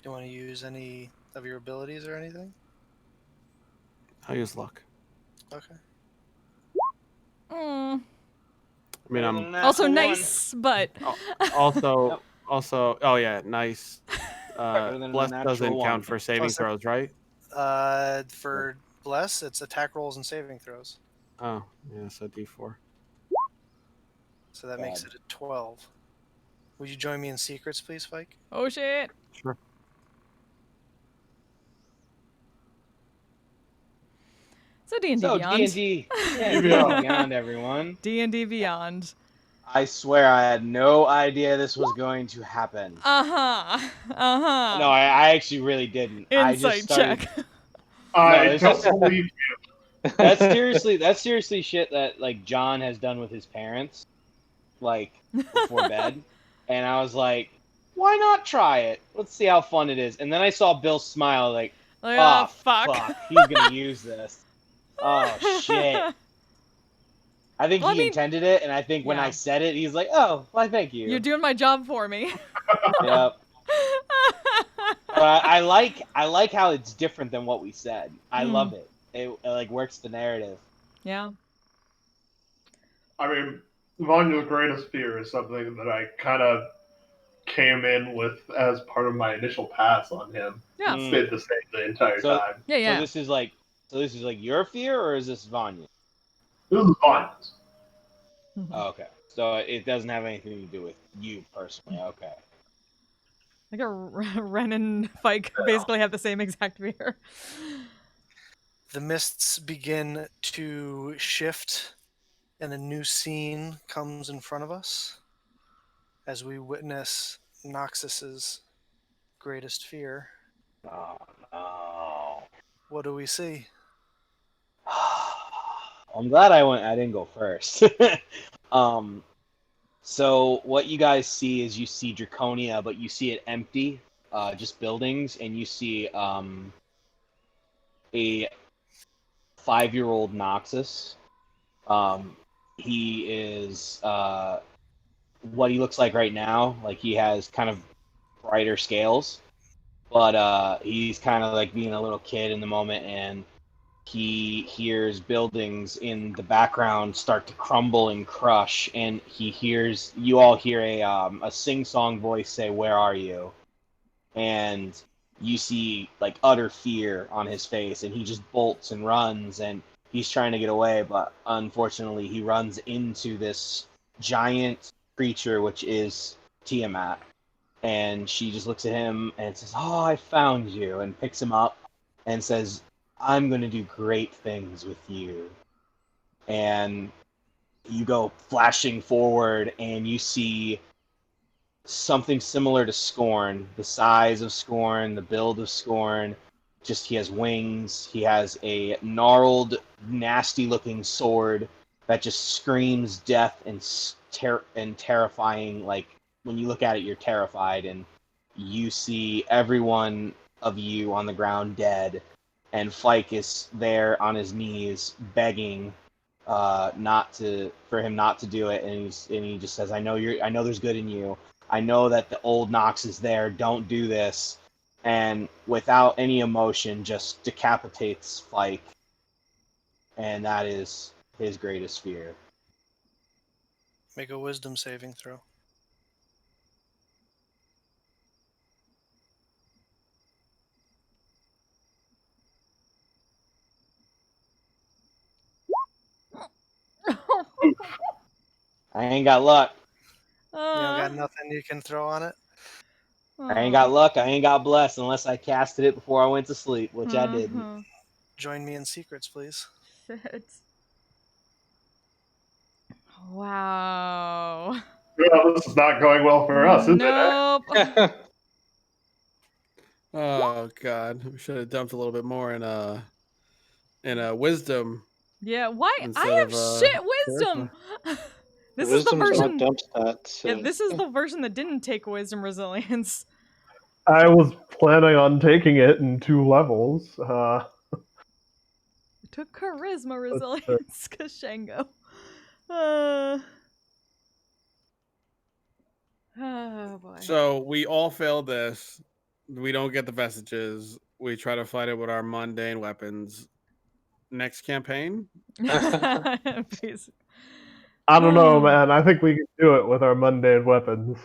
[SPEAKER 2] Do you want to use any of your abilities or anything?
[SPEAKER 3] I'll use luck.
[SPEAKER 2] Okay.
[SPEAKER 1] Mm.
[SPEAKER 3] I mean,
[SPEAKER 5] Better
[SPEAKER 3] I'm
[SPEAKER 5] than an
[SPEAKER 1] Also
[SPEAKER 5] natural
[SPEAKER 1] nice, but
[SPEAKER 3] also oh yeah, nice.
[SPEAKER 5] Better than a
[SPEAKER 3] Bless
[SPEAKER 5] natural
[SPEAKER 3] doesn't
[SPEAKER 5] one.
[SPEAKER 3] count for saving
[SPEAKER 2] Plus,
[SPEAKER 3] throws, right?
[SPEAKER 2] For Bless, it's attack rolls and saving throws.
[SPEAKER 3] Oh, yeah, so D4.
[SPEAKER 2] So that makes it a 12. Would you join me in secrets, please, Fike?
[SPEAKER 1] oh shit.
[SPEAKER 3] Sure.
[SPEAKER 1] So D&D
[SPEAKER 5] So
[SPEAKER 1] Beyond.
[SPEAKER 5] D&D
[SPEAKER 4] Beyond.
[SPEAKER 5] Beyond, everyone.
[SPEAKER 1] D&D Beyond.
[SPEAKER 5] I swear I had no idea this was going to happen.
[SPEAKER 1] Uh-huh. Uh-huh.
[SPEAKER 5] No, I actually really didn't. I just
[SPEAKER 1] Insight
[SPEAKER 5] started.
[SPEAKER 1] check.
[SPEAKER 4] I
[SPEAKER 5] it's
[SPEAKER 4] don't
[SPEAKER 5] just-
[SPEAKER 4] believe
[SPEAKER 5] That's seriously shit that like John has done with his parents, like before bed, and I was like, why not try it? Let's see how fun it is. And then I saw Bill smile, like,
[SPEAKER 1] Like,
[SPEAKER 5] oh
[SPEAKER 1] fuck.
[SPEAKER 5] he's gonna use this. Oh shit. I think
[SPEAKER 1] Well, I
[SPEAKER 5] he
[SPEAKER 1] mean,
[SPEAKER 5] intended it, and I think when
[SPEAKER 1] yeah.
[SPEAKER 5] I said it, he's like, "Oh, why, thank you."
[SPEAKER 1] You're doing my job for me.
[SPEAKER 5] Yep. I like how it's different than what we said. I love it. It like works the narrative.
[SPEAKER 1] Yeah.
[SPEAKER 4] I mean, Vanya's greatest fear is something that I kind of came in with as part of my initial pass on him.
[SPEAKER 1] Yeah.
[SPEAKER 4] Stayed the same the entire
[SPEAKER 5] So-
[SPEAKER 4] time.
[SPEAKER 1] Yeah, yeah.
[SPEAKER 5] So this is like your fear, or is this Vanya?
[SPEAKER 4] This is Vanya's.
[SPEAKER 5] Oh, okay. So it doesn't have anything to do with you personally. Okay.
[SPEAKER 1] Like Ren and Fike basically have the same exact fear.
[SPEAKER 2] The mists begin to shift, and a new scene comes in front of us as we witness Noxus's greatest fear.
[SPEAKER 5] Oh no.
[SPEAKER 2] What do we see?
[SPEAKER 5] I'm glad I didn't go first. So what you guys see is you see Draconia, but you see it empty, just buildings, and you see a 5-year-old Noxus. He is what he looks like right now. Like he has kind of brighter scales, but he's kind of like being a little kid in the moment, and he hears buildings in the background start to crumble and crush, and you all hear a sing-song voice say, "Where are you?" and you see like utter fear on his face, and he just bolts and runs, and he's trying to get away, but unfortunately he runs into this giant creature, which is Tiamat, and she just looks at him and says, "Oh, I found you," and picks him up and says, "I'm going to do great things with you." And you go flashing forward, and you see something similar to Scorn, the size of Scorn, the build of Scorn. Just he has wings. He has a gnarled, nasty-looking sword that just screams death and terrifying. Like when you look at it, you're terrified, and you see everyone of you on the ground dead, and Fike is there on his knees begging not to for him not to do it, and he just says, I know there's good in you. I know that the old Nox is there. Don't do this." And without any emotion, just decapitates Fike, and that is his greatest fear.
[SPEAKER 2] Make a wisdom saving throw.
[SPEAKER 5] I ain't got luck.
[SPEAKER 2] You don't got nothing you can throw on it?
[SPEAKER 5] I ain't got luck. I ain't got blessed unless I casted it before I went to sleep, which I didn't.
[SPEAKER 2] Join me in secrets, please.
[SPEAKER 1] Shit. Wow.
[SPEAKER 4] Well, this is not going well for us, is it?
[SPEAKER 1] Nope.
[SPEAKER 3] Oh God, we should have dumped a little bit more in wisdom.
[SPEAKER 1] Yeah, why? I
[SPEAKER 3] Instead
[SPEAKER 1] have
[SPEAKER 3] of,
[SPEAKER 1] shit wisdom. This is the
[SPEAKER 6] Wisdom's
[SPEAKER 1] version.
[SPEAKER 6] not dump stats.
[SPEAKER 1] Yeah, this is the version that didn't take wisdom resilience.
[SPEAKER 4] I was planning on taking it in 2 levels.
[SPEAKER 1] It took charisma
[SPEAKER 4] Let's
[SPEAKER 1] resilience, Kashango. Oh boy.
[SPEAKER 3] So we all failed this. We don't get the vestiges. We try to fight it with our mundane weapons. Next campaign?
[SPEAKER 1] Please.
[SPEAKER 4] I don't know, man. I think we can do it with our mundane weapons.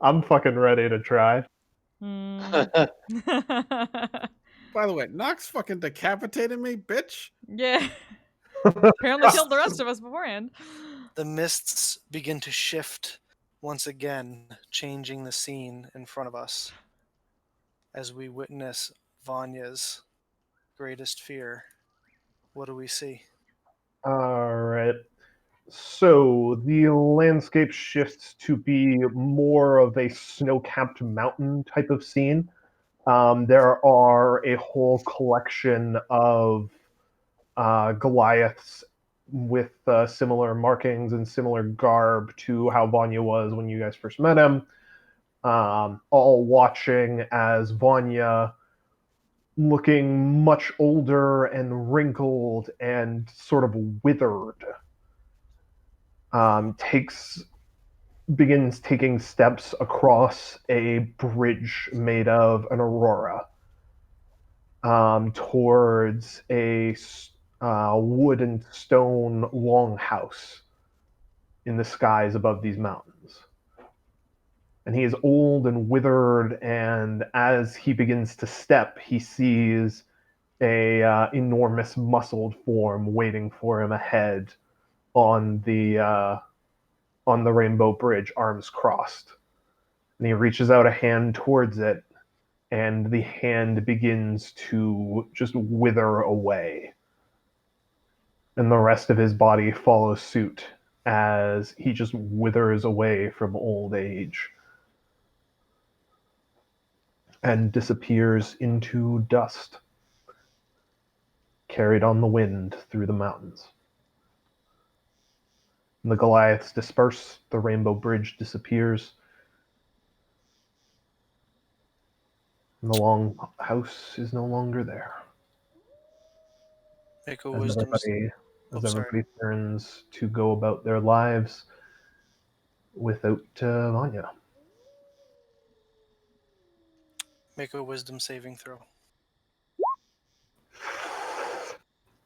[SPEAKER 4] I'm fucking ready to try.
[SPEAKER 1] Mm.
[SPEAKER 3] By the way, Nox fucking decapitated me, bitch.
[SPEAKER 1] Yeah. Apparently killed the rest of us beforehand.
[SPEAKER 2] The mists begin to shift once again, changing the scene in front of us as we witness Vanya's greatest fear. What do we see?
[SPEAKER 4] Alright. So the landscape shifts to be more of a snow-capped mountain type of scene. There are a whole collection of Goliaths with similar markings and similar garb to how Vanya was when you guys first met him, all watching as Vanya, looking much older and wrinkled and sort of withered, begins taking steps across a bridge made of an aurora, towards a wood and stone longhouse in the skies above these mountains. And he is old and withered, and as he begins to step, he sees a enormous muscled form waiting for him ahead on the Rainbow Bridge, arms crossed. And he reaches out a hand towards it, and the hand begins to just wither away. And the rest of his body follows suit as he just withers away from old age and disappears into dust, carried on the wind through the mountains. And the Goliaths disperse, the Rainbow Bridge disappears, and the long house is no longer there.
[SPEAKER 2] Make a
[SPEAKER 4] As
[SPEAKER 2] wisdom.
[SPEAKER 4] everybody turns to go about their lives without Vanya.
[SPEAKER 2] Make a wisdom saving throw.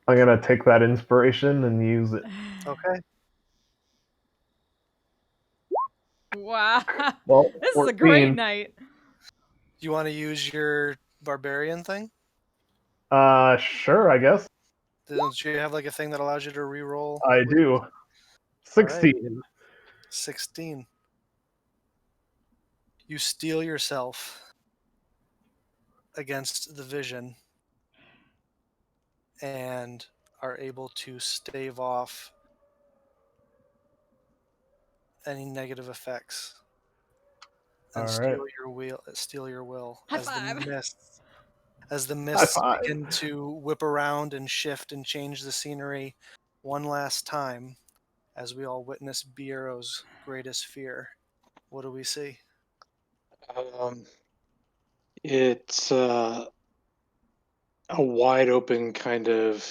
[SPEAKER 4] I'm gonna take that inspiration and use it.
[SPEAKER 2] Okay.
[SPEAKER 1] Wow.
[SPEAKER 4] Well,
[SPEAKER 1] This is a great
[SPEAKER 4] 14.
[SPEAKER 1] night.
[SPEAKER 2] You want to use your barbarian thing?
[SPEAKER 4] Sure, I guess.
[SPEAKER 2] Don't you have like a thing that allows you to re-roll?
[SPEAKER 4] I do. 16.
[SPEAKER 2] 16. You steel yourself against the vision and are able to stave off any negative effects and
[SPEAKER 4] All right.
[SPEAKER 2] steal your will
[SPEAKER 1] High
[SPEAKER 2] as
[SPEAKER 1] five.
[SPEAKER 2] the
[SPEAKER 4] High
[SPEAKER 2] mists
[SPEAKER 4] five.
[SPEAKER 2] begin to whip around and shift and change the scenery one last time as we all witness Biero's greatest fear. What do we see?
[SPEAKER 6] It's a wide open kind of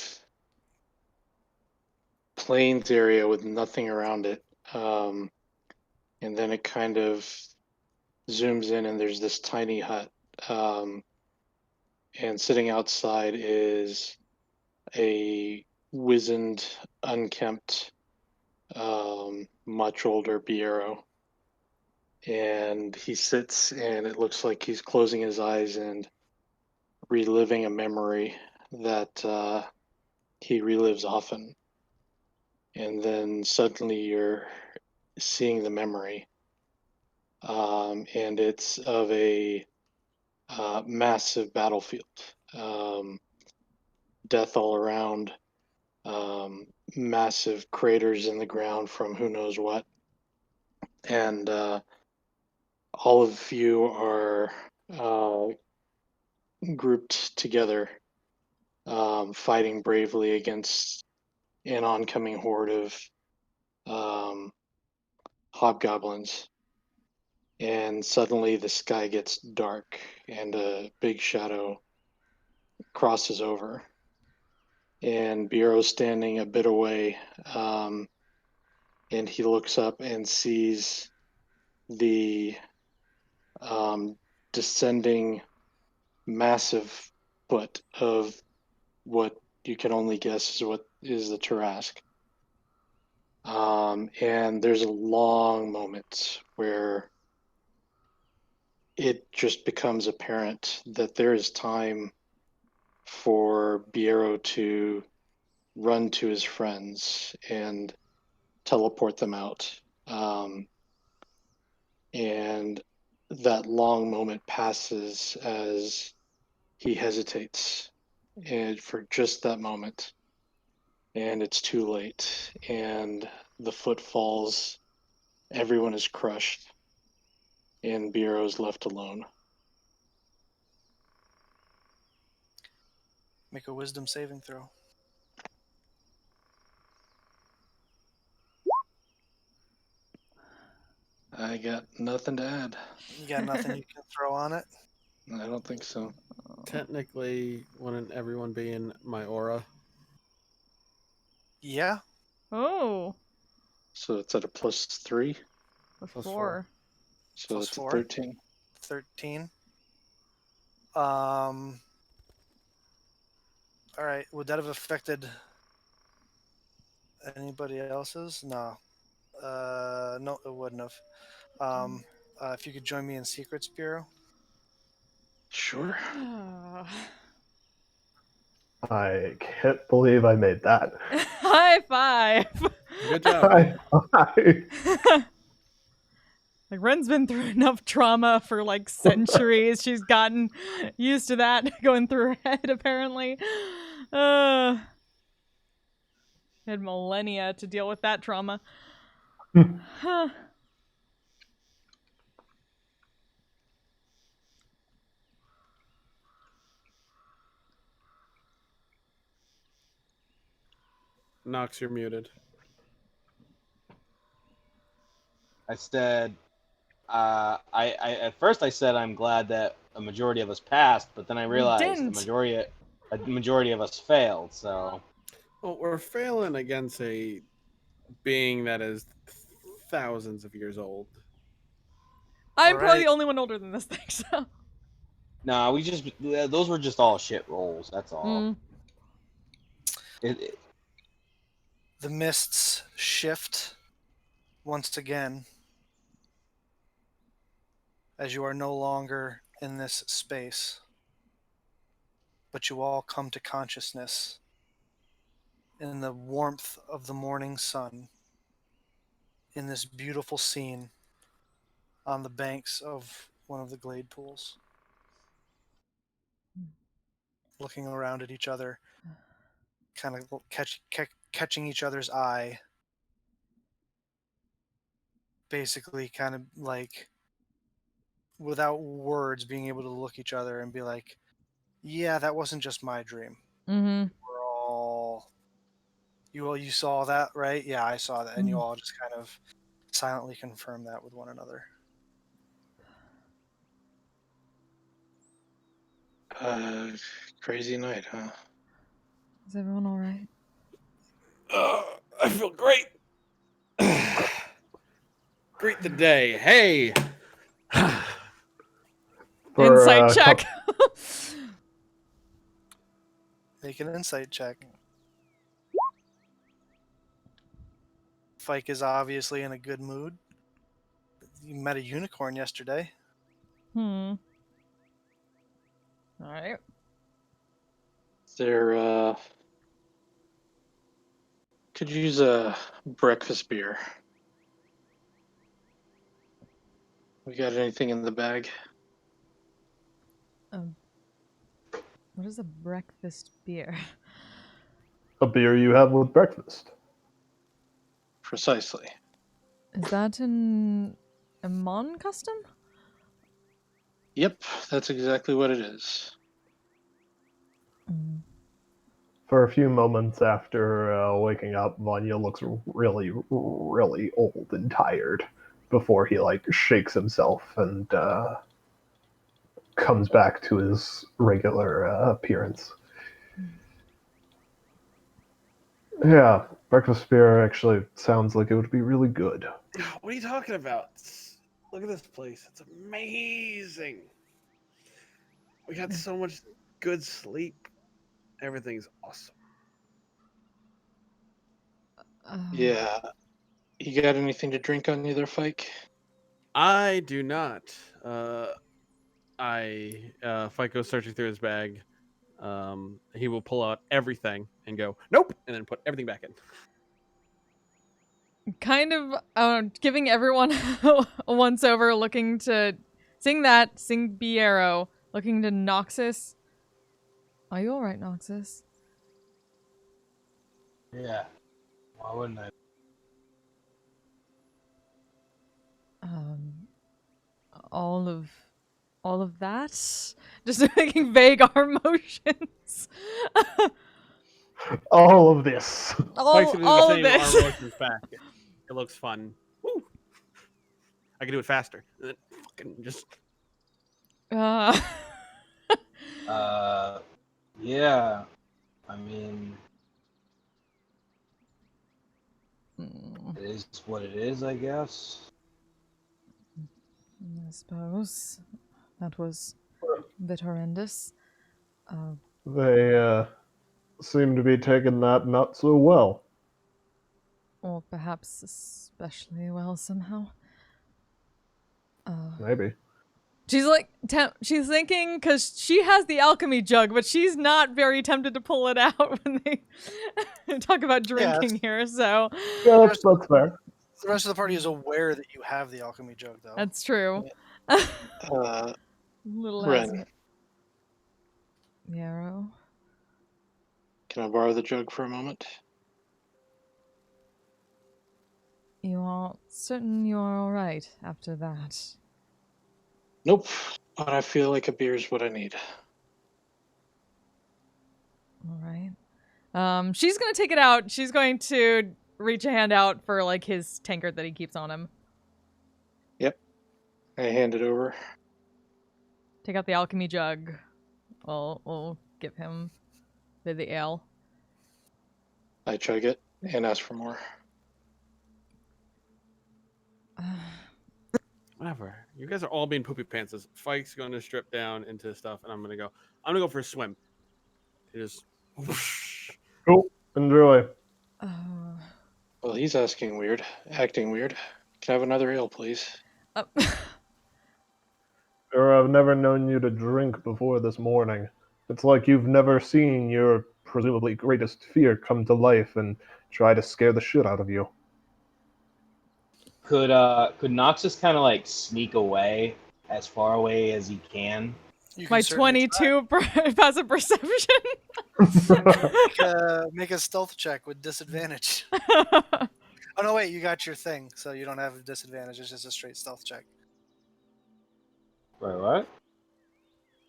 [SPEAKER 6] plains area with nothing around it. And then it kind of zooms in, and there's this tiny hut. And sitting outside is a wizened, unkempt, much older Biero. And he sits, and it looks like he's closing his eyes and reliving a memory that he relives often. And then suddenly you're seeing the memory, and it's of a massive battlefield, death all around, massive craters in the ground from who knows what, and all of you are grouped together, fighting bravely against an oncoming horde of um, hobgoblins. And suddenly the sky gets dark and a big shadow crosses over. And Bureau's standing a bit away, and he looks up and sees the descending massive foot of what you can only guess is what is the Tarask. And there's a long moment where it just becomes apparent that there is time for Biero to run to his friends and teleport them out. And that long moment passes as he hesitates, and for just that moment, and it's too late, and the foot falls, everyone is crushed, and Biero is left alone.
[SPEAKER 2] Make a wisdom saving throw.
[SPEAKER 6] I got nothing to add.
[SPEAKER 2] You got nothing you can throw on it?
[SPEAKER 6] I don't think so.
[SPEAKER 3] Technically, wouldn't everyone be in my aura?
[SPEAKER 2] Yeah.
[SPEAKER 1] Oh,
[SPEAKER 6] So it's at a +3,
[SPEAKER 1] plus
[SPEAKER 3] Plus
[SPEAKER 1] 4.
[SPEAKER 6] so
[SPEAKER 2] Plus
[SPEAKER 6] it's a
[SPEAKER 2] 4.
[SPEAKER 6] 13.
[SPEAKER 2] 13. All right. Would that have affected anybody else's? No. No, it wouldn't have. If you could join me in Secrets Bureau.
[SPEAKER 6] Sure.
[SPEAKER 4] I can't believe I made that.
[SPEAKER 1] High five.
[SPEAKER 3] Good job.
[SPEAKER 1] Like Ren's been through enough trauma for like centuries. She's gotten used to that going through her head apparently. Had millennia to deal with that trauma. Huh.
[SPEAKER 3] Nox, you're muted.
[SPEAKER 5] I said, I at first I said I'm glad that a majority of us passed, but then I realized
[SPEAKER 1] didn't.
[SPEAKER 5] a majority of us failed. So
[SPEAKER 3] Well, we're failing against a being that is thousands of years old.
[SPEAKER 1] I'm probably
[SPEAKER 2] Alright.
[SPEAKER 1] the only one older than this thing, so.
[SPEAKER 5] no, those were just all shit rolls. That's all.
[SPEAKER 2] The mists shift once again, as you are no longer in this space, but you all come to consciousness in the warmth of the morning sun in this beautiful scene on the banks of one of the glade pools, looking around at each other, kind of catching each other's eye, basically kind of like without words being able to look each other and be like, yeah, that wasn't just my dream.
[SPEAKER 1] Mm-hmm.
[SPEAKER 2] We're all you saw that, right? Yeah, I saw that. And you all just kind of silently confirm that with one another.
[SPEAKER 6] Crazy night, huh?
[SPEAKER 1] Is everyone all right?
[SPEAKER 3] I feel great. Great today. Hey.
[SPEAKER 4] For
[SPEAKER 1] Insight
[SPEAKER 4] a
[SPEAKER 1] check.
[SPEAKER 2] Make an insight check. Fike is obviously in a good mood. You met a unicorn yesterday.
[SPEAKER 1] All right.
[SPEAKER 6] There, could use a breakfast beer. We got anything in the bag?
[SPEAKER 1] What is a breakfast beer?
[SPEAKER 4] a beer you have with breakfast.
[SPEAKER 6] Precisely.
[SPEAKER 1] Is that an Amon custom?
[SPEAKER 6] Yep, that's exactly what it is.
[SPEAKER 4] For a few moments after waking up, Vanya looks really, really old and tired before he shakes himself and comes back to his regular appearance. Yeah, breakfast beer actually sounds like it would be really good.
[SPEAKER 3] What are you talking about? Look at this place. It's amazing. We got so much good sleep. Everything's awesome.
[SPEAKER 6] Yeah. You got anything to drink on you there, Fike?
[SPEAKER 3] I do not. Fight goes searching through his bag. He will pull out everything and go, nope, and then put everything back in.
[SPEAKER 1] Kind of giving everyone a once over, looking to sing Biero, looking to Noxus. Are you alright, Noxus?
[SPEAKER 5] Yeah. Why wouldn't I?
[SPEAKER 1] All of that? Just making vague arm motions.
[SPEAKER 4] All of this.
[SPEAKER 3] Spike's gonna do the
[SPEAKER 1] all of
[SPEAKER 3] same
[SPEAKER 1] this.
[SPEAKER 3] arm motions back. It looks fun. Woo! I can do it faster. And then fucking just
[SPEAKER 5] Yeah. I mean, it is what it is, I guess.
[SPEAKER 1] I suppose. That was a bit horrendous.
[SPEAKER 4] They seem to be taking that not so well.
[SPEAKER 1] Or perhaps especially well somehow.
[SPEAKER 4] Maybe.
[SPEAKER 1] She's like, she's thinking, because she has the alchemy jug, but she's not very tempted to pull it out when they talk about drinking here, so.
[SPEAKER 4] Yeah, that's fair.
[SPEAKER 2] The rest of the party is aware that you have the alchemy jug, though.
[SPEAKER 1] That's true. Little
[SPEAKER 6] Ren,
[SPEAKER 1] Yarrow.
[SPEAKER 6] can I borrow the jug for a moment?
[SPEAKER 1] You are certain you are alright after that?
[SPEAKER 6] Nope, but I feel like a beer is what I need.
[SPEAKER 1] Alright. She's gonna take it out. She's going to reach a hand out for, like, his tankard that he keeps on him.
[SPEAKER 6] Yep. I hand it over.
[SPEAKER 1] Take out the alchemy jug. We'll give him the ale.
[SPEAKER 6] I chug it and ask for more.
[SPEAKER 3] whatever. You guys are all being poopy pantses. Fike's going to strip down into stuff, and I'm gonna go for a swim. It is. Whoosh.
[SPEAKER 4] Cool. Enjoy.
[SPEAKER 6] Well, he's acting weird. Can I have another ale, please?
[SPEAKER 4] I've never known you to drink before this morning. It's like you've never seen your presumably greatest fear come to life and try to scare the shit out of you.
[SPEAKER 5] Could Noxus kind of like sneak away as far away as he can?
[SPEAKER 2] You can
[SPEAKER 1] My
[SPEAKER 2] certainly
[SPEAKER 1] 22 passive perception.
[SPEAKER 2] make a stealth check with disadvantage. Oh no, wait, you got your thing, so you don't have a disadvantage. It's just a straight stealth check.
[SPEAKER 5] Wait, what?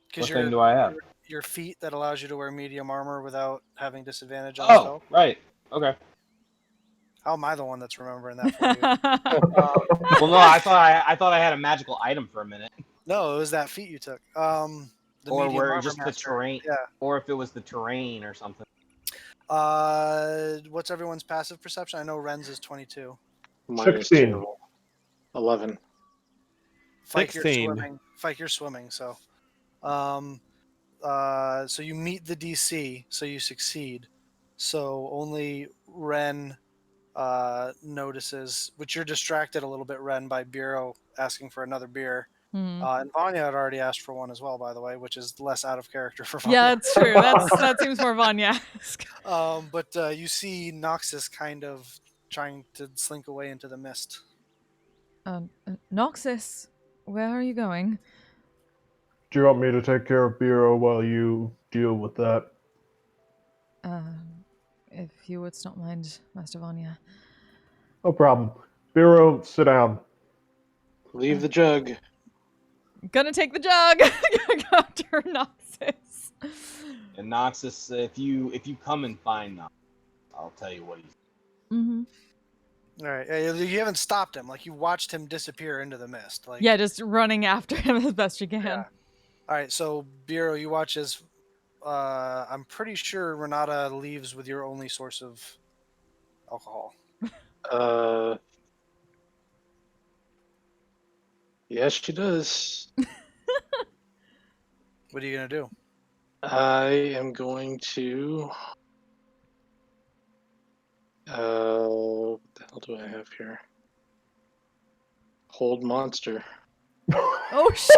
[SPEAKER 2] Because
[SPEAKER 5] What thing do I have?
[SPEAKER 2] your feat that allows you to wear medium armor without having disadvantage on
[SPEAKER 5] Oh,
[SPEAKER 2] stealth.
[SPEAKER 5] right. Okay.
[SPEAKER 2] How am I the one that's remembering that for you?
[SPEAKER 5] Well, no, I thought I had a magical item for a minute.
[SPEAKER 2] No, it was that feat you took. The
[SPEAKER 5] Or
[SPEAKER 2] medium
[SPEAKER 5] where
[SPEAKER 2] armor
[SPEAKER 5] just the
[SPEAKER 2] master.
[SPEAKER 5] terrain.
[SPEAKER 2] Yeah.
[SPEAKER 5] Or if it was the terrain or something.
[SPEAKER 2] What's everyone's passive perception? I know Ren's is 22.
[SPEAKER 6] Minus
[SPEAKER 4] 16.
[SPEAKER 6] 2. 11.
[SPEAKER 2] Fike,
[SPEAKER 3] 16.
[SPEAKER 2] you're swimming. Fike, you're swimming. So, so you meet the DC, so you succeed. So only Ren notices, which you're distracted a little bit, Ren, by Bureau asking for another beer.
[SPEAKER 1] Hmm.
[SPEAKER 2] And Vanya had already asked for one as well, by the way, which is less out of character for Vanya.
[SPEAKER 1] Yeah, it's true. That seems more Vanya-esque.
[SPEAKER 2] But you see Noxus kind of trying to slink away into the mist.
[SPEAKER 1] Noxus, where are you going?
[SPEAKER 4] Do you want me to take care of Bureau while you deal with that?
[SPEAKER 1] If you would not mind, Master Vanya.
[SPEAKER 4] No problem. Bureau, sit down.
[SPEAKER 6] Leave the jug.
[SPEAKER 1] Gonna take the jug. Go after Noxus.
[SPEAKER 5] And Noxus, if you come and find Noxus, I'll tell you what he's.
[SPEAKER 1] Mm-hmm.
[SPEAKER 2] All right, you haven't stopped him. Like you watched him disappear into the mist. Like
[SPEAKER 1] Yeah, just running after him as best you can.
[SPEAKER 2] Yeah. All right, so Bureau, you watch as I'm pretty sure Renata leaves with your only source of alcohol.
[SPEAKER 6] Yes, she does.
[SPEAKER 2] What are you gonna do?
[SPEAKER 6] I am going to. What the hell do I have here? Hold monster.
[SPEAKER 1] Oh shit!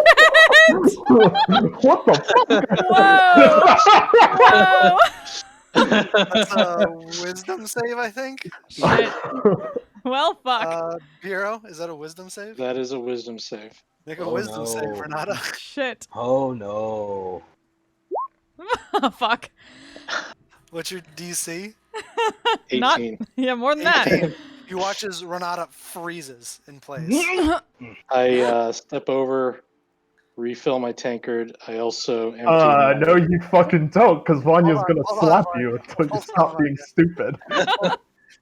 [SPEAKER 4] What the fuck?
[SPEAKER 1] Whoa! Whoa!
[SPEAKER 2] That's a wisdom save, I think.
[SPEAKER 1] Shit. Well, fuck.
[SPEAKER 2] Bureau, is that a wisdom save?
[SPEAKER 6] That is a wisdom save.
[SPEAKER 2] Make a
[SPEAKER 5] Oh,
[SPEAKER 2] wisdom save,
[SPEAKER 5] no.
[SPEAKER 2] Renata.
[SPEAKER 1] Shit.
[SPEAKER 5] Oh no.
[SPEAKER 1] Fuck.
[SPEAKER 2] What's your DC?
[SPEAKER 6] 18.
[SPEAKER 1] Yeah, more than that.
[SPEAKER 2] 18. You watch as Renata freezes in place.
[SPEAKER 6] I step over, refill my tankard. I also empty. my-
[SPEAKER 4] No, you fucking don't, because Vanya's
[SPEAKER 2] Hold on,
[SPEAKER 4] gonna
[SPEAKER 2] hold on,
[SPEAKER 4] slap
[SPEAKER 2] Vanya.
[SPEAKER 4] you until you
[SPEAKER 2] Hold
[SPEAKER 4] stop
[SPEAKER 2] on,
[SPEAKER 4] being stupid.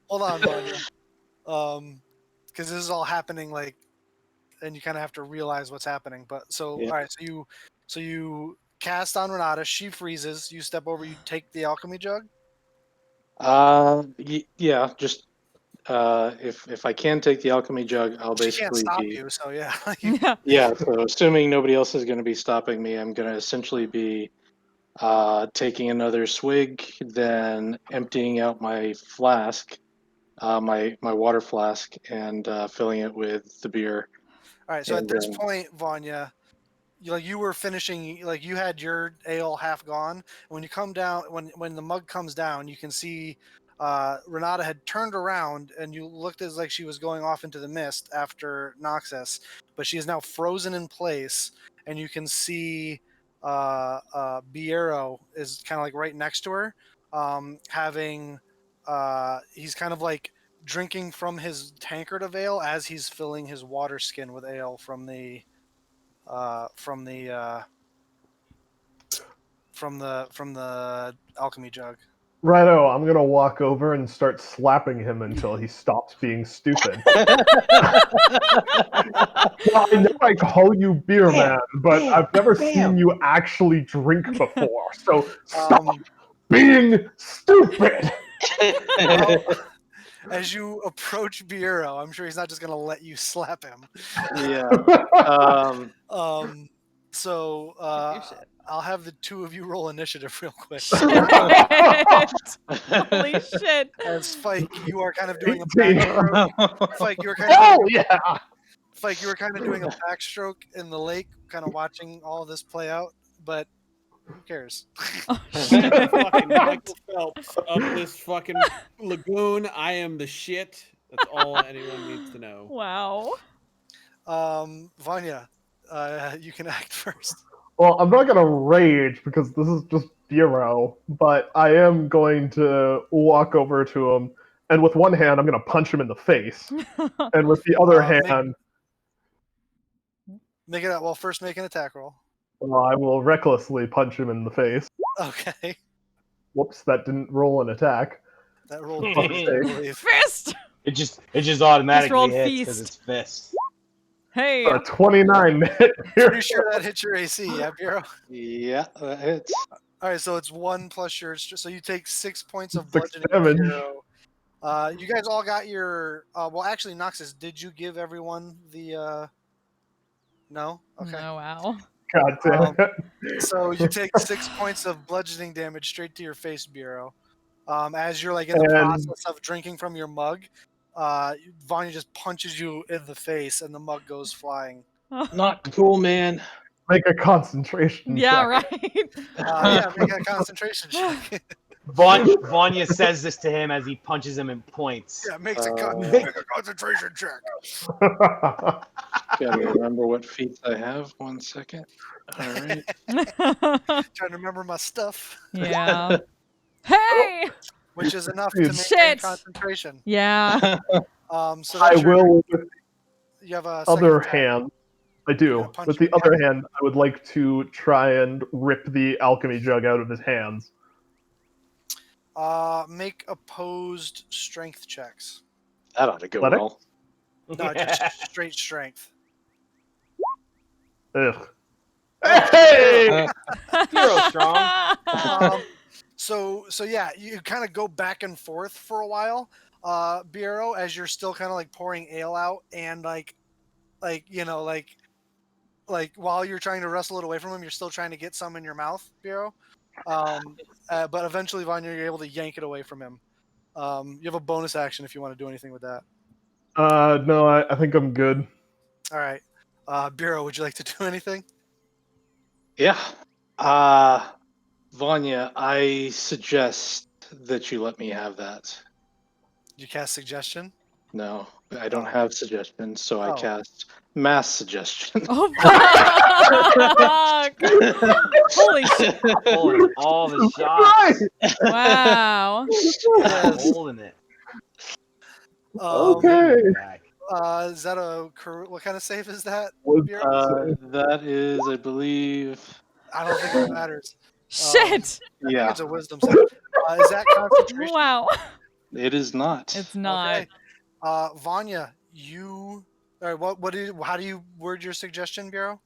[SPEAKER 2] Hold on, Vanya. Because this is all happening like, and you kind of have to realize what's happening. But so,
[SPEAKER 6] Yeah.
[SPEAKER 2] all right, so you cast on Renata. She freezes. You step over. You take the alchemy jug.
[SPEAKER 6] Yeah, just if I can take the alchemy jug, I'll
[SPEAKER 2] She can't
[SPEAKER 6] basically
[SPEAKER 2] stop
[SPEAKER 6] be.
[SPEAKER 2] you. So yeah.
[SPEAKER 1] Yeah.
[SPEAKER 6] Yeah, so assuming nobody else is going to be stopping me, I'm going to essentially be taking another swig, then emptying out my flask, my water flask, and filling it with the beer.
[SPEAKER 2] All right. So at
[SPEAKER 6] And
[SPEAKER 2] this
[SPEAKER 6] then-
[SPEAKER 2] point, Vanya, you were finishing. Like you had your ale half gone. When you come down, when the mug comes down, you can see Renata had turned around, and you looked as like she was going off into the mist after Noxus, but she is now frozen in place, and you can see Biero is kind of like right next to her, having he's kind of like drinking from his tankard of ale as he's filling his water skin with ale from the alchemy jug.
[SPEAKER 4] Righto, I'm gonna walk over and start slapping him until he stops being stupid. Well, I know I call you beer man, but I've never seen you actually drink before. So stop being stupid.
[SPEAKER 2] As you approach Biero, I'm sure he's not just gonna let you slap him.
[SPEAKER 6] Yeah.
[SPEAKER 2] So
[SPEAKER 1] Your shit.
[SPEAKER 2] I'll have the two of you roll initiative real quick.
[SPEAKER 1] Shit. Holy shit.
[SPEAKER 2] As Spike, you are kind of doing a
[SPEAKER 4] 18.
[SPEAKER 2] backstroke. Spike, you were kind
[SPEAKER 4] Oh
[SPEAKER 2] of
[SPEAKER 4] yeah.
[SPEAKER 2] Spike, you were kind of doing a backstroke in the lake, kind of watching all this play out, but who cares?
[SPEAKER 1] Oh,
[SPEAKER 3] I'm
[SPEAKER 1] shit.
[SPEAKER 3] the fucking Michael Phelps of this fucking lagoon. I am the shit. That's all anyone needs to know.
[SPEAKER 1] Wow.
[SPEAKER 2] Vanya, you can act first.
[SPEAKER 4] Well, I'm not gonna rage because this is just Bureau, but I am going to walk over to him, and with one hand, I'm gonna punch him in the face, and with the other hand,
[SPEAKER 2] Make it out. Well, first make an attack roll.
[SPEAKER 4] I will recklessly punch him in the face.
[SPEAKER 2] Okay.
[SPEAKER 4] Whoops, that didn't roll an attack.
[SPEAKER 2] That rolled
[SPEAKER 4] Fuck
[SPEAKER 2] I
[SPEAKER 4] sake.
[SPEAKER 2] believe.
[SPEAKER 1] Fist!
[SPEAKER 5] It just automatically
[SPEAKER 1] rolled
[SPEAKER 5] hits
[SPEAKER 1] feast.
[SPEAKER 5] because it's fist.
[SPEAKER 1] Hey.
[SPEAKER 4] 29 hit.
[SPEAKER 2] Pretty sure that hits your AC, yeah, Bureau?
[SPEAKER 6] Yeah, that hits.
[SPEAKER 2] All right, so it's 1 plus your... So you take 6 points of
[SPEAKER 4] 6
[SPEAKER 2] bludgeoning,
[SPEAKER 4] damage.
[SPEAKER 2] Bureau. You guys all got your... well, actually, Noxus, did you give everyone the... No? Okay.
[SPEAKER 1] Oh, wow.
[SPEAKER 4] God damn it.
[SPEAKER 2] So you take 6 points of bludgeoning damage straight to your face, Bureau. As you're like in the process of drinking from your mug, Vanya just punches you in the face, and the mug goes flying.
[SPEAKER 6] Not cool, man.
[SPEAKER 4] Make a concentration
[SPEAKER 1] Yeah,
[SPEAKER 4] check.
[SPEAKER 1] right.
[SPEAKER 2] Yeah, make a concentration check.
[SPEAKER 5] Vanya says this to him as he punches him and points.
[SPEAKER 2] Yeah, make a concentration check.
[SPEAKER 6] Gotta remember what feats I have. 1 second. All right.
[SPEAKER 2] Trying to remember my stuff,
[SPEAKER 1] Yeah. Hey!
[SPEAKER 2] which is enough to maintain
[SPEAKER 1] Shit.
[SPEAKER 2] concentration.
[SPEAKER 1] Yeah.
[SPEAKER 2] So
[SPEAKER 4] I
[SPEAKER 2] that's
[SPEAKER 4] will, with
[SPEAKER 2] You have a
[SPEAKER 4] other
[SPEAKER 2] second attack.
[SPEAKER 4] hand, I
[SPEAKER 2] You're
[SPEAKER 4] do.
[SPEAKER 2] gonna punch
[SPEAKER 4] With
[SPEAKER 2] him
[SPEAKER 4] the
[SPEAKER 2] in
[SPEAKER 4] other hand, I would like to try and rip the alchemy jug out of his hands.
[SPEAKER 2] Make opposed strength checks.
[SPEAKER 6] That ought to go
[SPEAKER 4] Athletic?
[SPEAKER 6] well.
[SPEAKER 2] No, just straight strength.
[SPEAKER 4] Ugh. Hey!
[SPEAKER 5] Hero strong.
[SPEAKER 2] So yeah, you kind of go back and forth for a while, Bureau, as you're still kind of like pouring ale out, and like while you're trying to wrestle it away from him, you're still trying to get some in your mouth, Bureau. But eventually, Vanya, you're able to yank it away from him. You have a bonus action if you want to do anything with that.
[SPEAKER 4] No, I think I'm good.
[SPEAKER 2] All right, Bureau, would you like to do anything?
[SPEAKER 6] Yeah. Vanya, I suggest that you let me have that.
[SPEAKER 2] Did you cast suggestion?
[SPEAKER 6] No, I don't have suggestions, so I
[SPEAKER 2] Oh.
[SPEAKER 6] cast mass suggestion.
[SPEAKER 1] Oh, fuck. Holy shit.
[SPEAKER 5] Pulling all the shots.
[SPEAKER 1] Wow.
[SPEAKER 5] Holding it.
[SPEAKER 4] Okay.
[SPEAKER 5] Back.
[SPEAKER 2] Is that what kind of save is that?
[SPEAKER 4] Was-
[SPEAKER 2] Bureau?
[SPEAKER 6] That is, I believe.
[SPEAKER 2] I don't think it matters.
[SPEAKER 1] Shit.
[SPEAKER 2] I think
[SPEAKER 6] Yeah,
[SPEAKER 2] it's a wisdom save. Is that concentration?
[SPEAKER 1] Wow.
[SPEAKER 6] it is not.
[SPEAKER 1] It's not.
[SPEAKER 2] Okay. Vanya, you. All right, how do you word your suggestion, Bureau?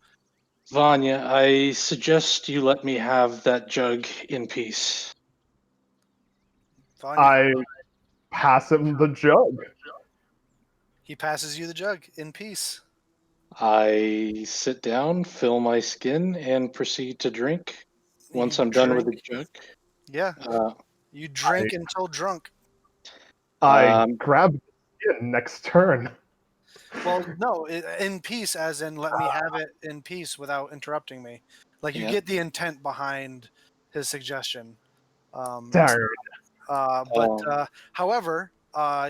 [SPEAKER 6] Vanya, I suggest you let me have that jug in peace.
[SPEAKER 2] Vanya,
[SPEAKER 4] I pass him the jug.
[SPEAKER 2] he passes you the jug in peace.
[SPEAKER 6] I sit down, fill my skin, and proceed to drink. Once I'm done with the jug,
[SPEAKER 2] Yeah, you drink until drunk.
[SPEAKER 4] I grab the skin next turn.
[SPEAKER 2] Well, no, in peace, as in let me have it in peace without interrupting me. Like you
[SPEAKER 6] Yeah.
[SPEAKER 2] get the intent behind his suggestion.
[SPEAKER 4] Darn.
[SPEAKER 2] However,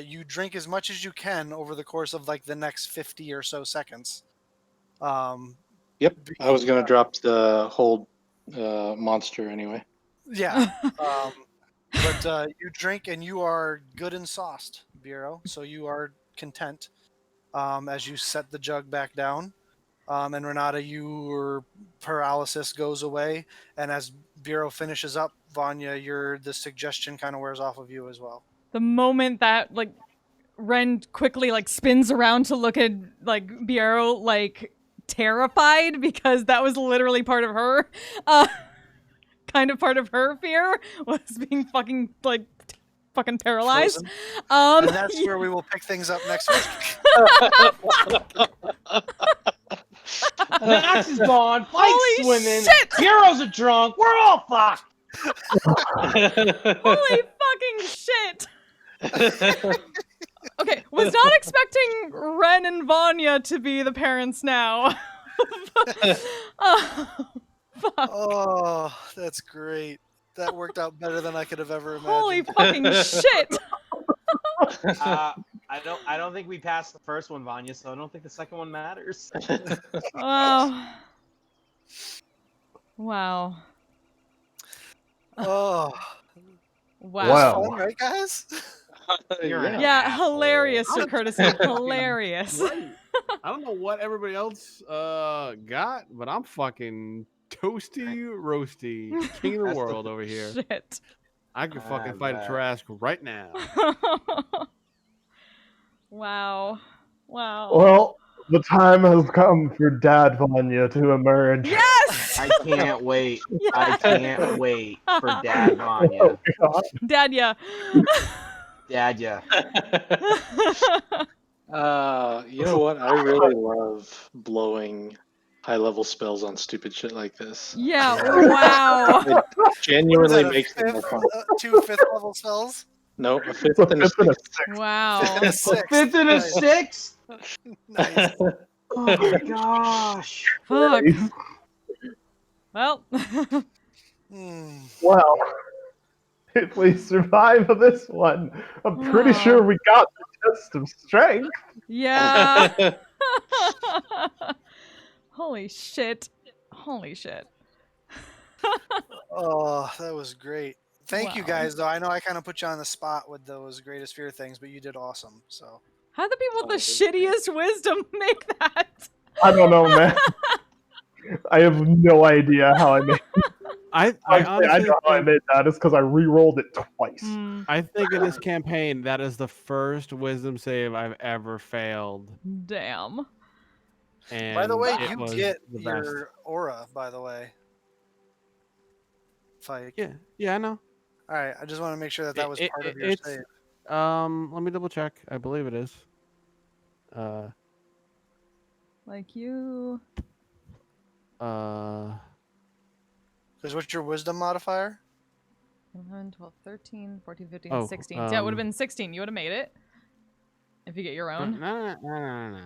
[SPEAKER 2] you drink as much as you can over the course of like the next 50 or so seconds.
[SPEAKER 6] Yep, I was gonna drop the whole monster anyway.
[SPEAKER 2] Yeah. But you drink and you are good and sauced, Bureau. So you are content as you set the jug back down. And Renata, your paralysis goes away. And as Bureau finishes up, Vanya, the suggestion kind of wears off of you as well.
[SPEAKER 1] The moment that, like, Ren quickly, like, spins around to look at, like, Biero, like, terrified, because that was literally part of her, kind of part of her fear, was being fucking, like, fucking paralyzed.
[SPEAKER 2] Frozen. And that's where we will pick things up next week.
[SPEAKER 5] Max is gone. Fike's
[SPEAKER 1] Holy
[SPEAKER 5] swimming.
[SPEAKER 1] shit!
[SPEAKER 5] Heroes are drunk. We're all fucked.
[SPEAKER 1] Holy fucking shit! Okay, was not expecting Ren and Vanya to be the parents now. Oh, fuck.
[SPEAKER 2] Oh, that's great. That worked out better than I could have ever
[SPEAKER 1] Holy
[SPEAKER 2] imagined.
[SPEAKER 1] fucking shit.
[SPEAKER 5] I don't think we passed the first one, Vanya, so I don't think the second one matters.
[SPEAKER 1] Oh. Wow.
[SPEAKER 2] Oh,
[SPEAKER 1] Wow.
[SPEAKER 4] Wow.
[SPEAKER 2] fun, right, guys?
[SPEAKER 5] You're an
[SPEAKER 1] Yeah,
[SPEAKER 5] asshole.
[SPEAKER 1] hilarious, Sir
[SPEAKER 3] That's
[SPEAKER 1] Courtesy.
[SPEAKER 3] fucking
[SPEAKER 1] Hilarious.
[SPEAKER 3] Great. I don't know what everybody else got, but I'm fucking toasty, roasty, king of the
[SPEAKER 5] That's the-
[SPEAKER 3] world over here.
[SPEAKER 1] Shit.
[SPEAKER 3] I could fucking fight a
[SPEAKER 5] bet.
[SPEAKER 3] Trask right now.
[SPEAKER 1] Wow. Wow.
[SPEAKER 4] Well, the time has come for Dad Vanya to emerge.
[SPEAKER 1] Yes!
[SPEAKER 5] I can't wait. I
[SPEAKER 1] Yes!
[SPEAKER 5] can't wait for Dad Vanya.
[SPEAKER 4] Oh, God.
[SPEAKER 1] Dad, yeah.
[SPEAKER 5] Dad, yeah.
[SPEAKER 6] You know what? I really love blowing high-level spells on stupid shit like this.
[SPEAKER 1] Yeah, wow.
[SPEAKER 6] It
[SPEAKER 2] What is
[SPEAKER 6] genuinely
[SPEAKER 2] that, a
[SPEAKER 6] makes it more
[SPEAKER 2] fifth,
[SPEAKER 6] fun.
[SPEAKER 2] 2 5th-level spells?
[SPEAKER 6] No, a fifth
[SPEAKER 4] It's a
[SPEAKER 6] and a
[SPEAKER 4] fifth and a
[SPEAKER 6] sixth.
[SPEAKER 2] Fifth
[SPEAKER 1] Wow.
[SPEAKER 2] and a sixth.
[SPEAKER 5] Fifth and a
[SPEAKER 2] Nice.
[SPEAKER 5] sixth?
[SPEAKER 2] Nice.
[SPEAKER 5] Oh my gosh.
[SPEAKER 1] Fuck.
[SPEAKER 4] sixth.
[SPEAKER 1] Well.
[SPEAKER 2] Hmm.
[SPEAKER 4] Well, if we survive this one, I'm pretty
[SPEAKER 1] Wow.
[SPEAKER 4] sure we got the test of strength.
[SPEAKER 1] Yeah. Holy shit. Holy shit.
[SPEAKER 2] Oh, that was great. Thank you
[SPEAKER 1] Wow.
[SPEAKER 2] guys, though. I know I kind of put you on the spot with those greatest fear things, but you did awesome. So
[SPEAKER 1] How do the people with the
[SPEAKER 6] Oh,
[SPEAKER 1] shittiest wisdom make that?
[SPEAKER 4] I don't know, man. I have no idea how I made.
[SPEAKER 3] I
[SPEAKER 4] Actually, I
[SPEAKER 3] honestly
[SPEAKER 4] know how I
[SPEAKER 3] think,
[SPEAKER 4] made that. It's because I re-rolled it twice.
[SPEAKER 1] Hmm.
[SPEAKER 3] I think in this campaign that is the first wisdom save I've ever failed.
[SPEAKER 1] Damn.
[SPEAKER 3] And
[SPEAKER 2] by the way,
[SPEAKER 3] it
[SPEAKER 2] you
[SPEAKER 3] was
[SPEAKER 2] get
[SPEAKER 3] the best.
[SPEAKER 2] your aura. By the way, Fike.
[SPEAKER 3] Yeah, I know.
[SPEAKER 2] All right, I just want to make sure that that was part of your
[SPEAKER 3] it's
[SPEAKER 2] save.
[SPEAKER 3] let me double check. I believe it is.
[SPEAKER 1] Like you.
[SPEAKER 2] Because what's your wisdom modifier?
[SPEAKER 1] 11, 12, 13, 14, 15,
[SPEAKER 3] Oh,
[SPEAKER 1] 16. Yeah, it would have been 16. You would have made it. If you get your own.
[SPEAKER 3] No.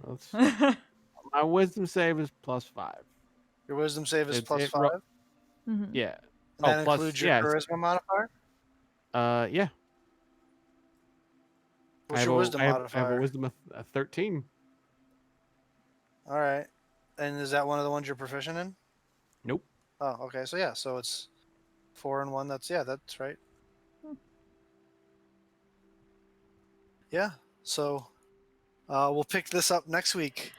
[SPEAKER 3] Let's- my wisdom save is +5.
[SPEAKER 2] Your wisdom save is
[SPEAKER 3] It-
[SPEAKER 2] plus
[SPEAKER 3] it
[SPEAKER 2] 5.
[SPEAKER 3] ro-
[SPEAKER 1] Mhm.
[SPEAKER 3] Yeah.
[SPEAKER 2] And that
[SPEAKER 3] plus-
[SPEAKER 2] includes your
[SPEAKER 3] yeah, it's-
[SPEAKER 2] charisma modifier.
[SPEAKER 3] Yeah.
[SPEAKER 2] What's your wisdom
[SPEAKER 3] I have
[SPEAKER 2] modifier?
[SPEAKER 3] a wisdom of 13.
[SPEAKER 2] All right, and is that one of the ones you're proficient in?
[SPEAKER 3] Nope.
[SPEAKER 2] Oh, okay. So yeah, so it's 4 and 1. That's right. Yeah. So we'll pick this up next week.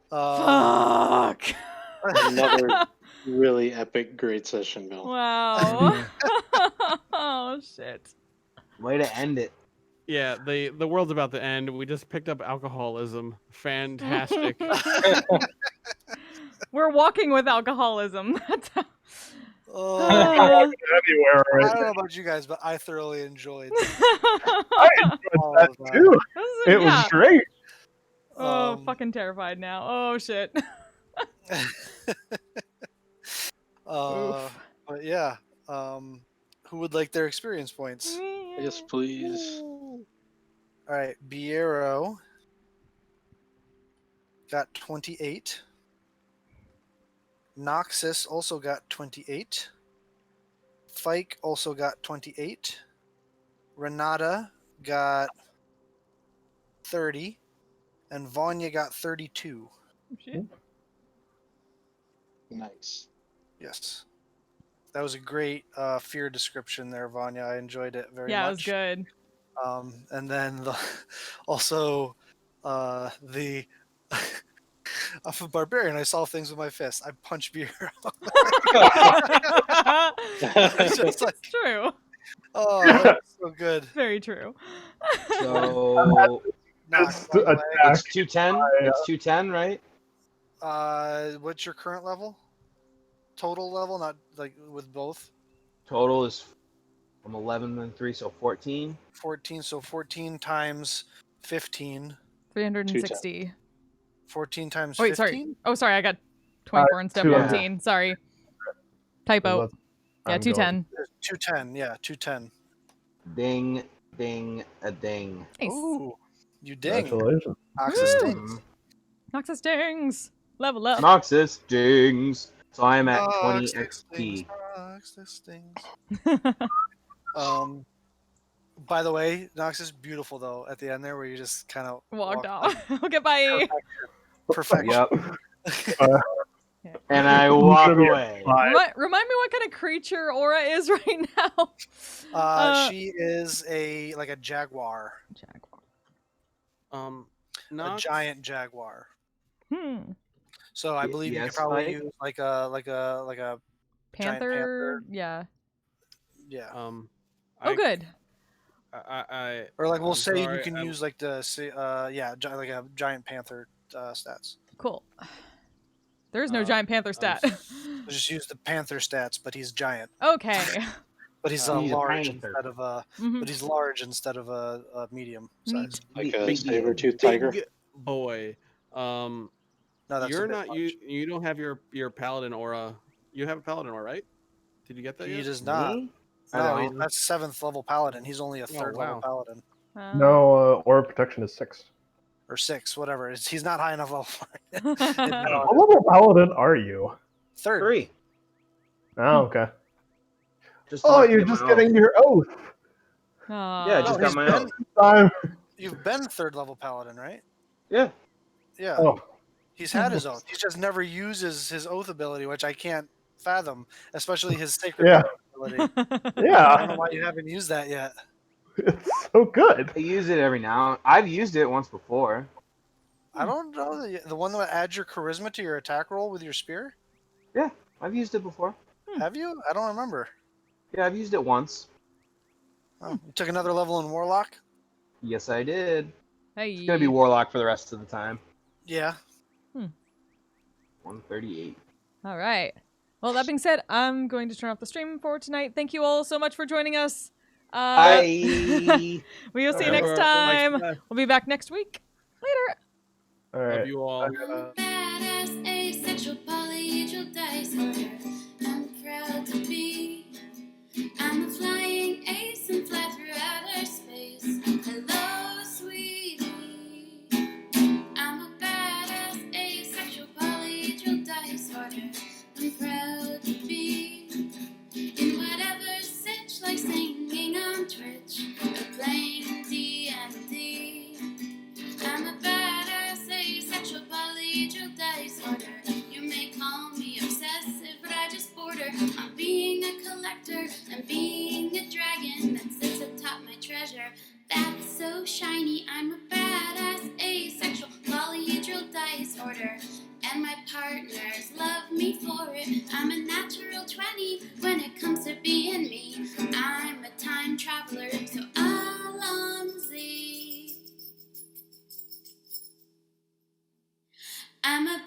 [SPEAKER 1] Fuck.
[SPEAKER 6] Another really epic, great session, Bill.
[SPEAKER 1] Wow. Oh shit.
[SPEAKER 5] Way to end it.
[SPEAKER 3] Yeah, the world's about to end. We just picked up alcoholism. Fantastic.
[SPEAKER 1] We're walking with alcoholism. That's how-
[SPEAKER 2] Oh,
[SPEAKER 4] Anywhere.
[SPEAKER 2] I
[SPEAKER 4] Right?
[SPEAKER 2] don't know about you guys, but I thoroughly enjoyed
[SPEAKER 4] I enjoyed
[SPEAKER 2] all
[SPEAKER 4] that
[SPEAKER 2] of that.
[SPEAKER 4] too.
[SPEAKER 1] This is-
[SPEAKER 4] It was
[SPEAKER 1] yeah.
[SPEAKER 4] great.
[SPEAKER 1] Oh, fucking terrified now. Oh shit. Oof.
[SPEAKER 2] But yeah, who would like their experience points?
[SPEAKER 6] Yes, please.
[SPEAKER 2] All right, Biero got 28. Noxus also got 28. Fike also got 28. Renata got 30. And Vanya got 32.
[SPEAKER 1] Shit.
[SPEAKER 6] Nice.
[SPEAKER 2] Yes. That was a great fear description there, Vanya. I enjoyed it very
[SPEAKER 1] Yeah,
[SPEAKER 2] much.
[SPEAKER 1] it was good.
[SPEAKER 2] And then also the I'm a barbarian. I solve things with my fists. I punch beer. It's just like,
[SPEAKER 1] True.
[SPEAKER 2] oh, that's so good.
[SPEAKER 1] Very true.
[SPEAKER 5] So
[SPEAKER 2] Knox,
[SPEAKER 4] Just
[SPEAKER 2] by the way.
[SPEAKER 4] attack.
[SPEAKER 5] it's 210. It's 210, right?
[SPEAKER 2] What's your current level? Total level, not like with both.
[SPEAKER 5] Total is from 11 and 3, so 14.
[SPEAKER 2] 14. So 14 times 15.
[SPEAKER 1] 360.
[SPEAKER 2] 14 times
[SPEAKER 1] Wait,
[SPEAKER 2] 15.
[SPEAKER 1] sorry. Oh, sorry. I got 24 instead of
[SPEAKER 4] 200.
[SPEAKER 1] 14. Sorry. Typo.
[SPEAKER 4] Let's-
[SPEAKER 1] Yeah,
[SPEAKER 4] I'm
[SPEAKER 1] 210.
[SPEAKER 2] 210. Yeah, 210.
[SPEAKER 5] Ding, ding, a ding.
[SPEAKER 1] Nice.
[SPEAKER 2] Ooh, you ding.
[SPEAKER 4] Congratulations.
[SPEAKER 2] Noxus
[SPEAKER 1] Woo.
[SPEAKER 2] stings.
[SPEAKER 5] Mhm.
[SPEAKER 1] Noxus stings. Level up.
[SPEAKER 5] Noxus dings. So I am at 20
[SPEAKER 2] Noxus stings,
[SPEAKER 5] XP.
[SPEAKER 2] Noxus stings. By the way, Noxus, beautiful though at the end there where you just kind of
[SPEAKER 1] Walked
[SPEAKER 2] walk
[SPEAKER 1] off. Okay, bye.
[SPEAKER 2] perfection.
[SPEAKER 5] Yep. And I walk away.
[SPEAKER 1] Remind me what kind of creature Aura is right now.
[SPEAKER 2] She is a jaguar,
[SPEAKER 1] Jaguar.
[SPEAKER 2] a
[SPEAKER 3] Nox,
[SPEAKER 2] giant jaguar. So I
[SPEAKER 5] Y-
[SPEAKER 2] believe you could
[SPEAKER 5] yes,
[SPEAKER 2] probably
[SPEAKER 5] Spike?
[SPEAKER 2] use like a giant panther.
[SPEAKER 1] Yeah.
[SPEAKER 2] Yeah.
[SPEAKER 1] Oh, good.
[SPEAKER 2] Or like we'll
[SPEAKER 3] I'm
[SPEAKER 2] say you
[SPEAKER 3] sorry,
[SPEAKER 2] can use like the like a giant panther stats.
[SPEAKER 1] Cool. There is no giant panther stat.
[SPEAKER 2] We'll just use the panther stats, but he's giant.
[SPEAKER 1] Okay.
[SPEAKER 2] But he's
[SPEAKER 5] He's a
[SPEAKER 2] large
[SPEAKER 5] panther.
[SPEAKER 2] instead of a.
[SPEAKER 1] Mhm.
[SPEAKER 2] But he's large instead of a medium size.
[SPEAKER 6] Like a
[SPEAKER 5] Big
[SPEAKER 6] saber-toothed tiger.
[SPEAKER 3] big boy.
[SPEAKER 2] No, that's
[SPEAKER 3] You're
[SPEAKER 2] a bit
[SPEAKER 3] not
[SPEAKER 2] much.
[SPEAKER 3] you don't have your paladin aura. You have a paladin aura, right? Did you get that
[SPEAKER 2] He
[SPEAKER 3] yet?
[SPEAKER 2] does not.
[SPEAKER 5] Me? I
[SPEAKER 2] No,
[SPEAKER 5] don't.
[SPEAKER 2] that's 7th level paladin. He's only a 3rd level
[SPEAKER 3] wow.
[SPEAKER 2] paladin.
[SPEAKER 4] No, aura protection is 6.
[SPEAKER 2] Or 6, whatever. He's not high enough level.
[SPEAKER 4] What level paladin are you?
[SPEAKER 2] 3rd.
[SPEAKER 5] 3.
[SPEAKER 4] Oh, okay.
[SPEAKER 5] Just
[SPEAKER 4] Oh,
[SPEAKER 5] have to
[SPEAKER 4] you're
[SPEAKER 5] get my
[SPEAKER 4] just
[SPEAKER 5] oath.
[SPEAKER 4] getting your oath.
[SPEAKER 5] Yeah, just
[SPEAKER 2] No,
[SPEAKER 5] got
[SPEAKER 2] he's
[SPEAKER 5] my
[SPEAKER 2] been-
[SPEAKER 5] oath.
[SPEAKER 4] Time.
[SPEAKER 2] You've been 3rd level paladin, right?
[SPEAKER 5] Yeah.
[SPEAKER 2] Yeah.
[SPEAKER 4] Oh,
[SPEAKER 2] He's had his oath. He just never uses his oath ability, which I can't fathom, especially his sacred
[SPEAKER 4] Yeah.
[SPEAKER 2] ability. I don't know
[SPEAKER 4] yeah.
[SPEAKER 2] why you haven't used that yet.
[SPEAKER 4] It's so good.
[SPEAKER 5] I use it every now. I've used it once before.
[SPEAKER 2] I don't know the one that adds your charisma to your attack roll with your spear.
[SPEAKER 5] Yeah, I've used it before.
[SPEAKER 2] Have you? I don't remember.
[SPEAKER 5] Yeah, I've used it once.
[SPEAKER 2] Oh, you took another level in warlock.
[SPEAKER 5] Yes, I did.
[SPEAKER 1] Hey.
[SPEAKER 5] It's gonna be warlock for the rest of the time.
[SPEAKER 2] Yeah.
[SPEAKER 5] 138.
[SPEAKER 1] All right. Well, that being said, I'm going to turn off the stream for tonight. Thank you all so much for joining us.
[SPEAKER 5] Bye.
[SPEAKER 1] We will see you next time. We'll be back next week. Later.
[SPEAKER 4] All right.
[SPEAKER 3] Love you all.
[SPEAKER 8] Badass, asexual, polyhedral dice order. I'm proud to be. I'm a flying ace and fly through outer space. Hello, sweetie. I'm a badass, asexual, polyhedral dice order. I'm proud to be in whatever sitch, like singing on Twitch or playing D&D. I'm a badass, asexual, polyhedral dice order. You may call me obsessive, but I just border on being a collector and being a dragon that sits atop my treasure. That's so shiny. I'm a badass, asexual, polyhedral dice order. And my partners love me for it. I'm a natural 20 when it comes to being me. I'm a time traveler, so Alonzi. I'm a